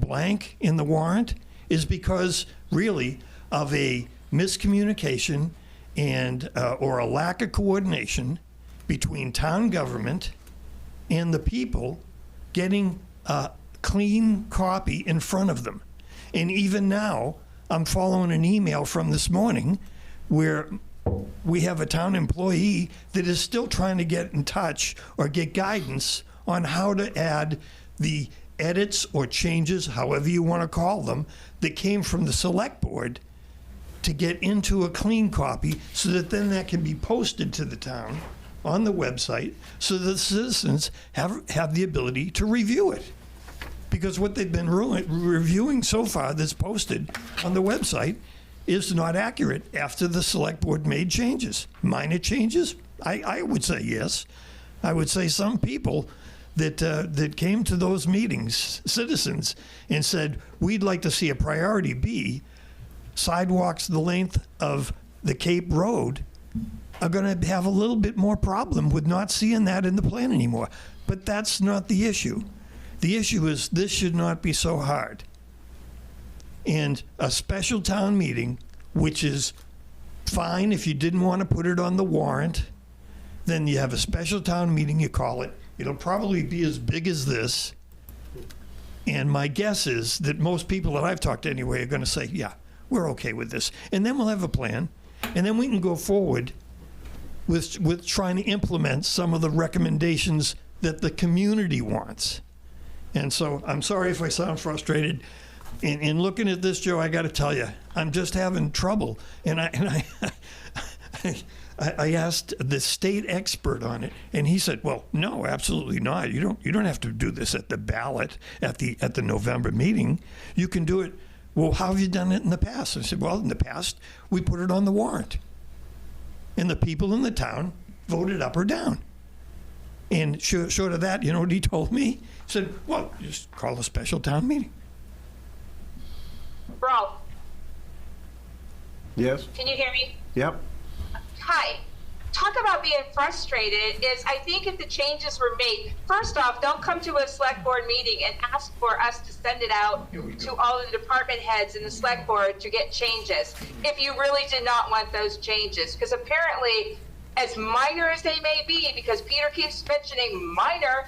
blank in the warrant is because really of a miscommunication and or a lack of coordination between town government and the people getting a clean copy in front of them. And even now, I'm following an email from this morning where we have a town employee that is still trying to get in touch or get guidance on how to add the edits or changes, however you want to call them, that came from the select board to get into a clean copy so that then that can be posted to the town on the website so that citizens have the ability to review it. Because what they've been reviewing so far that's posted on the website is not accurate after the select board made changes. Minor changes? I would say yes. I would say some people that came to those meetings, citizens, and said, we'd like to see a priority be sidewalks the length of the Cape Road are going to have a little bit more problem with not seeing that in the plan anymore. But that's not the issue. The issue is this should not be so hard. And a special town meeting, which is fine if you didn't want to put it on the warrant, then you have a special town meeting, you call it. It'll probably be as big as this. And my guess is that most people that I've talked to anyway are going to say, yeah, we're okay with this. And then we'll have a plan. And then we can go forward with trying to implement some of the recommendations that the community wants. And so I'm sorry if I sound frustrated. In looking at this, Joe, I got to tell you, I'm just having trouble. And I asked the state expert on it, and he said, "Well, no, absolutely not. You don't have to do this at the ballot at the November meeting. You can do it well, how have you done it in the past? I said, well, in the past, we put it on the warrant. And the people in the town voted up or down. And short of that, you know what he told me? He said, well, just call a special town meeting. Ralph, Yes? can you hear me? Yep. Hi. Talk about being frustrated is I think if the changes were made, first off, don't come to a select board meeting and ask for us to send it out to all of the department heads in the select board to get changes if you really did not want those changes. Because apparently, as minor as they may be, because Peter keeps mentioning minor,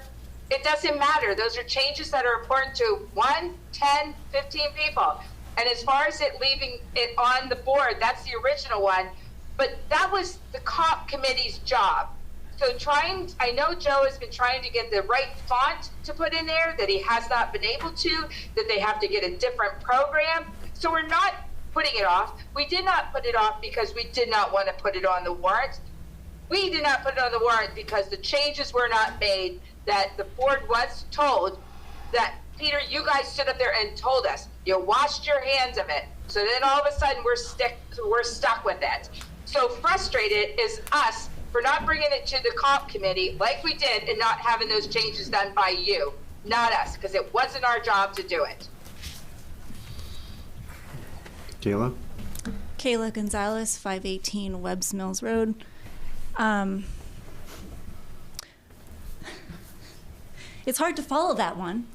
it doesn't matter. Those are changes that are important to 1, 10, 15 people. And as far as it leaving it on the board, that's the original one. But that was the comp committee's job. So I know Joe has been trying to get the right font to put in there, that he has not been able to, that they have to get a different program. So we're not putting it off. We did not put it off because we did not want to put it on the warrant. We did not put it on the warrant because the changes were not made, that the board was told that, Peter, you guys stood up there and told us, you washed your hands of it. So then all of a sudden we're stuck with it. So frustrated is us for not bringing it to the comp committee like we did and not having those changes done by you, not us, because it wasn't our job to do it. Kayla? Kayla Gonzalez, 518 Webbs Mills Road. It's hard to follow that one.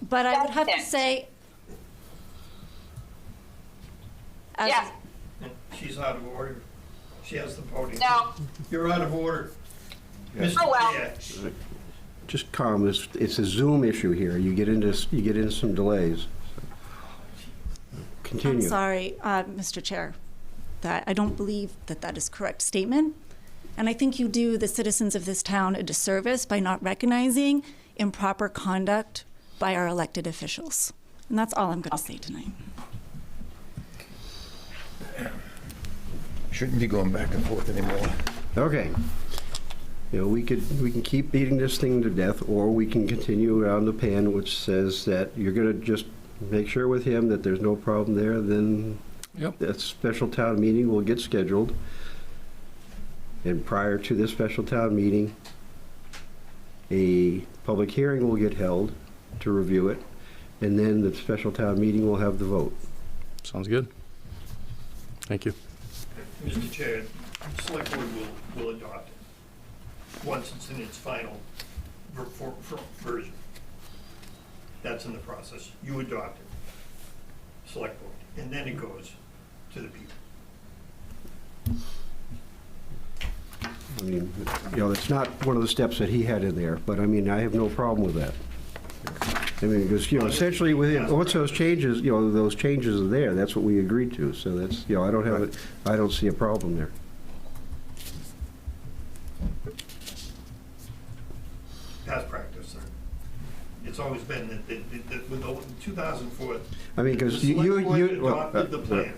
But I would have to say... Yes. She's out of order. She has the podium. No. You're out of order. Oh, well. Chair. Just calm. It's a Zoom issue here. You get into some delays. Continue. I'm sorry, Mr. Chair, that I don't believe that is a correct statement. And I think you do the citizens of this town a disservice by not recognizing improper conduct by our elected officials. And that's all I'm going to say tonight. Shouldn't be going back and forth anymore. Okay. You know, we can keep beating this thing to death, or we can continue around the pan, which says that you're going to just make sure with him that there's no problem there. Then that special town meeting will get scheduled. And prior to this special town meeting, a public hearing will get held to review it, and then the special town meeting will have the vote. Sounds good. Thank you. Mr. Chair, the select board will adopt it once it's in its final version. That's in the process. You adopt it, select board, and then it goes to the people. I mean, you know, it's not one of the steps that he had in there, but I mean, I have no problem with that. I mean, because, you know, essentially, once those changes, you know, those changes are there, that's what we agreed to. So that's, you know, I don't see a problem there. Past practice, sir. It's always been that with the 2004. I mean, because you adopted the plan.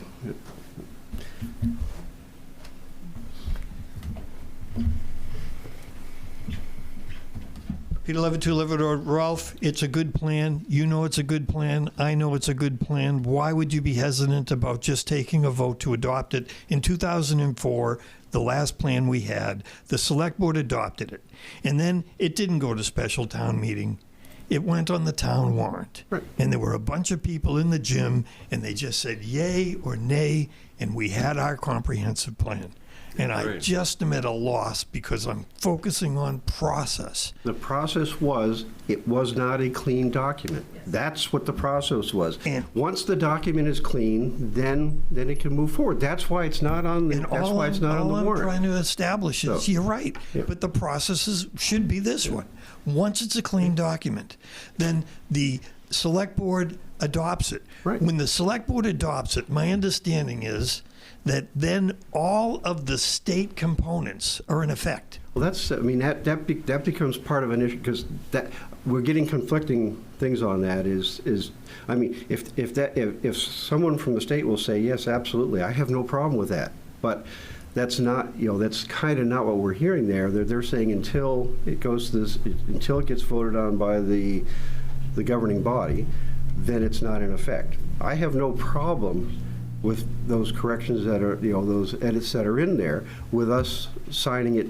Peter Levitt, Ralph, it's a good plan. You know it's a good plan. I know it's a good plan. Why would you be hesitant about just taking a vote to adopt it? In 2004, the last plan we had, the select board adopted it. And then it didn't go to special town meeting. It went on the town warrant. Right. And there were a bunch of people in the gym, and they just said yay or nay, and we had our comprehensive plan. And I just am at a loss because I'm focusing on process. The process was, it was not a clean document. That's what the process was. And once the document is clean, then it can move forward. That's why it's not on the, that's why it's not on the warrant. All I'm trying to establish is, you're right, but the processes should be this one. Once it's a clean document, then the select board adopts it. Right. When the select board adopts it, my understanding is that then all of the state components are in effect. Well, that's, I mean, that becomes part of an issue, because that we're getting conflicting things on that is I mean, if someone from the state will say, yes, absolutely, I have no problem with that, but that's not, you know, that's kind of not what we're hearing there. They're saying until it goes to this, until it gets voted on by the governing body, then it's not in effect. I have no problem with those corrections that are, those edits that are in there, with us signing it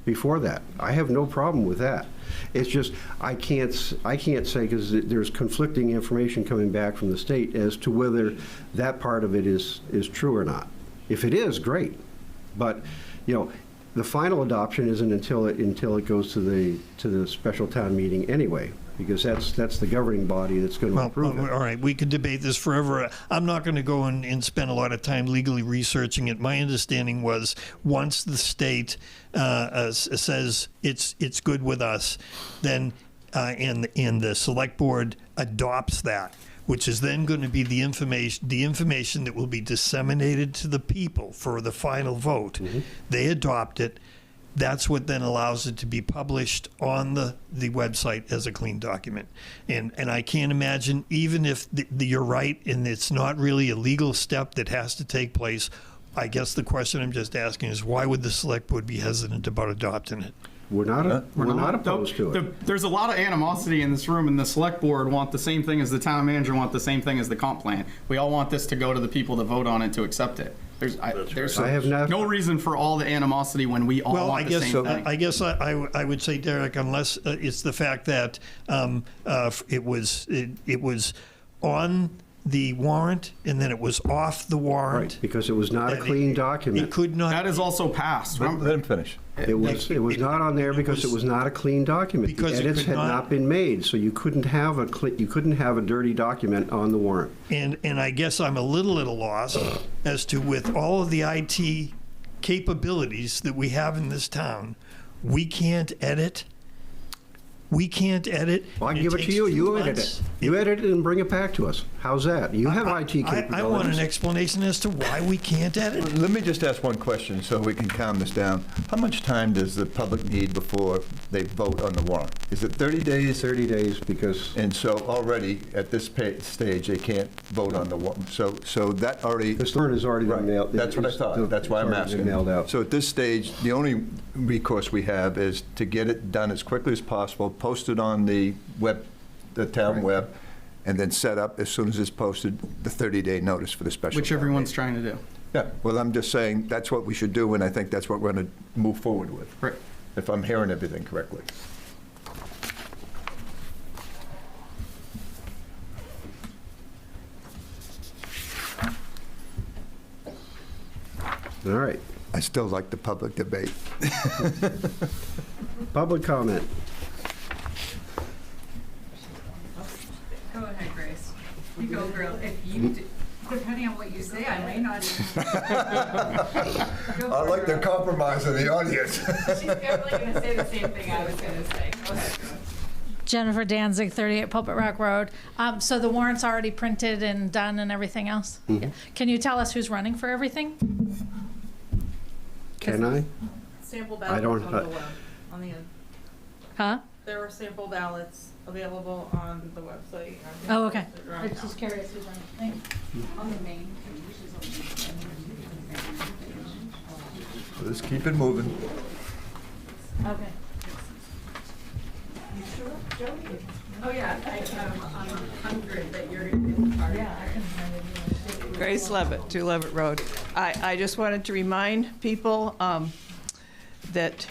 before that. I have no problem with that. It's just, I can't say, because there's conflicting information coming back from the state as to whether that part of it is true or not. If it is, great. But, the final adoption isn't until it goes to the special town meeting anyway, because that's the governing body that's going to approve it. All right, we could debate this forever. I'm not going to go and spend a lot of time legally researching it. My understanding was once the state says it's good with us, then and the select board adopts that, which is then going to be the information that will be disseminated to the people for the final vote. Mm-hmm. They adopt it. That's what then allows it to be published on the website as a clean document. And I can't imagine, even if you're right and it's not really a legal step that has to take place, I guess the question I'm just asking is, why would the select board be hesitant about adopting it? We're not opposed to it. There's a lot of animosity in this room, and the select board want the same thing as the town manager, want the same thing as the comp plan. We all want this to go to the people that vote on it to accept it. There's no reason for all the animosity when we all want the same thing. I guess I would say, Derek, unless it's the fact that it was on the warrant and then it was off the warrant. Right, because it was not a clean document. It could not. That is also passed. Let him finish. It was not on there because it was not a clean document. Because the edits had not been made, so you couldn't have a dirty document on the warrant. And I guess I'm a little at a loss as to, with all of the IT capabilities that we have in this town, we can't edit. We can't edit. Well, I can give it to you. You edit it. You edit it and bring it back to us. How's that? You have IT capabilities. I want an explanation as to why we can't edit. Let me just ask one question so we can calm this down. How much time does the public need before they vote on the warrant? Is it 30 days? 30 days, because... And so already at this stage, they can't vote on the warrant. So that already... This warrant has already been mailed. That's what I thought. That's why I'm asking. Mailed out. So at this stage, the only recourse we have is to get it done as quickly as possible, post it on the web, the town web, and then set up, as soon as it's posted, the 30-day notice for the special. Which everyone's trying to do. Yeah, well, I'm just saying that's what we should do, and I think that's what we're going to move forward with. Right. If I'm hearing everything correctly. All right. I still like the public debate. Public comment. Go ahead, Grace. You go, girl. If you, depending on what you say, I may not even. I like the compromise of the audience. She's definitely going to say the same thing I was going to say. Go ahead. Jennifer Danzig, 38 Pulpit Rock Road. So the warrant's already printed and done and everything else? Mm-hmm. Yeah. Can you tell us who's running for everything? Can I? Sample ballots don't- on the web, on the end. Huh? There are sample ballots available on the website. Oh, okay. Right I'm now. just curious who's running. Thanks. On the main. Let's keep it moving. Okay. You sure, Jody? Oh, yeah, I'm 100 that you're going to be a part of. Yeah, I can Grace Levitt, 2 Levitt Road. I just wanted to remind people that,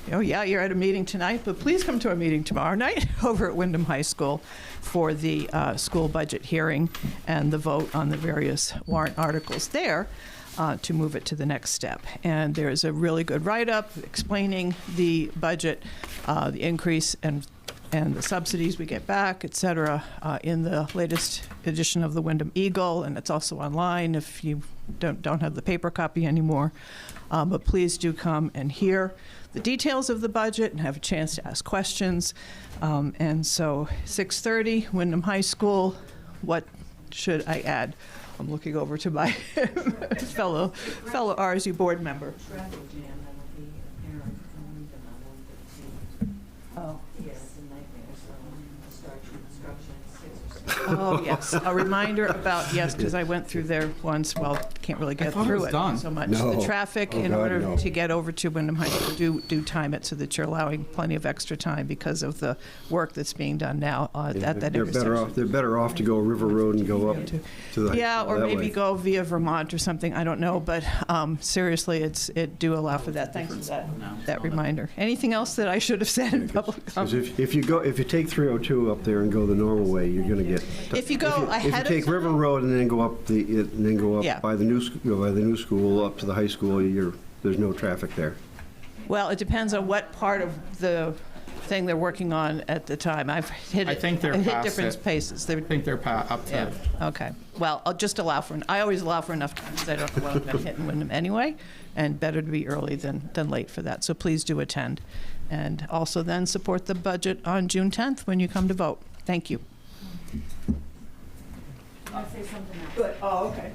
yeah, you're at a meeting tonight, but please come to a meeting tomorrow night over at Wyndham High School for the school budget hearing and the vote on the various warrant articles there to move it to the next step. And there's a really good write-up explaining the budget, the increase and the subsidies we get back, et cetera, in the latest edition of the Wyndham Eagle, and it's also online if you don't have the paper copy anymore. But please do come and hear the details of the budget and have a chance to ask questions. And so 6:30, Wyndham High School. What should I add? I'm looking over to my fellow RSU board member. Oh. Oh, yes, a reminder about, yes, because I went through there once, well, can't really get thought it through was it done. so much. No. The traffic, Oh, in God, order no. to get over to Wyndham High School, do time it so that you're allowing plenty of extra time because of the work that's being done now at that They're better off. intersection. They're better off to go River Road and go up to the. Yeah, or that maybe way. go via Vermont or something, I don't know, but seriously, it do allow for that. Thanks for that reminder. Anything else that I should have said in public 'Cause comment? if you take 302 up there and go the normal way, you're going to get. If you go ahead If you of take time- River Road and then go up Yeah. by the new school up to the high school, there's no traffic there. Well, it depends on what part of the thing they're working on at the time. I've hit I it. think they're I've hit past different it. paces. I think they're up to. Yeah, okay. Well, I'll just allow for, I always allow for enough time because I don't know what I'm going to hit in Wyndham anyway, and better to be early than late for that. So please do attend. And also then support the budget on June 10th when you come to vote. Thank you. I'll say something else. Good, oh, okay.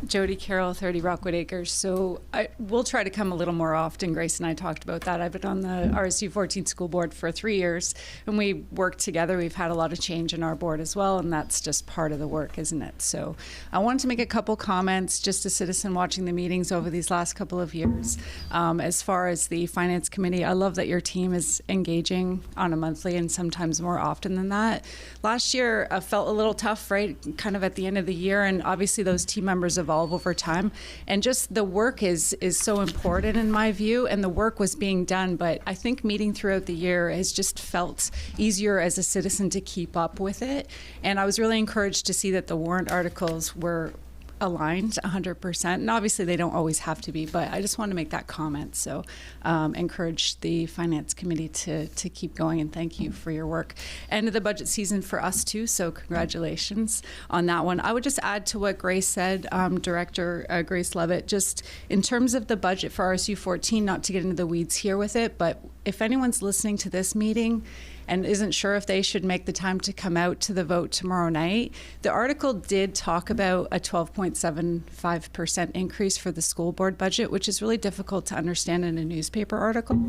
Jody Carroll, 30 Rockwood Acres. So we'll try to come a little more often. Grace and I talked about that. I've been on the RSU 14 school board for 3 years, and we work together. We've had a lot of change in our board as well, and that's just part of the work, isn't it? So I wanted to make a couple comments, just a citizen watching the meetings over these last couple of years. As far as the finance committee, I love that your team is engaging on a monthly and sometimes more often than that. Last year felt a little tough, right? Kind of at the end of the year, and obviously those team members evolve over time, and just the work is so important in my view, and the work was being done, but I think meeting throughout the year has just felt easier as a citizen to keep up with it, and I was really encouraged to see that the warrant articles were aligned 100%, and obviously they don't always have to be, but I just want to make that comment. So encourage the finance committee to keep going, and thank you for your work. End of the budget season for us too, so congratulations on that one. I would just add to what Grace said, Director Grace Levitt, just in terms of the budget for RSU 14, not to get into the weeds here with it, but if anyone's listening to this meeting and isn't sure if they should make the time to come out to the vote tomorrow night, the article did talk about a 12.75% increase for the school board budget, which is really difficult to understand in a newspaper article.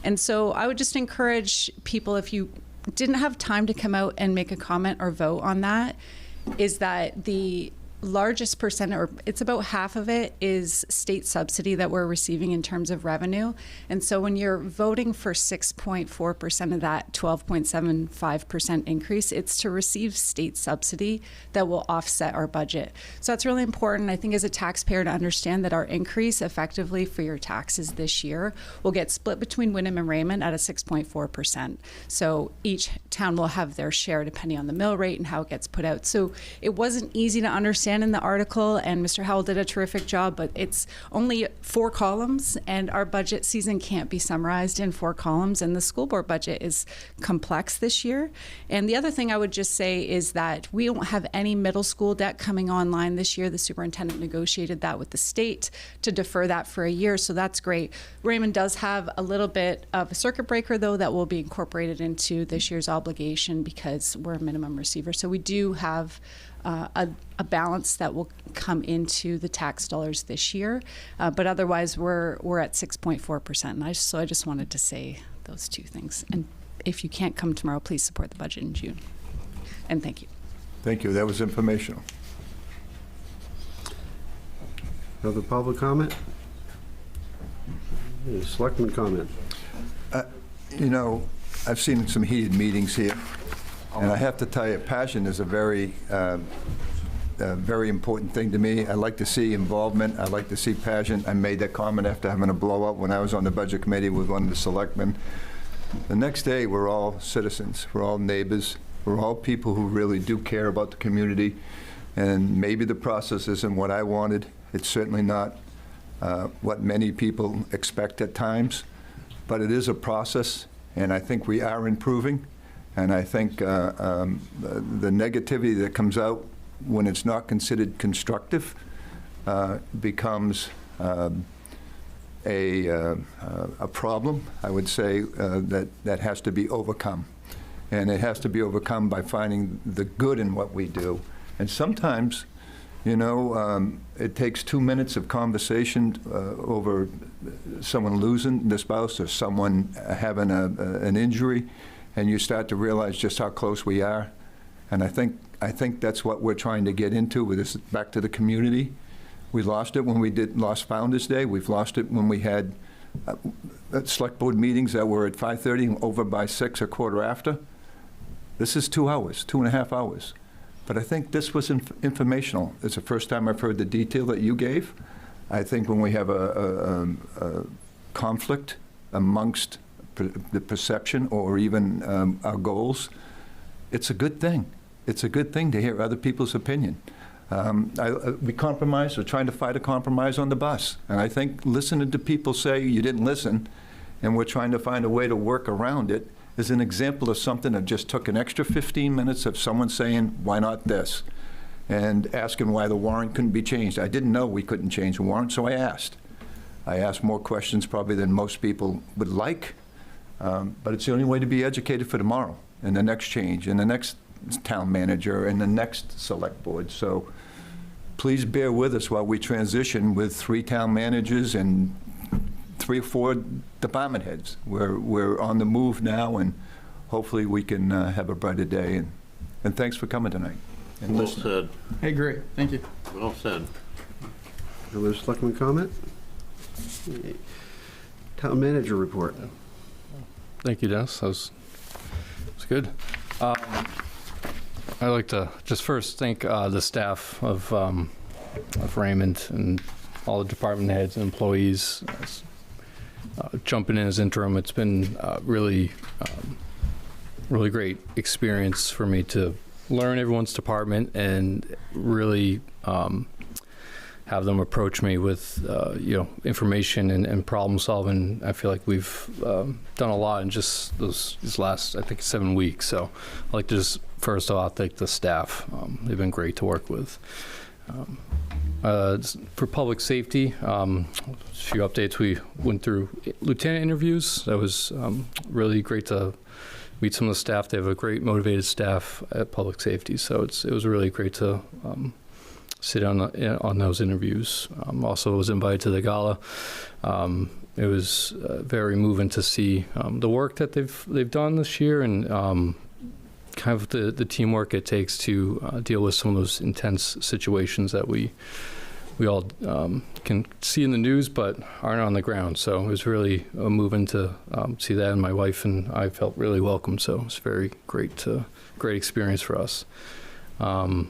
And so I would just encourage people, if you didn't have time to come out and make a comment or vote on that, is that the largest percent, or it's about half of it, is state subsidy that we're receiving in terms of revenue. And so when you're voting for 6.4% of that 12.75% increase, it's to receive state subsidy that will offset our budget. So that's really important, I think, as a taxpayer, to understand that our increase effectively for your taxes this year will get split between Wyndham and Raymond at a 6.4%. So each town will have their share depending on the mill rate and how it gets put out. So it wasn't easy to understand in the article, and Mr. Howell did a terrific job, but it's only 4 columns, and our budget season can't be summarized in 4 columns, and the school board budget is complex this year. And the other thing I would just say is that we don't have any middle school debt coming online this year. The superintendent negotiated that with the state to defer that for a year, so that's great. Raymond does have a little bit of a circuit breaker, though, that will be incorporated into this year's obligation because we're a minimum receiver. So we do have a balance that will come into the tax dollars this year, but otherwise we're at 6.4%. And I just wanted to say those 2 things. And if you can't come tomorrow, please support the budget in June. And thank you. Thank you. That was informational. Other public comment? Selectman comment. You know, I've seen some heated meetings here, and I have to tell you, passion is a very important thing to me. I like to see involvement. I like to see passion. I made that comment after having a blowout when I was on the budget committee with one of the selectmen. The next day, we're all citizens. We're all neighbors. We're all people who really do care about the community. And maybe the process isn't what I wanted. It's certainly not what many people expect at times. But it is a process, and I think we are improving. And I think the negativity that comes out when it's not considered constructive becomes a problem, I would say, that has to be overcome. And it has to be overcome by finding the good in what we do. And sometimes You know, it takes 2 minutes of conversation over someone losing their spouse or someone having an injury, and you start to realize just how close we are. And I think that's what we're trying to get into with this, back to the community. We lost it when we lost Founders Day. We've lost it when we had select board meetings that were at 5:30 and over by 6 or quarter after. This is 2 hours, 2.5 hours. But I think this was informational. It's the first time I've heard the detail that you gave. I think when we have a conflict amongst the perception or even our goals, it's a good thing. It's a good thing to hear other people's opinion. We compromise, we're trying to fight a compromise on the bus. And I think listening to people say you didn't listen, and we're trying to find a way to work around it, is an example of something that just took an extra 15 minutes of someone saying, why not this? And asking why the warrant couldn't be changed. I didn't know we couldn't change the warrant, so I asked. I asked more questions probably than most people would like, but it's the only way to be educated for tomorrow, and the next change, and the next town manager, and the next select board. So please bear with us while we transition with 3 town managers and 3 or 4 department heads. We're on the move now, and hopefully we can have a brighter day. And thanks for coming tonight. And Well listening. said. Hey, great. Thank you. Well said. Other selectmen comment? Town manager report. Thank you, Dennis. That was good. I'd like to just first thank the staff of Raymond and all the department heads and employees jumping in as interim. It's been really great experience for me to learn everyone's department and really have them approach me with information and problem solving. I feel like we've done a lot in just these last, I think, 7 weeks. So I'd like to just first of all thank the staff. They've been great to work with. For public safety, a few updates. We went through lieutenant interviews. That was really great to meet some of the staff. They have a great motivated staff at public safety. So it was really great to sit on those interviews. Also was invited to the gala. It was very moving to see the work that they've done this year, and kind of the teamwork it takes to deal with some of those intense situations that we all can see in the news but aren't on the ground. So it was really moving to see that, and my wife and I felt really welcome. So it was very great experience for us. I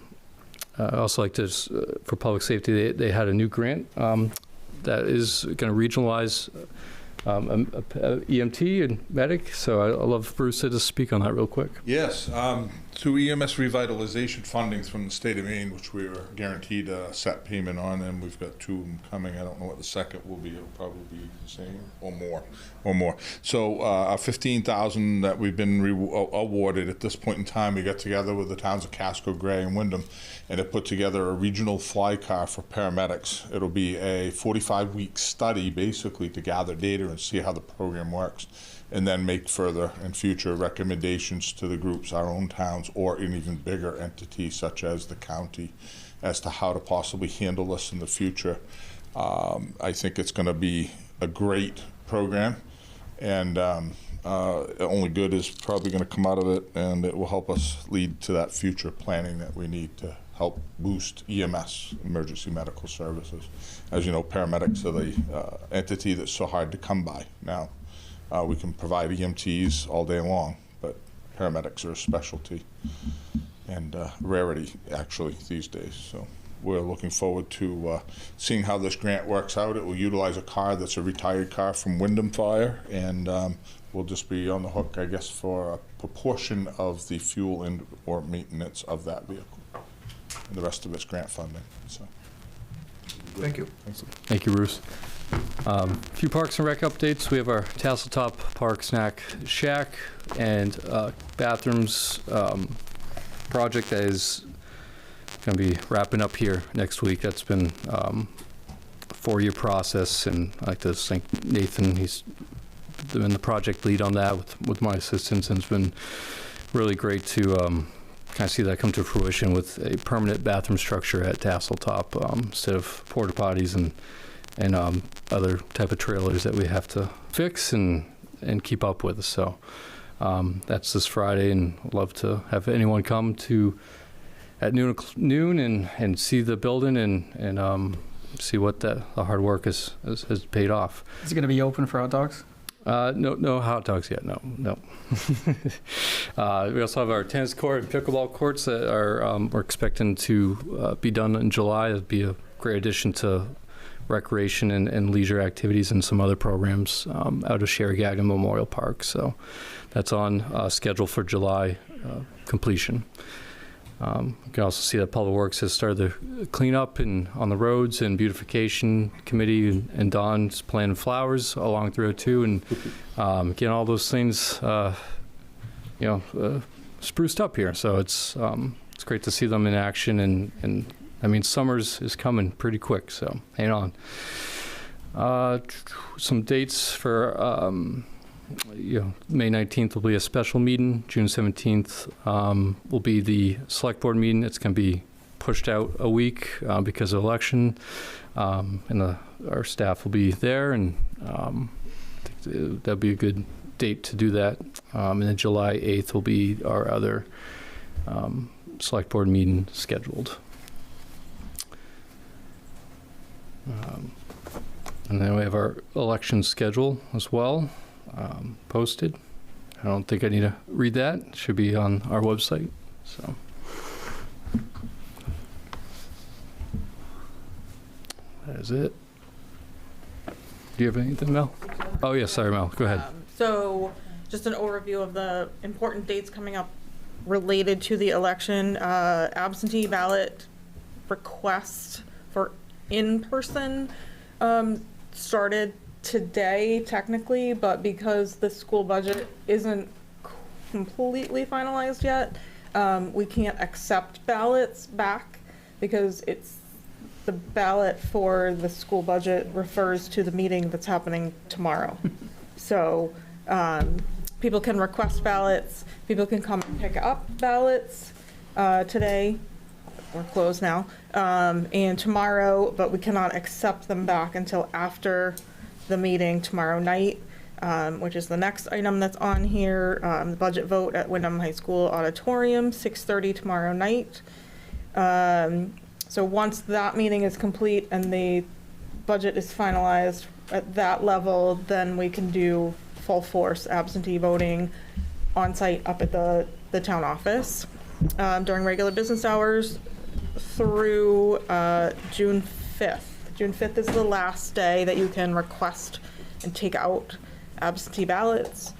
also like to, for public safety, they had a new grant that is going to regionalize EMT and medic. So I love Bruce to just speak on that real quick. Yes, through EMS revitalization fundings from the state of Maine, which we were guaranteed a set payment on, and we've got 2 of them coming. I don't know what the second will be. It'll probably be the same or more. So our $15,000 that we've been awarded at this point in time, we got together with the towns of Casco, Gray, and Wyndham, and it put together a regional fly car for paramedics. It'll be a 45-week study, basically, to gather data and see how the program works, and then make further and future recommendations to the groups, our own towns, or an even bigger entity such as the county, as to how to possibly handle this in the future. I think it's going to be a great program, and only good is probably going to come out of it, and it will help us lead to that future planning that we need to help boost EMS, emergency medical services. As you know, paramedics are the entity that's so hard to come by now. We can provide EMTs all day long, but paramedics are a specialty and rarity, actually, these days. So we're looking forward to seeing how this grant works out. It will utilize a car that's a retired car from Wyndham Fire, and we'll just be on the hook, I guess, for a proportion of the fuel and or maintenance of that vehicle. And the rest of it's grant funding. So. Thank you. Thank you, Bruce. A few Parks and Rec updates. We have our Tasseltop Park Snack Shack and bathrooms project that is going to be wrapping up here next week. That's been a 4-year process, and I'd like to thank Nathan. He's been the project lead on that with my assistance, and it's been really great to kind of see that come to fruition with a permanent bathroom structure at Tasseltop instead of porta potties and other type of trailers that we have to fix and keep up with. So that's this Friday, and I'd love to have anyone come at noon and see the building and see what the hard work has paid off. Is it going to be open for hot dogs? No hot dogs yet. No. We also have our tennis court and pickleball courts that we're expecting to be done in July. It'd be a great addition to recreation and leisure activities and some other programs out of Sherry Gagnon Memorial Park. So that's on schedule for July completion. You can also see that Public Works has started the cleanup on the roads and beautification committee, and Don's planting flowers along through it too, and getting all those things, spruced up here. So it's great to see them in action, and I mean, summer's is coming pretty quick, so hang on. Some dates for May 19th will be a special meeting. June 17th will be the select board meeting. It's going to be pushed out a week because of election, and our staff will be there, and I think that'll be a good date to do that. And then July 8th will be our other select board meeting scheduled. And then we have our election schedule as well. Posted. I don't think I need to read that. It should be on our website. So that is it. Do you have anything, Mel? Oh, yes, sorry, Mel. Go ahead. So just an overview of the important dates coming up related to the election. Absentee ballot request for in-person started today technically, but because the school budget isn't completely finalized yet, we can't accept ballots back because the ballot for the school budget refers to the meeting that's happening tomorrow. So people can request ballots, people can come and pick up ballots today. We're closed now, and tomorrow, but we cannot accept them back until after the meeting tomorrow night, which is the next item that's on here, the budget vote at Wyndham High School Auditorium, 6:30 tomorrow night. So once that meeting is complete and the budget is finalized at that level, then we can do full force absentee voting on site up at the town office during regular business hours through June 5th. June 5th is the last day that you can request and take out absentee ballots.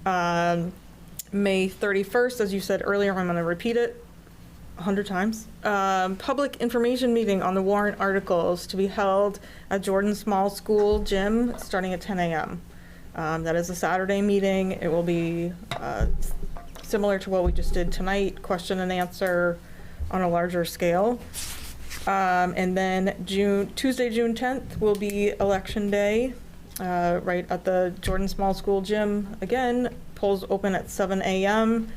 May 31st, as you said earlier, I'm going to repeat it 100 times. Public information meeting on the warrant articles to be held at Jordan Small School Gym starting at 10 a.m. That is a Saturday meeting. It will be similar to what we just did tonight, question and answer on a larger scale. And then Tuesday, June 10th will be election day, right at the Jordan Small School Gym. Again, polls open at 7 a.m.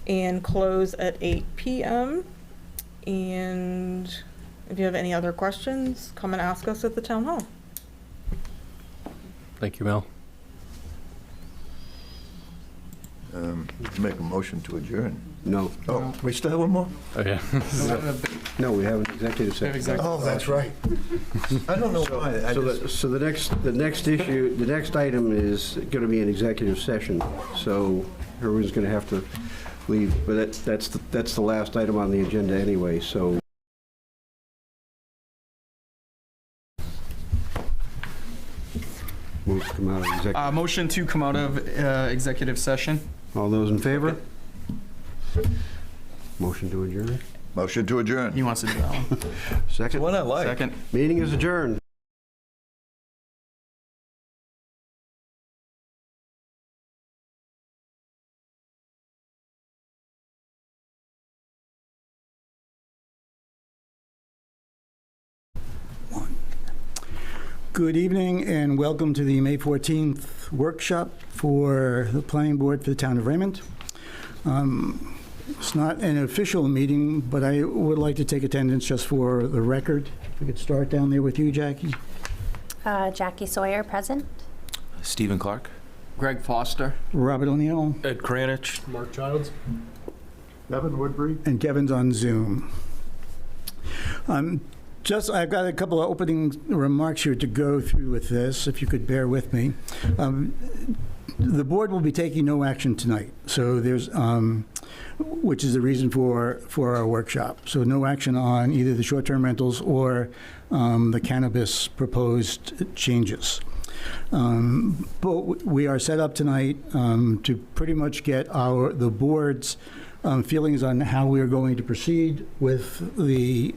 and close at 8 p.m. And if you have any other questions, come and ask us at the town hall. Thank you, Mel. Make a motion to adjourn. No. Oh, we still have one more? Oh, yeah. No, we have an executive session. Oh, that's right. I don't know why. So the next item is going to be an executive session. So everyone's going to have to leave, but that's the last item on the agenda anyway. So. Move to come out of executive. Motion to come out of executive session. All those in favor? Motion to adjourn. Motion to adjourn. He wants to do that one. Second. One I like. Second. Meeting is adjourned. Good evening and welcome to the May 14th workshop for the Planning Board for the Town of Raymond. It's not an official meeting, but I would like to take attendance just for the record. If we could start down there with you, Jackie. Jackie Sawyer, present. Stephen Clark. Greg Foster. Robert O'Neill. Ed Kranich. Mark Childs. Kevin Woodbury. And Kevin's on Zoom. I've got a couple of opening remarks here to go through with this, if you could bear with me. The board will be taking no action tonight, so there's, which is the reason for our workshop. So no action on either the short-term rentals or the cannabis proposed changes. But we are set up tonight to pretty much get the board's feelings on how we are going to proceed with the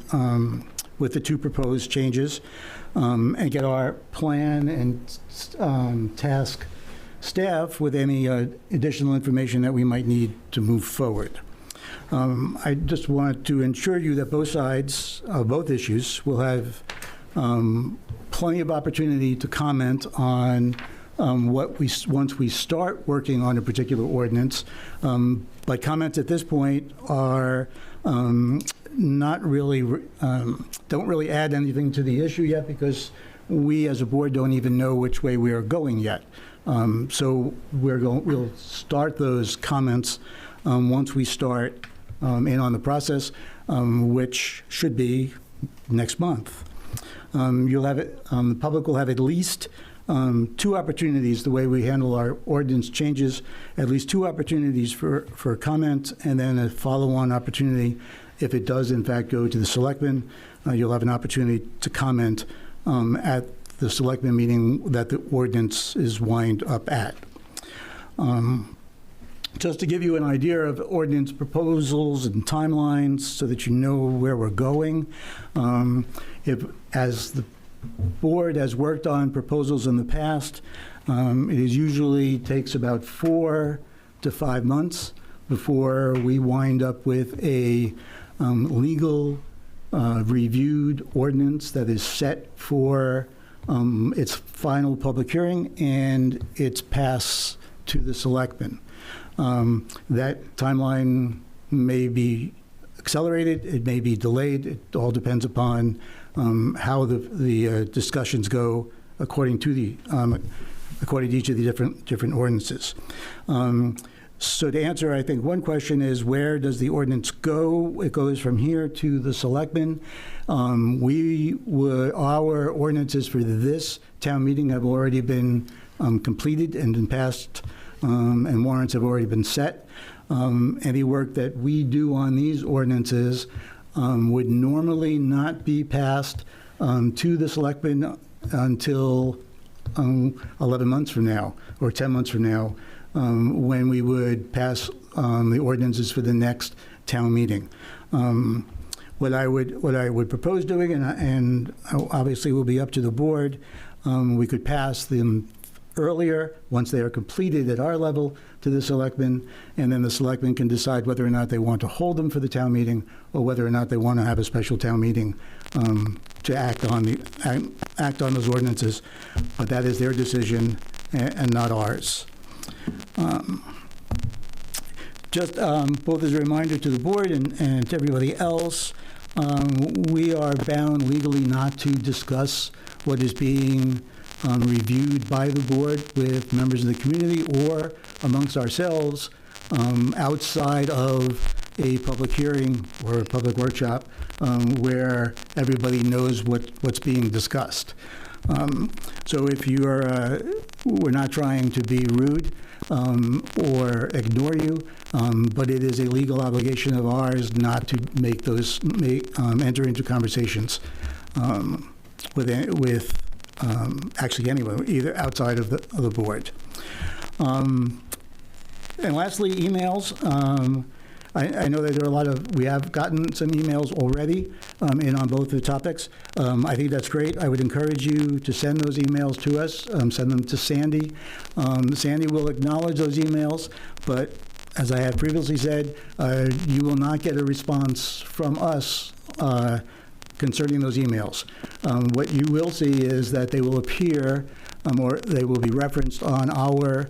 two proposed changes, and get our plan and task staff with any additional information that we might need to move forward. I just want to ensure you that both sides of both issues will have plenty of opportunity to comment on once we start working on a particular ordinance. But comments at this point are not really, don't really add anything to the issue yet, because we as a board don't even know which way we are going yet. So we'll start those comments once we start in on the process, which should be next month. You'll have it, the public will have at least two opportunities, the way we handle our ordinance changes, at least two opportunities for comment, and then a follow-on opportunity if it does in fact go to the selectmen. You'll have an opportunity to comment at the selectmen meeting that the ordinance is wind up at. Just to give you an idea of ordinance proposals and timelines so that you know where we're going, as the board has worked on proposals in the past, it usually takes about 4 to 5 months before we wind up with a legal reviewed ordinance that is set for its final public hearing and its pass to the selectmen. That timeline may be accelerated, it may be delayed. It all depends upon how the discussions go according to each of the different ordinances. So to answer, I think one question is, where does the ordinance go? It goes from here to the selectmen. Our ordinances for this town meeting have already been completed and been passed, and warrants have already been set. Any work that we do on these ordinances would normally not be passed to the selectmen until 11 months from now or 10 months from now, when we would pass the ordinances for the next town meeting. What I would propose doing, and obviously will be up to the board, we could pass them earlier once they are completed at our level to the selectmen, and then the selectmen can decide whether or not they want to hold them for the town meeting or whether or not they want to have a special town meeting to act on those ordinances. But that is their decision and not ours. Just both as a reminder to the board and to everybody else, we are bound legally not to discuss what is being reviewed by the board with members of the community or amongst ourselves outside of a public hearing or a public workshop where everybody knows what's being discussed. So if we're not trying to be rude or ignore you, but it is a legal obligation of ours not to enter into conversations with actually anyone, either outside of the board. And lastly, emails. I know that there are we have gotten some emails already in on both the topics. I think that's great. I would encourage you to send those emails to us, send them to Sandy. Sandy will acknowledge those emails, but as I have previously said, you will not get a response from us concerning those emails. What you will see is that they will appear or they will be referenced on our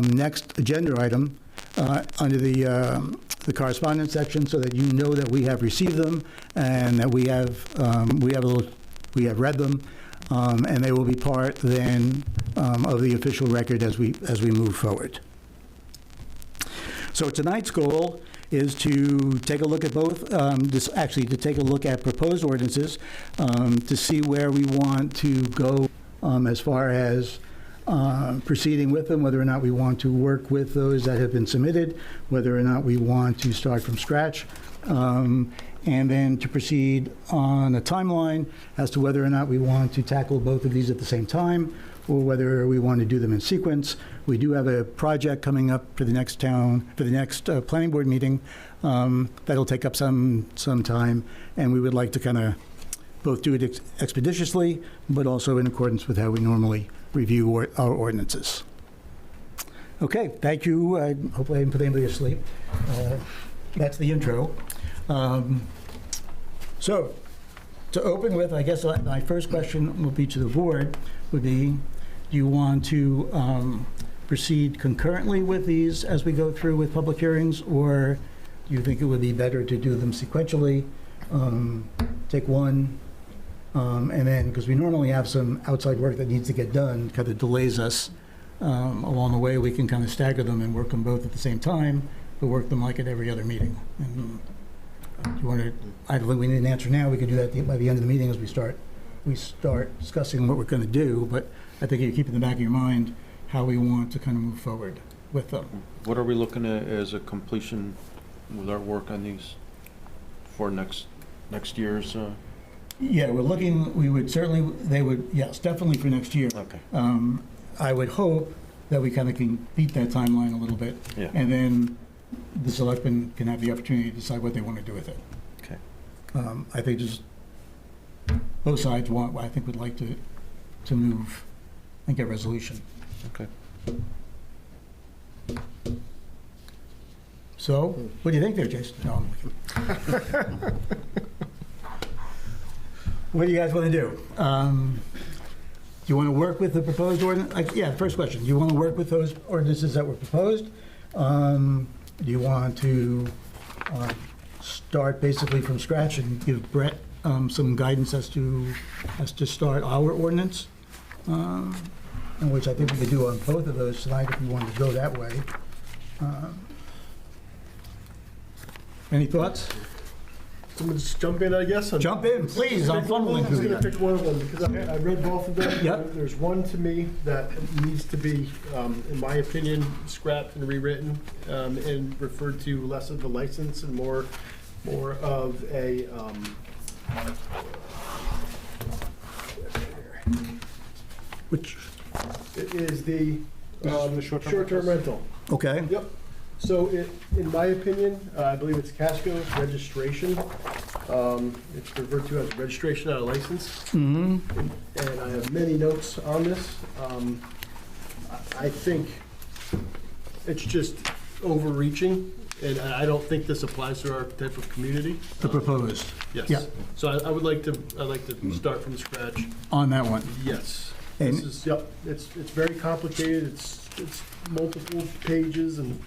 next agenda item under the the correspondence section so that you know that we have received them and that we have read them, and they will be part then of the official record as we move forward. So tonight's goal is to take a look at both, to take a look at proposed ordinances, to see where we want to go as far as proceeding with them, whether or not we want to work with those that have been submitted, whether or not we want to start from scratch, and then to proceed on a timeline as to whether or not we want to tackle both of these at the same time, or whether we want to do them in sequence. We do have a project coming up for the next planning board meeting that'll take up some time, and we would like to kind of both do it expeditiously, but also in accordance with how we normally review our ordinances. Okay, thank you. Hopefully I didn't put anybody to sleep. That's the intro. So, to open with, I guess my first question will be to the board, would be, do you want to proceed concurrently with these as we go through with public hearings, or do you think it would be better to do them sequentially, take one, and then, because we normally have some outside work that needs to get done, kind of delays us along the way, we can kind of stagger them and work them both at the same time, but work them like at every other meeting. And, do you want to, I don't think we need an answer now, we could do that by the end of the meeting as we start discussing what we're going to do, but I think you keep in the back of your mind how we want to kind of move forward with them. What are we looking at as a completion with our work on these for next year's? Yeah, we're looking, yes, definitely for next year. Okay. I would hope that we kind of can beat that timeline a little bit. Yeah. And then the selectmen can have the opportunity to decide what they want to do with it. Okay. I think just both sides would like to move and get resolution. Okay. So, what do you think there, Jason? No, what do you guys want to do? Do you want to work with the proposed ordinance? Yeah, first question. Do you want to work with those ordinances that were proposed? Do you want to start basically from scratch and give Brett some guidance as to start our ordinance? Which I think we could do on both of those tonight if we wanted to go that way. Any thoughts? Someone just jump in, I guess. Jump in, please. I'm fumbling I'm just through going to that. pick one of them because I read both of them. Yep. There's one to me that needs to be, in my opinion, scrapped and rewritten and referred to less of a license and more of a which it is the short-term rental. Okay. Yep. So in my opinion, I believe it's Casco's registration. It's referred to as registration, not a license. Mm-hmm. And I have many notes on this. I think it's just overreaching, and I don't think this applies to our type of community. The proposed. Yes. Yeah. So I'd like to start from scratch. On that one. Yes. And This is, yep, it's very complicated. It's multiple pages, and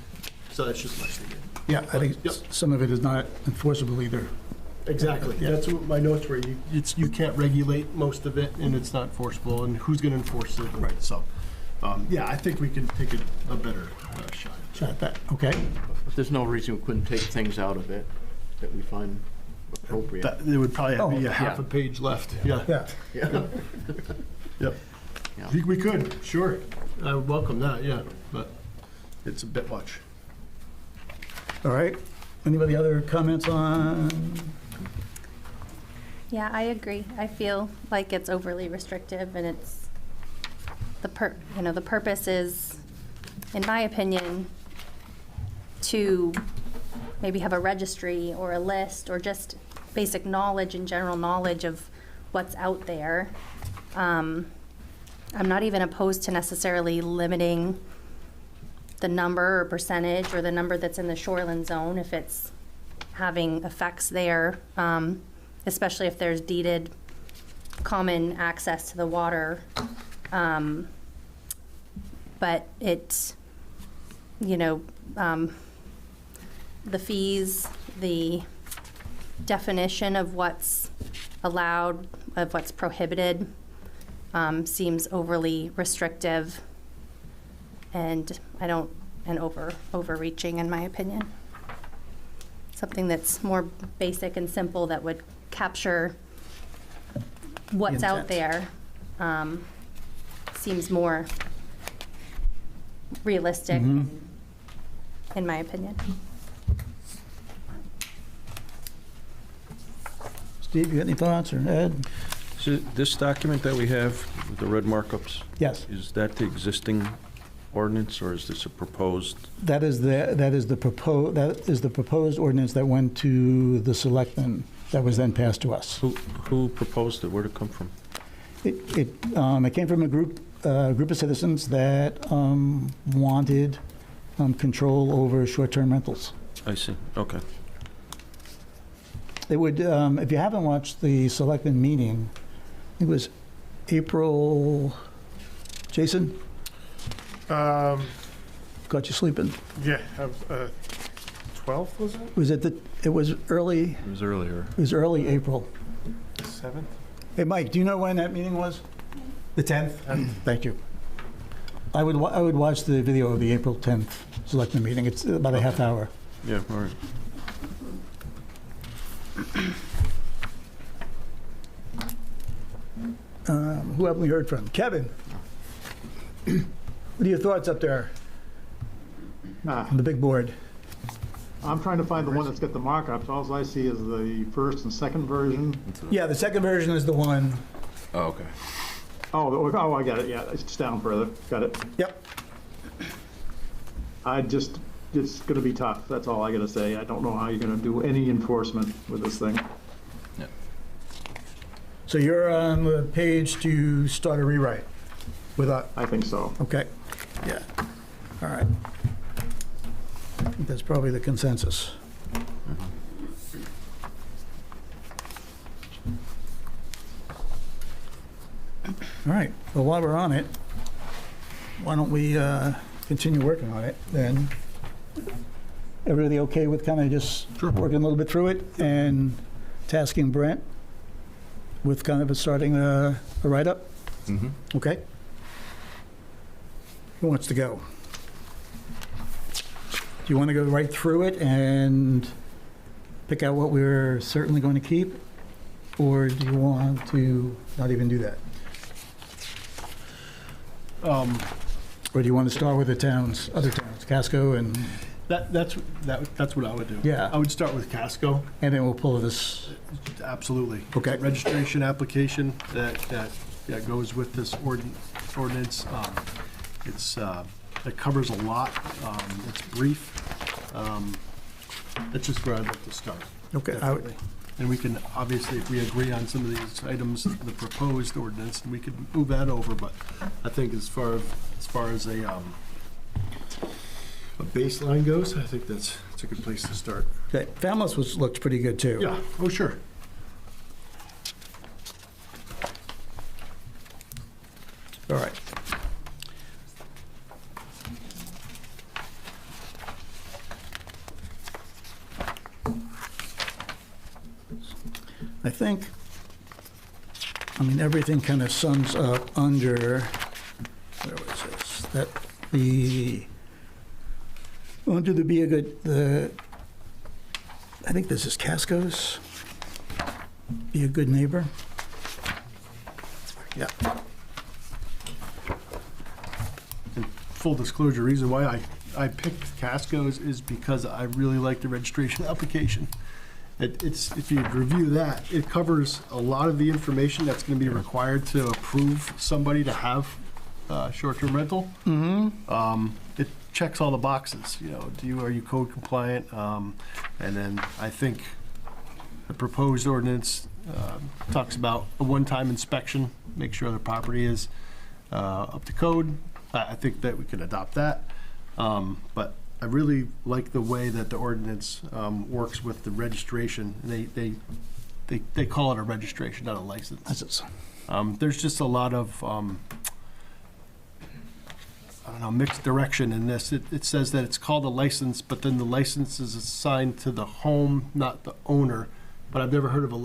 so that's just my statement. yeah, I think some of it is not enforceable either. Exactly. Yeah. That's what my notes were. You can't regulate most of it, and it's not enforceable, and who's going to enforce it? Right. So, yeah, I think we can take a better shot. Shot at that. Okay. But there's no reason we couldn't take things out of it that we find appropriate. There would probably be a half yeah. a page left. Yeah. Yeah. Yep. Yeah. I think we could, sure. I would welcome that, yeah, but it's a bit much. All right. Anybody other comments on? Yeah, I agree. I feel like it's overly restrictive, and it's the purpose is, in my opinion, to maybe have a registry or a list or just basic knowledge and general knowledge of what's out there. I'm not even opposed to necessarily limiting the number or percentage or the number that's in the shoreline zone if it's having effects there, especially if there's deeded common access to the water. But it's, the fees, the definition of what's allowed, of what's prohibited, seems overly restrictive and overreaching in my opinion. Something that's more basic and simple that would capture what's out there seems more realistic in my opinion. Steve, you got any thoughts, or Ed? So this document that we have with the red markups? Yes. Is that the existing ordinance, or is this a proposed? That is the proposed ordinance that went to the selectmen that was then passed to us. Who proposed it? Where'd it come from? It came from a group of citizens that wanted control over short-term rentals. I see, okay. It would, if you haven't watched the selectmen meeting, it was April, Jason? Got you sleeping. Yeah, 12th was it? It was early. It was earlier. It was early April. 7th? Hey, Mike, do you know when that meeting was? The 10th? Thank you. I would watch the video of the April 10th selectmen meeting. It's about a half hour. Yeah, all right. Who haven't we heard from? Kevin. What are your thoughts up there on the big board? I'm trying to find the one that's got the markups. All I see is the first and second version. Yeah, the second version is the one. Oh, okay. Oh, I got it. Yeah, it's down further. Got it. Yep. It's going to be tough. That's all I got to say. I don't know how you're going to do any enforcement with this thing. Yeah. So you're on the page to start a rewrite with that? I think so. Okay. Yeah. All right. I think that's probably the consensus. All right. Well, while we're on it, why don't we continue working on it then? Everybody okay with kind of just working a little bit through it and tasking Brent with kind of starting a write-up? Mm-hmm. Okay. Who wants to go? Do you want to go right through it and pick out what we're certainly going to keep? Or do you want to not even do that? Or do you want to start with the towns, other towns, Casco and... That's what I would do. Yeah. I would start with Casco. And then we'll pull this... Absolutely. Okay. Registration application that goes with this ordinance. It covers a lot. It's brief. That's just where I'd like to start. Okay. Definitely. And we can, obviously, if we agree on some of these items, the proposed ordinance, we could move that over. But I think as far as a baseline goes, I think it's a good place to start. Okay. Famous looked pretty good, too. Yeah. Oh, sure. All right. I think, everything kind of sums up under, where was this? That under the be a good, I think this is Casco's, be a good neighbor. Yeah. And full disclosure, reason why I picked Casco's is because I really like the registration application. If you review that, it covers a lot of the information that's going to be required to approve somebody to have short-term rental. Mm-hmm. It checks all the boxes. Are you code compliant? And then I think the proposed ordinance talks about a one-time inspection, make sure the property is up to code. I think that we can adopt that. But I really like the way that the ordinance works with the registration. They call it a registration, not a license. There's just a lot of I don't know, mixed direction in this. It says that it's called a license, but then the license is assigned to the home, not the owner. But I've never heard of a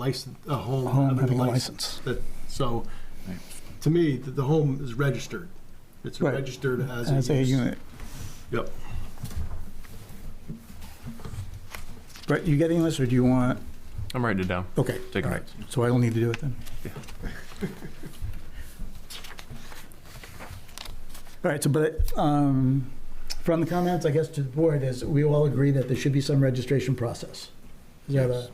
home having a license. So, to me, the home is registered. It's Right. registered as As a use. unit. Yep. Brett, you getting this, or do you want? I'm writing it down. Okay, Take all it. right. So I don't need to do it then? All right, so, but from the comments, I guess, to the board, is we all agree that there should be some registration process? Is that a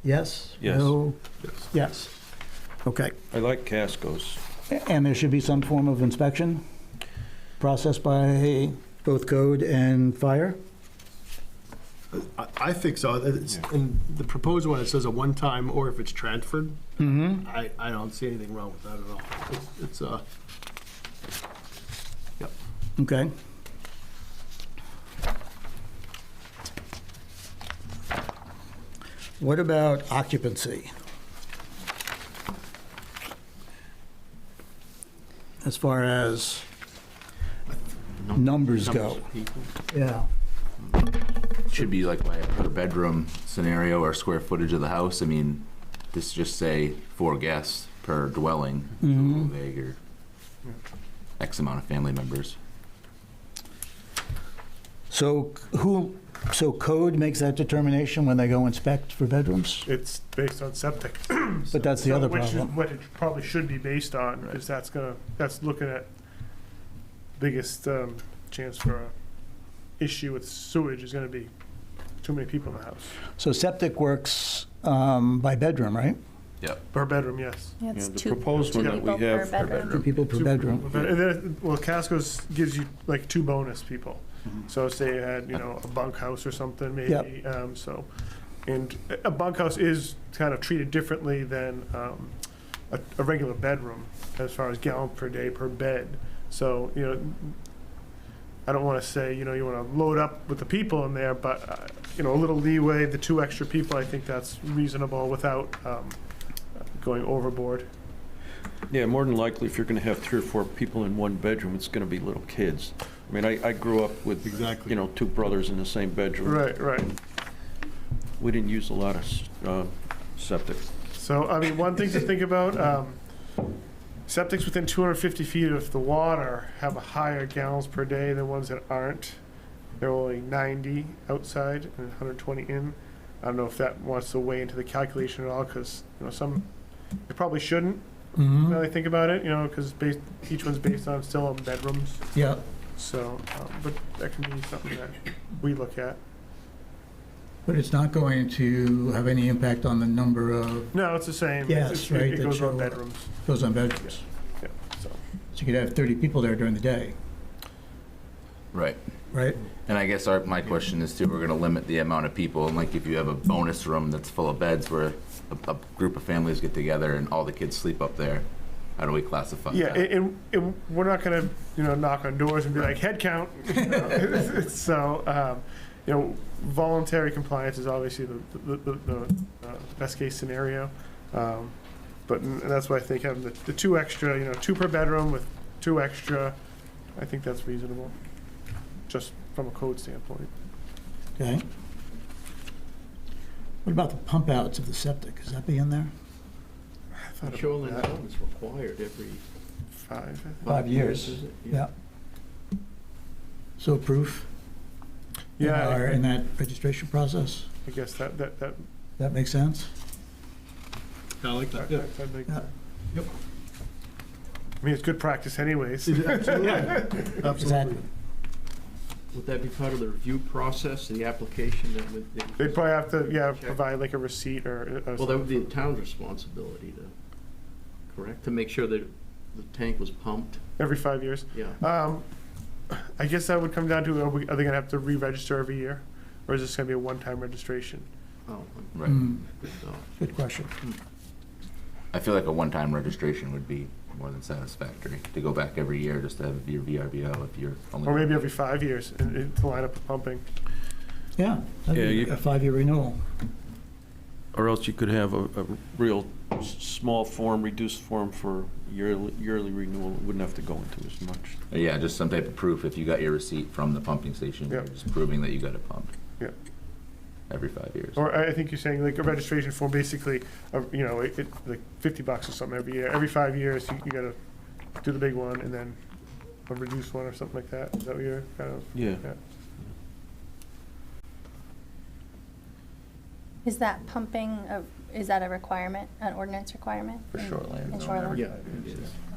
yes? Yes. No? Yes. Yes. Okay. I like Casco's. And there should be some form of inspection process by both code and fire? I think so. In the proposed one, it says a one-time, or if it's transferred. Mm-hmm. I don't see anything wrong with that at all. It's yep. Okay. What about occupancy? As far as numbers go? Yeah. Should be like by a per bedroom scenario or square footage of the house. I mean, this just say 4 guests per dwelling, a little vague, or X amount of family members. So code makes that determination when they go inspect for bedrooms? It's based on septic. But that's the other Which is problem. what it probably should be based on, because that's looking at biggest chance for a issue with sewage is gonna be too many people in the house. So septic works by bedroom, right? Yep. Per bedroom, yes. Yeah, it's The two proposed one that we people per have. bedroom. 2 people per bedroom. And then, well, Casco's gives you like 2 bonus people. So say you had, a bunkhouse or something, maybe. Yep. And a bunkhouse is kind of treated differently than a regular bedroom as far as gallons per day per bed. So, I don't want to say, you want to load up with the people in there, but, a little leeway, the 2 extra people, I think that's reasonable without going overboard. Yeah, more than likely, if you're going to have 3 or 4 people in one bedroom, it's going to be little kids. I mean, I grew up with, 2 brothers in the same bedroom. Right. We didn't use a lot of septic. So, I mean, one thing to think about, septics within 250 feet of the water have a higher gallons per day than ones that aren't. They're only 90 outside and 120 in. I don't know if that wants to weigh into the calculation at all, because, it probably shouldn't, really think about it, because each one's based on still on bedrooms. Yeah. So, but that can be something that we look at. But it's not going to have any impact on the number of... No, it's the same. Yes, right. It goes on bedrooms. Goes on bedrooms. Yeah, so. So you could have 30 people there during the day, Right. right? And I guess my question is too, we're going to limit the amount of people, and like if you have a bonus room that's full of beds where a group of families get together and all the kids sleep up there, how do we classify Yeah, that? and we're not gonna, knock on doors and be like, head count. So, voluntary compliance is obviously the best case scenario. But that's why I think having the 2 extra, 2 per bedroom with 2 extra, I think that's reasonable, just from a code standpoint. Okay. What about the pump outs of the septic? Is that be in there? Thought Shoreline about that. zone is required every 5, I think. 5 years. is it? Yeah. So proof? Yeah, In that registration process? I guess that That makes sense? I like that. I'd make Yeah. that. Yep. I mean, it's good practice anyways. Absolutely. Exactly. Absolutely. Would that be part of the review process, the application that would? They'd probably have to, provide like a receipt or. Well, that would be the town's responsibility to, correct, to make sure that the tank was pumped? Every 5 years. Yeah. I guess that would come down to, are they gonna have to re-register every year? Or is this gonna be a one-time registration? Oh, Right. good thought. Good question. I feel like a one-time registration would be more than satisfactory, to go back every year just to have your VRBO if you're only... Or maybe every 5 years to line up with pumping. Yeah. that'd Yeah, be you- a 5-year renewal. Or else you could have a real small form, reduced form for yearly renewal. It wouldn't have to go into as much. Yeah, just some type of proof if you got your receipt from the pumping station, Yeah. just proving that you got it pumped. Yeah. Every 5 years. Or I think you're saying like a registration form, basically, you know, like $50 or something every year. Every 5 years, you gotta do the big one and then a reduced one or something like that. Is that what you're kind of? Yeah. Is that pumping, is that a requirement, an ordinance requirement? For shoreline. In shoreline? Yeah.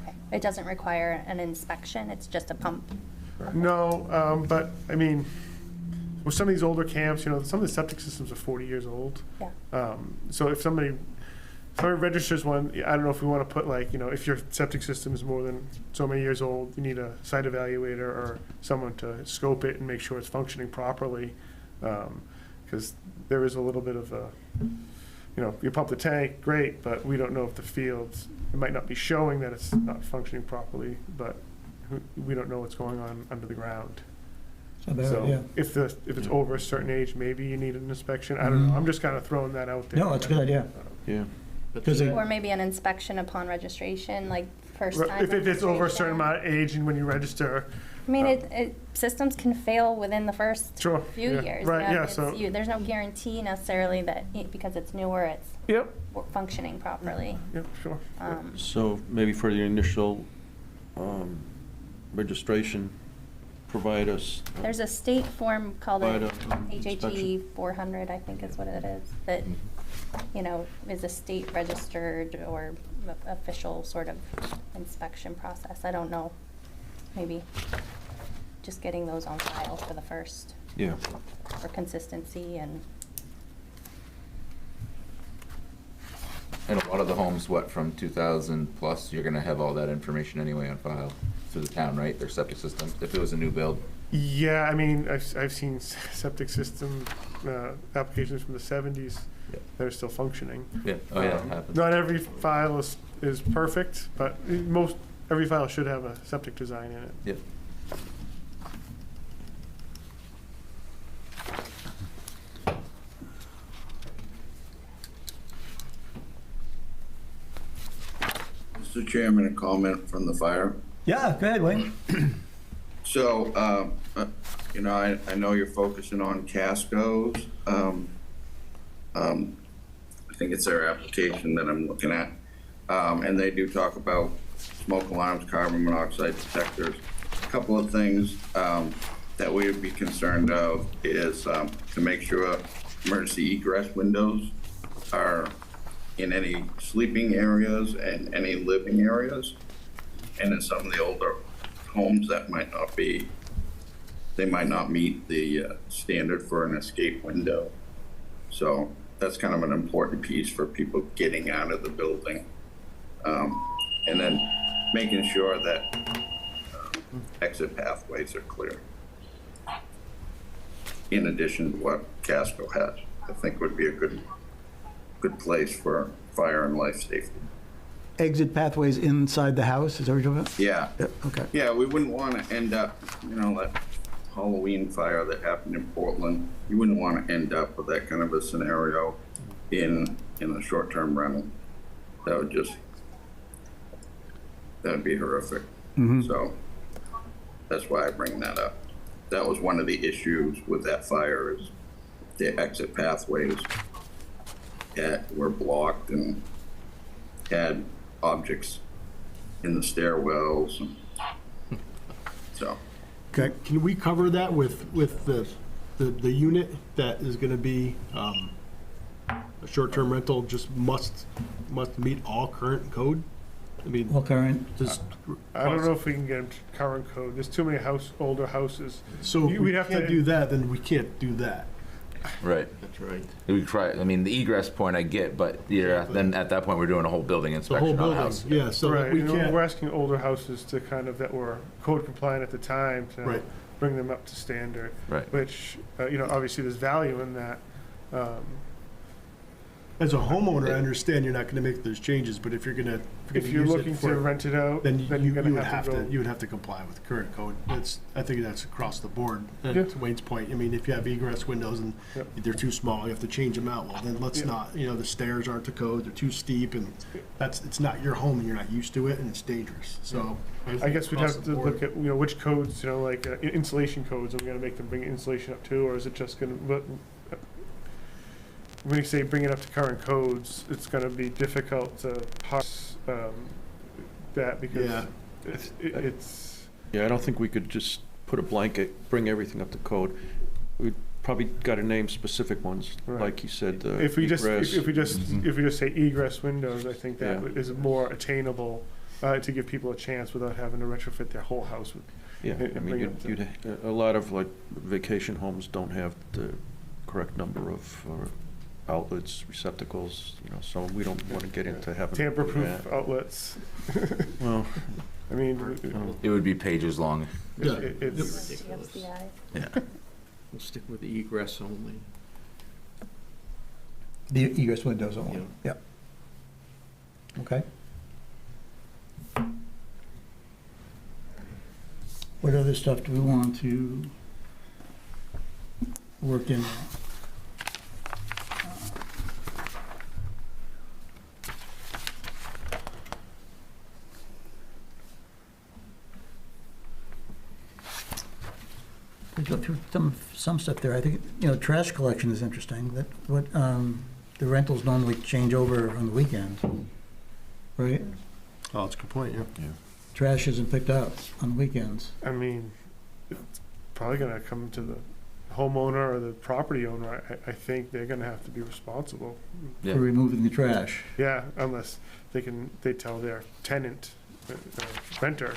Okay. It doesn't require an inspection, it's just a pump? No, but I mean, with some of these older camps, you know, some of the septic systems are 40 years old. Yeah. So if somebody registers one, I don't know if we want to put like, you know, if your septic system is more than so many years old, you need a site evaluator or someone to scope it and make sure it's functioning properly. Because there is a little bit of a, you know, you pump the tank, great, but we don't know if the fields, it might not be showing that it's not functioning properly, but we don't know what's going on under the ground. So if it's over a certain age, maybe you need an inspection. I don't know. I'm just kind of throwing that out there. No, that's a good idea. Yeah. Or maybe an inspection upon registration, like first time If it's over a registration. certain amount of age and when you register. I mean, systems can fail within the first Sure, few yeah. years. Right, You know, yeah, it's so- there's no guarantee necessarily that because it's newer, it's Yep. functioning properly. Yep, sure. So maybe for the initial registration, provide us. There's a state form called Provide a a, HHE inspection. 400, I think is what it is, that, you know, is a state registered or official sort of inspection process. I don't know, maybe just getting those on file for the first. Yeah. For consistency and. And a lot of the homes, what, from 2000 plus, you're gonna have all that information anyway on file through the town, right? Their septic system, if it was a new build. Yeah, I mean, I've seen septic system applications from the 70s that are still functioning. Yeah, oh yeah, it happens. Not every file is perfect, but every file should have a septic design in it. Yep. Mr. Chairman, a comment from the fire. Yeah, go ahead, Wayne. So, you know, I know you're focusing on Casco's. I think it's their application that I'm looking at. And they do talk about smoke alarms, carbon monoxide detectors. A couple of things that we would be concerned of is to make sure emergency egress windows are in any sleeping areas and any living areas. And in some of the older homes that might not be, they might not meet the standard for an escape window. So that's kind of an important piece for people getting out of the building. And then making sure that exit pathways are clear. In addition to what Casco has, I think would be a good place for fire and life safety. Exit pathways inside the house, is that what you're talking about? Yeah. Okay. Yeah, we wouldn't want to end up, you know, that Halloween fire that happened in Portland. You wouldn't want to end up with that kind of a scenario in a short-term rental. That would be horrific. So that's why I bring that up. That was one of the issues with that fire is the exit pathways were blocked and had objects in the stairwells. So. Okay. Can we cover that with the unit that is gonna be, a short-term rental just must meet all current code? I mean. All current. Just. I don't know if we can get them to current code. There's too many older houses. So if we can't do that, then we can't do that. Right. That's right. We try, I mean, the egress point I get, but yeah, then at that point, we're doing a whole building inspection on the house. Yeah, so right. we You know, can't. we're asking older houses to kind of, that were code compliant at the time to Right. bring them up to standard. Right. Which, you know, obviously there's value in that. As a homeowner, I understand you're not gonna make those changes, but if you're gonna If you're use it looking for- to rent it out, then then you you're gonna would have to go. you would have to comply with current code. I think that's across the board. Yeah. To Wayne's point, I mean, if you have egress windows and Yep. they're too small, you have to change them out. Well, then let's Yeah. not, the stairs aren't to code, they're too steep, and it's not your home, and you're not used to it, and it's dangerous. So I guess we'd across have the to board. look at, which codes, like insulation codes, are we gonna make them bring insulation up too, or is it just gonna, when you say bring it up to current codes, it's gonna be difficult to parse, that because Yeah. it's, Yeah, I don't think we could just put a blanket, bring everything up to code. We'd probably got to name specific ones, Right. like you said, if we just, egress. if we just, if we just say egress windows, I think that Yeah. is more attainable, to give people a chance without having to retrofit their whole house with. Yeah, and I bring mean, it up to- a lot of like vacation homes don't have the correct number of outlets, receptacles, so we don't want to get into having. Tamper-proof outlets. Well, I mean, It would be pages long. it's. Yeah. We'll stick with the egress only. The egress windows only. Yeah. Yeah. Okay. What other stuff do we want to work in? We go through some stuff there. I think, trash collection is interesting. That what, the rentals normally change over on the weekends, right? Oh, that's a good point, yeah. Trash isn't picked up on the weekends. I mean, it's probably gonna come to the homeowner or the property owner. I think they're gonna have to be responsible. Yeah. For removing the trash. Yeah, unless they tell their tenant, renter,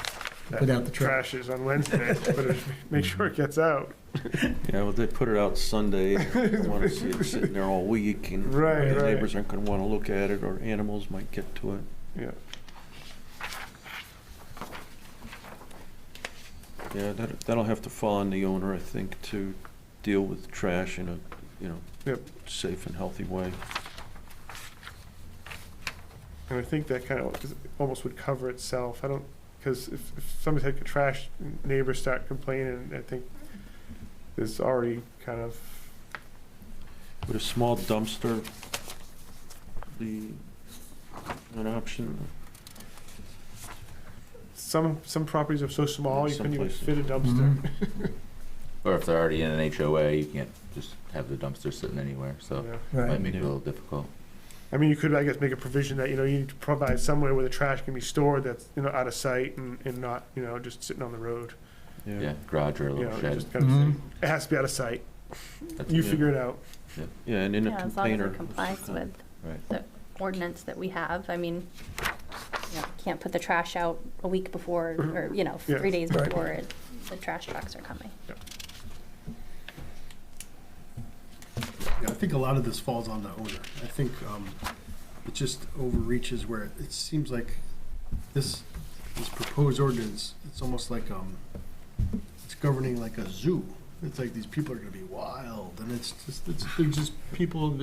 that Put out the trash. trash is on Wednesday, but make sure it gets out. Yeah, well, they put it out Sunday, they want to see it sitting there all week, and Right, the right. neighbors aren't going to want to look at it, or animals might get to it. Yeah. Yeah, that'll have to fall on the owner, I think, to deal with trash in a, Yep. safe and healthy way. And I think that kind of almost would cover itself. Because if somebody take a trash, neighbors start complaining, I think there's already kind of. Would a small dumpster be an option? Some properties are so small, Yeah, you some couldn't even places. fit a dumpster. Or if they're already in an HOA, you can't just have the dumpster sitting anywhere, so Yeah. it might Right. make it a little difficult. I mean, you could, I guess, make a provision that, you need to provide somewhere where the trash can be stored that's, out of sight and not, just sitting on the road. Yeah, garage or a little shed. Just kind of thing. It has to be out of sight. You yeah. figure it out. Yeah, and in a Yeah, as long as container. it complies with Right. the ordinance that we have. I mean, can't put the trash out a week before, or, Yeah. 3 days Right. before the trash trucks are coming. Yeah, I think a lot of this falls on the owner. I think it just overreaches where it seems like this proposed ordinance, it's almost like it's governing like a zoo. It's like these people are gonna be wild, and they're just people.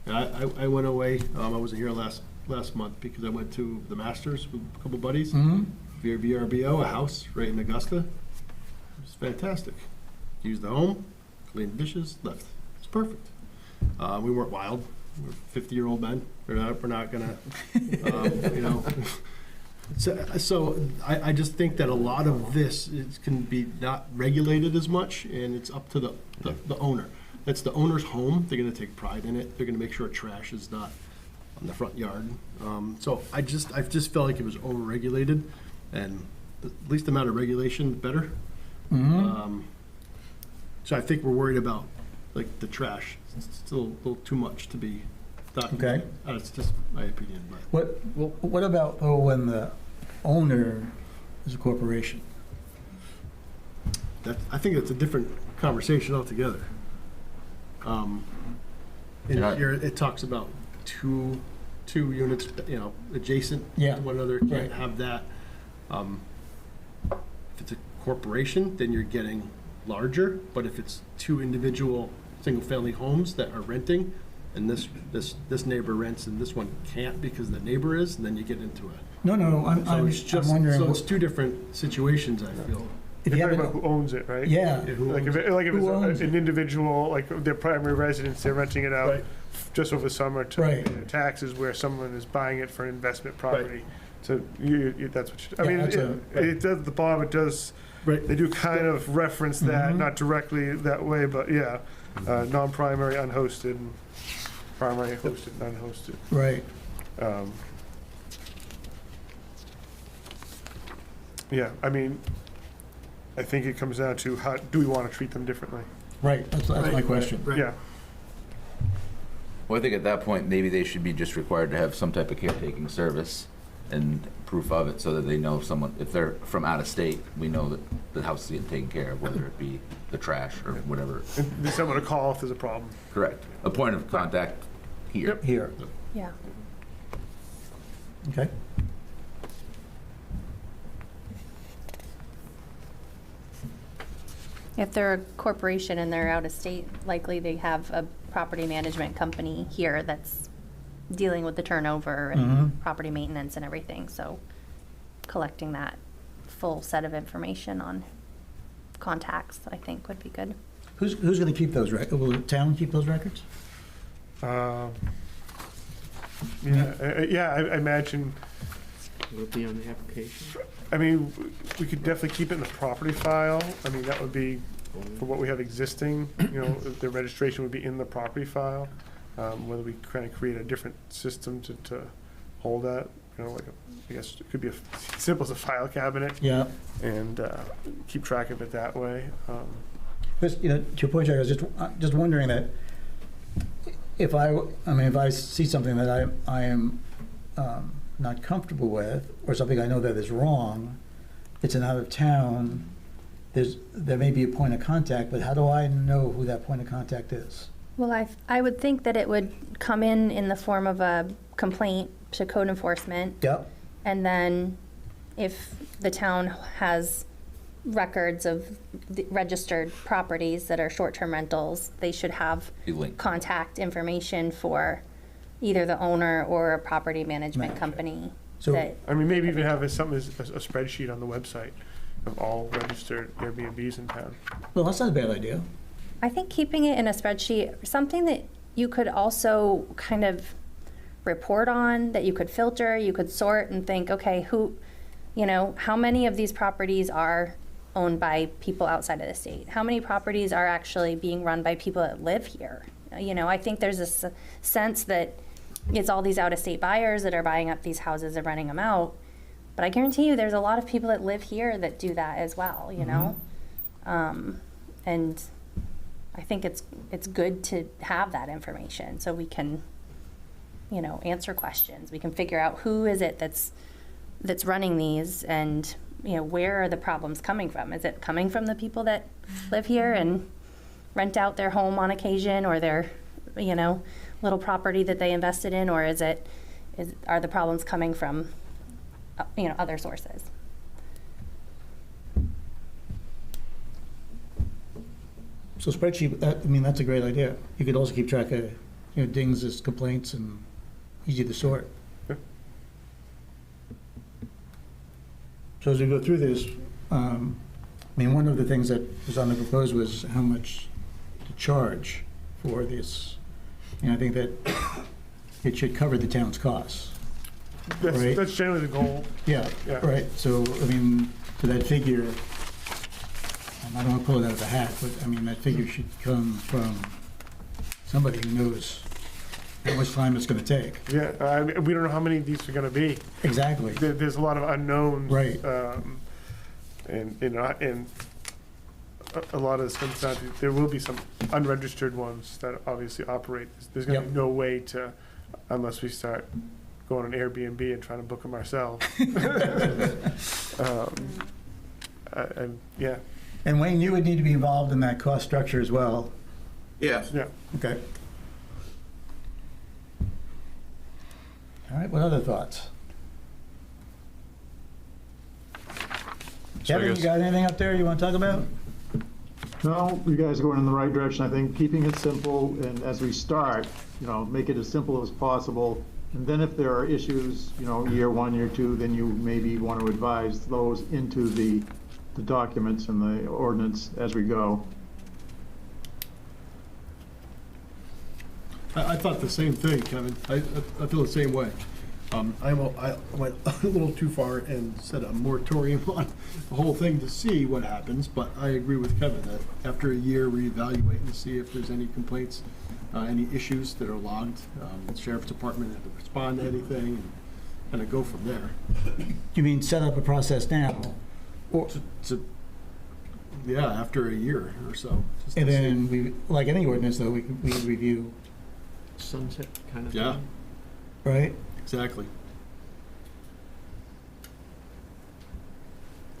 I went away, I wasn't here last month because I went to the Masters with a couple buddies. Mm-hmm. Via VRBO, a house right in Augusta. It was fantastic. Used the home, cleaned dishes, left. It's perfect. We weren't wild. We're 50-year-old men. We're not gonna, So I just think that a lot of this can be not regulated as much, and it's up to the owner. It's the owner's home. They're gonna take pride in it. They're gonna make sure trash is not on the front yard. So I just felt like it was overregulated, and the least amount of regulation, the better. Mm-hmm. So I think we're worried about like the trash. It's still a little too much to be documented. Okay. It's just my opinion, but. What about, when the owner is a corporation? I think that's a different conversation altogether. In here, it talks about two units, adjacent Yeah. to one another. Can't have that. If it's a corporation, then you're getting larger. But if it's two individual single-family homes that are renting, and this neighbor rents and this one can't because the neighbor is, and then you get into it. No, So it's I'm just, wondering. so it's two different situations, I feel. If you You're talking haven't- about who owns it, right? Yeah. Like if Who owns it's an individual, like their primary residence, they're renting it out Right. just over summer to Right. pay taxes, where someone is buying it for an investment property. So that's what I Yeah, mean. that's It does, the bottom, it does, Right. they do kind of reference that, not directly that way, but yeah. Non-primary, unhosted, and primary, hosted, and unhosted. Right. Yeah, I mean, I think it comes down to how, do we want to treat them differently? Right, that's my question. Yeah. Well, I think at that point, maybe they should be just required to have some type of caretaking service and proof of it, so that they know someone, if they're from out of state, we know that the house is getting taken care of, whether it be the trash or whatever. And there's someone to call if there's a problem. Correct. A point of contact here. Here. Yeah. Okay. If they're a corporation and they're out of state, likely they have a property management company here that's dealing with the turnover and property maintenance and everything. So collecting that full set of information on contacts, I think, would be good. Who's going to keep those records? Will the town keep those records? Yeah, I imagine. Will it be on the application? I mean, we could definitely keep it in the property file. I mean, that would be for what we have existing, you know, the registration would be in the property file. Whether we kind of create a different system to hold that, you know, like I guess it could be as simple as a file cabinet. Yeah. And keep track of it that way. Because, you know, to your point, Jack, I was just wondering that if I see something that I am not comfortable with, or something I know that is wrong, it's an out of town, there may be a point of contact, but how do I know who that point of contact is? Well, I would think that it would come in the form of a complaint to code enforcement. Yep. And then if the town has records of the registered properties that are short-term rentals, they should have contact information for either the owner or a property management company. So, I mean, maybe even have something as a spreadsheet on the website of all registered Airbnbs in town. well, that's not a bad idea. I think keeping it in a spreadsheet, something that you could also kind of report on, that you could filter, you could sort and think, okay, how many of these properties are owned by people outside of the state? How many properties are actually being run by people that live here? You know, I think there's a sense that it's all these out-of-state buyers that are buying up these houses and renting them out. But I guarantee you there's a lot of people that live here that do that as well, you know? And I think it's good to have that information so we can, you know, answer questions. We can figure out who is it that's running these, and, you know, where are the problems coming from? Is it coming from the people that live here and rent out their home on occasion, or their, you know, little property that they invested in, or are the problems coming from, you know, other sources? So spreadsheet, that's a great idea. You could also keep track of, you know, dings as complaints and easy to sort. So as we go through this, one of the things that was on the proposed was how much to charge for this. And I think that it should cover the town's costs. Right? That's generally the goal. Yeah, Yeah. right. So, to that figure, I don't want to pull it out of a hat, but that figure should come from somebody who knows how much time it's going to take. Yeah, we don't know how many of these are going to be. Exactly. There's a lot of unknowns. Right. And a lot of this comes down to, there will be some unregistered ones that obviously operate. There's going to be no way to, unless we start going on Airbnb and trying to book them ourselves. Yeah. And Wayne, you would need to be involved in that cost structure as well. Yes. Yeah. Okay. All right, what other thoughts? So I Kevin, you guess- got anything up there you want to talk about? No, you guys are going in the right direction. I think keeping it simple, and as we start, make it as simple as possible. And then if there are issues, year one, year two, then you maybe want to advise those into the documents and the ordinance as we go. I thought the same thing, Kevin. I feel the same way. I went a little too far and set a moratorium on the whole thing to see what happens, but I agree with Kevin that after a year, reevaluate and see if there's any complaints, any issues that are logged. The Sheriff's Department have to respond to anything and kind of go from there. You mean set up a process now? Or, Yeah, after a year or so. Just to and see. then we, like any ordinance though, we review, Sunset kind of Yeah, thing. right? exactly.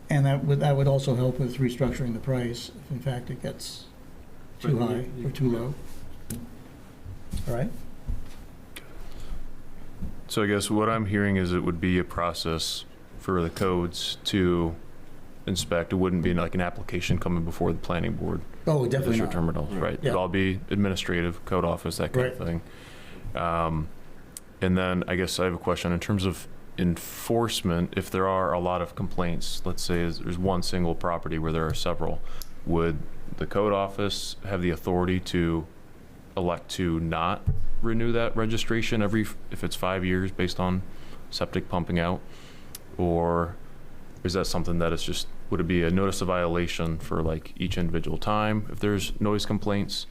And that would also help with restructuring the price if in fact it gets too Right, high or too low. All right? So I guess what I'm hearing is it would be a process for the codes to inspect. It wouldn't be like an application coming before the planning board. Oh, The definitely not. short-term rentals, right? Yeah. It'd all be administrative, code office, that kind of thing. And then I guess I have a question in terms of enforcement. If there are a lot of complaints, let's say there's one single property where there are several, would the code office have the authority to elect to not renew that registration if it's 5 years based on septic pumping out? Or is that something that is just, would it be a notice of violation for like each individual time if there's noise complaints?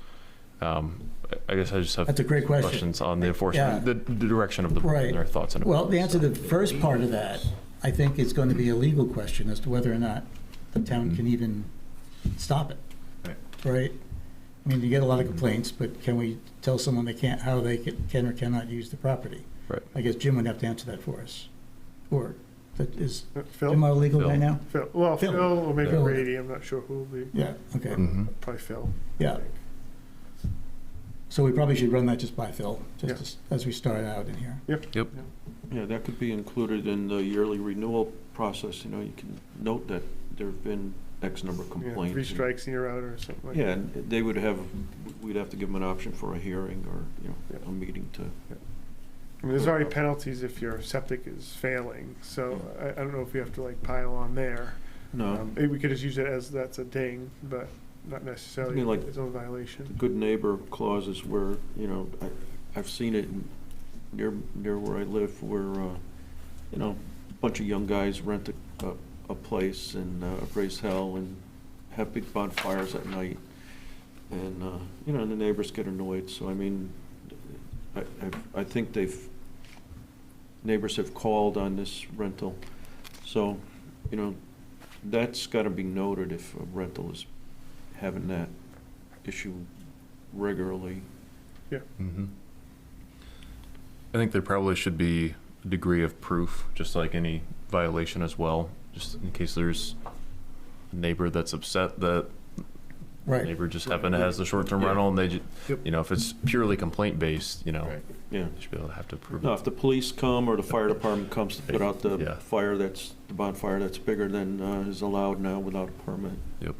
I guess I just have That's a great question. questions on the enforcement, Yeah. the direction of the board Right. and their thoughts on it. Well, the answer to the first part of that, I think, is going to be a legal question as to whether or not the town can even stop it. Right? I mean, you get a lot of complaints, but can we tell someone they can't, how they can or cannot use the property? Right. I guess Jim would have to answer that for us. Or, is Phil? Jim our legal guy now? Phil, well, Phil or maybe Phil. Brady, I'm not sure who will be. Yeah, okay. Probably Phil. Yeah. So we probably should run that just by Phil, Yeah. as we start out in here. Yep. Yeah, that could be included in the yearly renewal process. You can note that there have been X number of Yeah, complaints. 3 strikes and you're out or something like Yeah, that. and we'd have to give them an option for a hearing or, a meeting to. I mean, there's already penalties if your septic is failing, so I don't know if we have to like pile on there. No. Maybe we could just use it as that's a ding, but not I necessarily mean, like, its own violation. Good neighbor clauses where, I've seen it near where I live where, a bunch of young guys rent a place and raise hell and have big bonfires at night. And, the neighbors get annoyed. So, I mean, I think neighbors have called on this rental. So, that's got to be noted if a rental is having that issue regularly. Yeah. I think there probably should be a degree of proof, just like any violation as well, just in case there's a neighbor that's upset that Right. neighbor just happened to has the short-term rental and they if it's purely complaint-based, Yeah. they should be able to have to prove No, it. if the police come or the fire department comes to put out the the bonfire that's bigger than is allowed now without a permit. Yep.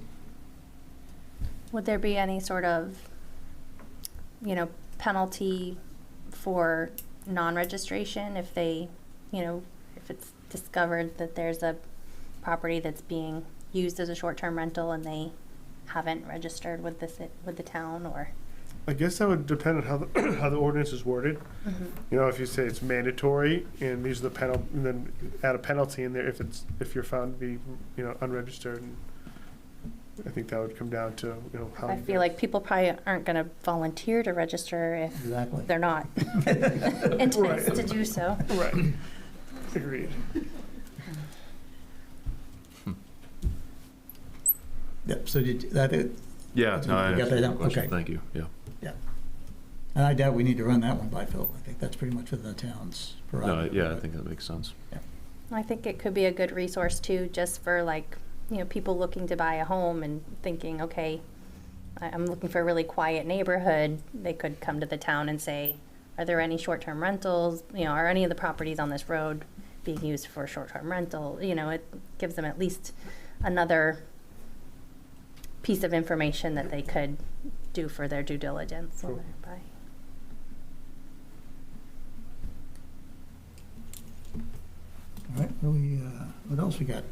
Would there be any sort of, penalty for non-registration if they, if it's discovered that there's a property that's being used as a short-term rental and they haven't registered with the town, or? I guess that would depend on how the ordinance is worded. If you say it's mandatory and these are the penalty, and then add a penalty in there if you're found to be unregistered. And I think that would come down to how. I feel like people probably aren't going to volunteer to register if they're not enticed to do so. Right. Agreed. Yep, so did that, Yeah, no, I you got that down? question. Okay. Thank you. Yeah. Yeah. And I doubt we need to run that one by Phil. I think that's pretty much for the town's No, prerogative. yeah, I think that makes sense. Yeah. I think it could be a good resource too, just for people looking to buy a home and thinking, okay, I'm looking for a really quiet neighborhood. They could come to the town and say, are there any short-term rentals? Are any of the properties on this road being used for short-term rental? It gives them at least another piece of information that they could do for their due diligence when they're buying. All right, what else we got?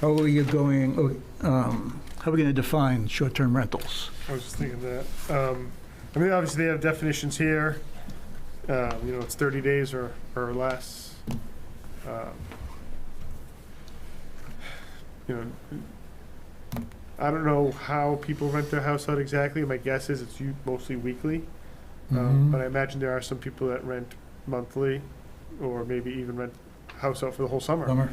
How are you going, how are we going to define short-term rentals? I was just thinking that. I mean, obviously they have definitions here. It's 30 days or less. I don't know how people rent their house out exactly. My guess is it's mostly weekly. But I imagine there are some people that rent monthly or maybe even rent house out for the whole summer.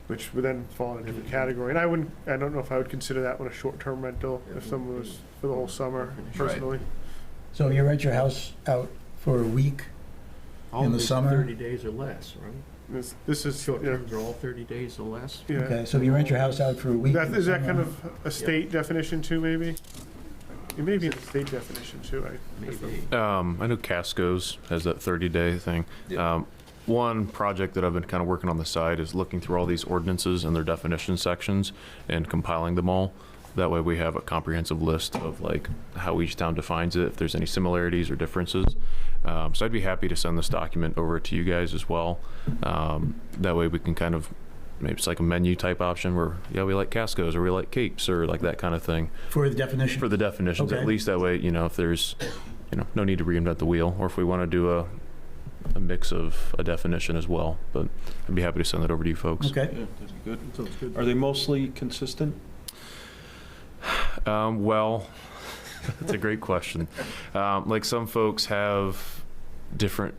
Which would then fall in a different category. And I don't know if I would consider that one a short-term rental if someone was for the whole summer, personally. So you rent your house out for a week in the summer? 30 days or less, right? This is Short terms are all 30 days or less? Yeah. Okay, so you rent your house out for a week? Is that kind of a state definition too, maybe? It may be a state definition too. I know Casco's has that 30-day thing. One project that I've been kind of working on the side is looking through all these ordinances and their definition sections and compiling them all. That way we have a comprehensive list of like how each town defines it, if there's any similarities or differences. So I'd be happy to send this document over to you guys as well. That way we can kind of, maybe it's like a menu type option where, yeah, we like Casco's or we like Capes or like that kind of thing. For the definition? For the definitions, at least that way, if there's, no need to reinvent the wheel, or if we want to do a mix of a definition as well, but I'd be happy to send that over to you folks. Okay. Yeah, that's good. Sounds good. Are they mostly consistent? Well, that's a great question. Like some folks have different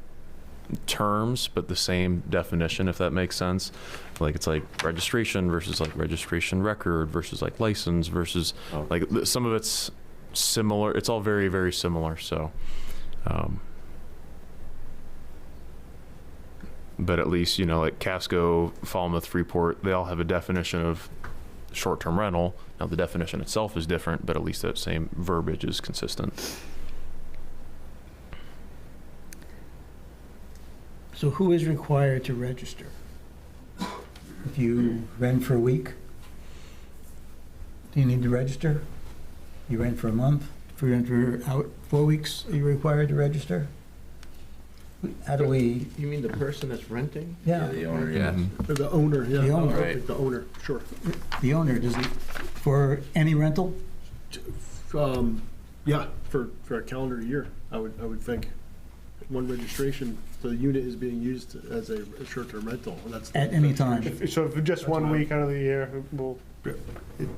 terms, but the same definition, if that makes sense. Like it's like registration versus like registration record versus like license versus like some of it's similar. It's all very, very similar. So, but at least, like Casco, Falmouth, Freeport, they all have a definition of short-term rental. Now the definition itself is different, but at least that same verbiage is consistent. So who is required to register? If you rent for a week, do you need to register? You rent for a month? If you rent for out 4 weeks, are you required to register? How do we? You mean the person that's renting? Yeah. The owner, yeah. The owner, yeah. The owner. Right. The owner, sure. The owner, does he, for any rental? Yeah, for a calendar year, I would think. One registration, the unit is being used as a short-term rental. And that's At any time? So if just 1 week out of the year, we'll.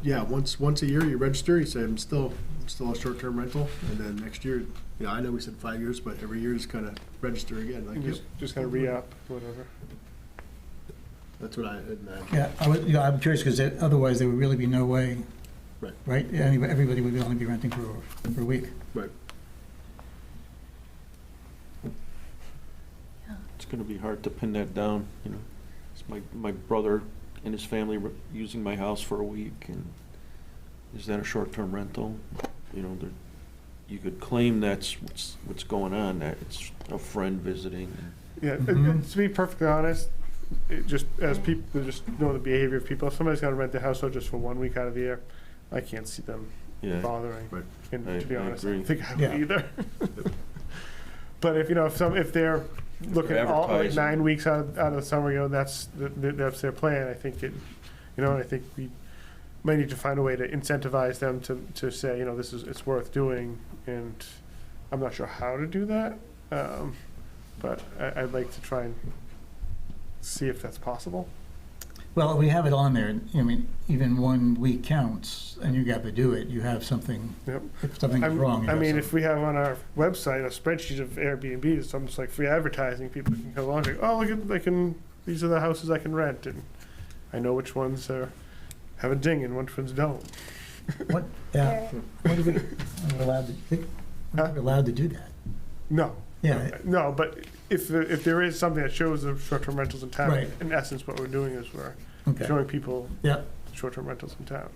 Yeah, once a year you register, you say, I'm still a short-term rental, and then next year, I know we said 5 years, but every year is kind of register again. Like Just kind of re-up, whatever. That's what I imagine. Yeah, I'm curious, because otherwise there would really be no way, Right. right? Everybody would only be renting for a week. Right. It's going to be hard to pin that down, It's my brother and his family were using my house for a week, and is that a short-term rental? You could claim that's what's going on, that it's a friend visiting. Yeah, to be perfectly honest, just as people just know the behavior of people, if somebody's going to rent their house out just for 1 week out of the year, I can't see them bothering. Right. And to be honest, I agree. don't think I would either. But if they're looking at all like 9 weeks out of the summer, that's their plan. I think I think we might need to find a way to incentivize them to say, it's worth doing, and I'm not sure how to do that, but I'd like to try and see if that's possible. Well, we have it on there. Even 1 week counts, and you got to do it. You have something. Yep. If something is wrong. If we have on our website a spreadsheet of Airbnbs, so almost like free advertising, people can come along and go, oh, look at, these are the houses I can rent, and I know which ones are have a ding and which ones don't. What, yeah, what are we, are we allowed to do that? No. Yeah. No, but if there is something that shows the short-term rentals in town, Right. in essence, what we're doing is we're Okay. showing people Yeah. short-term rentals in town.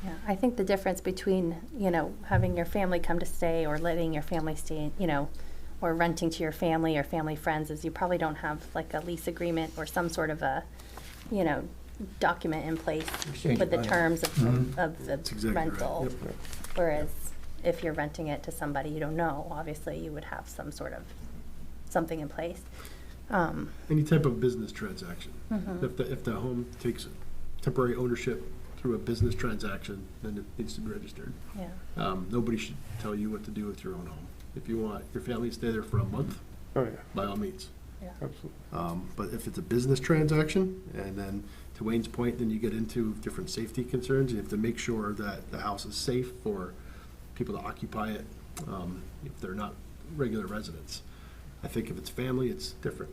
Yeah, I think the difference between, having your family come to stay or letting your family stay, or renting to your family or family friends is you probably don't have like a lease agreement or some sort of a, document in place Exchange with the of terms money. of the exactly right. rental. Yep. Whereas if you're renting it to somebody you don't know, obviously you would have some sort of, something in place. Any type of business transaction. Mhm. If the home takes temporary ownership through a business transaction, then it needs to be registered. Yeah. Nobody should tell you what to do with your own home. If you want your family to stay there for a month, Oh, yeah. by all means. Yeah. Absolutely. But if it's a business transaction, and then to Wayne's point, then you get into different safety concerns. You have to make sure that the house is safe for people to occupy it, if they're not regular residents. I think if it's family, it's different.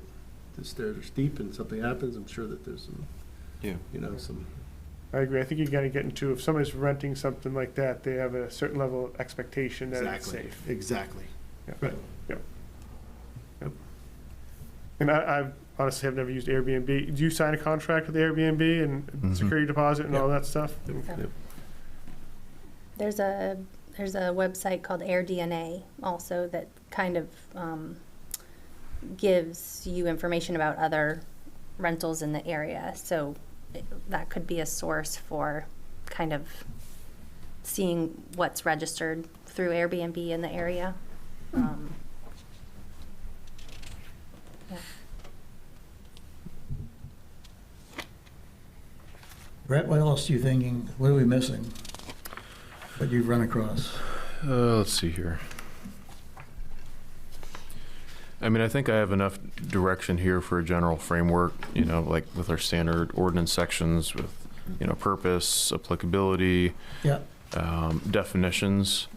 The stairs are steep and something happens, I'm sure that there's some, some. I agree. I think you got to get into, if somebody's renting something like that, they have a certain level of expectation that it's safe. Exactly. Yeah. Right. Yep. Yep. And I honestly have never used Airbnb. Do you sign a contract with Airbnb and security deposit and all that stuff? Yep. There's a website called AirDNA also that kind of gives you information about other rentals in the area. So that could be a source for kind of seeing what's registered through Airbnb in the area. Yeah. Brett, what else are you thinking? What are we missing? What you've run across? Let's see here. I mean, I think I have enough direction here for a general framework, like with our standard ordinance sections with, purpose, applicability, Yeah. definitions.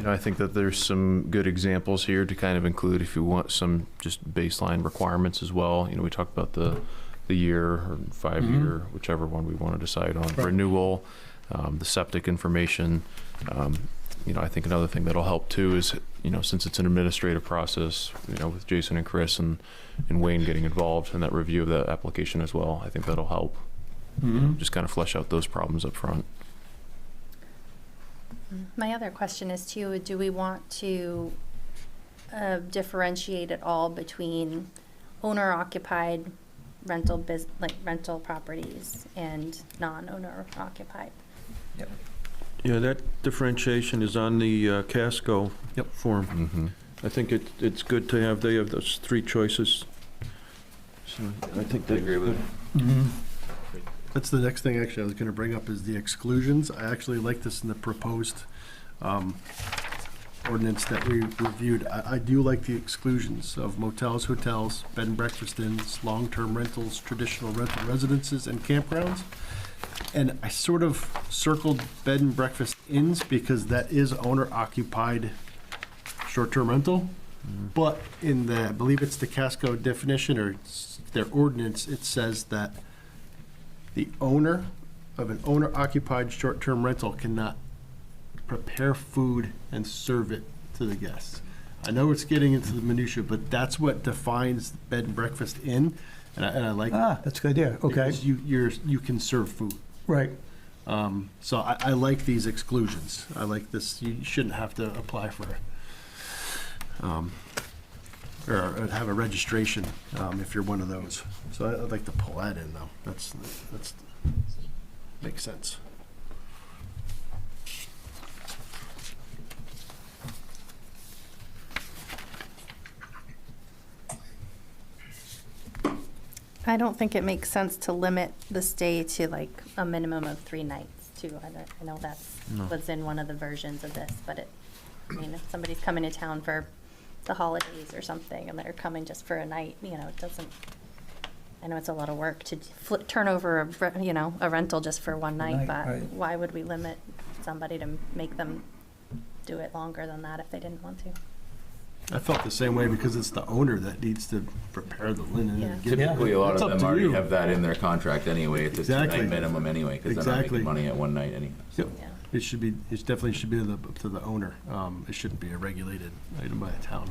I think that there's some good examples here to kind of include if you want some just baseline requirements as well. We talked about the year or 5-year, whichever one we want to decide on. Right. Renewal, the septic information. I think another thing that'll help too is, since it's an administrative process, with Jason and Chris and Wayne getting involved in that review of that application as well, I think that'll help. Just kind of flesh out those problems up front. My other question is too, do we want to differentiate at all between owner-occupied rental properties and non-owner occupied? Yeah, that differentiation is on the Casco form. I think it's good to have, they have those 3 choices. So I think they agree with it. That's the next thing actually I was gonna bring up is the exclusions. I actually like this in the proposed ordinance that we reviewed. I do like the exclusions of motels, hotels, bed and breakfast inns, long-term rentals, traditional rental residences, and campgrounds. And I sort of circled bed and breakfast inns because that is owner-occupied short-term rental. But in the, I believe it's the Casco definition or their ordinance, it says that the owner of an owner-occupied short-term rental cannot prepare food and serve it to the guests. I know it's getting into the minutia, but that's what defines bed and breakfast inn, and I like that. That's a good idea. Okay. Because you can serve food. Right. So I like these exclusions. I like this. You shouldn't have to apply for, or have a registration if you're one of those. So I'd like to pull that in though. That's makes sense. I don't think it makes sense to limit the stay to like a minimum of 3 nights too. I know that's what's in one of the versions of this, but if somebody's coming to town for the holidays or something and they're coming just for a night, it doesn't, I know it's a lot of work to turn over a rental just for one night, but right. why would we limit somebody to make them do it longer than that if they didn't want to? I felt the same way because it's the owner that needs to prepare the linen. And give it. Typically, a lot It's of up them to already you. have that in their contract anyway. It's a Exactly. two-night minimum anyway, because they're not Exactly. making money at one night anyway. So. It should be, it definitely should be up to the owner. It shouldn't be a regulated item by the town.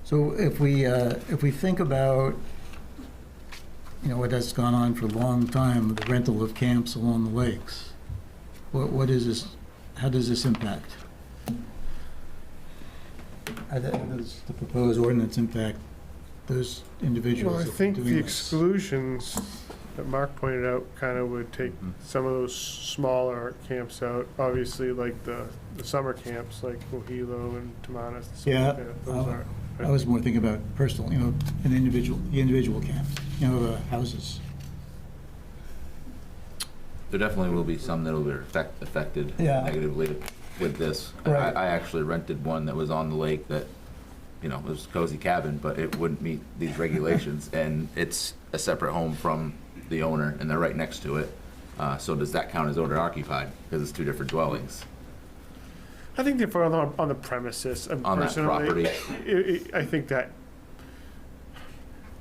So if we think about, what has gone on for a long time, the rental of camps along the lakes, what is this, how does this impact? How does the proposed ordinance impact those individuals? Well, I that are think doing the this? exclusions that Mark pointed out kind of would take some of those smaller camps out. Obviously, like the summer camps, like Mohilo and Tamanas. and stuff Yeah, like that. Those aren't. I was more thinking about personal, the individual camps, houses. There definitely will be some that will be affected Yeah. negatively with this. Right. I actually rented one that was on the lake that, it was a cozy cabin, but it wouldn't meet these regulations, and it's a separate home from the owner, and they're right next to it. So does that count as owner occupied? Because it's two different dwellings. I think they're on the premises. On that Personally, property. I think that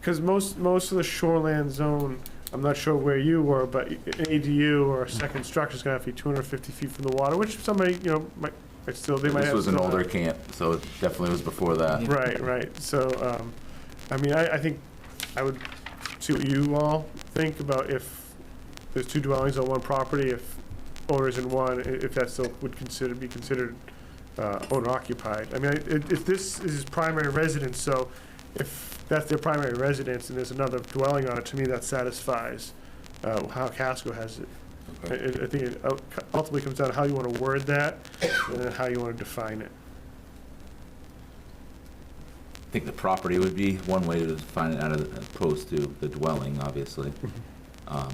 because most of the shoreland zone, I'm not sure where you were, but an ADU or a second structure is going to have to be 250 feet from the water, which somebody might still they might. This have was an still older have. camp, so it definitely was before that. Right. So, I think I would see what you all think about if there's two dwellings on one property, if owners in one, if that still would be considered owner occupied. I mean, if this is his primary residence, so if that's their primary residence and there's another dwelling on it, to me that satisfies how Casco has it. I think it ultimately comes down to how you want to word that and then how you want to define it. I think the property would be one way to define it, as opposed to the dwelling, obviously.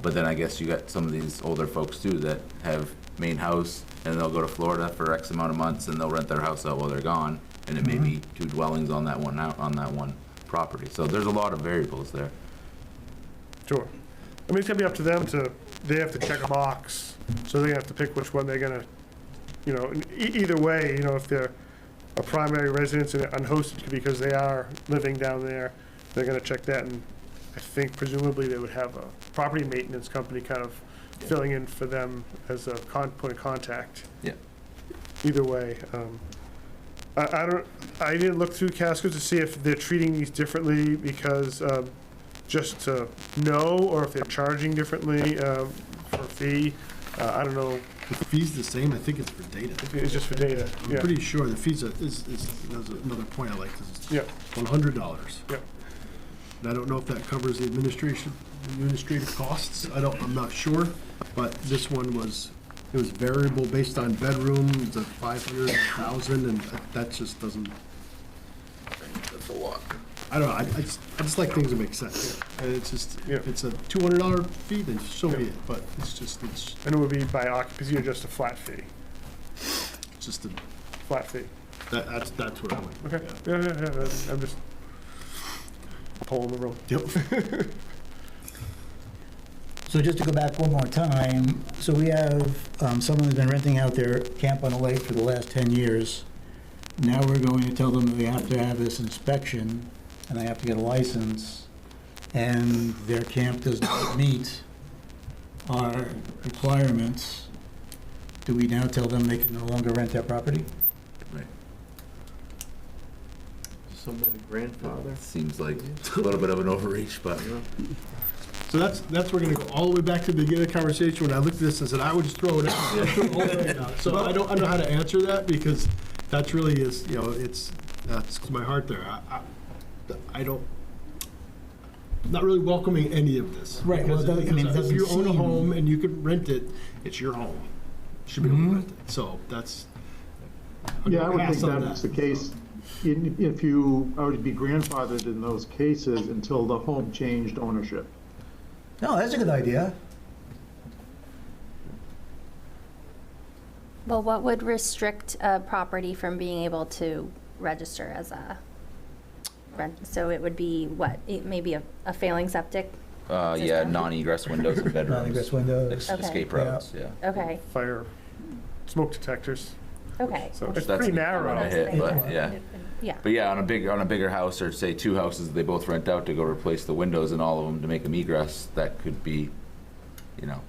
But then I guess you got some of these older folks too that have main house and they'll go to Florida for X amount of months and they'll rent their house out while they're gone, and it may be two dwellings on that one property. So there's a lot of variables there. Sure. I mean, it's gonna be up to them they have to check a box, so they have to pick which one they're gonna, either way, if they're a primary residence and unhosted because they are living down there, they're gonna check that, and I think presumably they would have a property maintenance company kind of filling in for them as a point of contact. Yeah. Either way, I didn't look through Casco to see if they're treating these differently because just to know, or if they're charging differently for a fee. I don't know. The fee's the same. I think it's for data. It's just for data. I'm Yeah. pretty sure the fees is another point I like. Is Yeah. $100. Yeah. And I don't know if that covers the administrative costs. I'm not sure, but this one was variable based on bedrooms at 500, 1,000, and that just doesn't. That's a lot. I don't know. I just like things that make sense. And it's just, if it's a $200 fee, then so be it. But it's. And it would be by occupancy or just a flat fee? Just a flat fee. That's what I went. Okay. Yeah. I'm just pulling the rope. Yep. So just to go back one more time, so we have someone who's been renting out their camp on the lake for the last 10 years. Now we're going to tell them that they have to have this inspection, and they have to get a license, and their camp does not meet our requirements. Do we now tell them they can no longer rent their property? Right. Somebody grandfather. Seems like a little bit of an overreach, but. So that's we're gonna go all the way back to the beginning of the conversation. When I looked at this, I said I would just throw it out. So I don't know how to answer that because that's really is that's my heart there. I don't. I'm not really welcoming any of this. Right. Well, Because if you own a home and you can rent it, it's your home. You should be able to rent it. So that's. Yeah, I would think that's the case. If you are to be grandfathered in those cases until the home changed ownership. No, that's a good idea. Well, what would restrict a property from being able to register as a rent, so it would be what, maybe a failing septic? Yeah, System? non-egress windows and bedrooms. Non-egress windows. Okay. Escape routes, yeah. Okay, Fire, smoke detectors. okay. So it's That's pretty a narrow. hit, but yeah. Yeah. But yeah, on a bigger house, or say 2 houses, they both rent out to go replace the windows in all of them to make them egress, that could be, you know,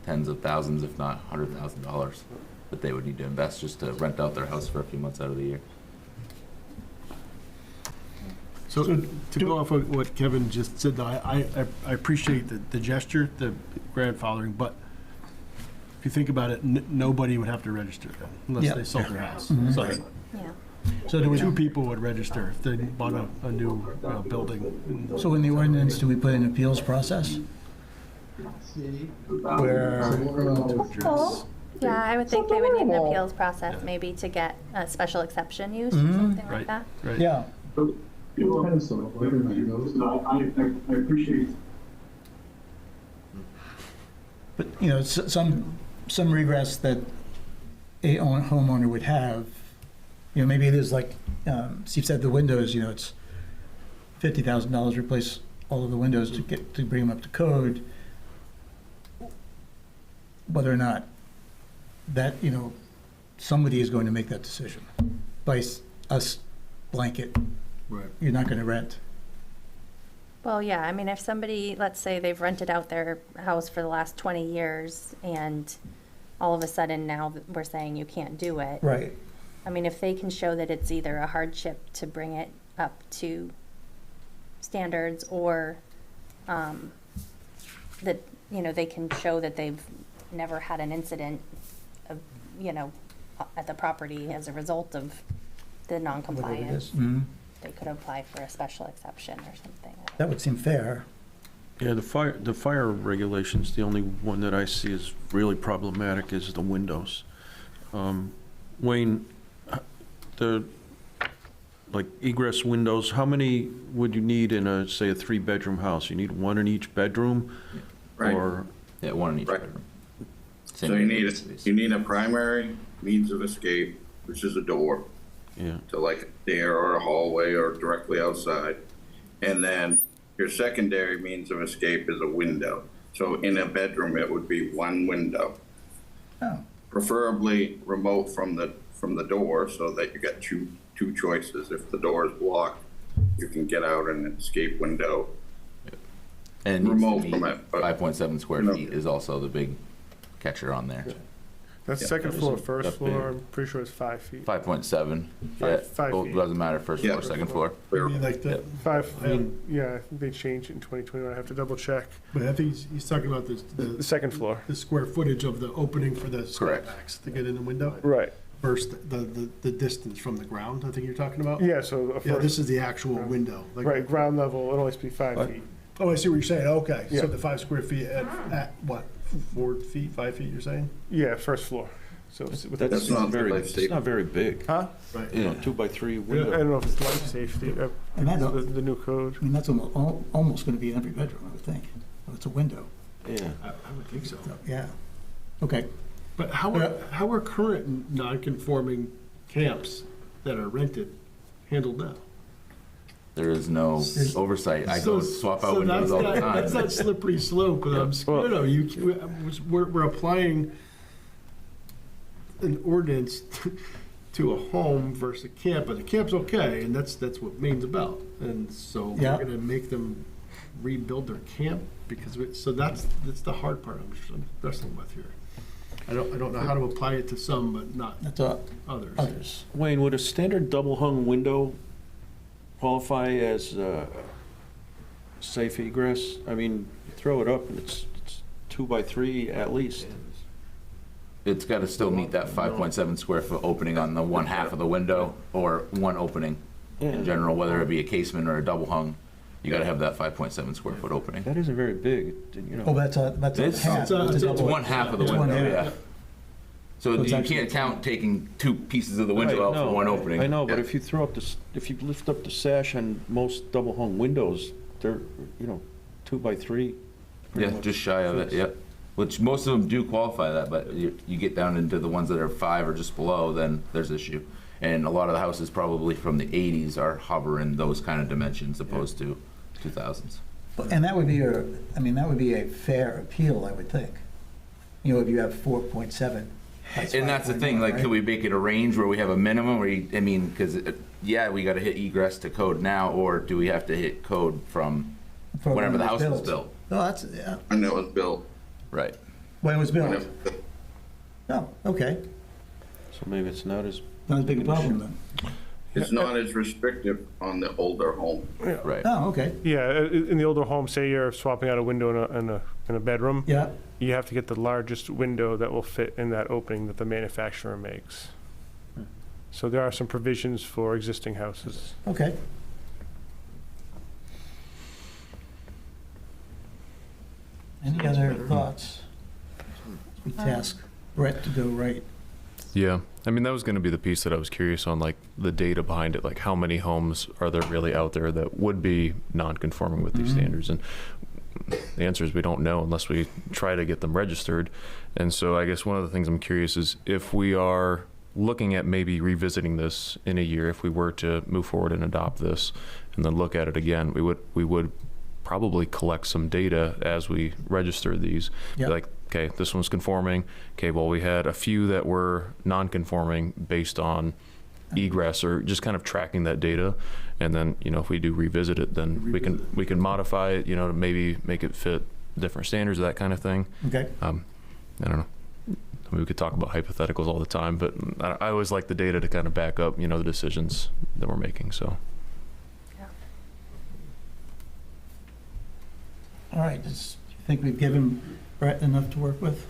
tens of thousands, if not $100,000 that they would need to invest just to rent out their house for a few months out of the year. So to go off of what Kevin just said, though, I appreciate the gesture, the grandfathering, but if you think about it, nobody would have to register then, unless Yeah. they sold their house. Mhm. So Yeah. So do we, 2 people would register if they bought a new building. so in the ordinance, do we put an appeals process? Where, Yeah, I would think they would need an appeals process, maybe to get a special exception use or something like Right, that. right. yeah, I appreciate. but, you know, some regress that a homeowner would have, you know, maybe it is like Steve said, the windows, you know, it's $50,000 replace all of the windows to bring them up to code. Whether or not that, you know, somebody is going to make that decision by us blanket. Right. You're not going to rent. Well, yeah, I mean, if somebody, let's say they've rented out their house for the last 20 years and all of a sudden now we're saying you can't do it. Right. I mean, if they can show that it's either a hardship to bring it up to standards or that, you know, they can show that they've never had an incident of, you know, at the property as a result of the non-compliance, they could apply for a special exception or something. That would seem fair. Yeah, the fire regulations, the only one that I see is really problematic is the windows. Wayne, the, like egress windows, how many would you need in a, say, a 3-bedroom house? You need 1 in each bedroom? Right. Or, Yeah, 1 in each Right. bedroom. So you need a primary means of escape, which is a door. yeah, To like a stair or a hallway or directly outside. And then your secondary means of escape is a window. So in a bedroom, it would be 1 window. Oh. Preferably remote from the door so that you get two choices. If the door is blocked, you can get out an escape window. And it needs to Remote be from it, but, 5.7 square you know. feet is also the big catcher on there. That's Yeah. second floor, first That's floor, big. I'm pretty sure it's 5 feet. 5.7. Yeah, Five well, feet. doesn't matter, first Yeah. floor, second floor. Like the, 5, yeah, I think they changed it in 2021, I have to double check. but I think he's talking about The the second floor. square footage of the opening for the Correct. stepbacks to get in the window Right. versus the distance from the ground, I think you're talking about? Yeah, so a Yeah, first, this is the actual window. Like- right, ground level, it'll always be 5 feet. Oh, I see what you're saying, okay. Yeah. So the 5 square feet at what, 4 feet, 5 feet, you're saying? Yeah, first floor. So with that's That's not not very, life it's safety. not very big. Huh? Right. You know, 2x3 I window. don't know if it's life safety, And that's, the new code. I mean, that's almost going to be in every bedroom, I would think. If it's a window. Yeah. I would think so. Yeah. Okay. But how are current non-conforming camps that are rented handled now? There is no oversight. I go swap out So windows all the that's time. That's that slippery slope, but I'm scared of. We're applying an ordinance to a home versus a camp, but a camp's okay, and that's what Maine's about. And so Yeah. we're gonna make them rebuild their camp because so that's the hard part I'm wrestling with here. I don't know how to apply it to some, but not That's others. Wayne, would a standard double hung window qualify as safe egress? I mean, you throw it up and it's 2x3 at least. It's got to still meet that 5.7 square foot opening on the one half of the window or one opening in general, whether it be a casement or a double hung. You got to have that 5.7 square foot opening. That isn't very big, you know. Oh, that's a It's, half. it's double- one half of the it's one window, half. yeah. So So it's you actually- can't count taking 2 pieces of the window Right, out no, for one opening. I know, but Yeah. if you throw up if you lift up the sash on most double hung windows, they're, 2x3. pretty Yeah, much just shy of it, fits. yep. Which most of them do qualify that, but you get down into the ones that are 5 or just below, then there's issue. And a lot of the houses probably from the 80s are hovering those kind of dimensions opposed to 2000s. And that would be that would be a fair appeal, I would think. You know, if you have 4.7. And that's the thing, like, right? could we make it a range where we have a minimum, because, we got to hit egress to code now, or do we have to hit code from whenever the house was built? Oh, that's, yeah. When it was built. Right. When it was built? When it was built. Oh, okay. So maybe it's not as big a problem then. It's not as restrictive on the older home. Right. Oh, okay. Yeah, in the older home, say you're swapping out a window in a bedroom. Yeah. You have to get the largest window that will fit in that opening that the manufacturer makes. So there are some provisions for existing houses. Okay. Any other thoughts? We task Brett to go right. Yeah, I mean, that was going to be the piece that I was curious on, like the data behind it, like how many homes are there really out there that would be non-conforming with these standards? And the answer is we don't know unless we try to get them registered. And so I guess one of the things I'm curious is if we are looking at maybe revisiting this in a year, if we were to move forward and adopt this and then look at it again, we would probably collect some data as we register these. Yep. Be like, okay, this one's conforming. Okay, well, we had a few that were non-conforming based on egress, or just kind of tracking that data. And then, if we do revisit it, then we can modify it, to maybe make it fit different standards, that kind of thing. Okay. I don't know. I mean, we could talk about hypotheticals all the time, but I always like the data to kind of back up, the decisions that we're making. So. All right, you think we've given Brett enough to work with?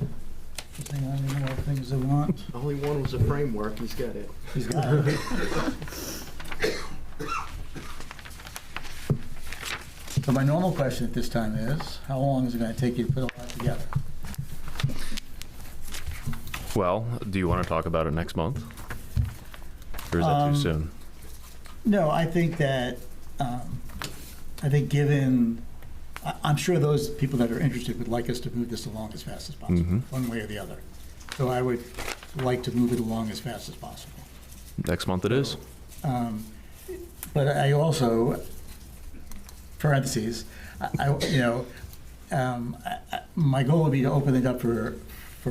Does anyone have any more things they want? All he wanted was a framework, he's got it. He's got it. So my normal question at this time is, how long is it going to take you to put all that together? Well, do you want to talk about it next month? Or is that too soon? No, I think that, given, I'm sure those people that are interested would like us to move this along as fast as possible, one way or the other. So I would like to move it along as fast as possible. Next month it is. But I also, parentheses, my goal would be to open it up for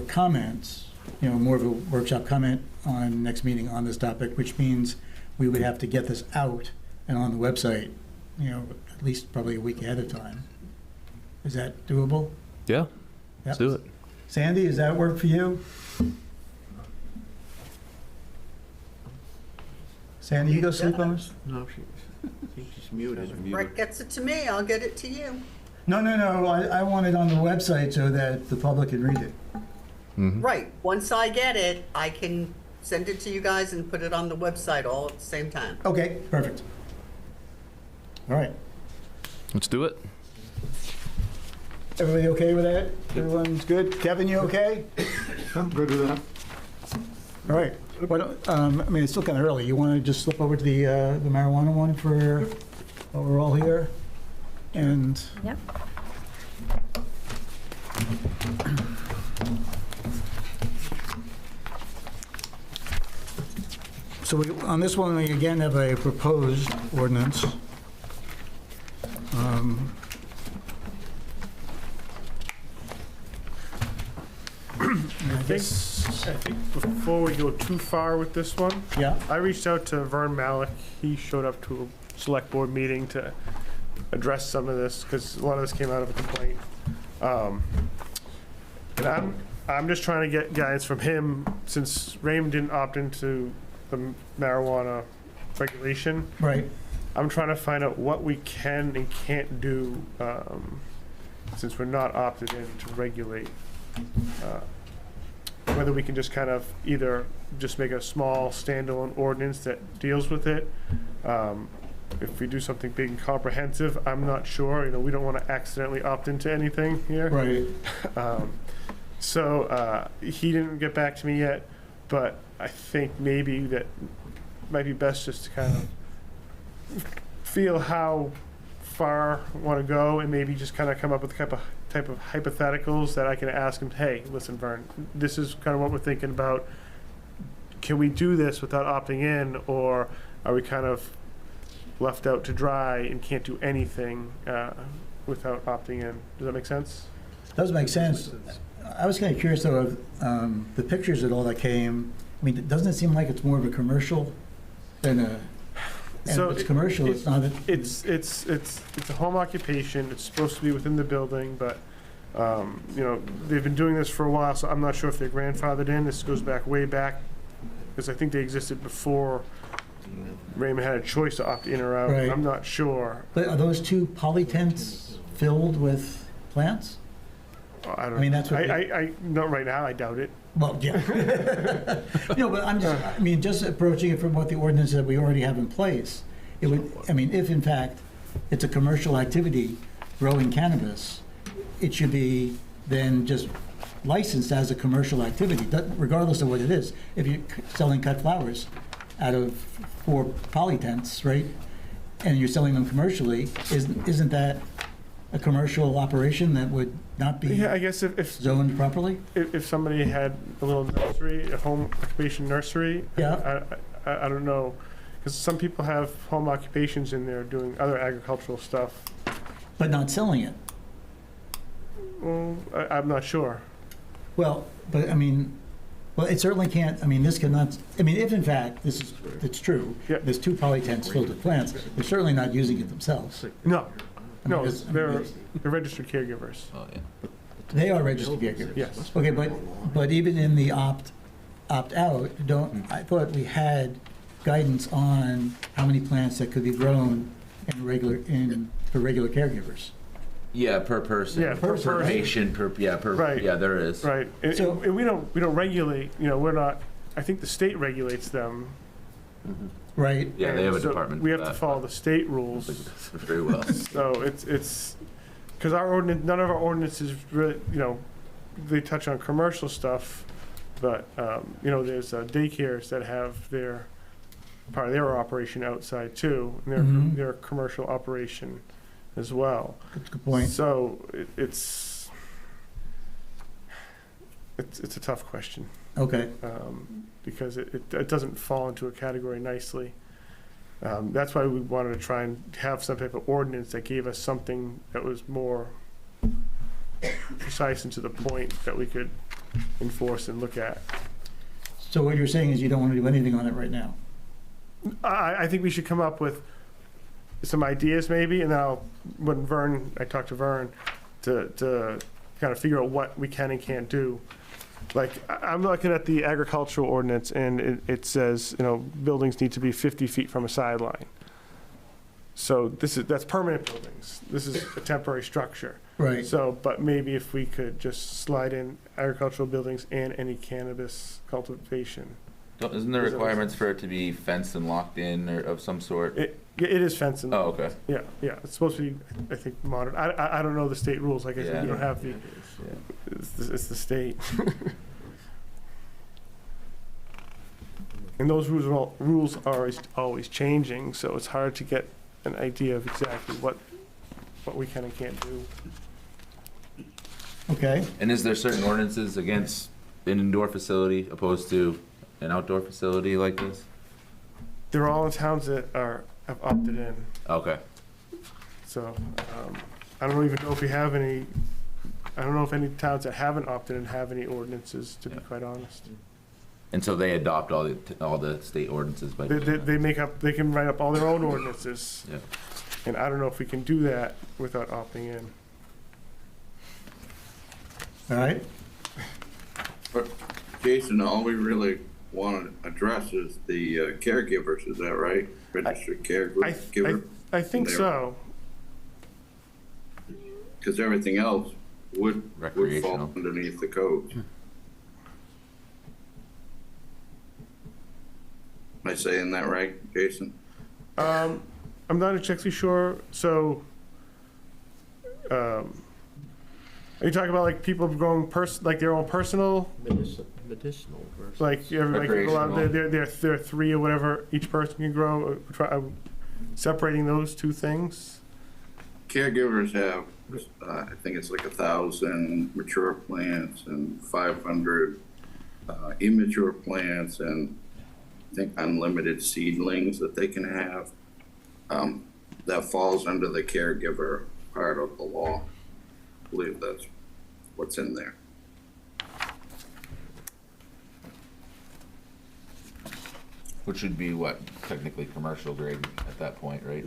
comments, more of a workshop comment on next meeting on this topic, which means we would have to get this out and on the website, at least probably a week ahead of time. Is that doable? Yeah, let's do it. Sandy, does that work for you? Sandy, you go sleep on us? No, I think she's muted. Brett gets it to me, I'll get it to you. No. I want it on the website so that the public can read it. Right, once I get it, I can send it to you guys and put it on the website all at the same time. Okay, perfect. All right. Let's do it. Everybody okay with that? Everyone's good? Kevin, you okay? I'm good with that. All right. It's still kind of early. You want to just slip over to the marijuana one for while we're all here? And Yep. so on this one, we again have a proposed ordinance. I think before we go too far with this one, I reached out to Vern Malik. He showed up to a select board meeting to address some of this because a lot of this came out of a complaint. And I'm just trying to get guidance from him since Raymond didn't opt into the marijuana regulation. Right. I'm trying to find out what we can and can't do since we're not opted in to regulate. Whether we can just kind of either just make a small standalone ordinance that deals with it. If we do something big and comprehensive, I'm not sure. We don't want to accidentally opt into anything here. Right. So he didn't get back to me yet, but I think maybe that might be best just to kind of feel how far I want to go and maybe just kind of come up with type of hypotheticals that I can ask him, hey, listen, Vern, this is kind of what we're thinking about. can we do this without opting in, or are we kind of left out to dry and can't do anything without opting in? Does that make sense? Does make sense. I was kind of curious though of the pictures and all that came. I mean, doesn't it seem like it's more of a commercial than a? And So if it's commercial, it's not. It's a home occupation. It's supposed to be within the building, but you know, they've been doing this for a while, so I'm not sure if they're grandfathered in. This goes back way back, because I think they existed before Raymond had a choice to opt in or out. Right. I'm not sure. But are those two poly tents filled with plants? I don't. I mean, that's what I not right now. I doubt it. Well, yeah. No, but I mean, just approaching it from what the ordinance that we already have in place, it would, I mean, if in fact it's a commercial activity, growing cannabis, it should be then just licensed as a commercial activity, regardless of what it is. If you're selling cut flowers out of 4 poly tents, right, and you're selling them commercially, isn't that a commercial operation that would not be Yeah, I guess if zoned properly? if somebody had a little nursery, a home occupation nursery, Yeah. I don't know, because some people have home occupations in there doing other agricultural stuff. But not selling it. Well, I'm not sure. Well, but I mean, well, it certainly can't, I mean, this cannot, I mean, if in fact it's true, there's 2 poly tents filled with plants, they're certainly not using it themselves. No, I mean, no, 'cause, I mean, they're registered caregivers. Oh, yeah. They are registered caregivers. Yes. Okay, but even in the opt-out, I thought we had guidance on how many plants that could be grown for regular caregivers. Yeah, per person. Yeah, per person. patient, Right. yeah, there is. Right, and, and we don't regulate. You know, we're not. I think the state regulates them. Right. Yeah, they have a And so department We for have to that. follow the state rules. Very well. So it's because our ordinance, none of our ordinances really, you know, they touch on commercial stuff, but you know, there's daycares that have their part of their operation outside too, and they're a commercial operation as well. That's a good point. So it's a tough question. Okay. Because it doesn't fall into a category nicely. That's why we wanted to try and have some type of ordinance that gave us something that was more precise and to the point that we could enforce and look at. So what you're saying is you don't want to do anything on it right now? I think we should come up with some ideas maybe, and then when I talk to Vern to kind of figure out what we can and can't do. Like, I'm looking at the agricultural ordinance, and it says, you know, buildings need to be 50 feet from a sideline. So that's permanent buildings. This is a temporary structure. Right. So, but maybe if we could just slide in agricultural buildings and any cannabis cultivation. Isn't there requirements for it to be fenced and locked in or of some sort? It is fenced. Oh, okay. Yeah, it's supposed to be, I think, modern. I don't know the state rules. Like I said, we don't have the. It's the state. And those rules are always changing, so it's hard to get an idea of exactly what we can and can't do. Okay. And is there certain ordinances against an indoor facility opposed to an outdoor facility like this? They're all in towns that have opted in. Okay. So I don't even know if we have any. I don't know if any towns that haven't opted in have any ordinances, to be quite honest. And so they adopt all the state ordinances by They can write up all their own ordinances. Yeah. And I don't know if we can do that without opting in. All right. But Jason, all we really want to address is the caregivers, is that right? Registered caregiver? I think so. Because everything else would Recreational. fall underneath the code. Am I saying that right, Jason? I'm not exactly sure. So, are you talking about like people growing like their own personal? Medicinal versus. Like everybody can go out there, there are 3 or whatever each person can grow. Separating those two things. Caregivers have, I think it's like 1,000 mature plants and 500 immature plants, and I think, unlimited seedlings that they can have. That falls under the caregiver part of the law. I believe that's what's in there. Which would be what, technically commercial grade at that point, right?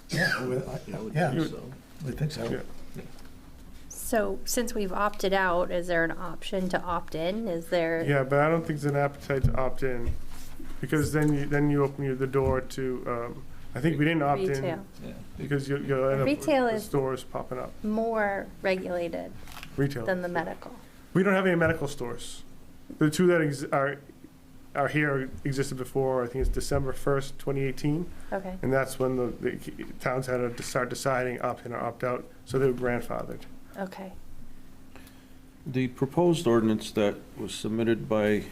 Yeah, I would yeah, think so. I think so. So since we've opted out, is there an option to opt in? Is there? Yeah, but I don't think there's an appetite to opt in, because then you open the door to, I think we didn't opt in. Retail. Because you'll end up Retail with is stores popping up. More regulated Retail. than the medical. We don't have any medical stores. The two that are here existed before, I think it's December 1st, 2018. Okay. And that's when the towns had to start deciding opt in or opt out, so they were grandfathered. Okay. The proposed ordinance that was submitted by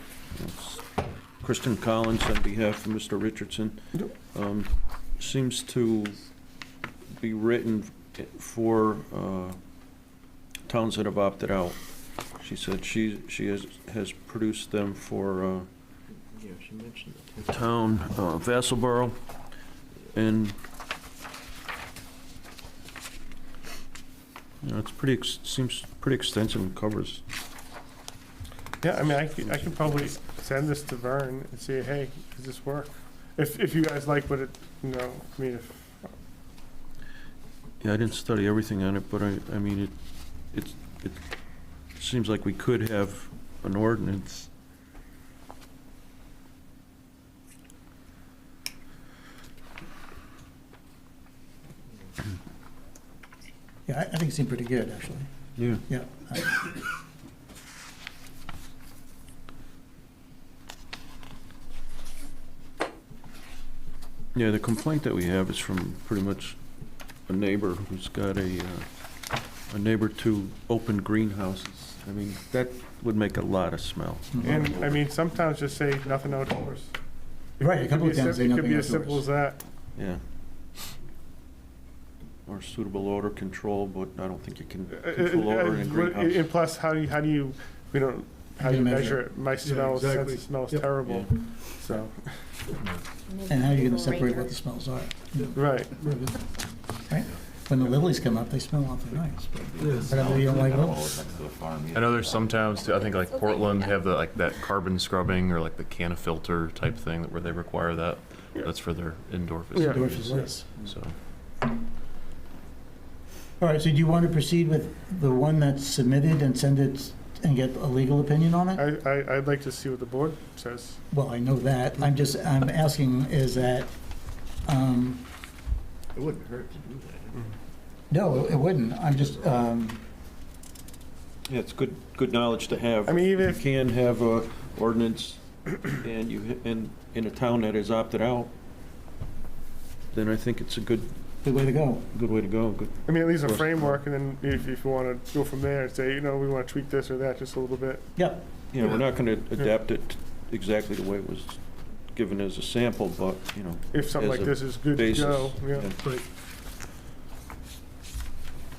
Kristen Collins on behalf of Mr. Richardson seems to be written for towns that have opted out. She said she has produced them for Yeah, she mentioned it. town, Vassalboro, and it's seems pretty extensive and covers. Yeah, I mean, I can probably send this to Vern and say, hey, does this work? If you guys like what it, I mean, if. Yeah, I didn't study everything on it, but I mean, it seems like we could have an ordinance. Yeah, I think it seemed pretty good, actually. Yeah. Yeah. Yeah, the complaint that we have is from pretty much a neighbor who's got a neighbor to open greenhouses. I mean, that would make a lot of smell. And, I mean, some towns just say nothing outdoors. Right, a couple of towns say It could nothing be as simple outdoors. as that. Yeah. Or suitable odor control, but I don't think you can control odor in a greenhouse. And plus, how do you, how do you measure it? My smell, sense of smell is terrible, so. And how are you gonna separate what the smells are? Right. Right? When the lilies come up, they smell awfully nice, but I know you don't like lilies. I know there's some towns too, I think like Portland have that carbon scrubbing or like the can of filter type thing where they require that. That's for their indoor facilities. Indoor facilities. So. All right, so do you want to proceed with the one that's submitted and send it and get a legal opinion on it? I'd like to see what the board says. Well, I know that. I'm asking is that, It wouldn't hurt to do that. no, it wouldn't. I'm just, Yeah, it's good knowledge to have. I mean, even if you can have a ordinance and in a town that is opted out, then I think it's a good way to go. Good way to go. Good. I mean, at least a for us. framework, and then if you want to go from there and say, we want to tweak this or that just a little bit. Yep. Yeah, we're not going to adapt it exactly the way it was given as a sample, but, If something as like a this is good basis. to go, yeah. Right.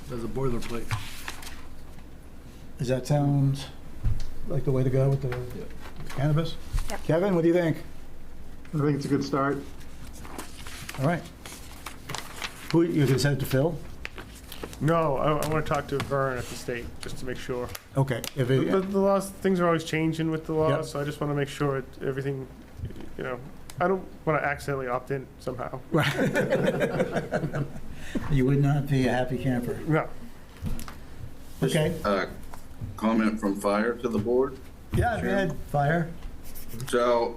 There's a boilerplate. Does that sound like the way to go with the cannabis? Yep. Kevin, what do you think? I think it's a good start. All right. Who, you're gonna send it to Phil? No, I want to talk to Vern at the state, just to make sure. Okay. If The it, laws, things are always changing with the laws, Yep. so I just want to make sure everything, I don't want to accidentally opt in somehow. you would not be a happy camper. No. Okay. Comment from fire to the board? Yeah, go ahead, fire. So,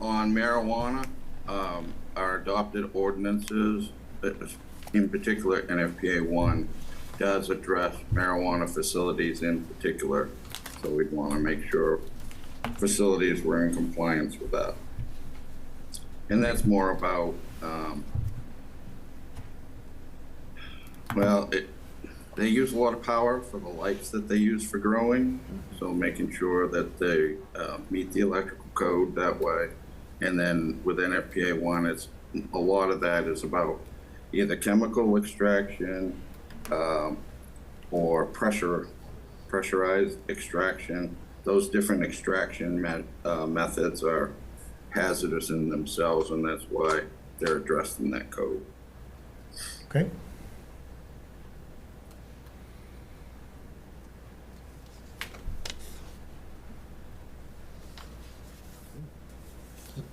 on marijuana, our adopted ordinances, in particular NFPA 1, does address marijuana facilities in particular. So we'd want to make sure facilities were in compliance with that. And that's more about, they use a lot of power for the lights that they use for growing, so making sure that they meet the electrical code that way. And then with NFPA 1, a lot of that is about either chemical extraction or pressurized extraction those different extraction methods are hazardous in themselves, and that's why they're addressed in that code. Okay.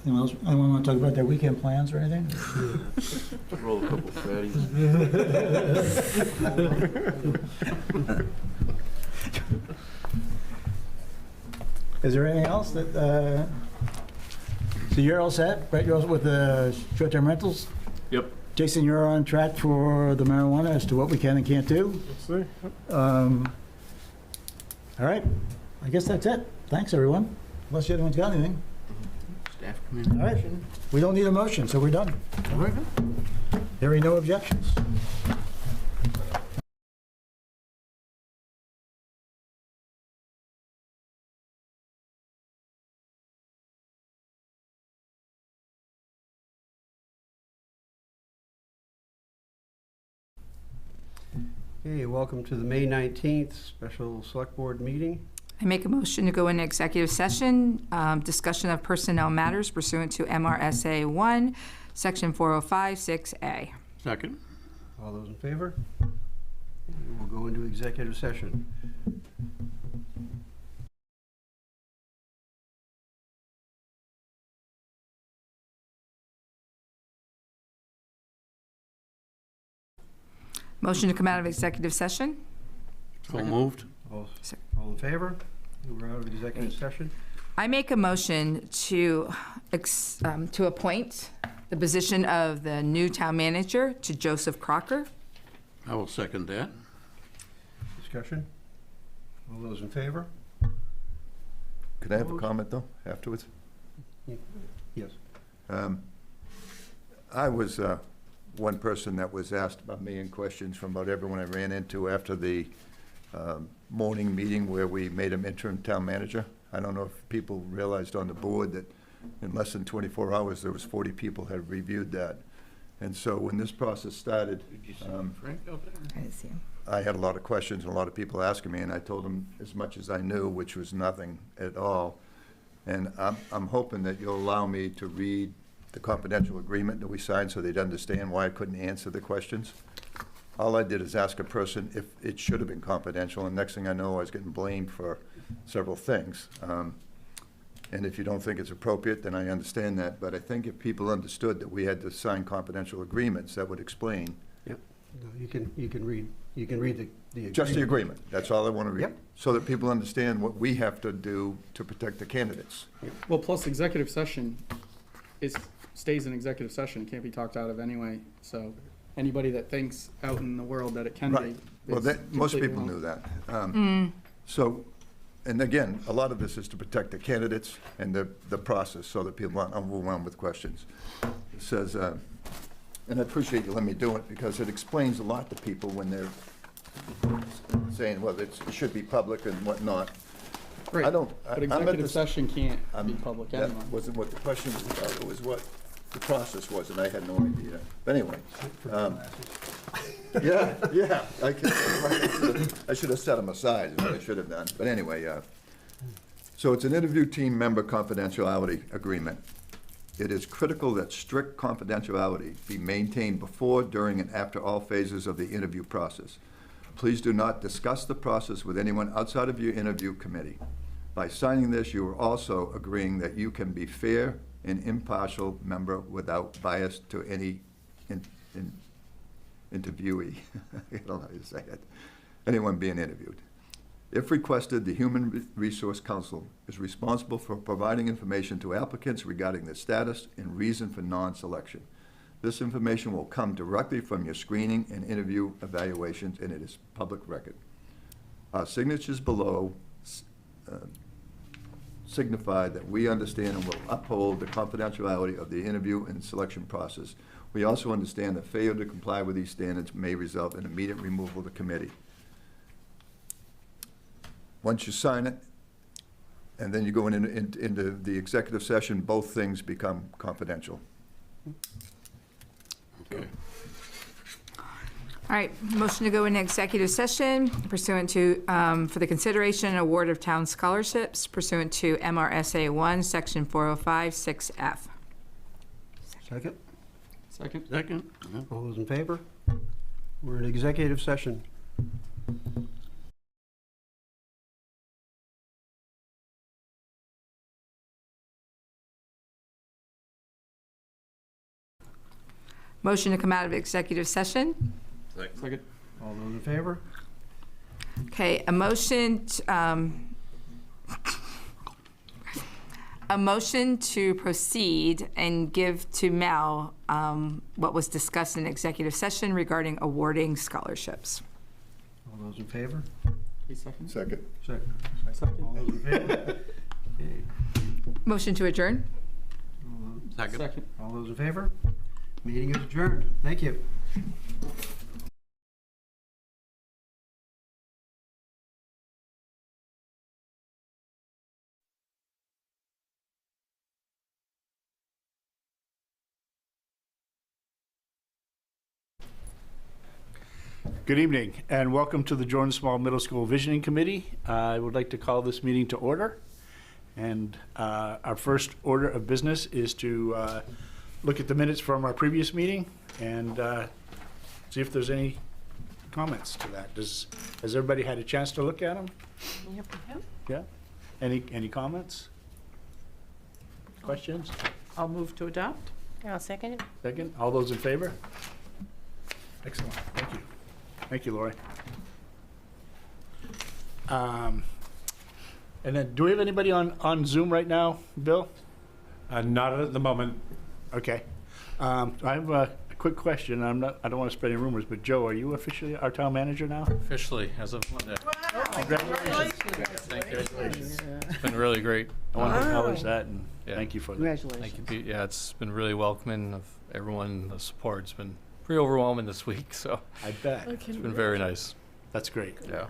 Anyone else, anyone want to talk about their weekend plans or anything? Roll a couple fatties. Is there anything else that, so you're all set, right? You're all set with the short-term rentals? Yep. Jason, you're on track for the marijuana as to what we can and can't do? Let's see. All right, I guess that's it. Thanks, everyone. Unless anyone's got anything. Staff All right, communication. we don't need a motion, so we're done. All right. Hearing no objections. Okay, welcome to the May 19th Special Select Board meeting. I make a motion to go into executive session, discussion of personnel matters pursuant to MRSA 1, Section 405-6A. Second. All those in favor? We'll go into executive session. Motion to come out of executive session? So moved. All in favor? We're out of executive session. I make a motion to appoint the position of the new town manager to Joseph Crocker. I will second that. Discussion? All those in favor? Could I have a comment, though, afterwards? Yes. I was one person that was asked about me and questions from about everyone I ran into after the morning meeting where we made him interim town manager. I don't know if people realized on the board that in less than 24 hours, there was 40 people had reviewed that. And so when this process started, Did you see Frank out there? I didn't see him. I had a lot of questions and a lot of people asking me, and I told them as much as I knew, which was nothing at all. And I'm hoping that you'll allow me to read the confidential agreement that we signed so they'd understand why I couldn't answer the questions. All I did is ask a person if it should have been confidential, and next thing I know, I was getting blamed for several things. And if you don't think it's appropriate, then I understand that. But I think if people understood that we had to sign confidential agreements, that would explain. Yep. No, you can read the agreement. Just the agreement. That's all I want to read. Yep. So that people understand what we have to do to protect the candidates. Well, plus executive session stays in executive session, can't be talked out of anyway. So anybody that thinks out in the world that it can Right. be. Well, is most completely people wrong. knew that. So, and again, a lot of this is to protect the candidates and the process so that people aren't overwhelmed with questions. It says, and I appreciate you letting me do it because it explains a lot to people when they're saying, well, it should be public and whatnot. Right, I don't. but I'm at executive this- session can't be public That anyway. wasn't what the question was about. It was what the process was, and I had no idea. But anyway. Yeah, I should have set them aside, is what I should have done. But anyway, so it's an interview team member confidentiality agreement. It is critical that strict confidentiality be maintained before, during, and after all phases of the interview process. Please do not discuss the process with anyone outside of your interview committee. By signing this, you are also agreeing that you can be fair and impartial member without bias to any interviewee. I don't know how to say it. Anyone being interviewed. If requested, the Human Resource Council is responsible for providing information to applicants regarding their status and reason for non-selection. This information will come directly from your screening and interview evaluations, and it is public record. Our signatures below signify that we understand and will uphold the confidentiality of the interview and selection process. We also understand that failure to comply with these standards may result in immediate removal of the committee. Once you sign it, and then you go into the executive session, both things become confidential. Okay. All right, motion to go into executive session pursuant to, for the consideration and award of town scholarships pursuant to MRSA 1, Section 405, 6F. Second? Second. All those in favor? We're in executive session. Motion to come out of executive session. Second. All those in favor? Okay, a motion to proceed and give to Mel what was discussed in executive session regarding awarding scholarships. All those in favor? Second. Second. Second. All those in favor? Okay. Motion to adjourn. Second. All those in favor? Meeting is adjourned. Thank you. Good evening, and welcome to the Jordan Small Middle School Visioning Committee. I would like to call this meeting to order. And our first order of business is to look at the minutes from our previous meeting and see if there's any comments to that. Has everybody had a chance to look at them? Yep. Yeah? Any comments? Questions? I'll move to adopt. I'll second it. Second? All those in favor? Excellent. Thank you. Thank you, Lori. And then, do we have anybody on Zoom right now, Bill? Not at the moment. Okay. I have a quick question. I don't want to spread any rumors, but Joe, are you officially our town manager now? Officially, as of Monday. Congratulations. Thank you. It's been really great. I want to acknowledge that and thank you for that. Congratulations. Thank you, Pete. Yeah, it's been really welcoming of everyone, the support. It's been pretty overwhelming this week, so I bet. it's been very nice. That's great. Yeah.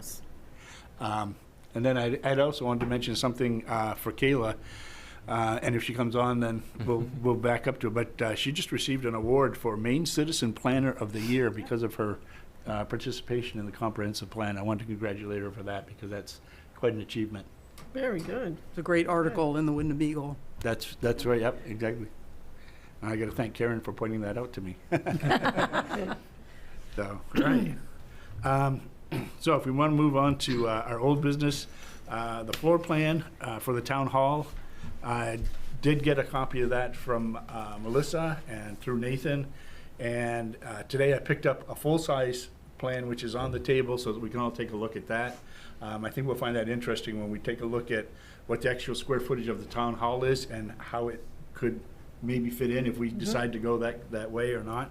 And then I'd also wanted to mention something for Kayla, and if she comes on, then we'll back up to it. But she just received an award for Maine Citizen Planner of the Year because of her participation in the comprehensive plan. I want to congratulate her for that because that's quite an achievement. Very good. It's a great article in the Wyndham Eagle. That's right. Yep, exactly. I got to thank Karen for pointing that out to me. So, right. So if we want to move on to our old business, the floor plan for the town hall, I did get a copy of that from Melissa and through Nathan. And today I picked up a full-size plan, which is on the table so that we can all take a look at that. I think we'll find that interesting when we take a look at what the actual square footage of the town hall is and how it could maybe fit in if we decide to go that way or not.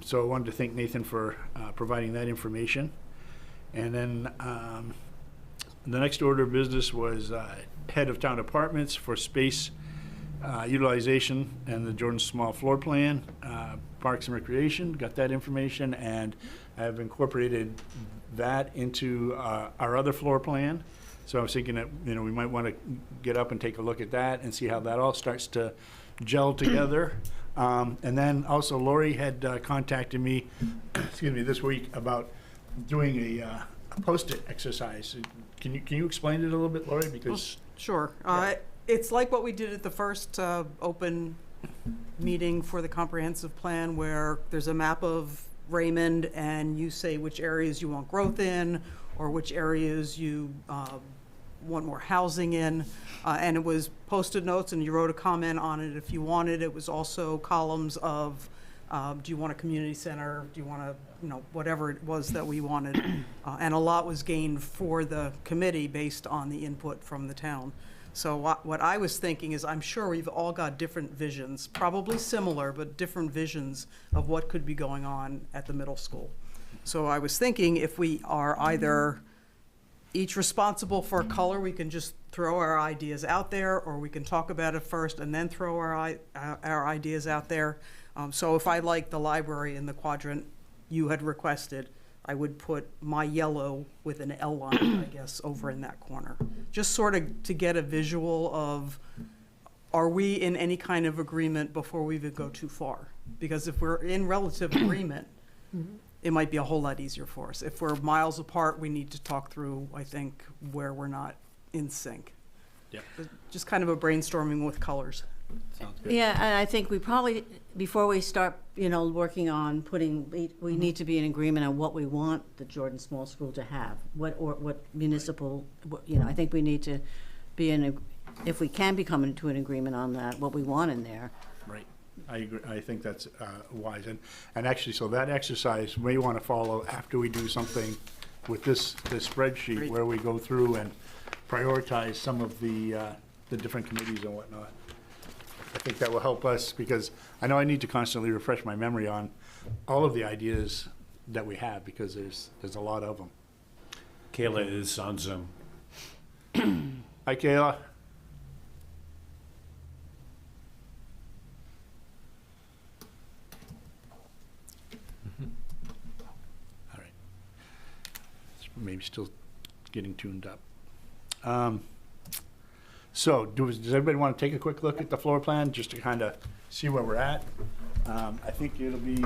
So I wanted to thank Nathan for providing that information. And then the next order of business was head of town departments for space utilization and the Jordan Small floor plan, Parks and Recreation, got that information, and I've incorporated that into our other floor plan. So I was thinking that, we might want to get up and take a look at that and see how that all starts to gel together. And then also Lori had contacted me, this week about doing a Post-it exercise. Can you explain it a little bit, Lori? Because Sure. It's like what we did at the first open meeting for the comprehensive plan, where there's a map of Raymond and you say which areas you want growth in or which areas you want more housing in. And it was Post-it notes, and you wrote a comment on it if you wanted. It was also columns of do you want a community center? Do you want to, whatever it was that we wanted. And a lot was gained for the committee based on the input from the town. So what I was thinking is, I'm sure we've all got different visions, probably similar, but different visions of what could be going on at the middle school. So I was thinking, if we are either each responsible for a color, we can just throw our ideas out there, or we can talk about it first and then throw our ideas out there. So if I like the library in the quadrant you had requested, I would put my yellow with an L line, I guess, over in that corner. Just sort of to get a visual of, are we in any kind of agreement before we even go too far? Because if we're in relative agreement, it might be a whole lot easier for us. If we're miles apart, we need to talk through, I think, where we're not in sync. Yeah. Just kind of a brainstorming with colors. Sounds good. Yeah, and I think we probably, before we start, working on putting, we need to be in agreement on what we want the Jordan Small School to have. What municipal, I think we need to be if we can become into an agreement on that, what we want in there. Right. I agree. I think that's wise. And actually, so that exercise may want to follow after we do something with this spreadsheet, Great. where we go through and prioritize some of the different committees and whatnot. I think that will help us, because I know I need to constantly refresh my memory on all of the ideas that we have, because there's a lot of them. Kayla is on Zoom. Hi, Kayla. All right. Maybe still getting tuned up. So, does everybody want to take a quick look at the floor plan, just to kind of see where we're at? I think it'll be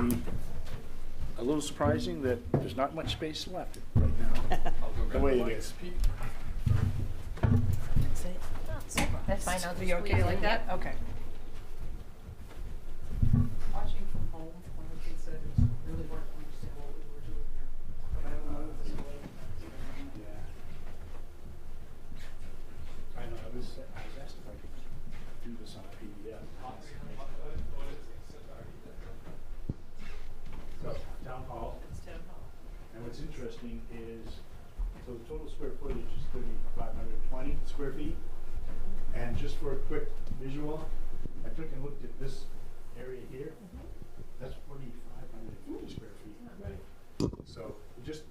a little surprising that there's not much space left right now, the way it is. That's it. That's fine, I'll Are you just okay squeeze like in. that? Okay. Watching from home, one of the things that is really hard to understand what we were doing here. But I don't know if it's I know, I was asked if I could do this on a PDF. So, town hall. It's town hall. And what's interesting is, so the total square footage is 3,520 square feet. And just for a quick visual, I took and looked at this area here. That's 4,550 square feet. So, just.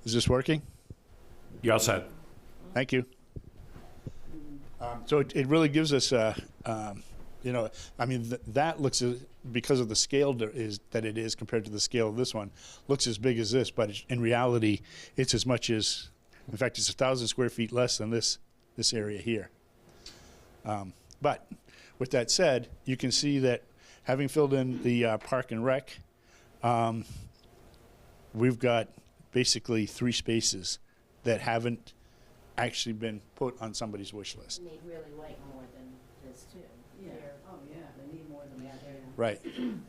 Is this working? You all set? Thank you. So it really gives us, that looks, because of the scale that it is compared to the scale of this one, looks as big as this, but in reality, it's as much as, in fact, it's 1,000 square feet less than this area here. But with that said, you can see that having filled in the park and rec, we've got basically 3 spaces that haven't actually been put on somebody's wish list. They really like more than this too. Yeah. Oh, yeah, they need more than that. Right.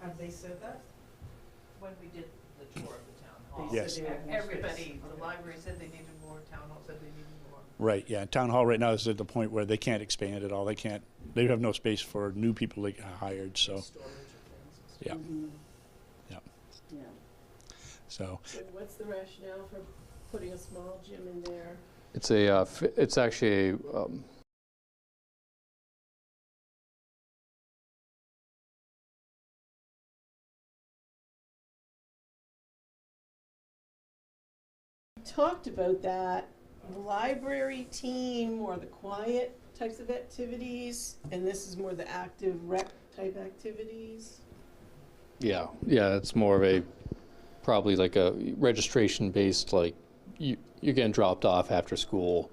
Have they said that? When we did the tour of the town hall. Yes. Everybody, the library said they needed more, town hall said they needed more. Right, yeah. Town hall right now is at the point where they can't expand at all. They have no space for new people they hired, so. Yeah. Yeah. Yeah. So. What's the rationale for putting a small gym in there? It's actually a, Talked about that, the library team or the quiet types of activities, and this is more the active rec type activities. yeah, it's more of a, probably like a registration based, like you're getting dropped off after school.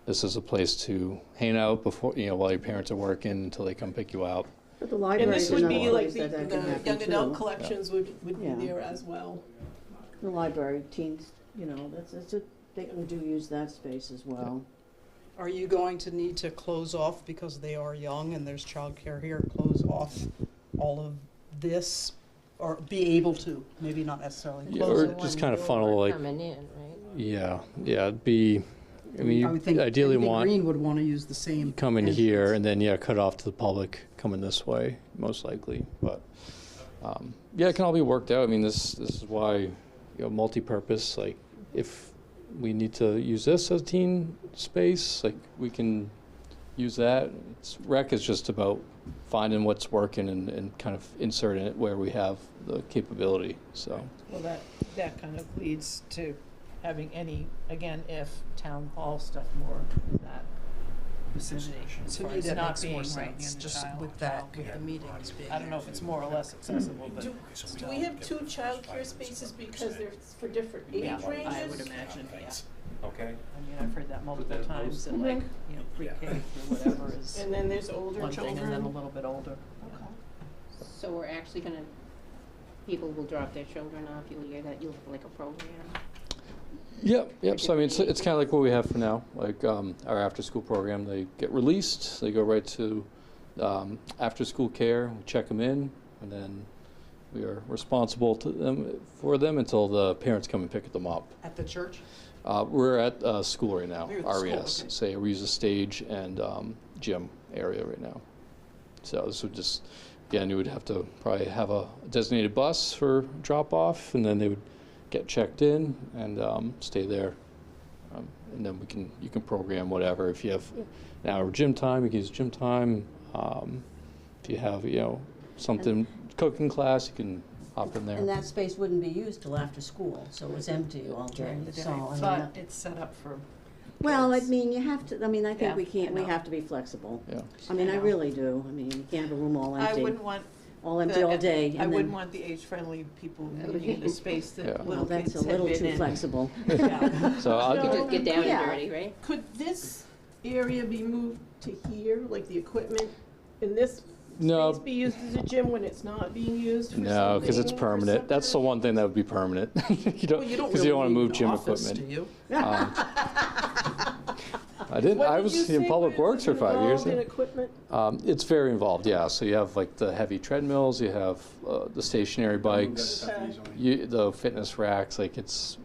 This is a place to hang out before, while your parents are working until they come pick you up. But the And library this is would another be like place that can the happen young adult too. collections would be Yeah. there as well. The library, teens, they do use that space as well. Are you going to need to close off, because they are young and there's childcare here, close off all of this? Or be able to, maybe not necessarily Yeah, close or it? just kind of funnel like, Coming in, right? yeah, it'd be, I mean, I would think you ideally anything want Green would want to use the same. come in entrance. here and then, cut off to the public, coming this way, most likely. But, it can all be worked out. I mean, this is why, multi-purpose, like, if we need to use this as teen space, like, we can use that. Rec is just about finding what's working and kind of inserting it where we have the capability, so. Well, that kind of leads to having if town hall stuff more in that vicinity. To As far me, as that not makes more being right sense, near the just child- with that, childcare. with the meetings being. I don't know if it's more or less accessible, but. Do we have 2 childcare spaces because they're for different age Yeah, ranges? I would imagine, yeah. Okay. I mean, I've heard that multiple times, that like, pre-K or whatever is And then there's older one thing, and then a children. little bit older. So we're actually gonna people will drop their children off, you'll have like a program. Yep. So I mean, it's kind of like what we have for now, like our after-school program. They get released, they go right to after-school care, we check them in, and then we are responsible for them until the parents come and pick them up. At the church? We're at school right now, You're at the RES. school, okay. Say we use a stage and gym area right now. So this would just, again, you would have to probably have a designated bus for drop-off, and then they would get checked in and stay there. And then you can program whatever. If you have an hour of gym time, you can use gym time. If you have, something, cooking class, you can hop in there. And that space wouldn't be used till after school, so it's empty all day. So, I mean, But it's set up for. well, I mean, you have to, I mean, I think Yeah, we I know. have to be flexible. Yeah. I mean, I I know. really do. I mean, you can't have a room all empty. I wouldn't want. All empty all day. I and wouldn't then- want the age-friendly people living in the space that Yeah. little Well, that's kids a had little been too in. flexible. Yeah. So I'll So- Just get down Yeah. and dirty, right? Could this area be moved to here, like the equipment in this No. space be used as a gym when it's not being used for No, because it's something or permanent. That's the something? one thing that would be permanent. you don't, Well, you don't because really you don't want to need move an gym office, equipment. do you? I didn't. What I did was you in say public works for 5 years. involved in equipment? It's very involved, yeah. So you have like the heavy treadmills, you have the stationary bikes, the fitness racks. Like it's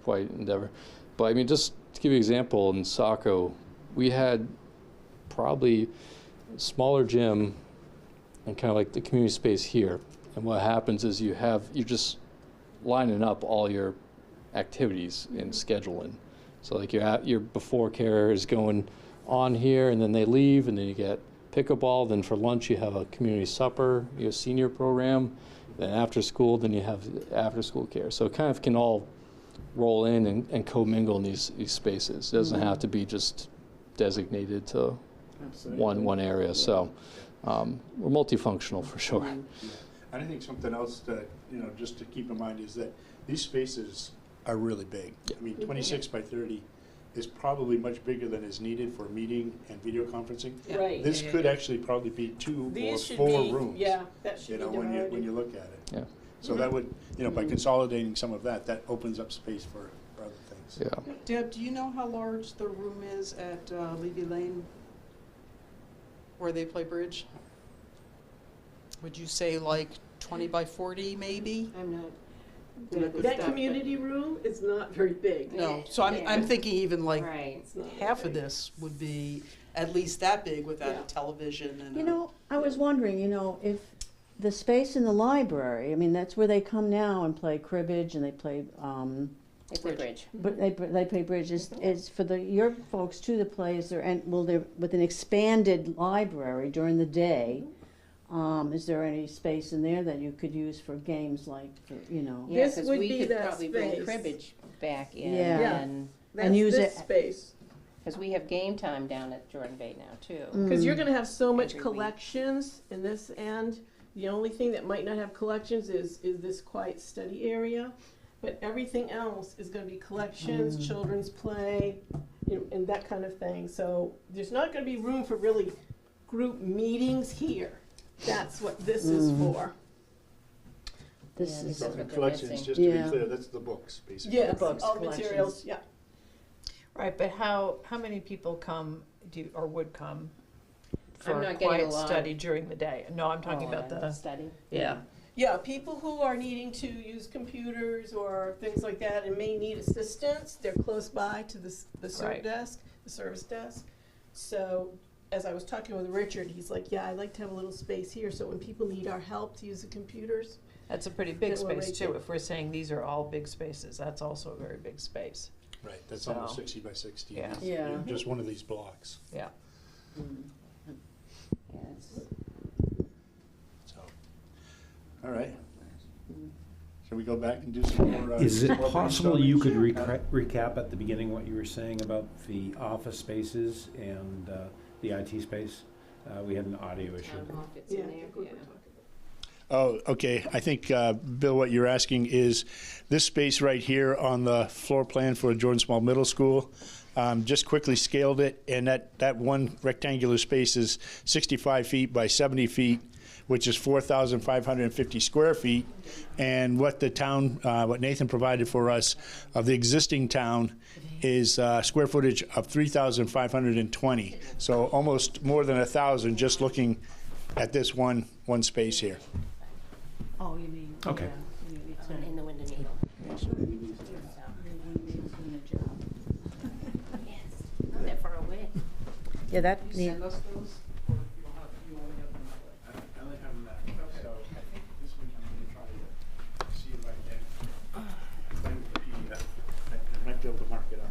quite an endeavor. But I mean, just to give you an example, in Saco, we had probably a smaller gym and kind of like the community space here. And what happens is you're just lining up all your activities and scheduling. So like your before care is going on here, and then they leave, and then you get pickleball. Then for lunch you have a community supper, you have a senior program. Then after school, then you have after school care. So it kind of can all roll in and commingle in these spaces. It doesn't have to be just designated to one area. So we're multifunctional for sure. And I think something else that, just to keep in mind is that these spaces are really big. I mean, 26 by 30 is probably much bigger than is needed for meeting and video conferencing. Right. This could actually probably be 2 or These should 4 be, rooms. yeah, that should be when divided. you look at it. Yeah. So that would, by consolidating some of that opens up space for other things. Yeah. Deb, do you know how large the room is at Levy Lane where they play bridge? Would you say like 20 by 40 maybe? I'm not. Good with That that, community room is not very big. No, so I'm thinking even like Right. It's not half very of this would be at least that big without Yeah. a television and You know, I was wondering, if the space in the library, I mean, that's where they come now and play cribbage and they play, They play bridge. but they play bridge. Is for your folks too that play, will there, with an expanded library during the day, is there any space in there that you could use for games like, Yeah, This 'cause would we be could that probably bring space. cribbage back in Yeah. and, That's use this it- space. because we have game time down at Jordan Bay now too. Because you're gonna have so much Every week. collections in this end. The only thing that might not have collections is this quiet study area. But everything else is gonna be collections, children's play, and that kind of thing. So there's not gonna be room for really group meetings here. That's what this is for. this Yeah, is, this So is the what they're collections, missing. just to be Yeah. clear, that's the books, basically. Yes, books, all collections. materials, yeah. Right, but how many people come or would come for I'm a not getting a quiet lot. study during the day? No, I'm talking about the, Study. yeah. Yeah, people who are needing to use computers or things like that and may need assistance, they're close by to the Right. service desk. So, as I was talking with Richard, he's like, yeah, I like to have a little space here, so when people need our help to use the computers. That's a pretty big Then we're space right too. there. If we're saying these are all big spaces, that's also a very big space. Right, that's So- almost 60 by 60. Yeah. It's, Yeah. just one of these blocks. Yeah. Yes. So, all right. Shall we go back and do some more? Is it more possible brainstorming? you could recap at the beginning what you were saying about the office spaces and the IT space? We had an audio issue. Town hall fits in there, yeah. Oh, okay. I think, Bill, what you're asking is this space right here on the floor plan for Jordan Small Middle School. Just quickly scaled it, and that one rectangular space is 65 feet by 70 feet. which is 4,550 square feet. And what the town, what Nathan provided for us of the existing town is square footage of 3,520. So almost more than 1,000 just looking at this one space here. Oh, you mean? Okay. Yeah, In the window needle. Not that far away. Yeah, that. I might be able to mark it up.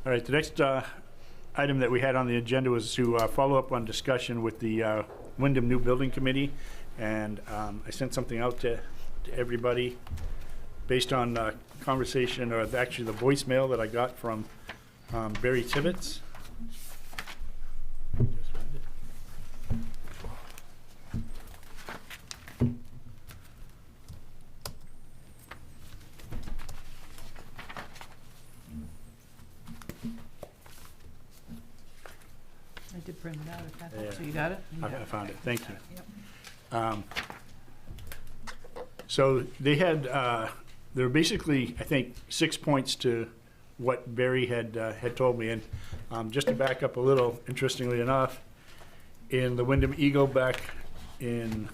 All right, the next item that we had on the agenda was to follow up on discussion with the Wyndham New Building Committee. And I sent something out to everybody based on conversation, or actually the voicemail that I got from Barry Tibbetts. I did print it out, if that Yeah. helps. So you got it? I found it, thank you. Yep. So they had, there were basically, I think, 6 points to what Barry had told me. And just to back up a little, interestingly enough, in the Wyndham Eagle back in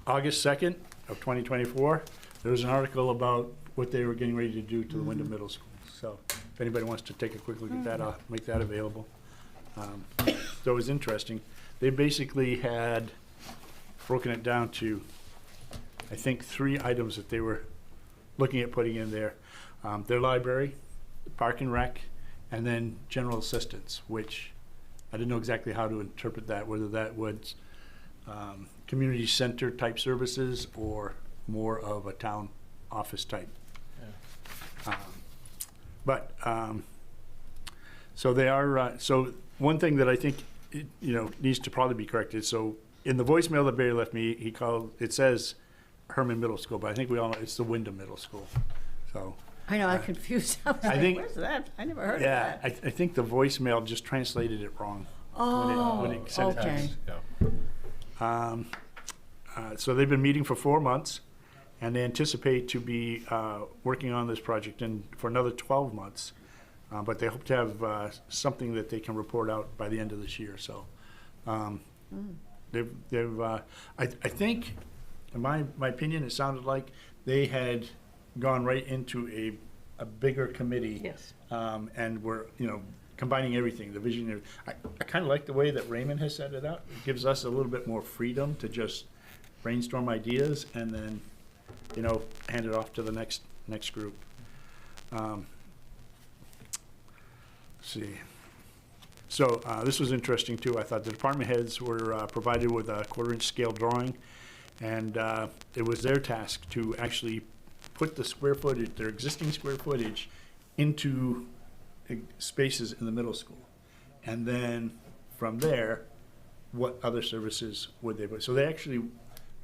August 2nd of 2024, there was an article about what they were getting ready to do to the Wyndham Middle School. So if anybody wants to take a quick look at that, I'll make that available. So it was interesting. They basically had broken it down to, I think, 3 items that they were looking at putting in there. Their library, park and rec, and then general assistance, which I didn't know exactly how to interpret that, whether that was community center type services or more of a town office type. So they are, so one thing that I think, needs to probably be corrected. So in the voicemail that Barry left me, he called, it says Herman Middle School, but I think we all know it's the Wyndham Middle School. So I know, I'm confused. I was I like, think- where's that? I never heard of yeah, that. I think the voicemail just translated it wrong. when it sent it to okay. us. So they've been meeting for 4 months, and they anticipate to be working on this project for another 12 months. But they hope to have something that they can report out by the end of this year. So I think, in my opinion, it sounded like they had gone right into a bigger committee. Yes. And were, combining everything, the vision. I kind of like the way that Raymond has set it up. It gives us a little bit more freedom to just brainstorm ideas and then, hand it off to the next group. Let's see. So this was interesting too. I thought the department heads were provided with a 1/4-inch scale drawing, and it was their task to actually put the square footage, their existing square footage, into spaces in the middle school. And then from there, what other services would they put? So they actually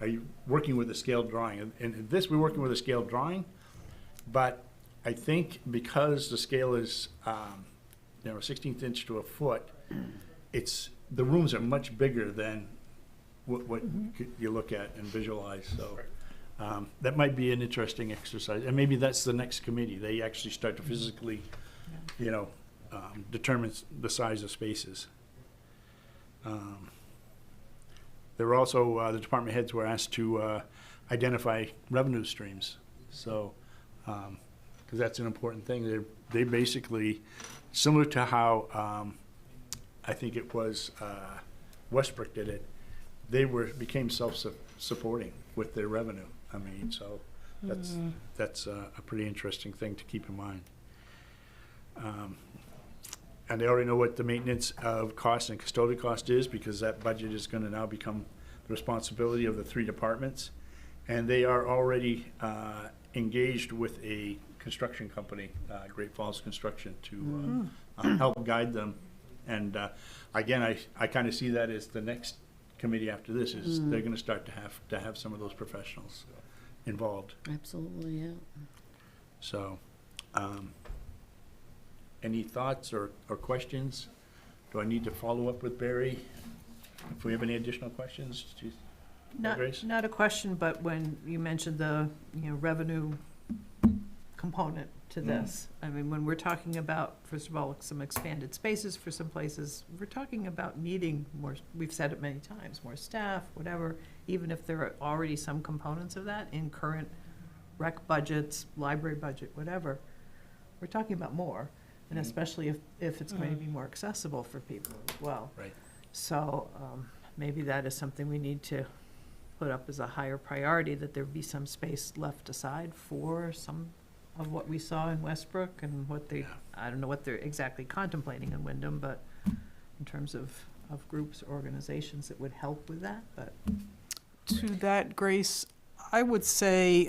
are working with a scale drawing. And in this, we're working with a scale drawing, but I think because the scale is, 1/16 inch to a foot, the rooms are much bigger than what you look at and visualize. So that might be an interesting exercise. And maybe that's the next committee. They actually start to physically, determine the size of spaces. There were also, the department heads were asked to identify revenue streams. So, because that's an important thing. They basically, similar to how I think it was Westbrook did it, they became self-supporting with their revenue. I mean, so that's a pretty interesting thing to keep in mind. And they already know what the maintenance of cost and custodial cost is, because that budget is going to now become the responsibility of the 3 departments. And they are already engaged with a construction company, Great Falls Construction, to help guide them. And again, I kind of see that as the next committee after this is they're going to start to have some of those professionals involved. Absolutely, yeah. So, any thoughts or questions? Do I need to follow up with Barry if we have any additional questions? Grace? Not a question, but when you mentioned the, revenue component to this, I mean, when we're talking about, first of all, some expanded spaces for some places, we're talking about needing more, we've said it many times, more staff, whatever, even if there are already some components of that in current rec budgets, library budget, whatever, we're talking about more, and especially if it's going to be more accessible for people as well. Right. So maybe that is something we need to put up as a higher priority, that there be some space left aside for some of what we saw in Westbrook and what they, I don't know what they're exactly contemplating in Wyndham, but in terms of groups, organizations that would help with that, but. To that, Grace, I would say,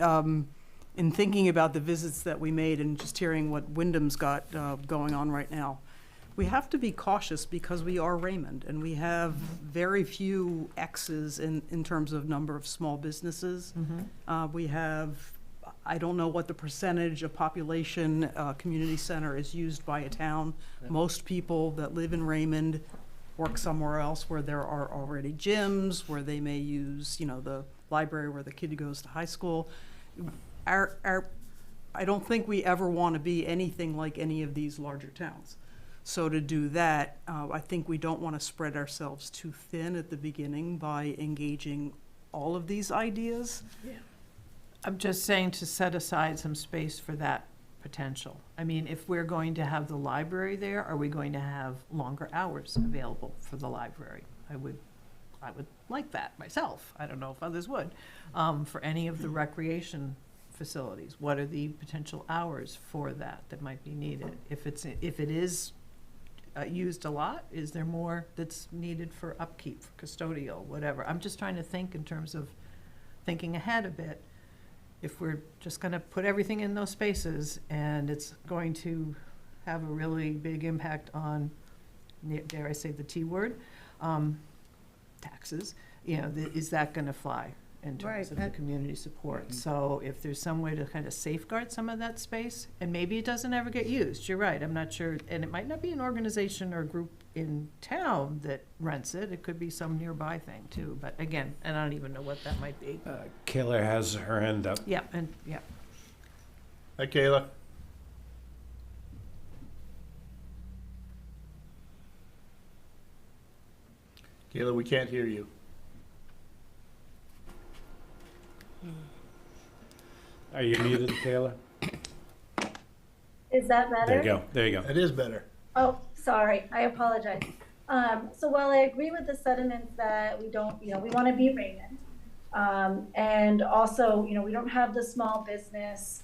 in thinking about the visits that we made and just hearing what Wyndham's got going on right now, we have to be cautious because we are Raymond, and we have very few X's in terms of number of small businesses. We have, I don't know what the percentage of population community center is used by a town. Most people that live in Raymond work somewhere else where there are already gyms, where they may use, the library where the kid goes to high school. I don't think we ever want to be anything like any of these larger towns. So to do that, I think we don't want to spread ourselves too thin at the beginning by engaging all of these ideas. Yeah. I'm just saying to set aside some space for that potential. I mean, if we're going to have the library there, are we going to have longer hours available for the library? I would like that myself. I don't know if others would. For any of the recreation facilities, what are the potential hours for that might be needed? If it is used a lot, is there more that's needed for upkeep, for custodial, whatever? I'm just trying to think in terms of thinking ahead a bit. If we're just going to put everything in those spaces and it's going to have a really big impact on, dare I say the T word, taxes, is that going to fly in terms of the community support? So if there's some way to kind of safeguard some of that space, and maybe it doesn't ever get used, you're right, I'm not sure, and it might not be an organization or a group in town that rents it, it could be some nearby thing too, but again, and I don't even know what that might be. Kayla has her hand up. Yeah. Hi, Kayla. Kayla, we can't hear you. Are you muted, Kayla? Is that better? There you go. It is better. Oh, sorry. I apologize. So while I agree with the sentiments that we don't, we want to be Raymond, and also, we don't have the small business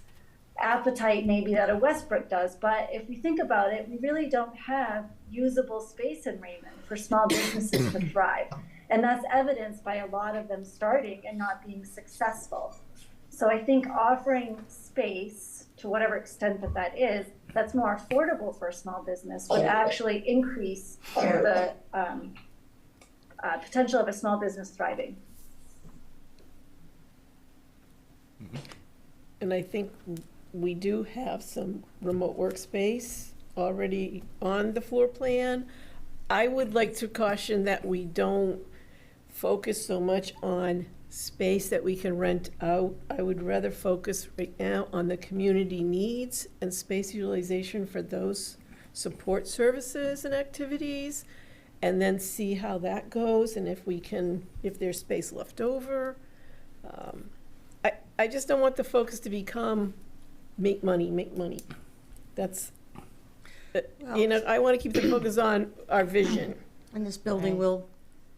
appetite maybe that a Westbrook does, but if we think about it, we really don't have usable space in Raymond for small businesses to thrive. And that's evidenced by a lot of them starting and not being successful. So I think offering space, to whatever extent that is, that's more affordable for a small business would actually increase the potential of a small business thriving. And I think we do have some remote workspace already on the floor plan. I would like to caution that we don't focus so much on space that we can rent out. I would rather focus right now on the community needs and space utilization for those support services and activities, and then see how that goes, and if there's space left over. I just don't want the focus to become make money. That's, I want to keep the focus on our vision. And this building will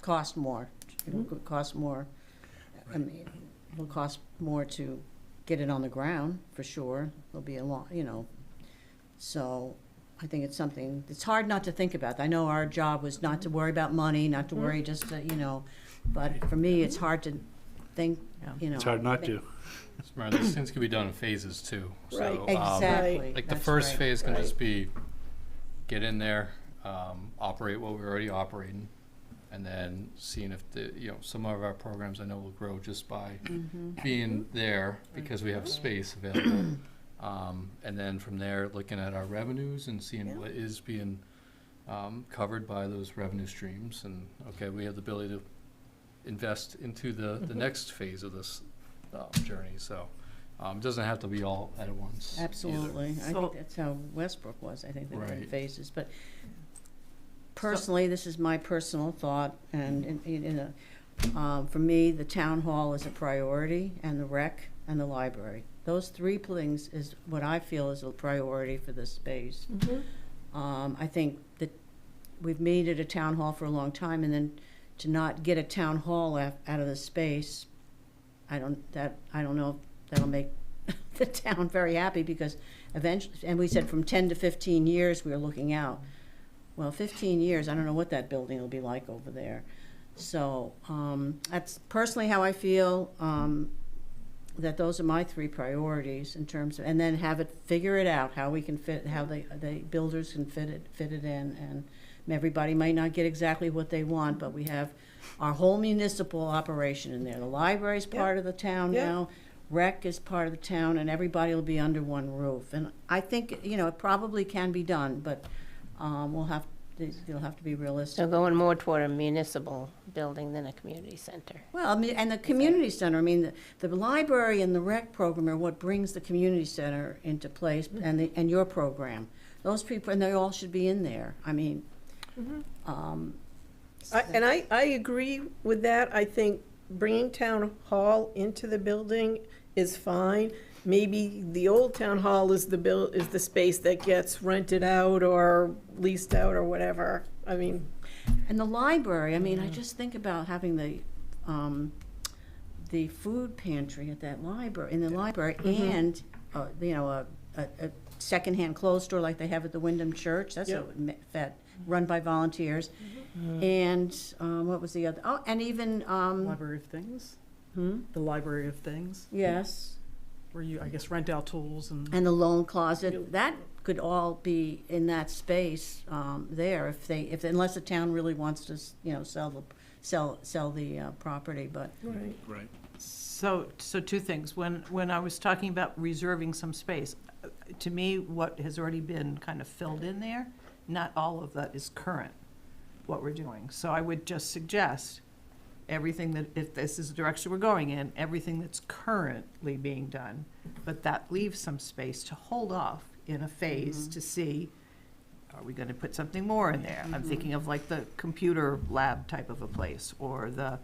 cost more. It will cost more. I mean, it will cost more to get it on the ground, for sure. There'll be a lot, So I think it's something, it's hard not to think about. I know our job was not to worry about money, not to worry just, but for me, it's hard to think, you know. It's hard not to. Smart. These things can be done in phases too. Right. So, Exactly. like the That's first right. phase can Right. just be get in there, operate what we're already operating, and then seeing if some of our programs I know will grow just by being there because we have space available. And then from there, looking at our revenues and seeing what is being covered by those revenue streams. And okay, we have the ability to invest into the next phase of this journey. So it doesn't have to be all at once. Absolutely. I So- think that's how Westbrook was. I think they were in Right. phases. But personally, this is my personal thought, and for me, the town hall is a priority, and the rec and the library. Those three things is what I feel is a priority for this space. I think that we've needed a town hall for a long time, and then to not get a town hall out of the space, I don't know if that'll make the town very happy, because eventually, and we said from 10 to 15 years we were looking out. Well, 15 years, I don't know what that building will be like over there. So that's personally how I feel, that those are my three priorities in terms of, and then figure it out, how we can fit, how the builders can fit it in. And everybody might not get exactly what they want, but we have our whole municipal operation in there. The library's part of the town now, rec is part of the town, and everybody will be under one roof. And I think, it probably can be done, but you'll have to be realistic. So going more toward a municipal building than a community center. Well, I mean, and the community center, I mean, the library and the rec program are what brings the community center into place, and your program. Those people, and they all should be in there. I mean, I agree with that. I think bringing town hall into the building is fine. Maybe the old town hall is the space that gets rented out or leased out or whatever. I mean, and the library, I mean, I just think about having the food pantry at that library, in the library, and, a secondhand clothes store like they have at the Wyndham Church. That's run by volunteers. And what was the other? Oh, and even Library of Things? The Library of Things? Yes. Where you, I guess, rent out tools and. And the loan closet, that could all be in that space there unless the town really wants to, sell the property, but. Right. So two things. When I was talking about reserving some space, to me, what has already been kind of filled in there, not all of that is current, what we're doing. So I would just suggest everything that, if this is the direction we're going in, everything that's currently being done, but that leaves some space to hold off in a phase to see, are we gonna put something more in there? I'm thinking of like the computer lab type of a place, or the,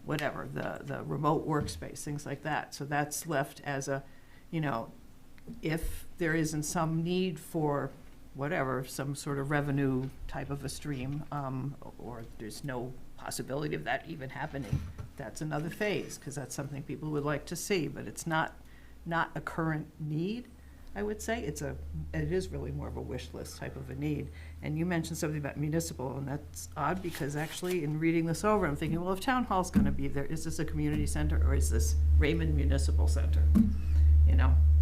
whatever, the remote workspace, things like that. So that's left as a, if there isn't some need for whatever, some sort of revenue type of a stream, or there's no possibility of that even happening, that's another phase, because that's something people would like to see, but it's not a current need, I would say. It is really more of a wish list type of a need. And you mentioned something about municipal, and that's odd, because actually in reading this over, I'm thinking, well, if town hall's gonna be there, is this a community center or is this Raymond Municipal Center?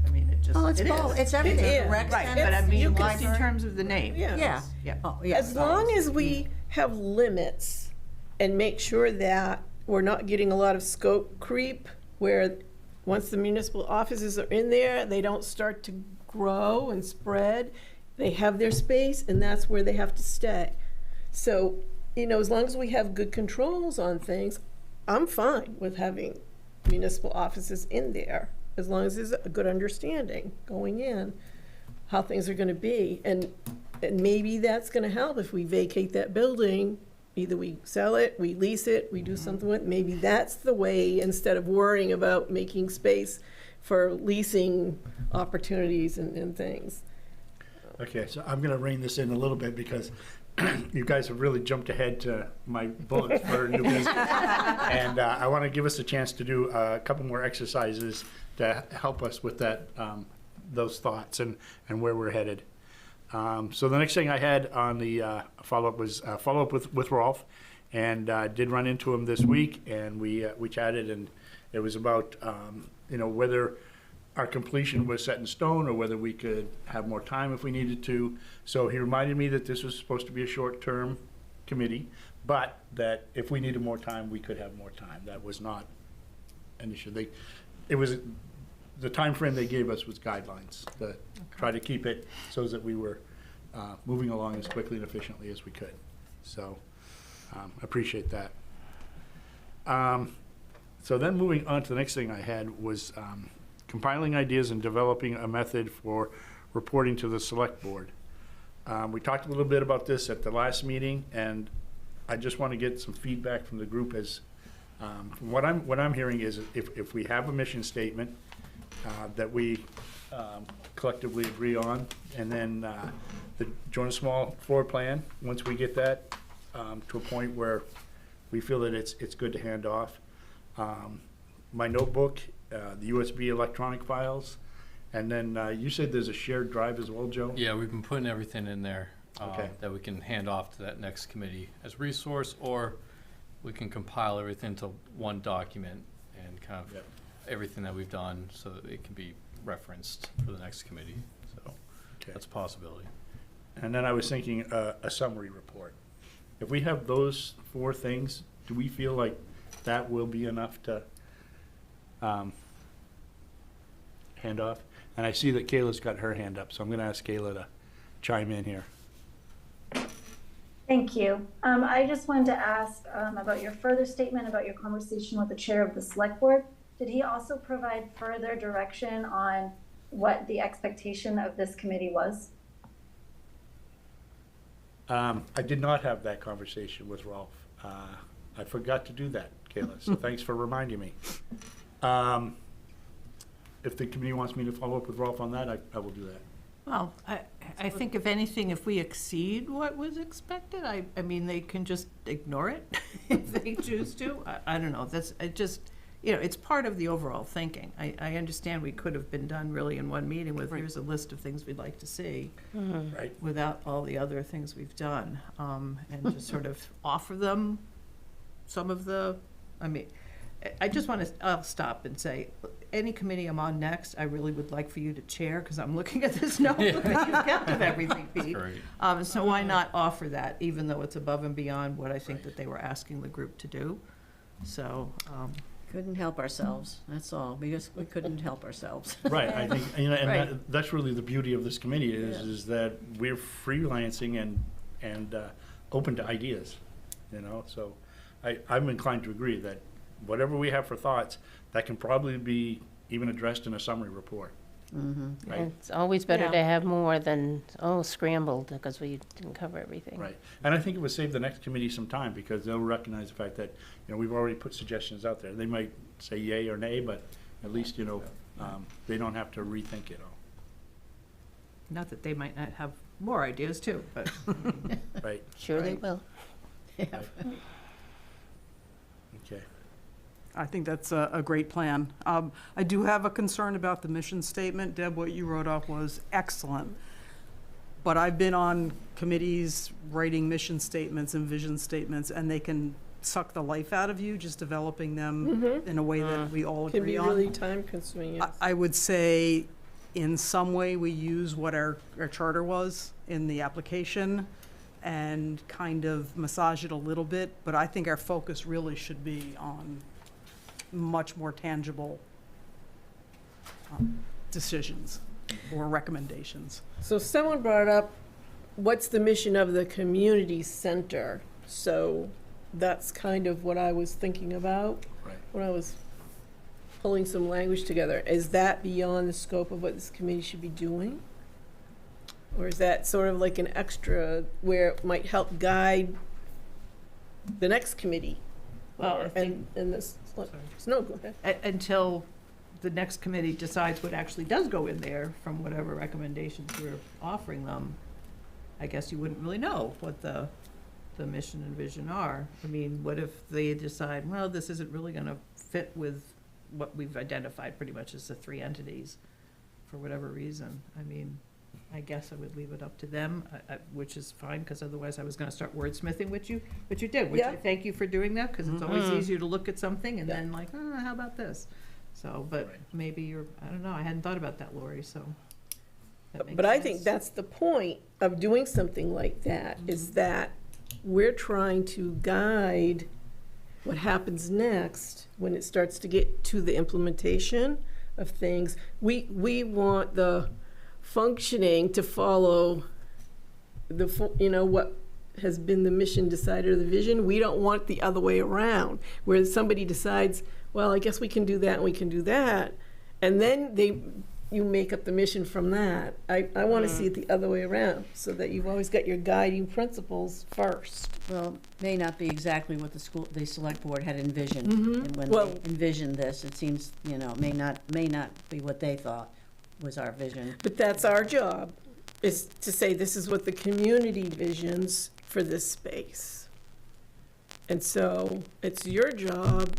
I mean, it just, Oh, it's it both. is. It's everything. It is. Rec Right, center, but I mean, you just in library. terms of the name. Yeah. Yeah. Yeah. Yes. as long as we have limits and make sure that we're not getting a lot of scope creep, where once the municipal offices are in there, they don't start to grow and spread. They have their space, and that's where they have to stay. So, as long as we have good controls on things, I'm fine with having municipal offices in there, as long as there's a good understanding going in how things are going to be. And maybe that's going to help if we vacate that building. Either we sell it, we lease it, we do something with it. Maybe that's the way, instead of worrying about making space for leasing opportunities and things. Okay, so I'm going to rein this in a little bit, because you guys have really jumped ahead to my bullets for new business. And I want to give us a chance to do a couple more exercises to help us with that, those thoughts and where we're headed. So the next thing I had on the follow-up was follow-up with Rolf, and did run into him this week, and we chatted, It was about, whether our completion was set in stone or whether we could have more time if we needed to. So he reminded me that this was supposed to be a short-term committee, but that if we needed more time, we could have more time. That was not an issue. The time frame they gave us was guidelines, to try to keep it so that we were moving along as quickly and efficiently as we could. So, appreciate that. So then moving on to the next thing I had was compiling ideas and developing a method for reporting to the select board. We talked a little bit about this at the last meeting, and I just want to get some feedback from the group as, from what I'm hearing is if we have a mission statement that we collectively agree on, and then the joint small floor plan, once we get that to a point where we feel that it's good to hand off. My notebook, the USB electronic files, and then you said there's a shared drive as well, Joe? Yeah, we've been putting everything in there Okay. that we can hand off to that next committee as resource, or we can compile everything to one document and kind of everything that we've done so that it can be referenced for the next committee. So that's a possibility. And then I was thinking a summary report. If we have those 4 things, do we feel like that will be enough to hand off? And I see that Kayla's got her hand up, so I'm going to ask Kayla to chime in here. Thank you. I just wanted to ask about your further statement about your conversation with the chair of the select board. Did he also provide further direction on what the expectation of this committee was? I did not have that conversation with Rolf. I forgot to do that, Kayla, so thanks for reminding me. If the committee wants me to follow up with Rolf on that, I will do that. Well, I think if anything, if we exceed what was expected, I mean, they can just ignore it if they choose to. I don't know, it's part of the overall thinking. I understand we could have been done really in one meeting with, here's a list of things we'd like to see. Right. Without all the other things we've done, and just sort of offer them some of I just want to, I'll stop and say, any committee I'm on next, I really would like for you to chair, because I'm looking at this notebook that you've kept of everything, Pete. So why not offer that, even though it's above and beyond what I think that they were asking the group to do? So, Couldn't help ourselves, that's all, because we couldn't help ourselves. Right, I think, and Right. that's really the beauty of this committee is that we're freelancing and open to ideas, so I'm inclined to agree that whatever we have for thoughts, that can probably be even addressed in a summary report. Mm-hmm. Right. It's always better to have more than, scrambled, because we didn't cover everything. Right, and I think it would save the next committee some time, because they'll recognize the fact that, we've already put suggestions out there. They might say yay or nay, but at least, they don't have to rethink it all. not that they might not have more ideas too, but. Right. Sure they Right. will. Yeah. Okay. I think that's a great plan. I do have a concern about the mission statement. Deb, what you wrote off was excellent. But I've been on committees writing mission statements and vision statements, and they can suck the life out of you, just developing them in a way that we all Can agree be on. really time consuming, yes. I would say in some way we use what our charter was in the application and kind of massage it a little bit, but I think our focus really should be on much more tangible decisions or recommendations. So someone brought up, what's the mission of the community center? So that's kind of what I was thinking about when I was pulling some language together. Is that beyond the scope of what this committee should be doing? Or is that sort of like an extra where it might help guide the next committee? Well, I think- and this, no, go ahead. Until the next committee decides what actually does go in there from whatever recommendations we're offering them, I guess you wouldn't really know what the mission and vision are. I mean, what if they decide, well, this isn't really gonna fit with what we've identified pretty much as the 3 entities for whatever reason? I mean, I guess I would leave it up to them, which is fine, because otherwise I was gonna start wordsmithing with you, but you did, which I Yeah. thank you for doing that, because it's always Mhm. easier to look at something and Yeah. then like, oh, how about this? So, but Right. maybe I don't know, I hadn't thought about that, Lori, so. that makes But I think sense. that's the point of doing something like that, is that we're trying to guide what happens next when it starts to get to the implementation of things. We want the functioning to follow what has been the mission decided or the vision. We don't want the other way around, where somebody decides, well, I guess we can do that and we can do that, and then you make up the mission from that. I want to see it the other way around, so that you've always got your guiding principles first. Well, may not be exactly what the select board had envisioned. Mhm. And when Well- they envisioned this, it seems, may not be what they thought was our vision. But that's our job, is to say this is what the community visions for this space. And so it's your job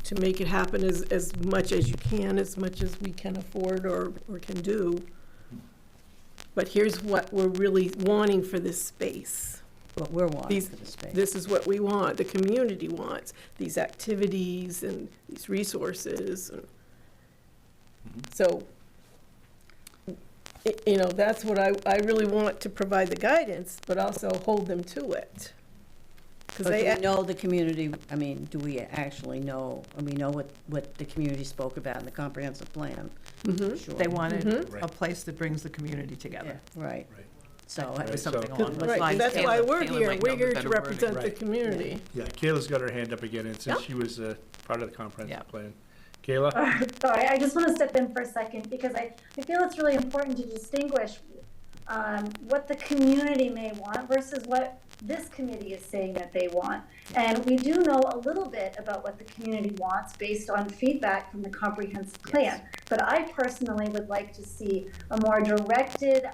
to make it happen as much as you can, as much as we can afford or can do. But here's what we're really wanting for this space. What we're wanting for the space. This is what we want, the community wants, these activities and these resources. So, that's what I really want to provide the guidance, but also hold them to it. But do we know the community, do we actually know, we know what the community spoke about in the comprehensive plan? Sure. They wanted Mhm. a place that brings the community together. Right. Right. So, It was Right, something so- along those Right, lines. that's why Kayla- we're Kayla here. might We're know the here to better wording. represent the Right. community. Yeah, Kayla's got her hand up again, and since Yeah. she was part of the comprehensive Yeah. plan. Kayla? Sorry, I just want to step in for a second because I feel it's really important to distinguish what the community may want versus what this committee is saying that they want. And we do know a little bit about what the community wants based on feedback from the comprehensive plan. But I personally would like to see a more directed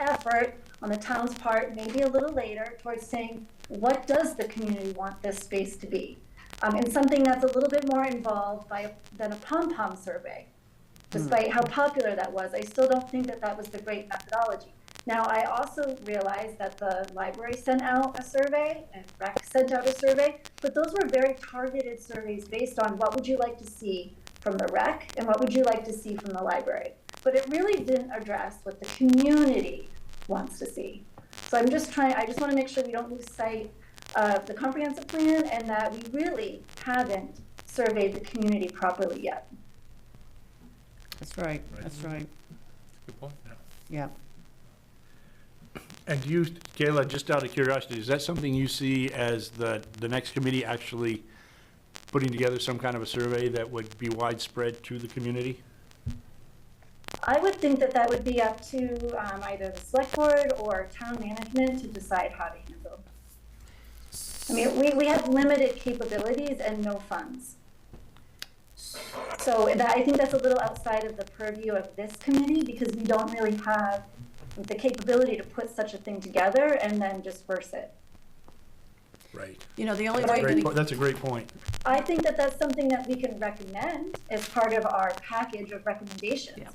effort on the town's part, maybe a little later, towards saying, what does the community want this space to be? And something that's a little bit more involved than a pom-pom survey. Despite how popular that was, I still don't think that was the great methodology. Now, I also realized that the library sent out a survey and Rec sent out a survey, but those were very targeted surveys based on what would you like to see from the Rec and what would you like to see from the library. But it really didn't address what the community wants to see. So I just want to make sure we don't lose sight of the comprehensive plan and that we really haven't surveyed the community properly yet. That's right, that's right, Good point. yeah. And you, Kayla, just out of curiosity, is that something you see as the next committee actually putting together some kind of a survey that would be widespread to the community? I would think that would be up to either the select board or town management to decide how to handle. I mean, we have limited capabilities and no funds. So I think that's a little outside of the purview of this committee because we don't really have the capability to put such a thing together and then disperse it. Right. The only That's a way great we, po- That's a great point. I think that that's something that we can recommend as part of our package of recommendations. Yeah.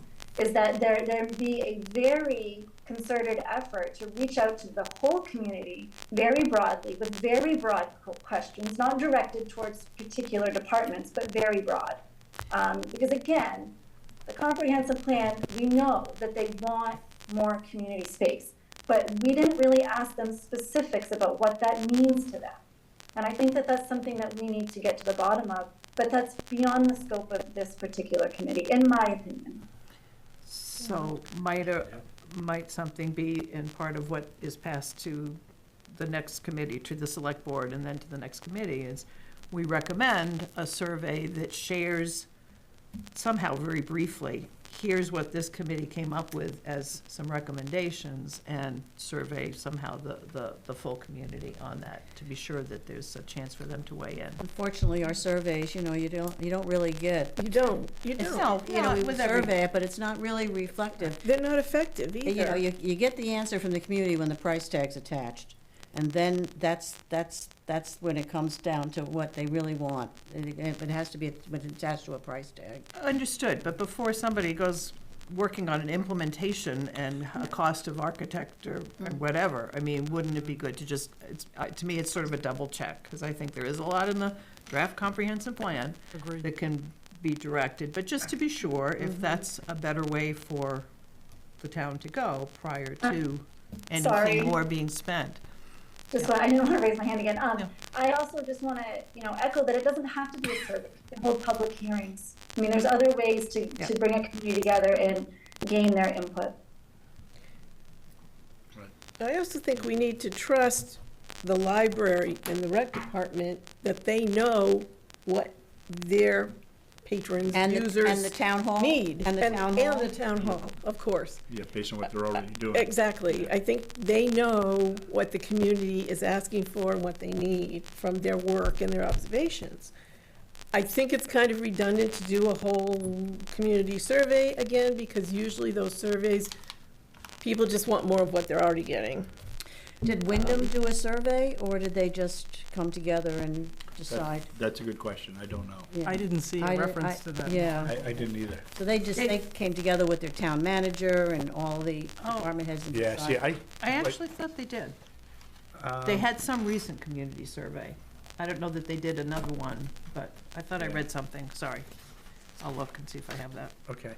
Is that there be a very concerted effort to reach out to the whole community very broadly with very broad questions, not directed towards particular departments, but very broad. Because again, the comprehensive plan, we know that they want more community space, but we didn't really ask them specifics about what that means to them. And I think that that's something that we need to get to the bottom of, but that's beyond the scope of this particular committee, in my opinion. So might something be in part of what is passed to the next committee, to the select board, and then to the next committee, is we recommend a survey that shares somehow very briefly, here's what this committee came up with as some recommendations, and survey somehow the full community on that, to be sure that there's a chance for them to weigh in. unfortunately, our surveys, you don't really get. You don't. We with every- survey it, but it's not really reflective. They're not effective either. You get the answer from the community when the price tag's attached. And then that's when it comes down to what they really want. It has to be attached to a price tag. Understood, but before somebody goes working on an implementation and a cost of architect or whatever, I mean, wouldn't it be good to just, to me, it's sort of a double check, because I think there is a lot in the draft comprehensive plan that can be directed, but just to be sure, if that's a better way for the town to go prior to Sorry. anything more being spent. I didn't want to raise my hand again. I also just want to, echo that it doesn't have to be a survey. You can hold public hearings. I mean, there's other ways to bring a community together and gain their input. I also think we need to trust the library and the rec department that they know what their patrons, users and the town hall need. and the town hall, And the town hall, of course. Yeah, based on what they're already doing. Exactly. I think they know what the community is asking for and what they need from their work and their observations. I think it's kind of redundant to do a whole community survey again, because usually those surveys, people just want more of what they're already getting. Did Wyndham do a survey, or did they just come together and decide? That's a good question. I don't know. Yeah. I didn't see a reference to that. Yeah. I didn't either. So they came together with their town manager and all the department heads and Yeah, decided? see, I actually thought they did. They had some recent community survey. I don't know that they did another one, but I thought I read something, sorry. I'll look and see if I have that. Okay.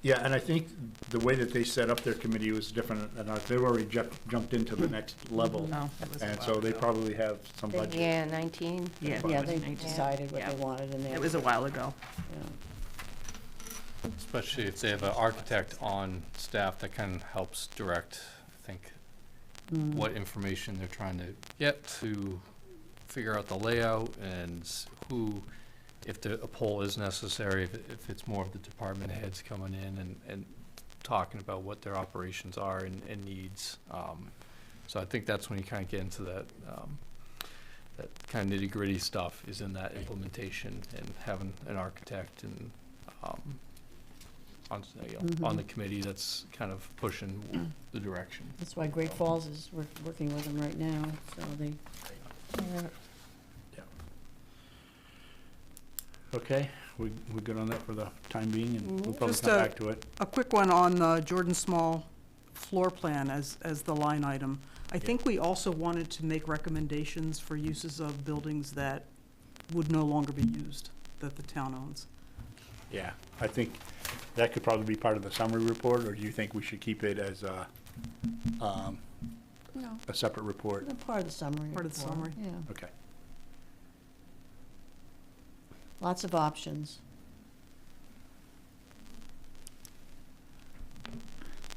Yeah, and I think the way that they set up their committee was different than ours. They've already jumped into the next level. No, that was a And while so they ago. probably have some budget. Yeah, 19. Yeah, Yeah, they 19. decided what Yeah. they wanted and they. It was a while ago. Especially if they have an architect on staff that kind of helps direct, I think, what information they're trying to get to figure out the layout and who, if a poll is necessary, if it's more of the department heads coming in and talking about what their operations are and needs. So I think that's when you kind of get into that, that kind of nitty gritty stuff is in that implementation and having an architect and, on the committee that's kind of pushing the direction. That's why Great Falls is working with them right now, so they. Okay, we're good on that for the time being, and we'll probably Just come back to it. a quick one on the Jordan Small floor plan as the line item. I think we also wanted to make recommendations for uses of buildings that would no longer be used, that the town owns. Yeah, I think that could probably be part of the summary report, or do you think we should keep it as a separate report? Part of the summary. Part of the report, summary. Yeah, Okay. lots of options.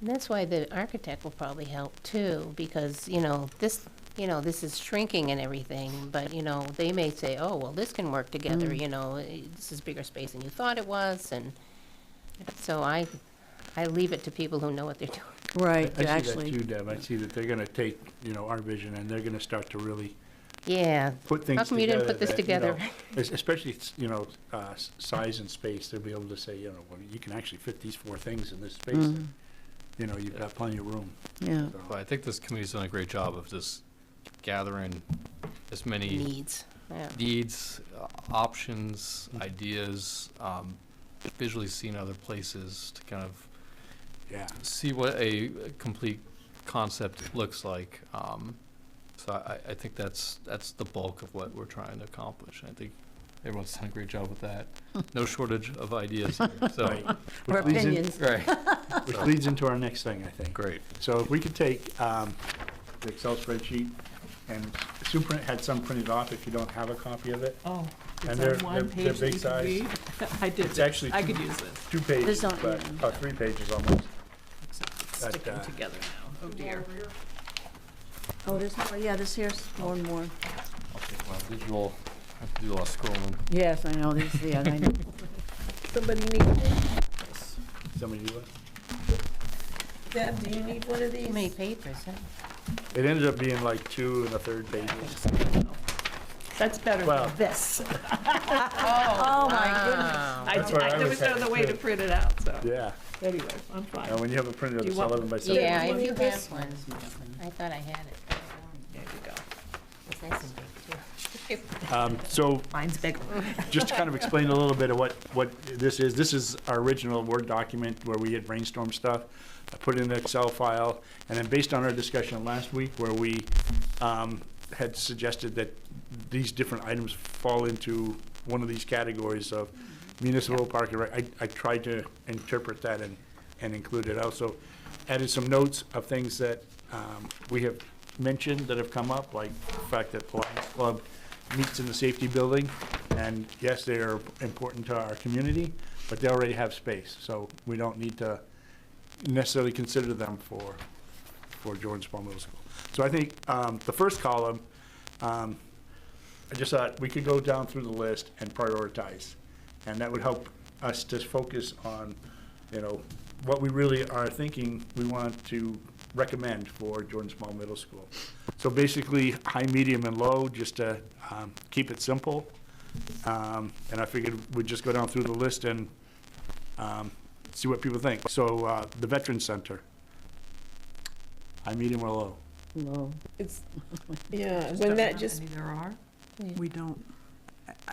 And that's why the architect will probably help too, because, this is shrinking and everything, but, they may say, oh, well, this can work together, this is bigger space than you thought it was, and so I leave it to people who know what they're doing. Right, I see actually. that too, Deb. I see that they're gonna take, our vision, and they're gonna start to really Yeah. put things together. How come you didn't put this that, together? Especially, size and space, they'll be able to say, well, you can actually fit these 4 things in this space. And, you've got plenty of room. Yeah. So, Well, I think this committee's done a great job of just gathering as many Needs. Yeah. needs, options, ideas, visually seeing other places to kind of Yeah. see what a complete concept looks like. So I think that's the bulk of what we're trying to accomplish. I think everyone's done a great job with that. No shortage of ideas here, so. Right. Or Which leads in- opinions. Right. Which leads into our next thing, I think. Great. So if we could take the Excel spreadsheet, and Sue had some printed off if you don't have a copy of it. Oh, And it's they're- on one they're page that big you can size. read? I did, It's actually I two- could use this. 2 pages, This don't- but, 3 pages almost. Except it's But, sticking together now, oh dear. Oh, there's more, yeah, this here's more and more. I'll take my visual, I have to do a lot of scrolling. Yes, I know, these, yeah, I know. Somebody need one? Somebody do it? Deb, do you need one of these? Too many papers, huh? It ended up being like 2 1/3 pages. That's better Well- than this. Oh, my goodness. That's where I There was was no other headed, way to too. print it out, so, Yeah. anyway, I'm fine. And when you have a printed, Do you it's want- 11 by 7. Yeah, if you this? have one. I thought I had it. There you go. It's nice and big too. So Mine's bigger. just to kind of explain a little bit of what this is our original Word document where we had brainstormed stuff. I put it in an Excel file, and then based on our discussion last week where we had suggested that these different items fall into one of these categories of municipal park and rec, I tried to interpret that and include it. I also added some notes of things that we have mentioned that have come up, like the fact that the Lions Club meets in the safety building, and yes, they are important to our community, but they already have space, so we don't need to necessarily consider them for Jordan Small Middle School. So I think the first column, I just thought we could go down through the list and prioritize, and that would help us to focus on, what we really are thinking we want to recommend for Jordan Small Middle School. So basically, high, medium, and low, just to keep it simple. And I figured we'd just go down through the list and see what people think. So the Veterans Center, high, medium, or low? Low. It's, yeah, when that just, There are. We don't.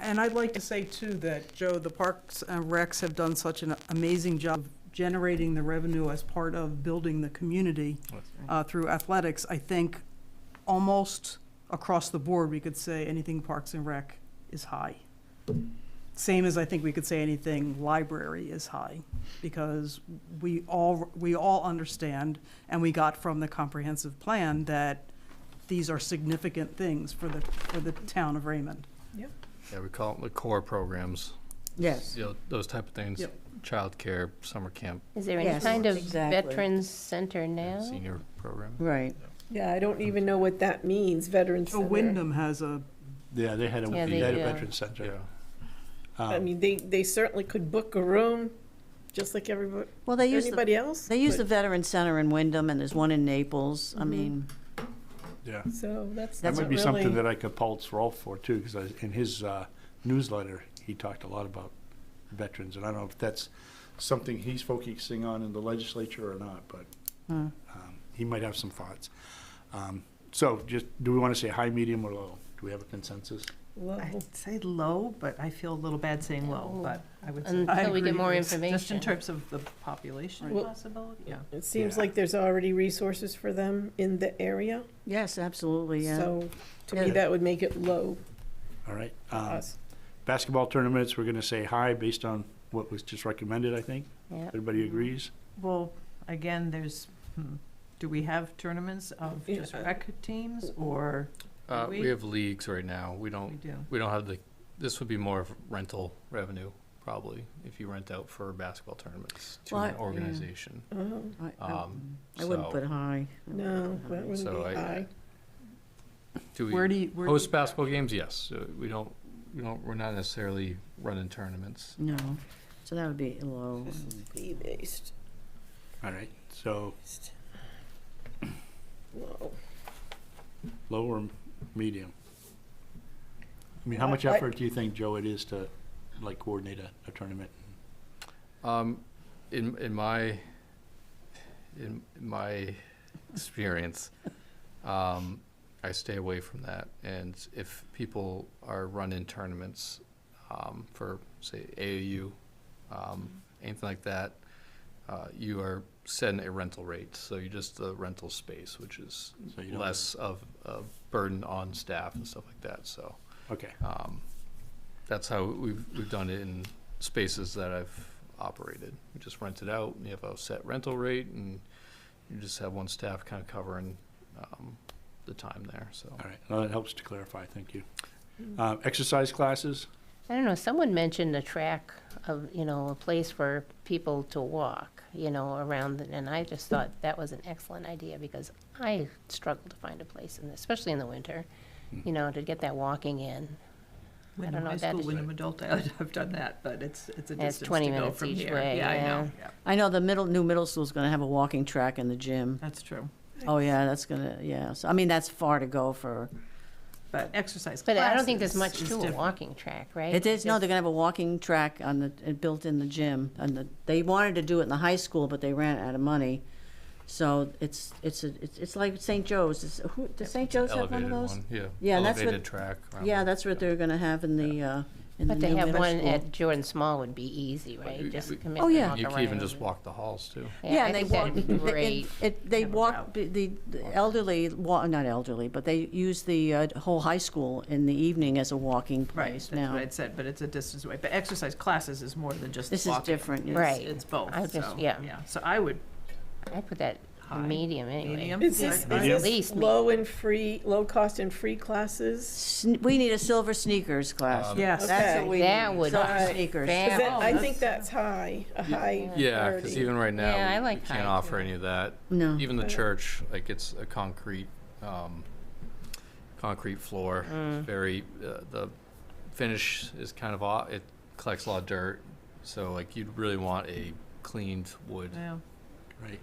And I'd like to say too that, Joe, the Parks and Recs have done such an amazing job generating the revenue as part of building the community through athletics. I think almost across the board, we could say anything Parks and Rec is high. Same as I think we could say anything library is high, because we all understand, and we got from the comprehensive plan that these are significant things for the town of Raymond. yep. Yeah, we call it the core programs. Yes. Those type of things. Yep. Childcare, summer camp, Is there any Yes, kind of exactly. veterans center now? senior program. Right. Yeah, I don't even know what that means, Veterans So Center. Wyndham has a, Yeah, they had a Yeah, they do. Veterans Center. Yeah. I mean, they certainly could book a room, just like Well, they use anybody else. They use the but- Veterans Center in Wyndham, and there's one in Naples. I Mhm. mean, Yeah. So that's That not might be really, something that I could pulse Rolf for too, because in his newsletter, he talked a lot about veterans, and I don't know if that's something he's focusing on in the legislature or not, but he might have some thoughts. So just, do we want to say high, medium, or low? Do we have a consensus? Well, I'd say low, but I feel a little bad saying low, but I would say. Until I we get agree more with- Just information. in terms of the population Well, possibility, yeah. it seems Yeah. like there's already resources for them in the area. yes, absolutely, yeah. So to me, Yeah. that would make it low All right. to us. Basketball tournaments, we're going to say high based on what was just recommended, I think. Yeah. Everybody agrees? Well, again, do we have tournaments of just Yeah. rec teams, or? We have leagues right now. We We don't do. have this would be more of rental revenue, probably, if you rent out for basketball tournaments to Well, an yeah. organization. Oh, I wouldn't so- put high. no, that wouldn't So be high. Do we Where do you? host basketball games? Yes. We're not necessarily running tournaments. No, so that would be low. Fee-based, All right. So low. low or medium? I mean, how much I- effort do you think, Joe, it is to like coordinate a tournament? In my experience, I stay away from that. And if people are running tournaments for, say, AAU, anything like that, you are setting a rental rate. So you just the rental space, which is So you don't- less of a burden on staff and stuff like that. So Okay. that's how we've done it in spaces that I've operated. You just rent it out, and you have a set rental rate, and you just have one staff kind of covering the time there. So All right. Well, that helps to clarify. Thank you. Exercise classes? I don't know, someone mentioned a track of, a place for people to walk, around, and I just thought that was an excellent idea, because I struggle to find a place, especially in the winter, to get that walking in. Wyndham know High if that School, is- Wyndham Adult, I've done that, but it's a distance to 20 go minutes from each here. way, Yeah, I yeah. know, yeah. I know the new middle school's gonna have a walking track in the gym. That's true. Oh, yeah, that's gonna, yeah, so, I mean, that's far to go for, But exercise But I don't think classes there's much is to a different. walking track, right? it is, no, they're gonna have a walking track built in the gym, and they wanted to do it in the high school, but they ran out of money. So it's like St. Joe's. Does St. Joe's have one of Elevated those? one, yeah. Yeah, and that's what. Elevated track around Yeah, the- that's what they're gonna have in the, in the But to new have middle one school. at Jordan Small would be easy, right? Just come in Oh, and yeah. walk You can even around. just walk the halls, too. Yeah, I and they think walk, that'd be great. they walk, the elderly, not elderly, but they use the whole high school in the evening as a walking Right, place that's now. what I'd said, but it's a distance away. But exercise classes is more than just This is walking. different, It's- Right. It's both, I just- so, yeah. So I would, I put that High. medium anyway. medium. Is this, Right. is At this least low cost and free classes? We need a silver sneakers class. Yes. That's Okay. what we That need, would- silver Alright. sneakers. That- Is that- I Oh, think that's high, a high Yeah, priority. because even right now, Yeah, I we like can't high, offer too. any of that. No. Even the church, like, it's a concrete floor. It's very, the finish is kind of off, it collects a lot of dirt. So, like, you'd really want a cleaned wood Yeah. Right.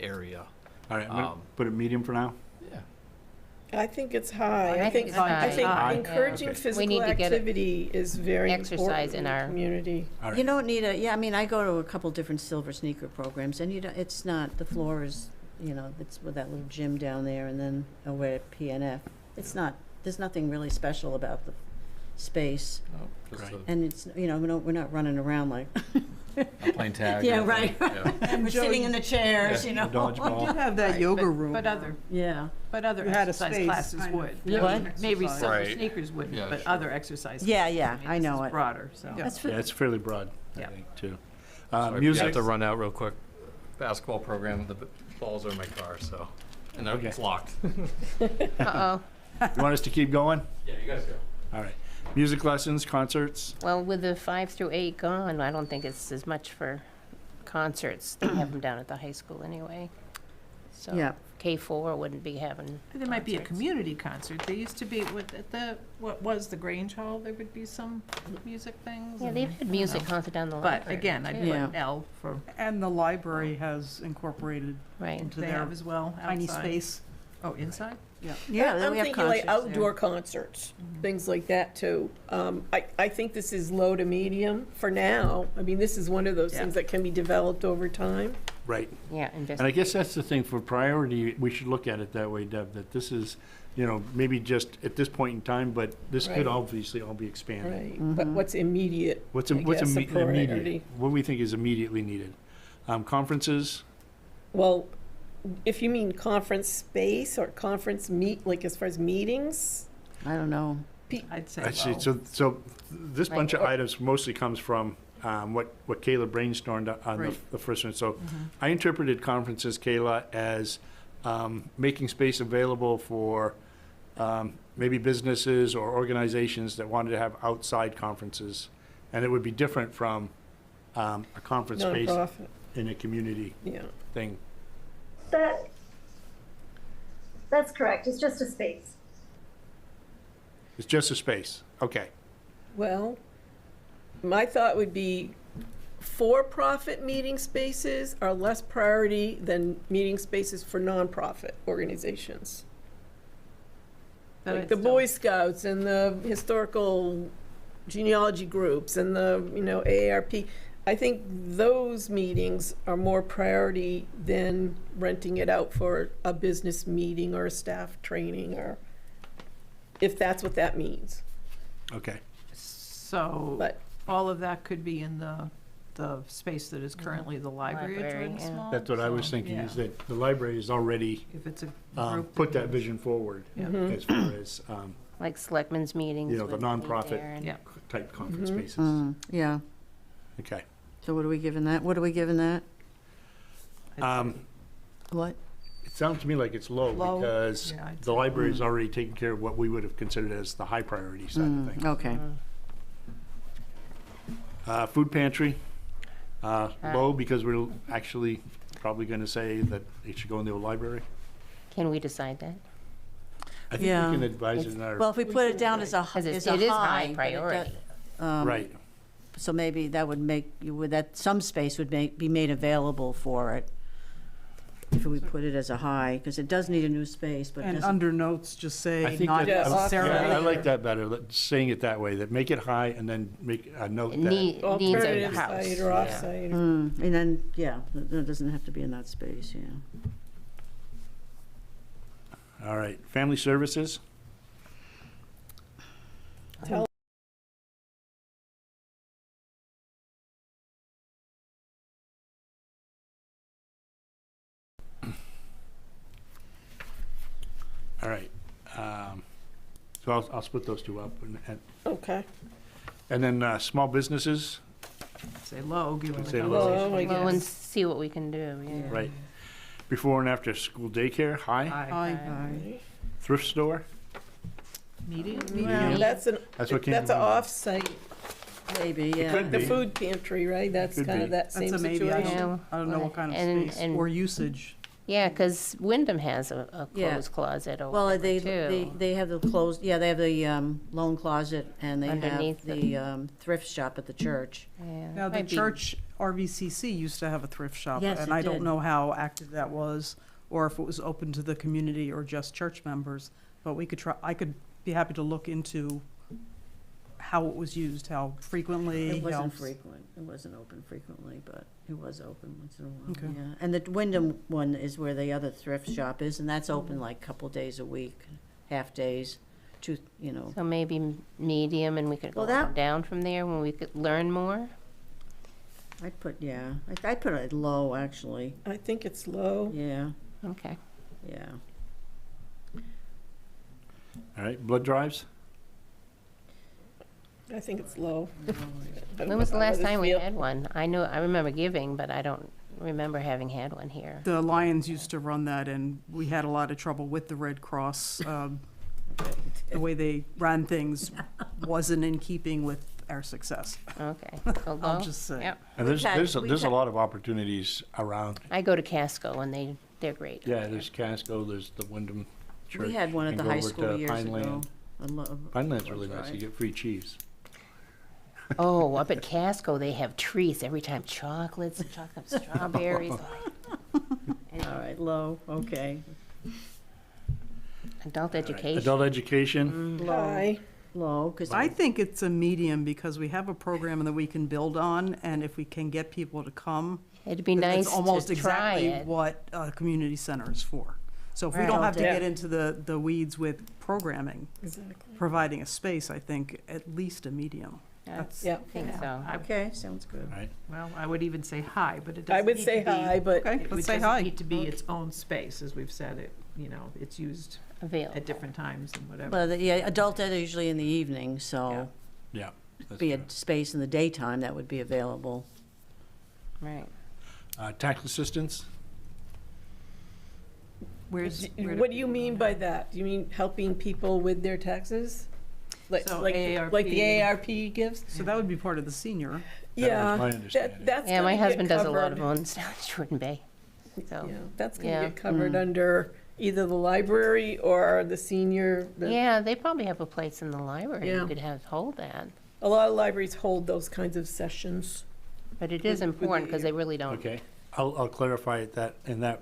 area. All right, I'm gonna Um, put it medium for now. Yeah. I think it's high. I think it's high. I think High. encouraging Okay. We physical need to get activity is very exercise important in in our- our community. All right. You don't need I mean, I go to a couple different silver sneaker programs, and it's not, the floor is, it's with that little gym down there, and then over at PNF. It's not, there's nothing really special about the space, No, just Right. a- and it's, we're not running around like. not playing tag. or Yeah, anything. right. Yeah. And we're sitting in the chairs, Yeah, dodgeball. You have that yoga room. But other, Yeah. but other You had a exercise space, classes kind of. would. Yeah. What? Maybe Exercise. silver Right. sneakers wouldn't, Yeah, but sure. other exercise. Yeah, classes. yeah, I mean, I this know is it. broader, so. Yeah. That's Yeah, it's fairly broad, I Yeah. think, too. Sorry, we Music. have to run out real quick. Basketball program, the balls are in my car, so, and Okay. it's locked. Uh-oh. You want us to keep going? Yeah, you guys go. All right. Music lessons, concerts? Well, with the 5 through 8 gone, I don't think it's as much for concerts. They have them down at the high school anyway. So Yeah. K4 wouldn't be having There might be a concerts. community concert. There used to be, what was the Grange Hall, there would be some music things. Yeah, and- they've had music concert down the But library. again, I'd too. Yeah. put L for, And the library has incorporated Right. into they their have as well, tiny outside. space. Oh, inside? Yeah. Yeah, I'm we have thinking like concerts there. outdoor concerts, things like that too. I think this is low to medium for now. I mean, this is one of those Yeah. things that can be developed over time. Right. Yeah, and just, And I guess that's the thing, for priority, we should look at it that way, Deb, that this is, maybe just at this point in time, but this could Right. obviously all be expanded. Right. But what's immediate? What's I what's guess, a immediate? priority. What we think is immediately needed? Conferences? Well, if you mean conference space or conference like as far as meetings, I don't know. I'd say I see. low. So this bunch of items mostly comes from what Kayla brainstormed on Right. the first one. So I interpreted conferences, Kayla, as making space available for maybe businesses or organizations that wanted to have outside conferences. And it would be different from a conference space nonprofit, in a community yeah. thing. That's correct. It's just a space. It's just a space. Okay. Well, my thought would be for-profit meeting spaces are less priority than meeting spaces for nonprofit organizations. But Like I'd the still- Boy Scouts and the historical genealogy groups and the, AARP. I think those meetings are more priority than renting it out for a business meeting or a staff training, or if that's what that means. Okay. So, But all of that could be in the space that is currently the library at Library, Jordan yeah. Small. That's what I was So, thinking, is yeah. that the library is already If it's a group. put that vision forward Yeah. as far as, like selectmen's meetings. the would meet nonprofit there and- Yeah. type conference spaces. Yeah. Okay. So what are we giving that? What are we giving that? What? It sounds to me like it's low Low? because Yeah, I'd the say- library's already taken care of what we would have considered as the high priority side of things. Okay. Food pantry, low because we're actually probably going to say that it should go in the old library. Can we decide that? I think Yeah. we can advise in our, Well, if we put it down as a, Because as a it is high. high but it priority. right. So maybe that would make, some space would be made available for it, if we put it as a high, because it does need a new space, but And doesn't. under notes, just I say think not that, necessarily. I like that better, saying it that way, that make it high and then make a note that. Needs Alternative a house. site or yeah. offsite. And then, yeah, it doesn't have to be in that space, yeah. All right, family services. All right, so I'll split those two up, Okay. and then small businesses, Say low, give them a Say conversation. low, I Well, and guess. see what we can do, yeah. right? Before and after school daycare, high. Aye. Thrift store, Medium? Well, that's an, That's what came that's to an mind. off-site, Maybe, yeah. could the be. food pantry, right? That's Could kind be. of that same That's a maybe. situation. I don't know what kind of And- space and- or usage. Yeah, because Wyndham has a Yeah. clothes closet over Well, there, they too. have the closed, yeah, they have the loan closet, and they have Underneath the thrift shop at the church. Yeah, Now, the might be- church RVCC used to have a thrift shop. Yes, And it I don't did. know how active that was, or if it was open to the community or just church members. But we could try, I could be happy to look into how it was used, how frequently. It how- wasn't frequent, it wasn't open frequently, but it was open once in a while, Okay. yeah. And the Wyndham one is where the other thrift shop is, and that's open like a couple days a week, half days, you know. So maybe medium, and we could go Well, up that- and down from there when we could learn more? I'd put, yeah, I'd put it low, actually, I think it's low. yeah, Okay. yeah. All right, blood drives, I think it's low. I don't When was the know how last others time we feel. had one? I remember giving, but I don't remember having had one here. The Lions used to run that, and we had a lot of trouble with the Red Cross. The way they ran things wasn't in keeping with our success. Okay. So I'll low? just say. Yep. and there's we've there's a had- lot of opportunities around. I go to Casco, and they're great. Yeah, there's Casco, there's the Wyndham Church. We had one at and the go high over school to years ago. Pineland. Pineland's really nice, you get free cheese. Oh, up at Casco, they have treats every time, chocolate strawberries. All right, low, okay. Adult All right, education. Adult education, High. Low, because I think it's a medium because we have a program that we can build on, and if we can get people to come, It'd be it's nice almost to try exactly it. what a community center is for. So if we Right. don't have to Yeah. get into the weeds with programming, Exactly. providing a space, I think at least a medium. That's, Yeah. I think so. okay, sounds good. right? well, I would even say high, but it I doesn't would need say to be. high, but Okay, It let's say doesn't high. need to be its own space, as we've said, it, it's used Available. at different times and whatever. Well, yeah, adult ed are usually in the evening, so Yeah. that's be true. a space in the daytime that would be available. Right. Tax assistance, what do you mean by that? Do you mean helping people with their taxes? Like, So like the AARP gives? So that would be part of the senior. was Yeah, my understanding. that's Yeah, my gonna get husband does a lot of covered. ones down in Jordan Bay. So, Yeah, that's gonna Yeah. get covered under either the library or the senior. yeah, they probably have a place in the library. Yeah. You could hold that. A lot of libraries hold those kinds of sessions. But it is With- with important the- because they really don't. Okay, I'll clarify it that, in that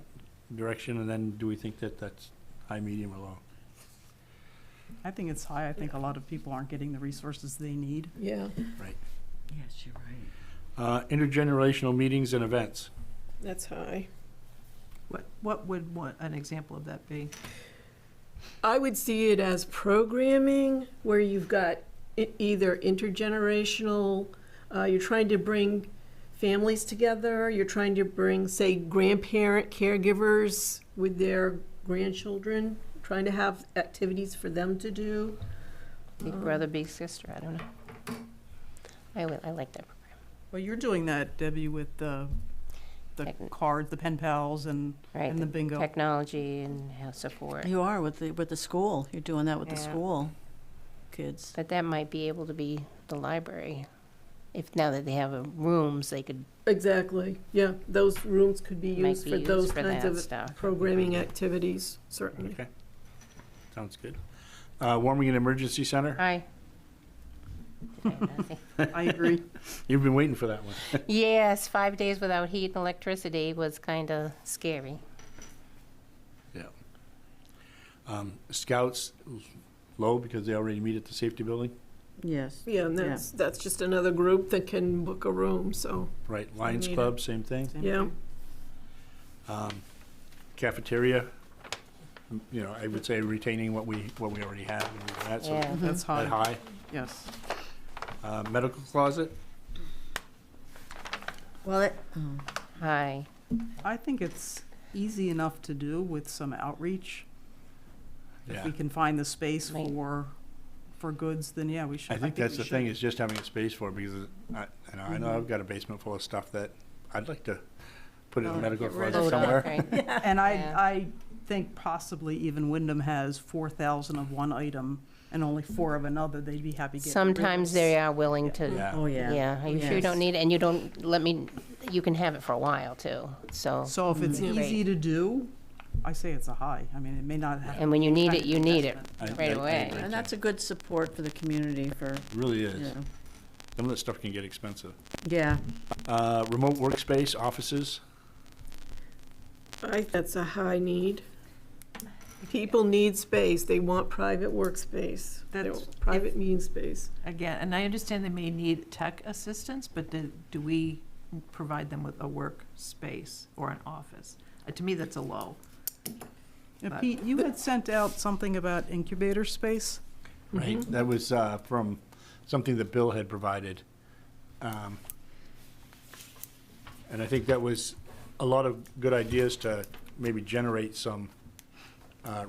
direction, and then do we think that that's high, medium, or low? I think it's high. I think a lot of people aren't getting the resources they need. Yeah, Yes, you're right. Intergenerational meetings and events. that's high. What would an example of that be? I would see it as programming where you've got either intergenerational, you're trying to bring families together, you're trying to bring, say, grandparent caregivers with their grandchildren, trying to have activities for them to do. Big brother, big sister, I don't know. I like that program. Well, you're doing that, Debbie, with the cards, the pen pals, and Right, the bingo. technology and how support. You are with the school. You're doing that with the Yeah. school kids. But that might be able to be the library. If now that they have rooms, they could, Exactly, yeah, those rooms could be Might used be for used those for kinds that of stuff. programming activities, certainly. Okay, sounds good. Warming and Emergency Center, hi. I agree. you've been waiting for that one. Yes, 5 days without heat and electricity was kind of scary. Yeah. Scouts, low because they already meet at the safety building. Yes. Yeah, and that's just another group that can book a room, so, Right, Lions Need it. Club, same thing. yeah. Cafeteria, you know, I would say retaining what we already have. And that's Yeah. That's high. that high. Yes. Medical closet. Well, Hi. I think it's easy enough to do with some outreach. If Yeah. we can find the space Right. for goods, then yeah, we should. I think that's we the should. thing, is just having a space for it, because I know I've got a basement full of stuff that I'd like to put in a medical get rid closet of somewhere. Right. And Yeah. I think possibly even Wyndham has 4,000 of one item and only 4 of another. They'd be happy getting rid of. Sometimes they are willing to. Yeah. oh, yeah. Yeah, are you sure you don't need it? And you don't, let me, you can have it for a while too, so. So if it's Great. easy to do, I say it's a high. I mean, it may not have. And when you need kind it, of you need it investment. right I away. agree. And that's a good support for the community for, Really you is. know, Some of that stuff can get expensive. yeah. Remote workspace, offices. I think that's a high need. People need space, they want private workspace, they That's- want private meeting space. Again, and I understand they may need tech assistance, but do we provide them with a workspace or an office? To me, that's a low. Yeah, Pete, you had sent out something about incubator space. Right, that was from something that Bill had provided. And I think that was a lot of good ideas to maybe generate some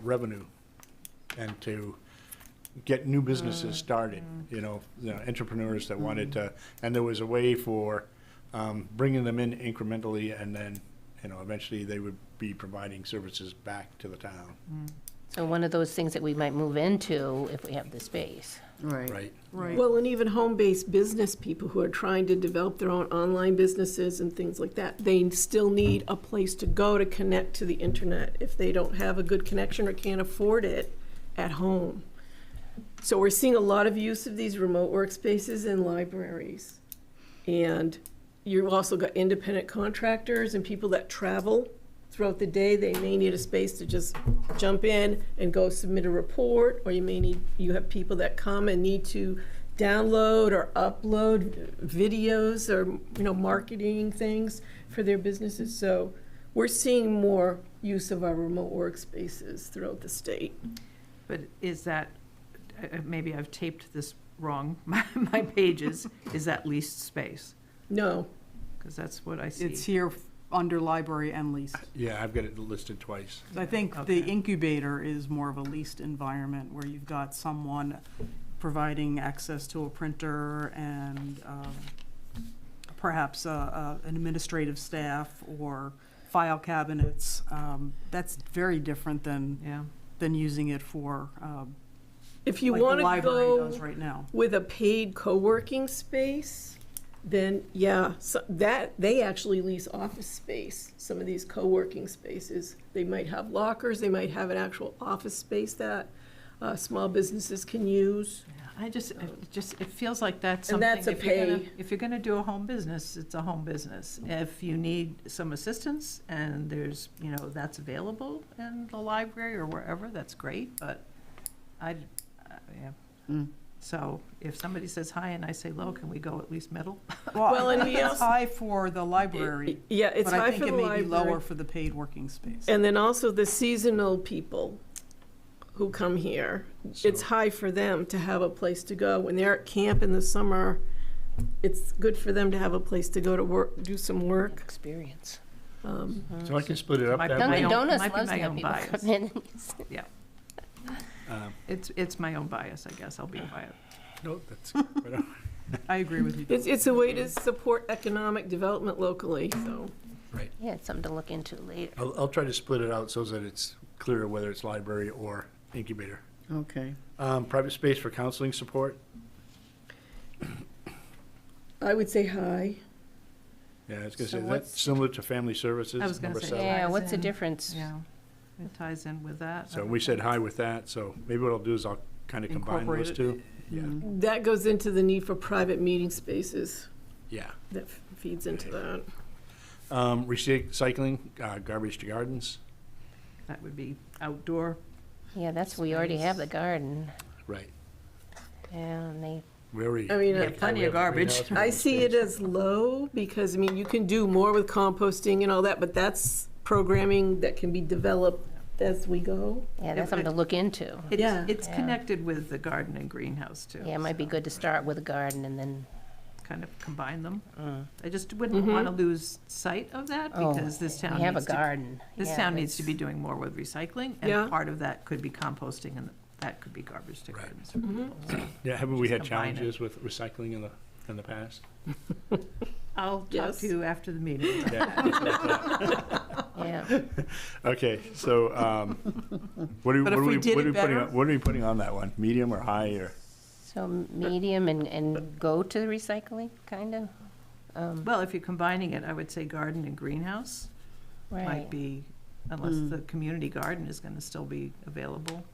revenue and to get new businesses started, you know, entrepreneurs that wanted to, and there was a way for bringing them in incrementally, and then, you know, eventually they would be providing services back to the town. So one of those things that we might move into if we have the space. Right. Right. Right. Well, and even home-based business people who are trying to develop their own online businesses and things like that, they still need a place to go to connect to the internet if they don't have a good connection or can't afford it at home. So we're seeing a lot of use of these remote workspaces in libraries. And you've also got independent contractors and people that travel throughout the day. They may need a space to just jump in and go submit a report, or you have people that come and need to download or upload videos or, you know, marketing things for their businesses. So we're seeing more use of our remote workspaces throughout the state. But is that, maybe I've taped this wrong, my pages, is that leased space? No, Because that's what I see. It's here under library and leased. Yeah, I've got it listed twice. I think the Okay. incubator is more of a leased environment where you've got someone providing access to a printer and perhaps an administrative staff or file cabinets. That's very different Yeah. than using it for, if you like the want to library go does right now. with a paid co-working space, then yeah, so that, they actually lease office space. Some of these co-working spaces, they might have lockers, they might have an actual office space that small businesses can use. It feels like that's And something. that's a If you're gonna do a home business, it's a home business. If you need some assistance and there's, you know, that's available in the library or wherever, that's great, but yeah. So if somebody says hi and I say low, can we go at least middle? Well, and I we think it's also- high for the library. Yeah, it's high for the But I think it may be library. lower for the paid working space. And then also the seasonal people who come here, it's high for them to have a place to go. When they're at camp in the summer, it's good for them to have a place to go to work, do some work. Experience. So I can split it up Might that be way. Dunkin' Donuts might be loves my to have own people bias. come in. Yeah, Um, it's my own bias, I guess, I'll be quiet. No, that's, right on. I agree with you. It's a way to support economic development locally, so. Right. Yeah, it's something to look into later. I'll try to split it out so that it's clear whether it's library or incubator. Okay. Private space for counseling support. I would say high. Yeah, I was gonna So say, what's- that's similar to family services, I was gonna number say, 7. Yeah, ties what's the in. difference? Yeah, it ties in with that. So we said high with that, so maybe what I'll do is I'll kind of combine Incorporate those it. two. Yeah, That goes into the need for private meeting spaces. yeah. That feeds into that. Recycling, garbage to gardens, That would be outdoor. Yeah, we already have the garden. right. Yeah, and they, We already. I mean, Yeah, plenty of garbage. I see it as low because, I mean, you can do more with composting and all that, but that's programming that can be developed as we go. Yeah, that's something to look into. Yeah. It's Yeah. connected with the garden and greenhouse too. Yeah, it might be good to start with a garden and then, Kind of combine them. mm. I just wouldn't want to lose sight of that Oh, because this town we have a needs to. garden. This Yeah, town needs to that's- be doing more with recycling, Yeah. and part of that could be composting, and that could be garbage to gardens for Mm-hmm. people. So Yeah, haven't we had Just combine it. challenges with recycling in the past? I'll talk Yes. to you after the meeting. Yeah. Okay, so, what are But if we did it better- what are we putting on that one? Medium or high or? So medium and go to recycling, kind of? Well, if you're combining it, I would say garden and greenhouse might Right. be, unless the community garden is gonna still be available.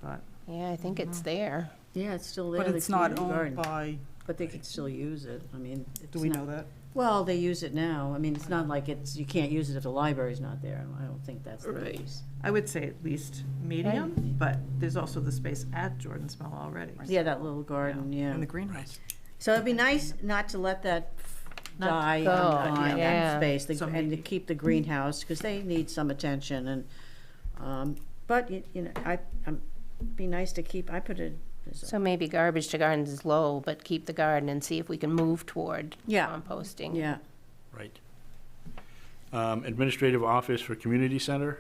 But, Yeah, I think it's there. Yeah, it's still there. But the it's not community owned garden. by, But they could still use it. I mean, do it's we not- know that? Well, they use it now. I mean, it's not like you can't use it if the library's not there. I don't think that's the Right. case. I would say at least medium, but there's also the space at Jordan Small already. Yeah, that little garden, yeah. In the greenhouse. So it'd be nice not to let that Not die go, on that yeah. space, So and to maybe- keep the greenhouse, because they need some attention, and, but, you know, be nice to keep, I put it, So maybe garbage to gardens is low, but keep the garden and see if we can move toward Yeah. composting. yeah. Right. Administrative office for community center?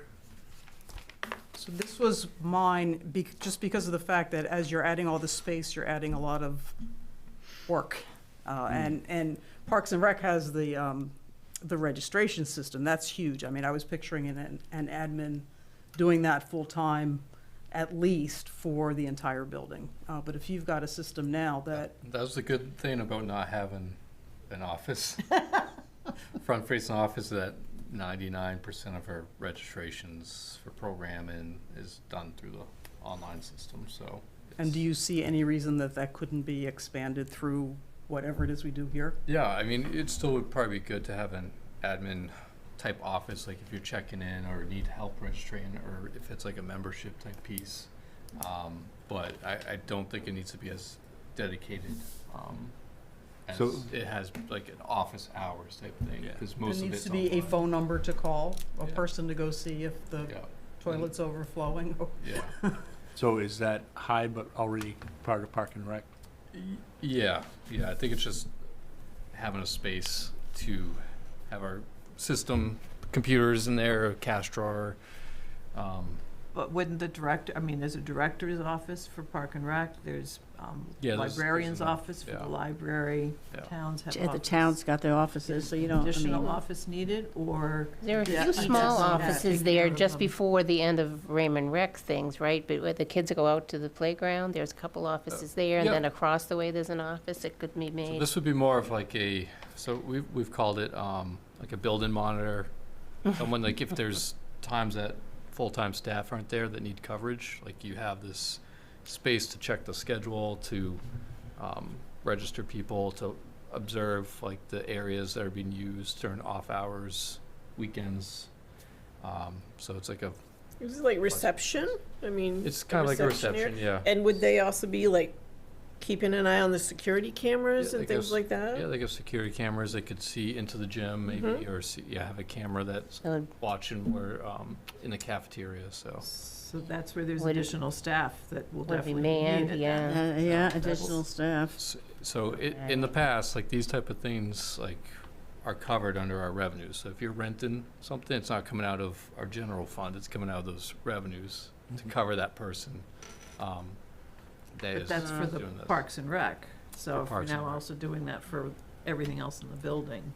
So this was mine, just because of the fact that as you're adding all the space, you're adding a lot of work. And Parks and Rec has the registration system, that's huge. I mean, I was picturing an admin doing that full-time, at least for the entire building. But if you've got a system now that, That was the good thing about not having an office. Front-facing office, that 99% of our registrations for programming is done through the online system, so. and do you see any reason that that couldn't be expanded through whatever it is we do here? Yeah, I mean, it still would probably be good to have an admin type office, like if you're checking in or need help registering, or if it's like a membership type piece. But I don't think it needs to be as dedicated as So- it has like an office hours type thing, because There most of needs it's to be a online. phone number to call, a Yeah. person to go see if the Yeah, toilet's overflowing. yeah. So is that high but already part of Park and Rec? Yeah, I think it's just having a space to have our system, computers in there, a cash drawer. But wouldn't the director, I mean, there's a director's office for Park and Rec, there's Yeah, there's librarian's enough, office for yeah. the library, Yeah. towns have The office. town's got their offices, so you don't, I Additional mean, office needed, or? There are Yeah, a few small that's- offices take there care of just them. before the end of Raymond Rec things, right? But where the kids go out to the playground, there's a couple offices there, and yeah. then across the way, there's an office that could be So made. this would be more of like so we've called it like a building monitor. Someone like if there's times that full-time staff aren't there that need coverage, like you have this space to check the schedule, to register people, to observe like the areas that are being used during off hours, weekends. So it's like Is it like reception? I mean. it's kind of like a reception reception, area? yeah. And would they also be like keeping an eye on the security cameras Yeah, and they things have- like that? Yeah, they have security cameras. They could see into the gym, maybe, or see, have a camera that's So watching where in the cafeteria. So So that's where there's Would it- additional staff that will would be definitely manned, need it. yeah. yeah, additional staff. in the past, like these type of things, like are covered under our revenues. So if you're renting something, it's not coming out of our general fund. It's coming out of those revenues to cover that person. That But is that's for the doing this. Parks and Rec, so For if we're Parks and now Rec. also doing that for everything else in the building.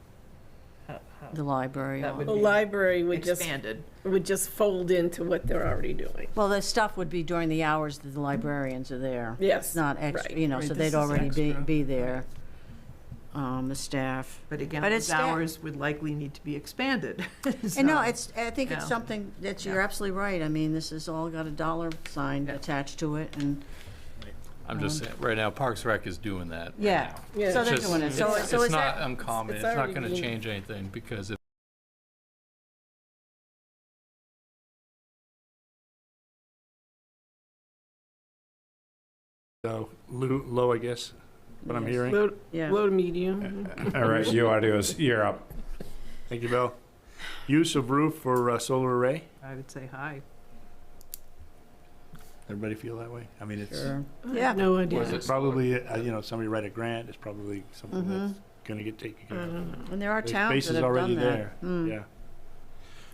The library. That would The be library would just, expanded. would just fold into what they're already doing. Well, the stuff would be during the hours that the librarians are there. Yes, It's not extra, right. you know, Right, so this they'd is already extra. be there, the staff. But again, But those it's sta- hours would likely need to be expanded. And no, So- I think it's Yeah. something that you're Yeah. absolutely right. I mean, this has all got a dollar sign Yeah. attached to it, and, I'm just saying, right now, Parks Rec is doing that. right yeah. now. Yeah. So It's they're just- doing it. So, it's so is not that, uncommon. it's It's not already going to being- change anything because if So low, I guess, what I'm Yes. hearing. Low, yeah. low to medium. All right, you audios, you're up. Thank you, Bill. Use of roof for solar array. I would say hi. Everybody feel that way? I mean, it's Sure. I have no idea. it's probably, somebody write a grant, it's probably something that's gonna get taken care of. And there are There's towns that spaces have already done there, that. Mm. yeah.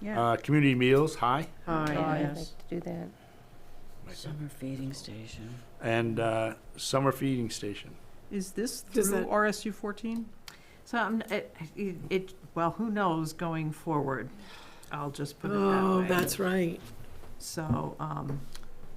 Yeah. Community meals, high, Hi, I'd yes. like to do that. Summer feeding station. and summer feeding station. Is this Does through that- RSU 14? So well, who knows going forward? I'll just put it that way. Oh, that's right. So,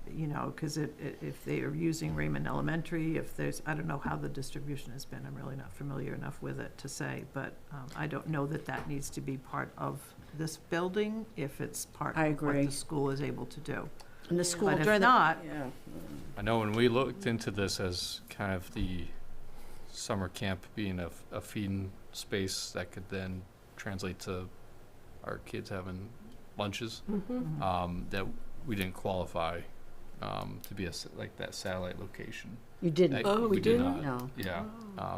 because if they are using Raymond Elementary, if there's, I don't know how the distribution has been. I'm really not familiar enough with it to say, but I don't know that that needs to be part of this building if it's part I of what agree. the school is able to do. And the school, But if during the. not, Yeah. I know when we looked into this as kind of the summer camp being a feeding space that could then translate to our kids having lunches, that we didn't qualify to be like that satellite location. You didn't? Oh, we did didn't? not. No. Yeah.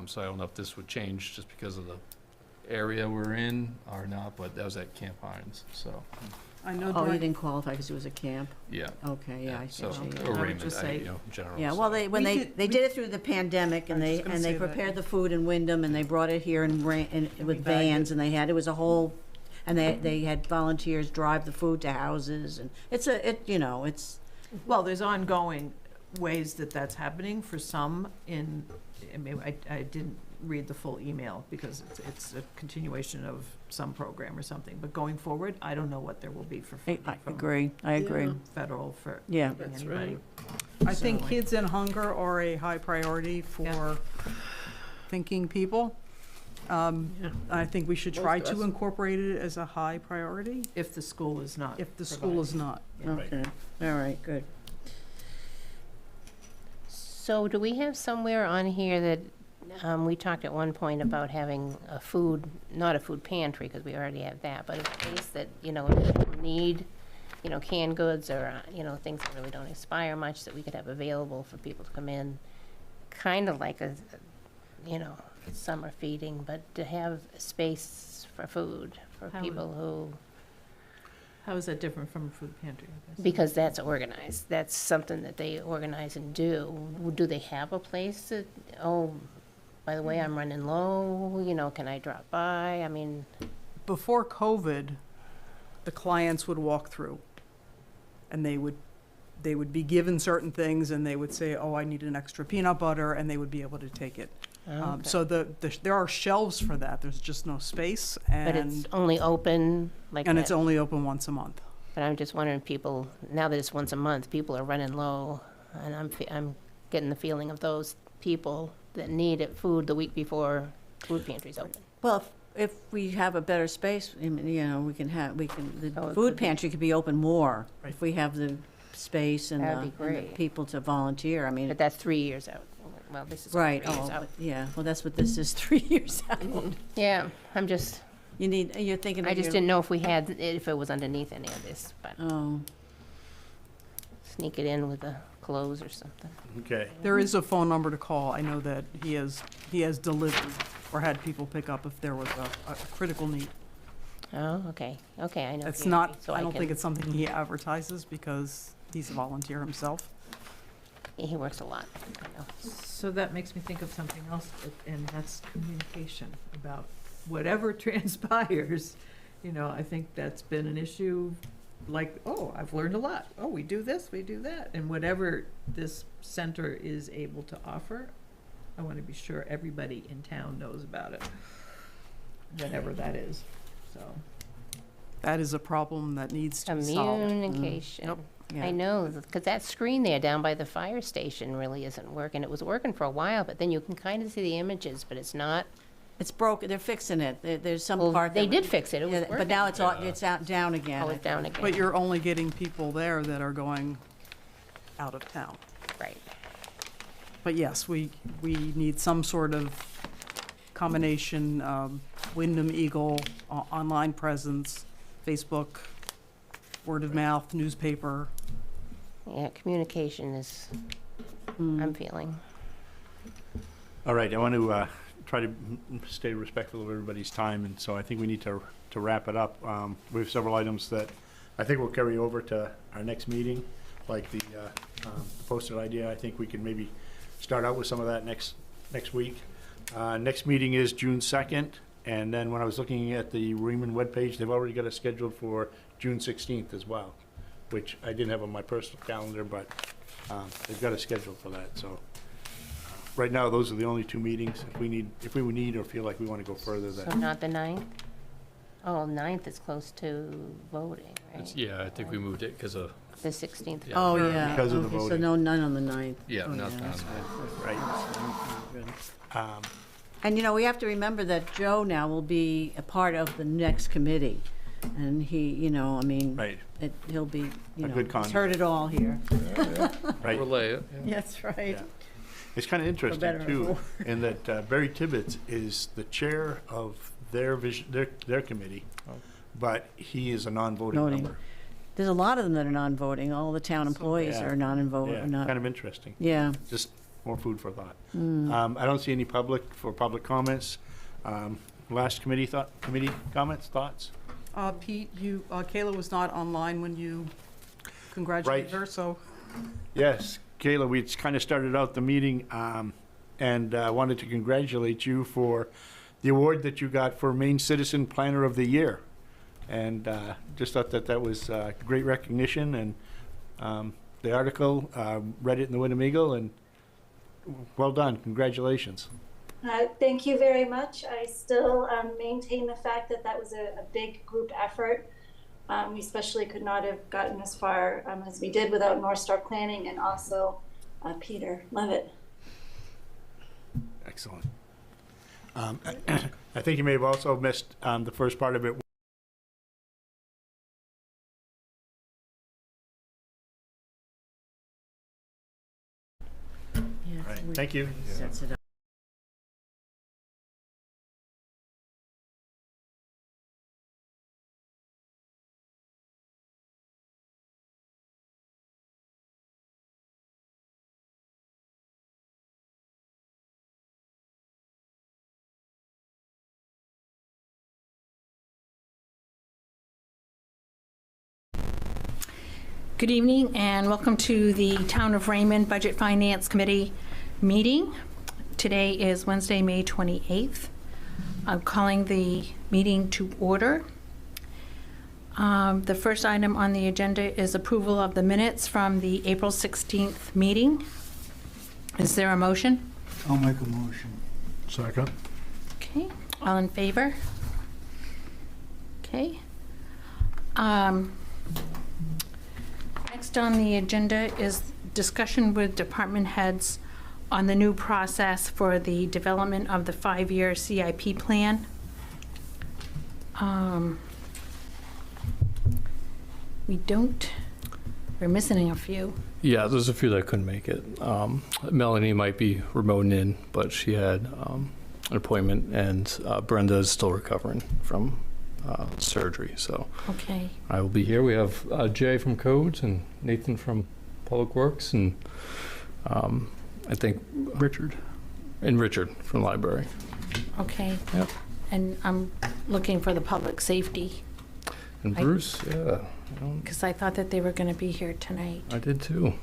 So I don't know if this would change just because of the area we're in or not, but that was at Camp Hines, so, I know Oh, you during, didn't qualify because it was a camp? yeah. Okay, yeah, I see. So, what you mean. or would Raymond, just say- in general. Yeah, so. well, when We they did- did it through the pandemic, and I was they, just gonna and they say that. prepared the food in Wyndham, and they brought it here and we with bagged vans, and it was a whole, and they had volunteers drive the food to houses, and it's well, there's ongoing ways that that's happening for some I didn't read the full email because it's a continuation of some program or something, but going forward, I don't know what there will be for I funding from agree, I agree. Yeah. federal for Yeah. helping That's anybody. right. I think So- kids and hunger are a high priority for thinking people. I think we should Most try of to us. incorporate it as a high priority If the school is not. if the school is not. Okay, all right, good. So do we have somewhere on here that, we talked at one point about having a food, not a food pantry, because we already have that, but a place that, if people need, canned goods or, things that really don't expire much that we could have available for people to come in, kind of like a summer feeding, but to have a space for food for How- people who, How is that different from a food pantry? I guess? because that's organized, that's something that they organize and do. Do they have a place that, oh, by the way, I'm running low, can I drop by? I mean, Before COVID, the clients would walk through and they would be given certain things and they would say, oh, I need an extra peanut butter, and they would be able to take it. okay. So there are shelves for that. There's just no space, But it's only open like and that. it's only open once a month. But I'm just wondering, people, now that it's once a month, people are running low, and I'm getting the feeling of those people that need it food the week before food pantry's open. Well, if we have a better space, the Oh, it food could be. pantry could be open more if we have the space and That'd be and the great. people to volunteer. I mean, But that's 3 years out. Well, this is only right, 3 years oh, out. yeah, well, that's what this is, 3 years out. Yeah, You're thinking of I just your- didn't know if it was underneath any of this, but Oh, sneak it in with the clothes or something. Okay. There is a phone number to call. I know that he has delivered or had people pick up if there was a critical need. Oh, okay, I know. It's the not, area, so I don't can- think it's something he advertises because he's a volunteer himself. He works a lot, I know. So that makes me think of something else, and that's communication about whatever transpires. I think that's been an issue, like, oh, I've learned a lot. Oh, we do this, we do that. And whatever this center is able to offer, I want to be sure everybody in town knows about it, whatever that is, so. That is a problem that needs to be solved. Communication. Yep. I know, because that screen there down by the fire station really isn't working. It was working for a while, but then you can kind of see the images, but it's not. it's broken, they're fixing it. There's some Well, part. they that- did fix it. It was Yeah, working. but now it's out, down again. Oh, it's down again. But you're only getting people there that are going out of town. Right. But yes, we need some sort of combination, Wyndham Eagle, online presence, Facebook, word of mouth, newspaper. Yeah, communication is, Mm. I'm feeling. All right, I want to try to stay respectful of everybody's time, and so I think we need to to wrap it up, we have several items that I think we'll carry over to our next meeting, like the posted idea. I think we can maybe start out with some of that next week. Next meeting is June 2nd, and then when I was looking at the Raymond webpage, they've already got it scheduled for June 16th as well, which I didn't have on my personal calendar, but they've got a schedule for that. So right now, those are the only two meetings. If we need or feel like we want to go further, So then not the 9th? Oh, 9th is close to voting, right? Yeah, I think we moved it because of, The 16th. Yeah. Oh, yeah. Because of the Okay, so voting. no, none on the 9th. Yeah, Oh, not that's on right. right. And, you know, we have to remember that Joe now will be a part of the next committee. And he, you know, I mean, Right. he'll be, you A know, good he's conduit. heard it all here. Right. relay it. That's right. Yeah. It's kind of interesting better or too, for in that Barry Tibbetts is the chair of their committee, but he is a non-voting Voting. member. There's a lot of them that are non-voting. All the town employees Yeah. are non-voting, Yeah, not, kind of interesting. yeah. Just more food for thought. Mm. I don't see any public comments. Last committee comments, thoughts? Pete, Kayla was not online when you congratulated Right. her, so Yes, Kayla, we kind of started out the meeting and wanted to congratulate you for the award that you got for Maine Citizen Planner of the Year. And just thought that was great recognition. And the article, read it in the Wyndham Eagle, and well done. Congratulations. Thank you very much. I still maintain the fact that that was a big group effort. We especially could not have gotten as far as we did without North Star Planning and also Peter Levitt. Excellent. I think you may have also missed the first part of it. Yeah, Right. we- Thank you. Sets it up. Good evening and welcome to the Town of Raymond Budget Finance Committee meeting. Today is Wednesday, May 28th. I'm calling the meeting to order. The first item on the agenda is approval of the minutes from the April 16th meeting. Is there a motion? I'll make a motion. Second. Okay, all in favor? Okay. Next on the agenda is discussion with department heads on the new process for the development of the 5-year CIP plan. We're missing a few. Yeah, there's a few that couldn't make it. Melanie might be remoting in, but she had an appointment, and Brenda is still recovering from surgery, so Okay. I will be here. We have Jay from Codes and Nathan from Public Works, and I think Richard from Library. Okay. Yep. And I'm looking for the public safety, And Bruce, yeah, because I thought that they were going to be here tonight. I did too.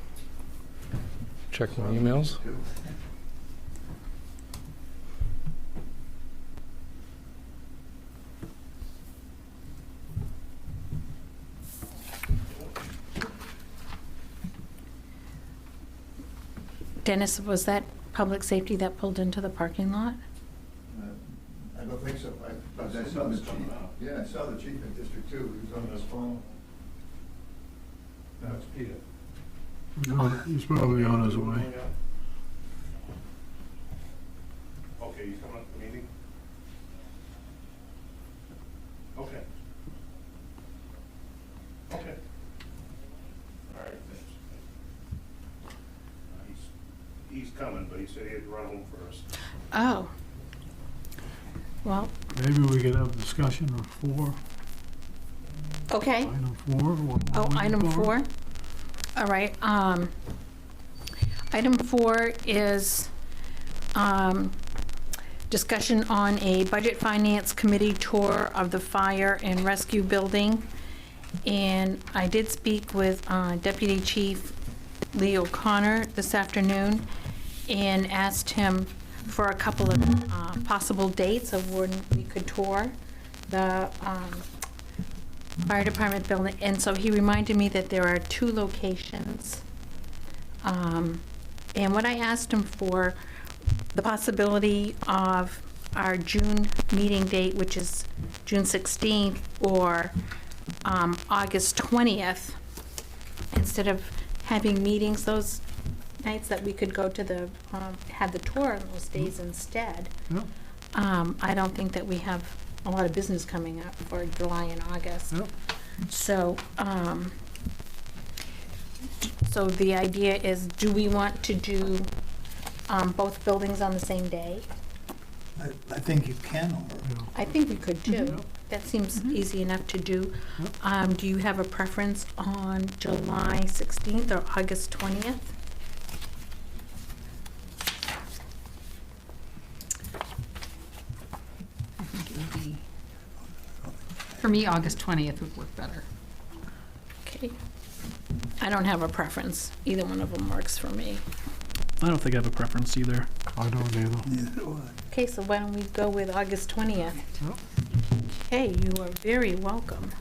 Check my emails. Dennis, was that public safety that pulled into the parking lot? I don't think so. I saw the chief. Yeah, I saw the chief in District 2. He was on his phone. No, it's Peter. He's probably on his way. Okay, he's coming up to the meeting? Okay. Okay. All right, thanks. He's coming, but he said he had to run home first. Oh. Well, Maybe we could have a discussion on 4. okay. Item 4. Oh, item 4? All right. Item 4 is discussion on a Budget Finance Committee tour of the Fire and Rescue Building. And I did speak with Deputy Chief Lee O'Connor this afternoon and asked him for a couple of possible dates of when we could tour the fire department building. And so he reminded me that there are 2 locations. And what I asked him for, the possibility of our June meeting date, which is June 16th, or August 20th, instead of having meetings those nights, that we could go to the, have the tour on those days instead. Yeah. I don't think that we have a lot of business coming up for July and August. Yeah. So, so the idea is, do we want to do both buildings on the same day? I think you can, or I think we could too. That seems easy enough to do. Do you have a preference on July 16th or August 20th? For me, August 20th would work better. Okay. I don't have a preference. Either one of them works for me. I don't think I have a preference either. I don't either. Okay, so why don't we go with August 20th? Hey, you are very welcome.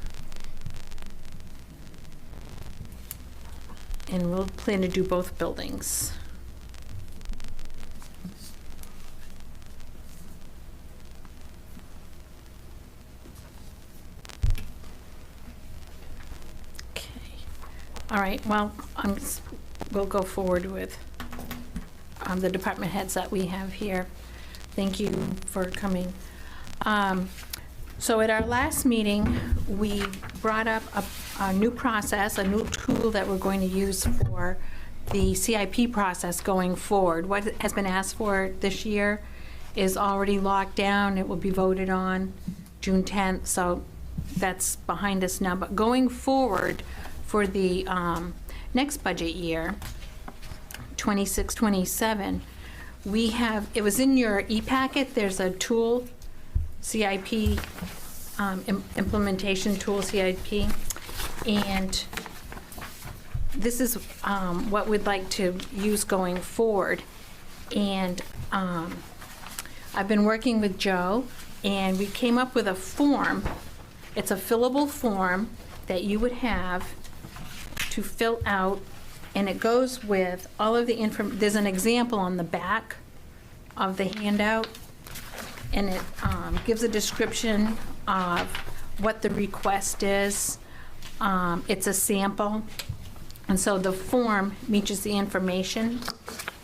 And we'll plan to do both buildings. Okay. All right, well, we'll go forward with the department heads that we have here. Thank you for coming. So at our last meeting, we brought up a new process, a new tool that we're going to use for the CIP process going forward. What has been asked for this year is already locked down. It will be voted on June 10th, so that's behind us now. But going forward for the next budget year, 26-27, we have, it was in your e-packet, there's a tool, CIP, implementation tool, CIP, and this is what we'd like to use going forward. And I've been working with Joe, and we came up with a form. It's a fillable form that you would have to fill out, and it goes with all of the information. There's an example on the back of the handout, and it gives a description of what the request is. It's a sample, and so the form matches the information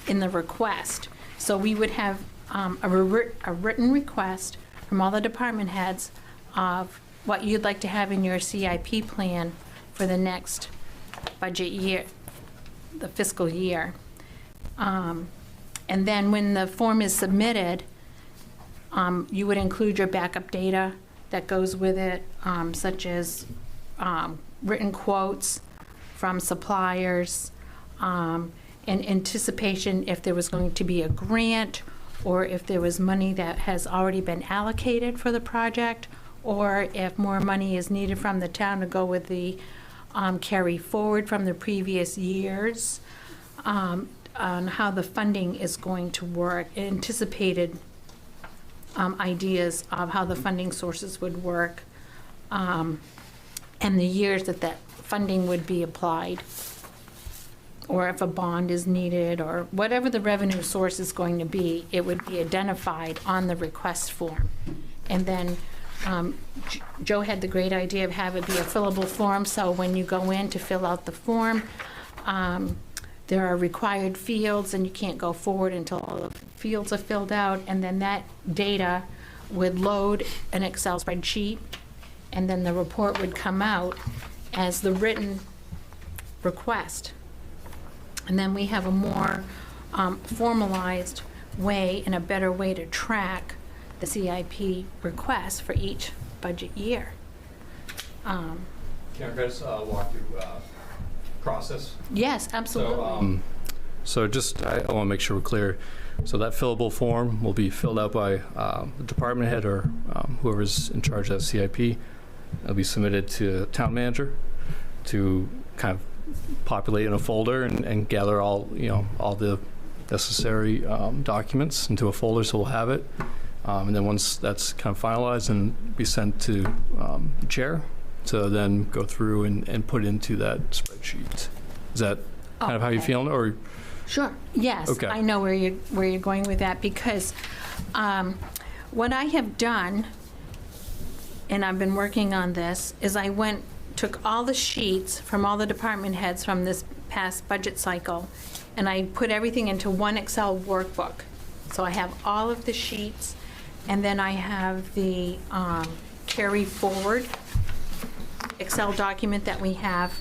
in the request. So we would have a written request from all the department heads of what you'd like to have in your CIP plan for the next budget year, the fiscal year. And then when the form is submitted, you would include your backup data that goes with it, such as written quotes from suppliers, and anticipation if there was going to be a grant, or if there was money that has already been allocated for the project, or if more money is needed from the town to go with the carry forward from the previous years, on how the funding is going to work, anticipated ideas of how the funding sources would work, and the years that that funding would be applied, or if a bond is needed, or whatever the revenue source is going to be, it would be identified on the request form. And then Joe had the great idea of have it be a fillable form, so when you go in to fill out the form, there are required fields, and you can't go forward until all the fields are filled out, and then that data would load an Excel spreadsheet, and then the report would come out as the written request. And then we have a more formalized way and a better way to track the CIP request for each budget year. Can I just walk through process? Yes, absolutely. So just, I want to make sure we're clear. So that fillable form will be filled out by the department head or whoever's in charge of that CIP. It'll be submitted to the town manager to kind of populate in a folder and gather all, all the necessary documents into a folder, so we'll have it. And then once that's kind of finalized and be sent to the chair to then go through and put into that spreadsheet. Is that kind of how you're feeling, or? Sure, yes. Okay. I know where you're going with that, because what I have done, and I've been working on this, is I took all the sheets from all the department heads from this past budget cycle, and I put everything into one Excel workbook. So I have all of the sheets, and then I have the carry forward Excel document that we have.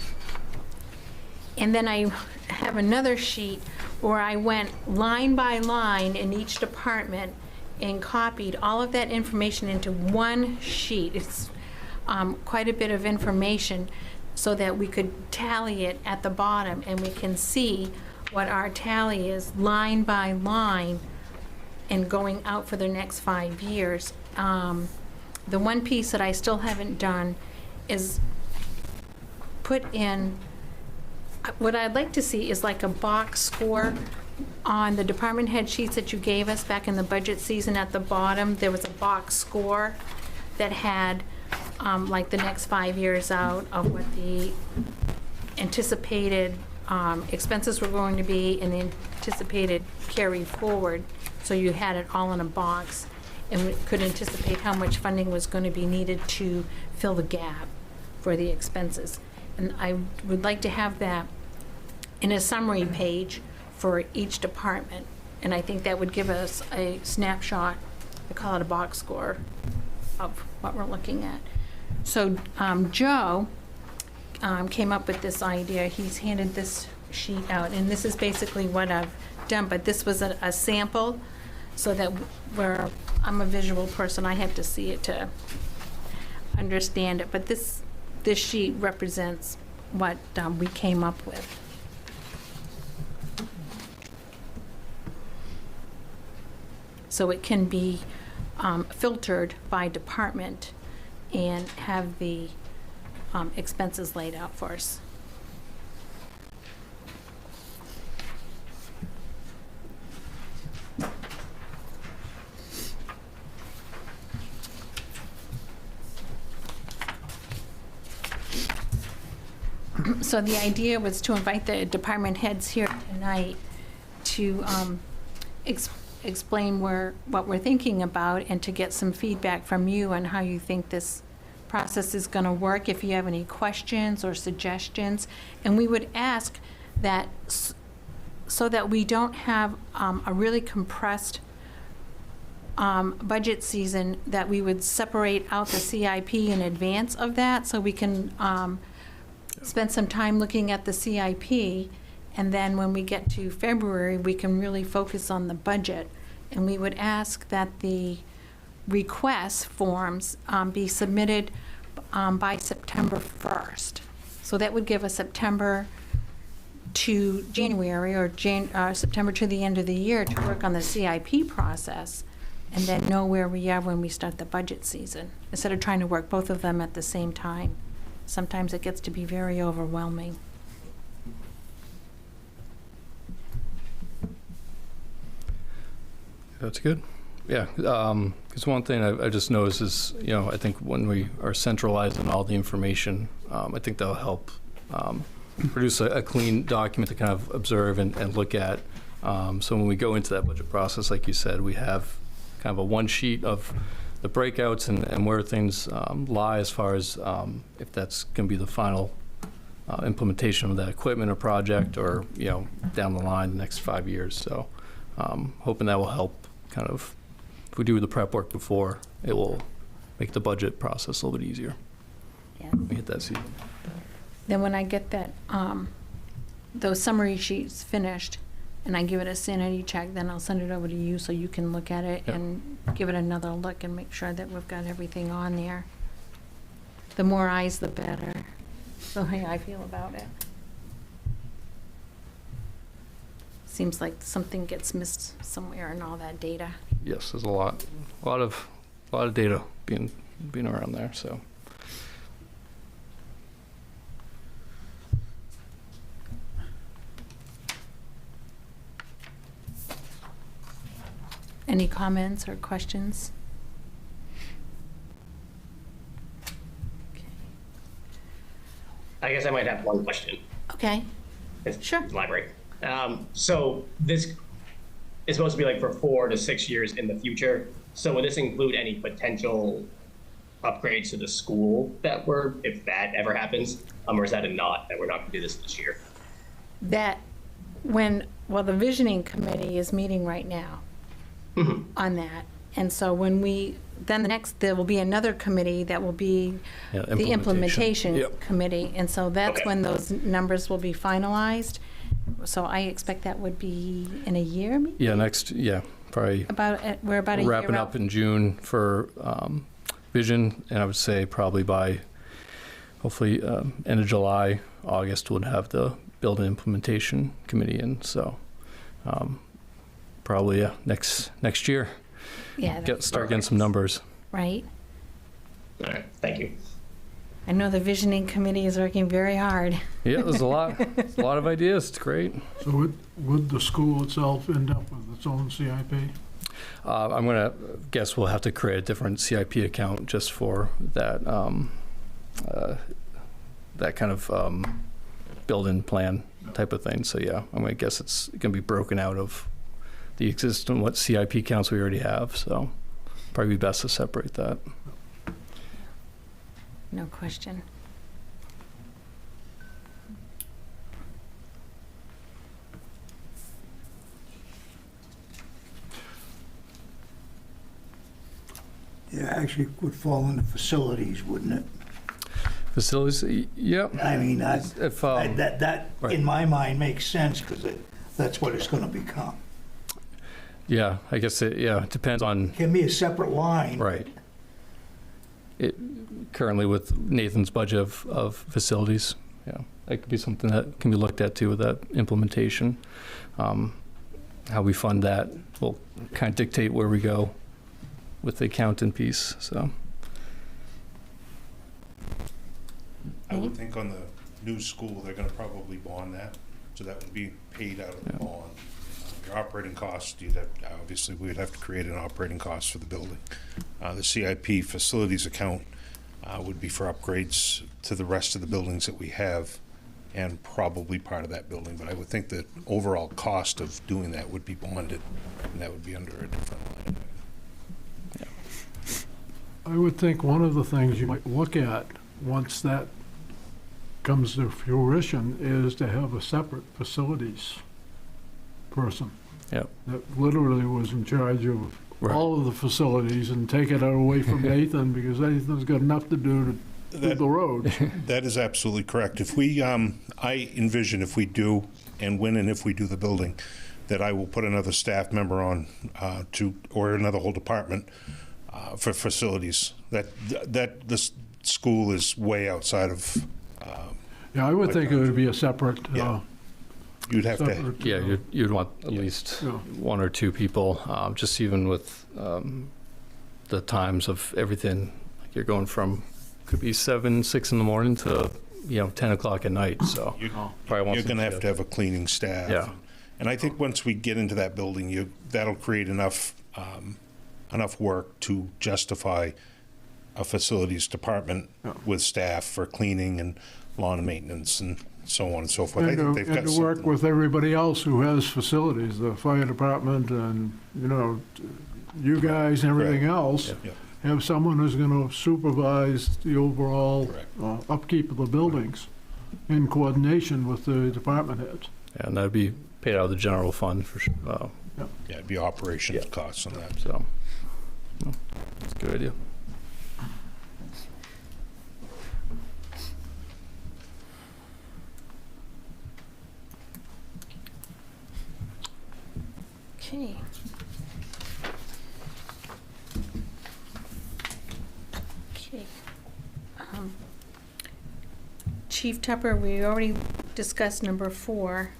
And then I have another sheet where I went line by line in each department and copied all of that information into one sheet. It's quite a bit of information, so that we could tally it at the bottom and we can see what our tally is line by line and going out for the next 5 years. The one piece that I still haven't done is put in, what I'd like to see is like a box score on the department head sheets that you gave us back in the budget season. At the bottom, there was a box score that had like the next 5 years out of what the anticipated expenses were going to be and the anticipated carry forward. So you had it all in a box and we could anticipate how much funding was going to be needed to fill the gap for the expenses. And I would like to have that in a summary page for each department. And I think that would give us a snapshot, I call it a box score, of what we're looking at. So Joe came up with this idea. He's handed this sheet out, and this is basically what I've done, but this was a sample, so that I'm a visual person, I have to see it to understand it. But this sheet represents what we came up with. So it can be filtered by department and have the expenses laid out for us. So the idea was to invite the department heads here tonight to explain what we're thinking about and to get some feedback from you on how you think this process is going to work, if you have any questions or suggestions. And we would ask that so that we don't have a really compressed budget season, that we would separate out the CIP in advance of that, so we can spend some time looking at the CIP, and then when we get to February, we can really focus on the budget. And we would ask that the request forms be submitted by September 1st. So that would give us September to January, or September to the end of the year, to work on the CIP process, and then know where we are when we start the budget season, instead of trying to work both of them at the same time. Sometimes it gets to be very overwhelming. That's good. Yeah, because one thing I just noticed is, I think when we are centralizing all the information, I think that'll help produce a clean document to kind of observe and look at. So when we go into that budget process, like you said, we have kind of a one sheet of the breakouts and where things lie, as far as if that's going to be the final implementation of that equipment or project, or down the line the next 5 years. So hoping that will help kind of, if we do the prep work before, it will make the budget process a little bit easier. Yeah. We hit that seat. Then when I get that those summary sheets finished and I give it a sanity check, then I'll send it over to you so you can look at it. Yep. And give it another look and make sure that we've got everything on there. The more eyes, the better. So how I feel about it. Seems like something gets missed somewhere in all that data. Yes, there's a lot of data being around there, so. Any comments or questions? I guess I might have one question. Okay. Sure. Library. So this is supposed to be like for 4 to 6 years in the future. So would this include any potential upgrades to the school that were, if that ever happens? Or is that a not, that we're not gonna do this year? That well, the visioning committee is meeting right now on that. And so there will be another committee that will be the implementation committee. And so that's when those numbers will be finalized. So I expect that would be in a year, maybe? Probably. We're about a year wrapping up in June for vision, and I would say probably by hopefully end of July, August, we'll have the build and implementation committee in. So probably next year. Yeah. Start getting some numbers. Right. All right. Thank you. I know the visioning committee is working very hard. Yeah, there's a lot of ideas. It's great. So would the school itself end up with its own CIP? I'm gonna guess we'll have to create a different CIP account just for that that kind of build-in plan type of thing. So yeah, I'm gonna guess it's gonna be broken out of the existing CIP accounts we already have. So probably be best to separate that. No question. Yeah, actually would fall into facilities, wouldn't it? Facilities, yep. I mean, that right. in my mind makes sense because that's what it's going to become. Yeah, I guess it depends on. Can be a separate line. Right. It currently with Nathan's budget of facilities, that could be something that can be looked at too with that implementation. How we fund that will kind of dictate where we go with the accountant piece. So I would think on the new school they're going to probably bond that, so that would be paid out of the bond. Your operating costs, obviously we would have to create an operating cost for the building. The CIP facilities account would be for upgrades to the rest of the buildings that we have, and probably part of that building. But I would think that overall cost of doing that would be bonded, and that would be under a different line. I would think one of the things you might look at once that comes to fruition is to have a separate facilities person. That literally was in charge of all of the facilities and take it away from Nathan because Nathan's got enough to do to do the road. That is absolutely correct. If we, I envision if we do, and when and if we do the building, that I will put another staff member on or another whole department for facilities. That this school is way outside of. Yeah, I would think it would be a separate. You'd have to. Yeah, you'd want at least one or two people, just even with the times of everything. Like you're going from could be 7, 6 in the morning to 10 o'clock at night. So you're probably going to have a cleaning staff. Yeah. And I think once we get into that building, that'll create enough work to justify a facilities department with staff for cleaning and lawn maintenance and so on and so forth. I think they've got to work with everybody else who has facilities, the fire department and, you guys and everything else. Have someone who's going to supervise the overall upkeep of the buildings in coordination with the department heads. Yeah, and that'd be paid out of the general fund for sure. It'd be operations costs on that. So, that's a good idea. Okay. Okay. Chief Tupper, we already discussed number 4.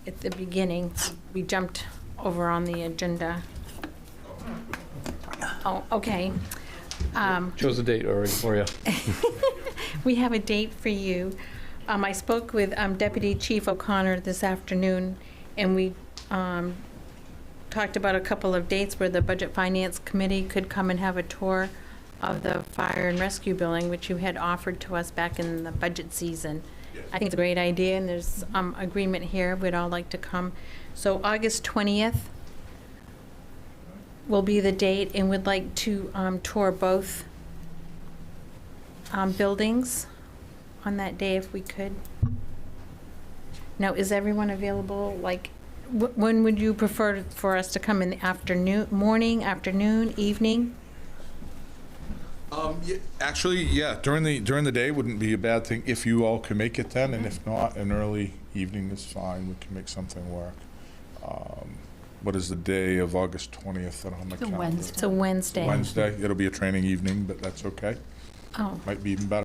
at the beginning. We jumped over on the agenda. Oh, okay. Chose a date already for you. We have a date for you. I spoke with Deputy Chief O'Connor this afternoon, and we talked about a couple of dates where the Budget Finance Committee could come and have a tour of the fire and rescue building, which you had offered to us back in the budget season. I think it's a great idea, and there's agreement here. We'd all like to come. So August 20th will be the date, and we'd like to tour both buildings on that day if we could. Now, is everyone available? Like, when would you prefer for us to come, in the afternoon, morning, afternoon, evening? Actually, yeah, during the day wouldn't be a bad thing if you all can make it then, and if not, an early evening is fine. We can make something work. What is the day of August 20th? I don't have my calendar. It's a Wednesday. Wednesday. It'll be a training evening, but that's okay. Oh. Might be even better.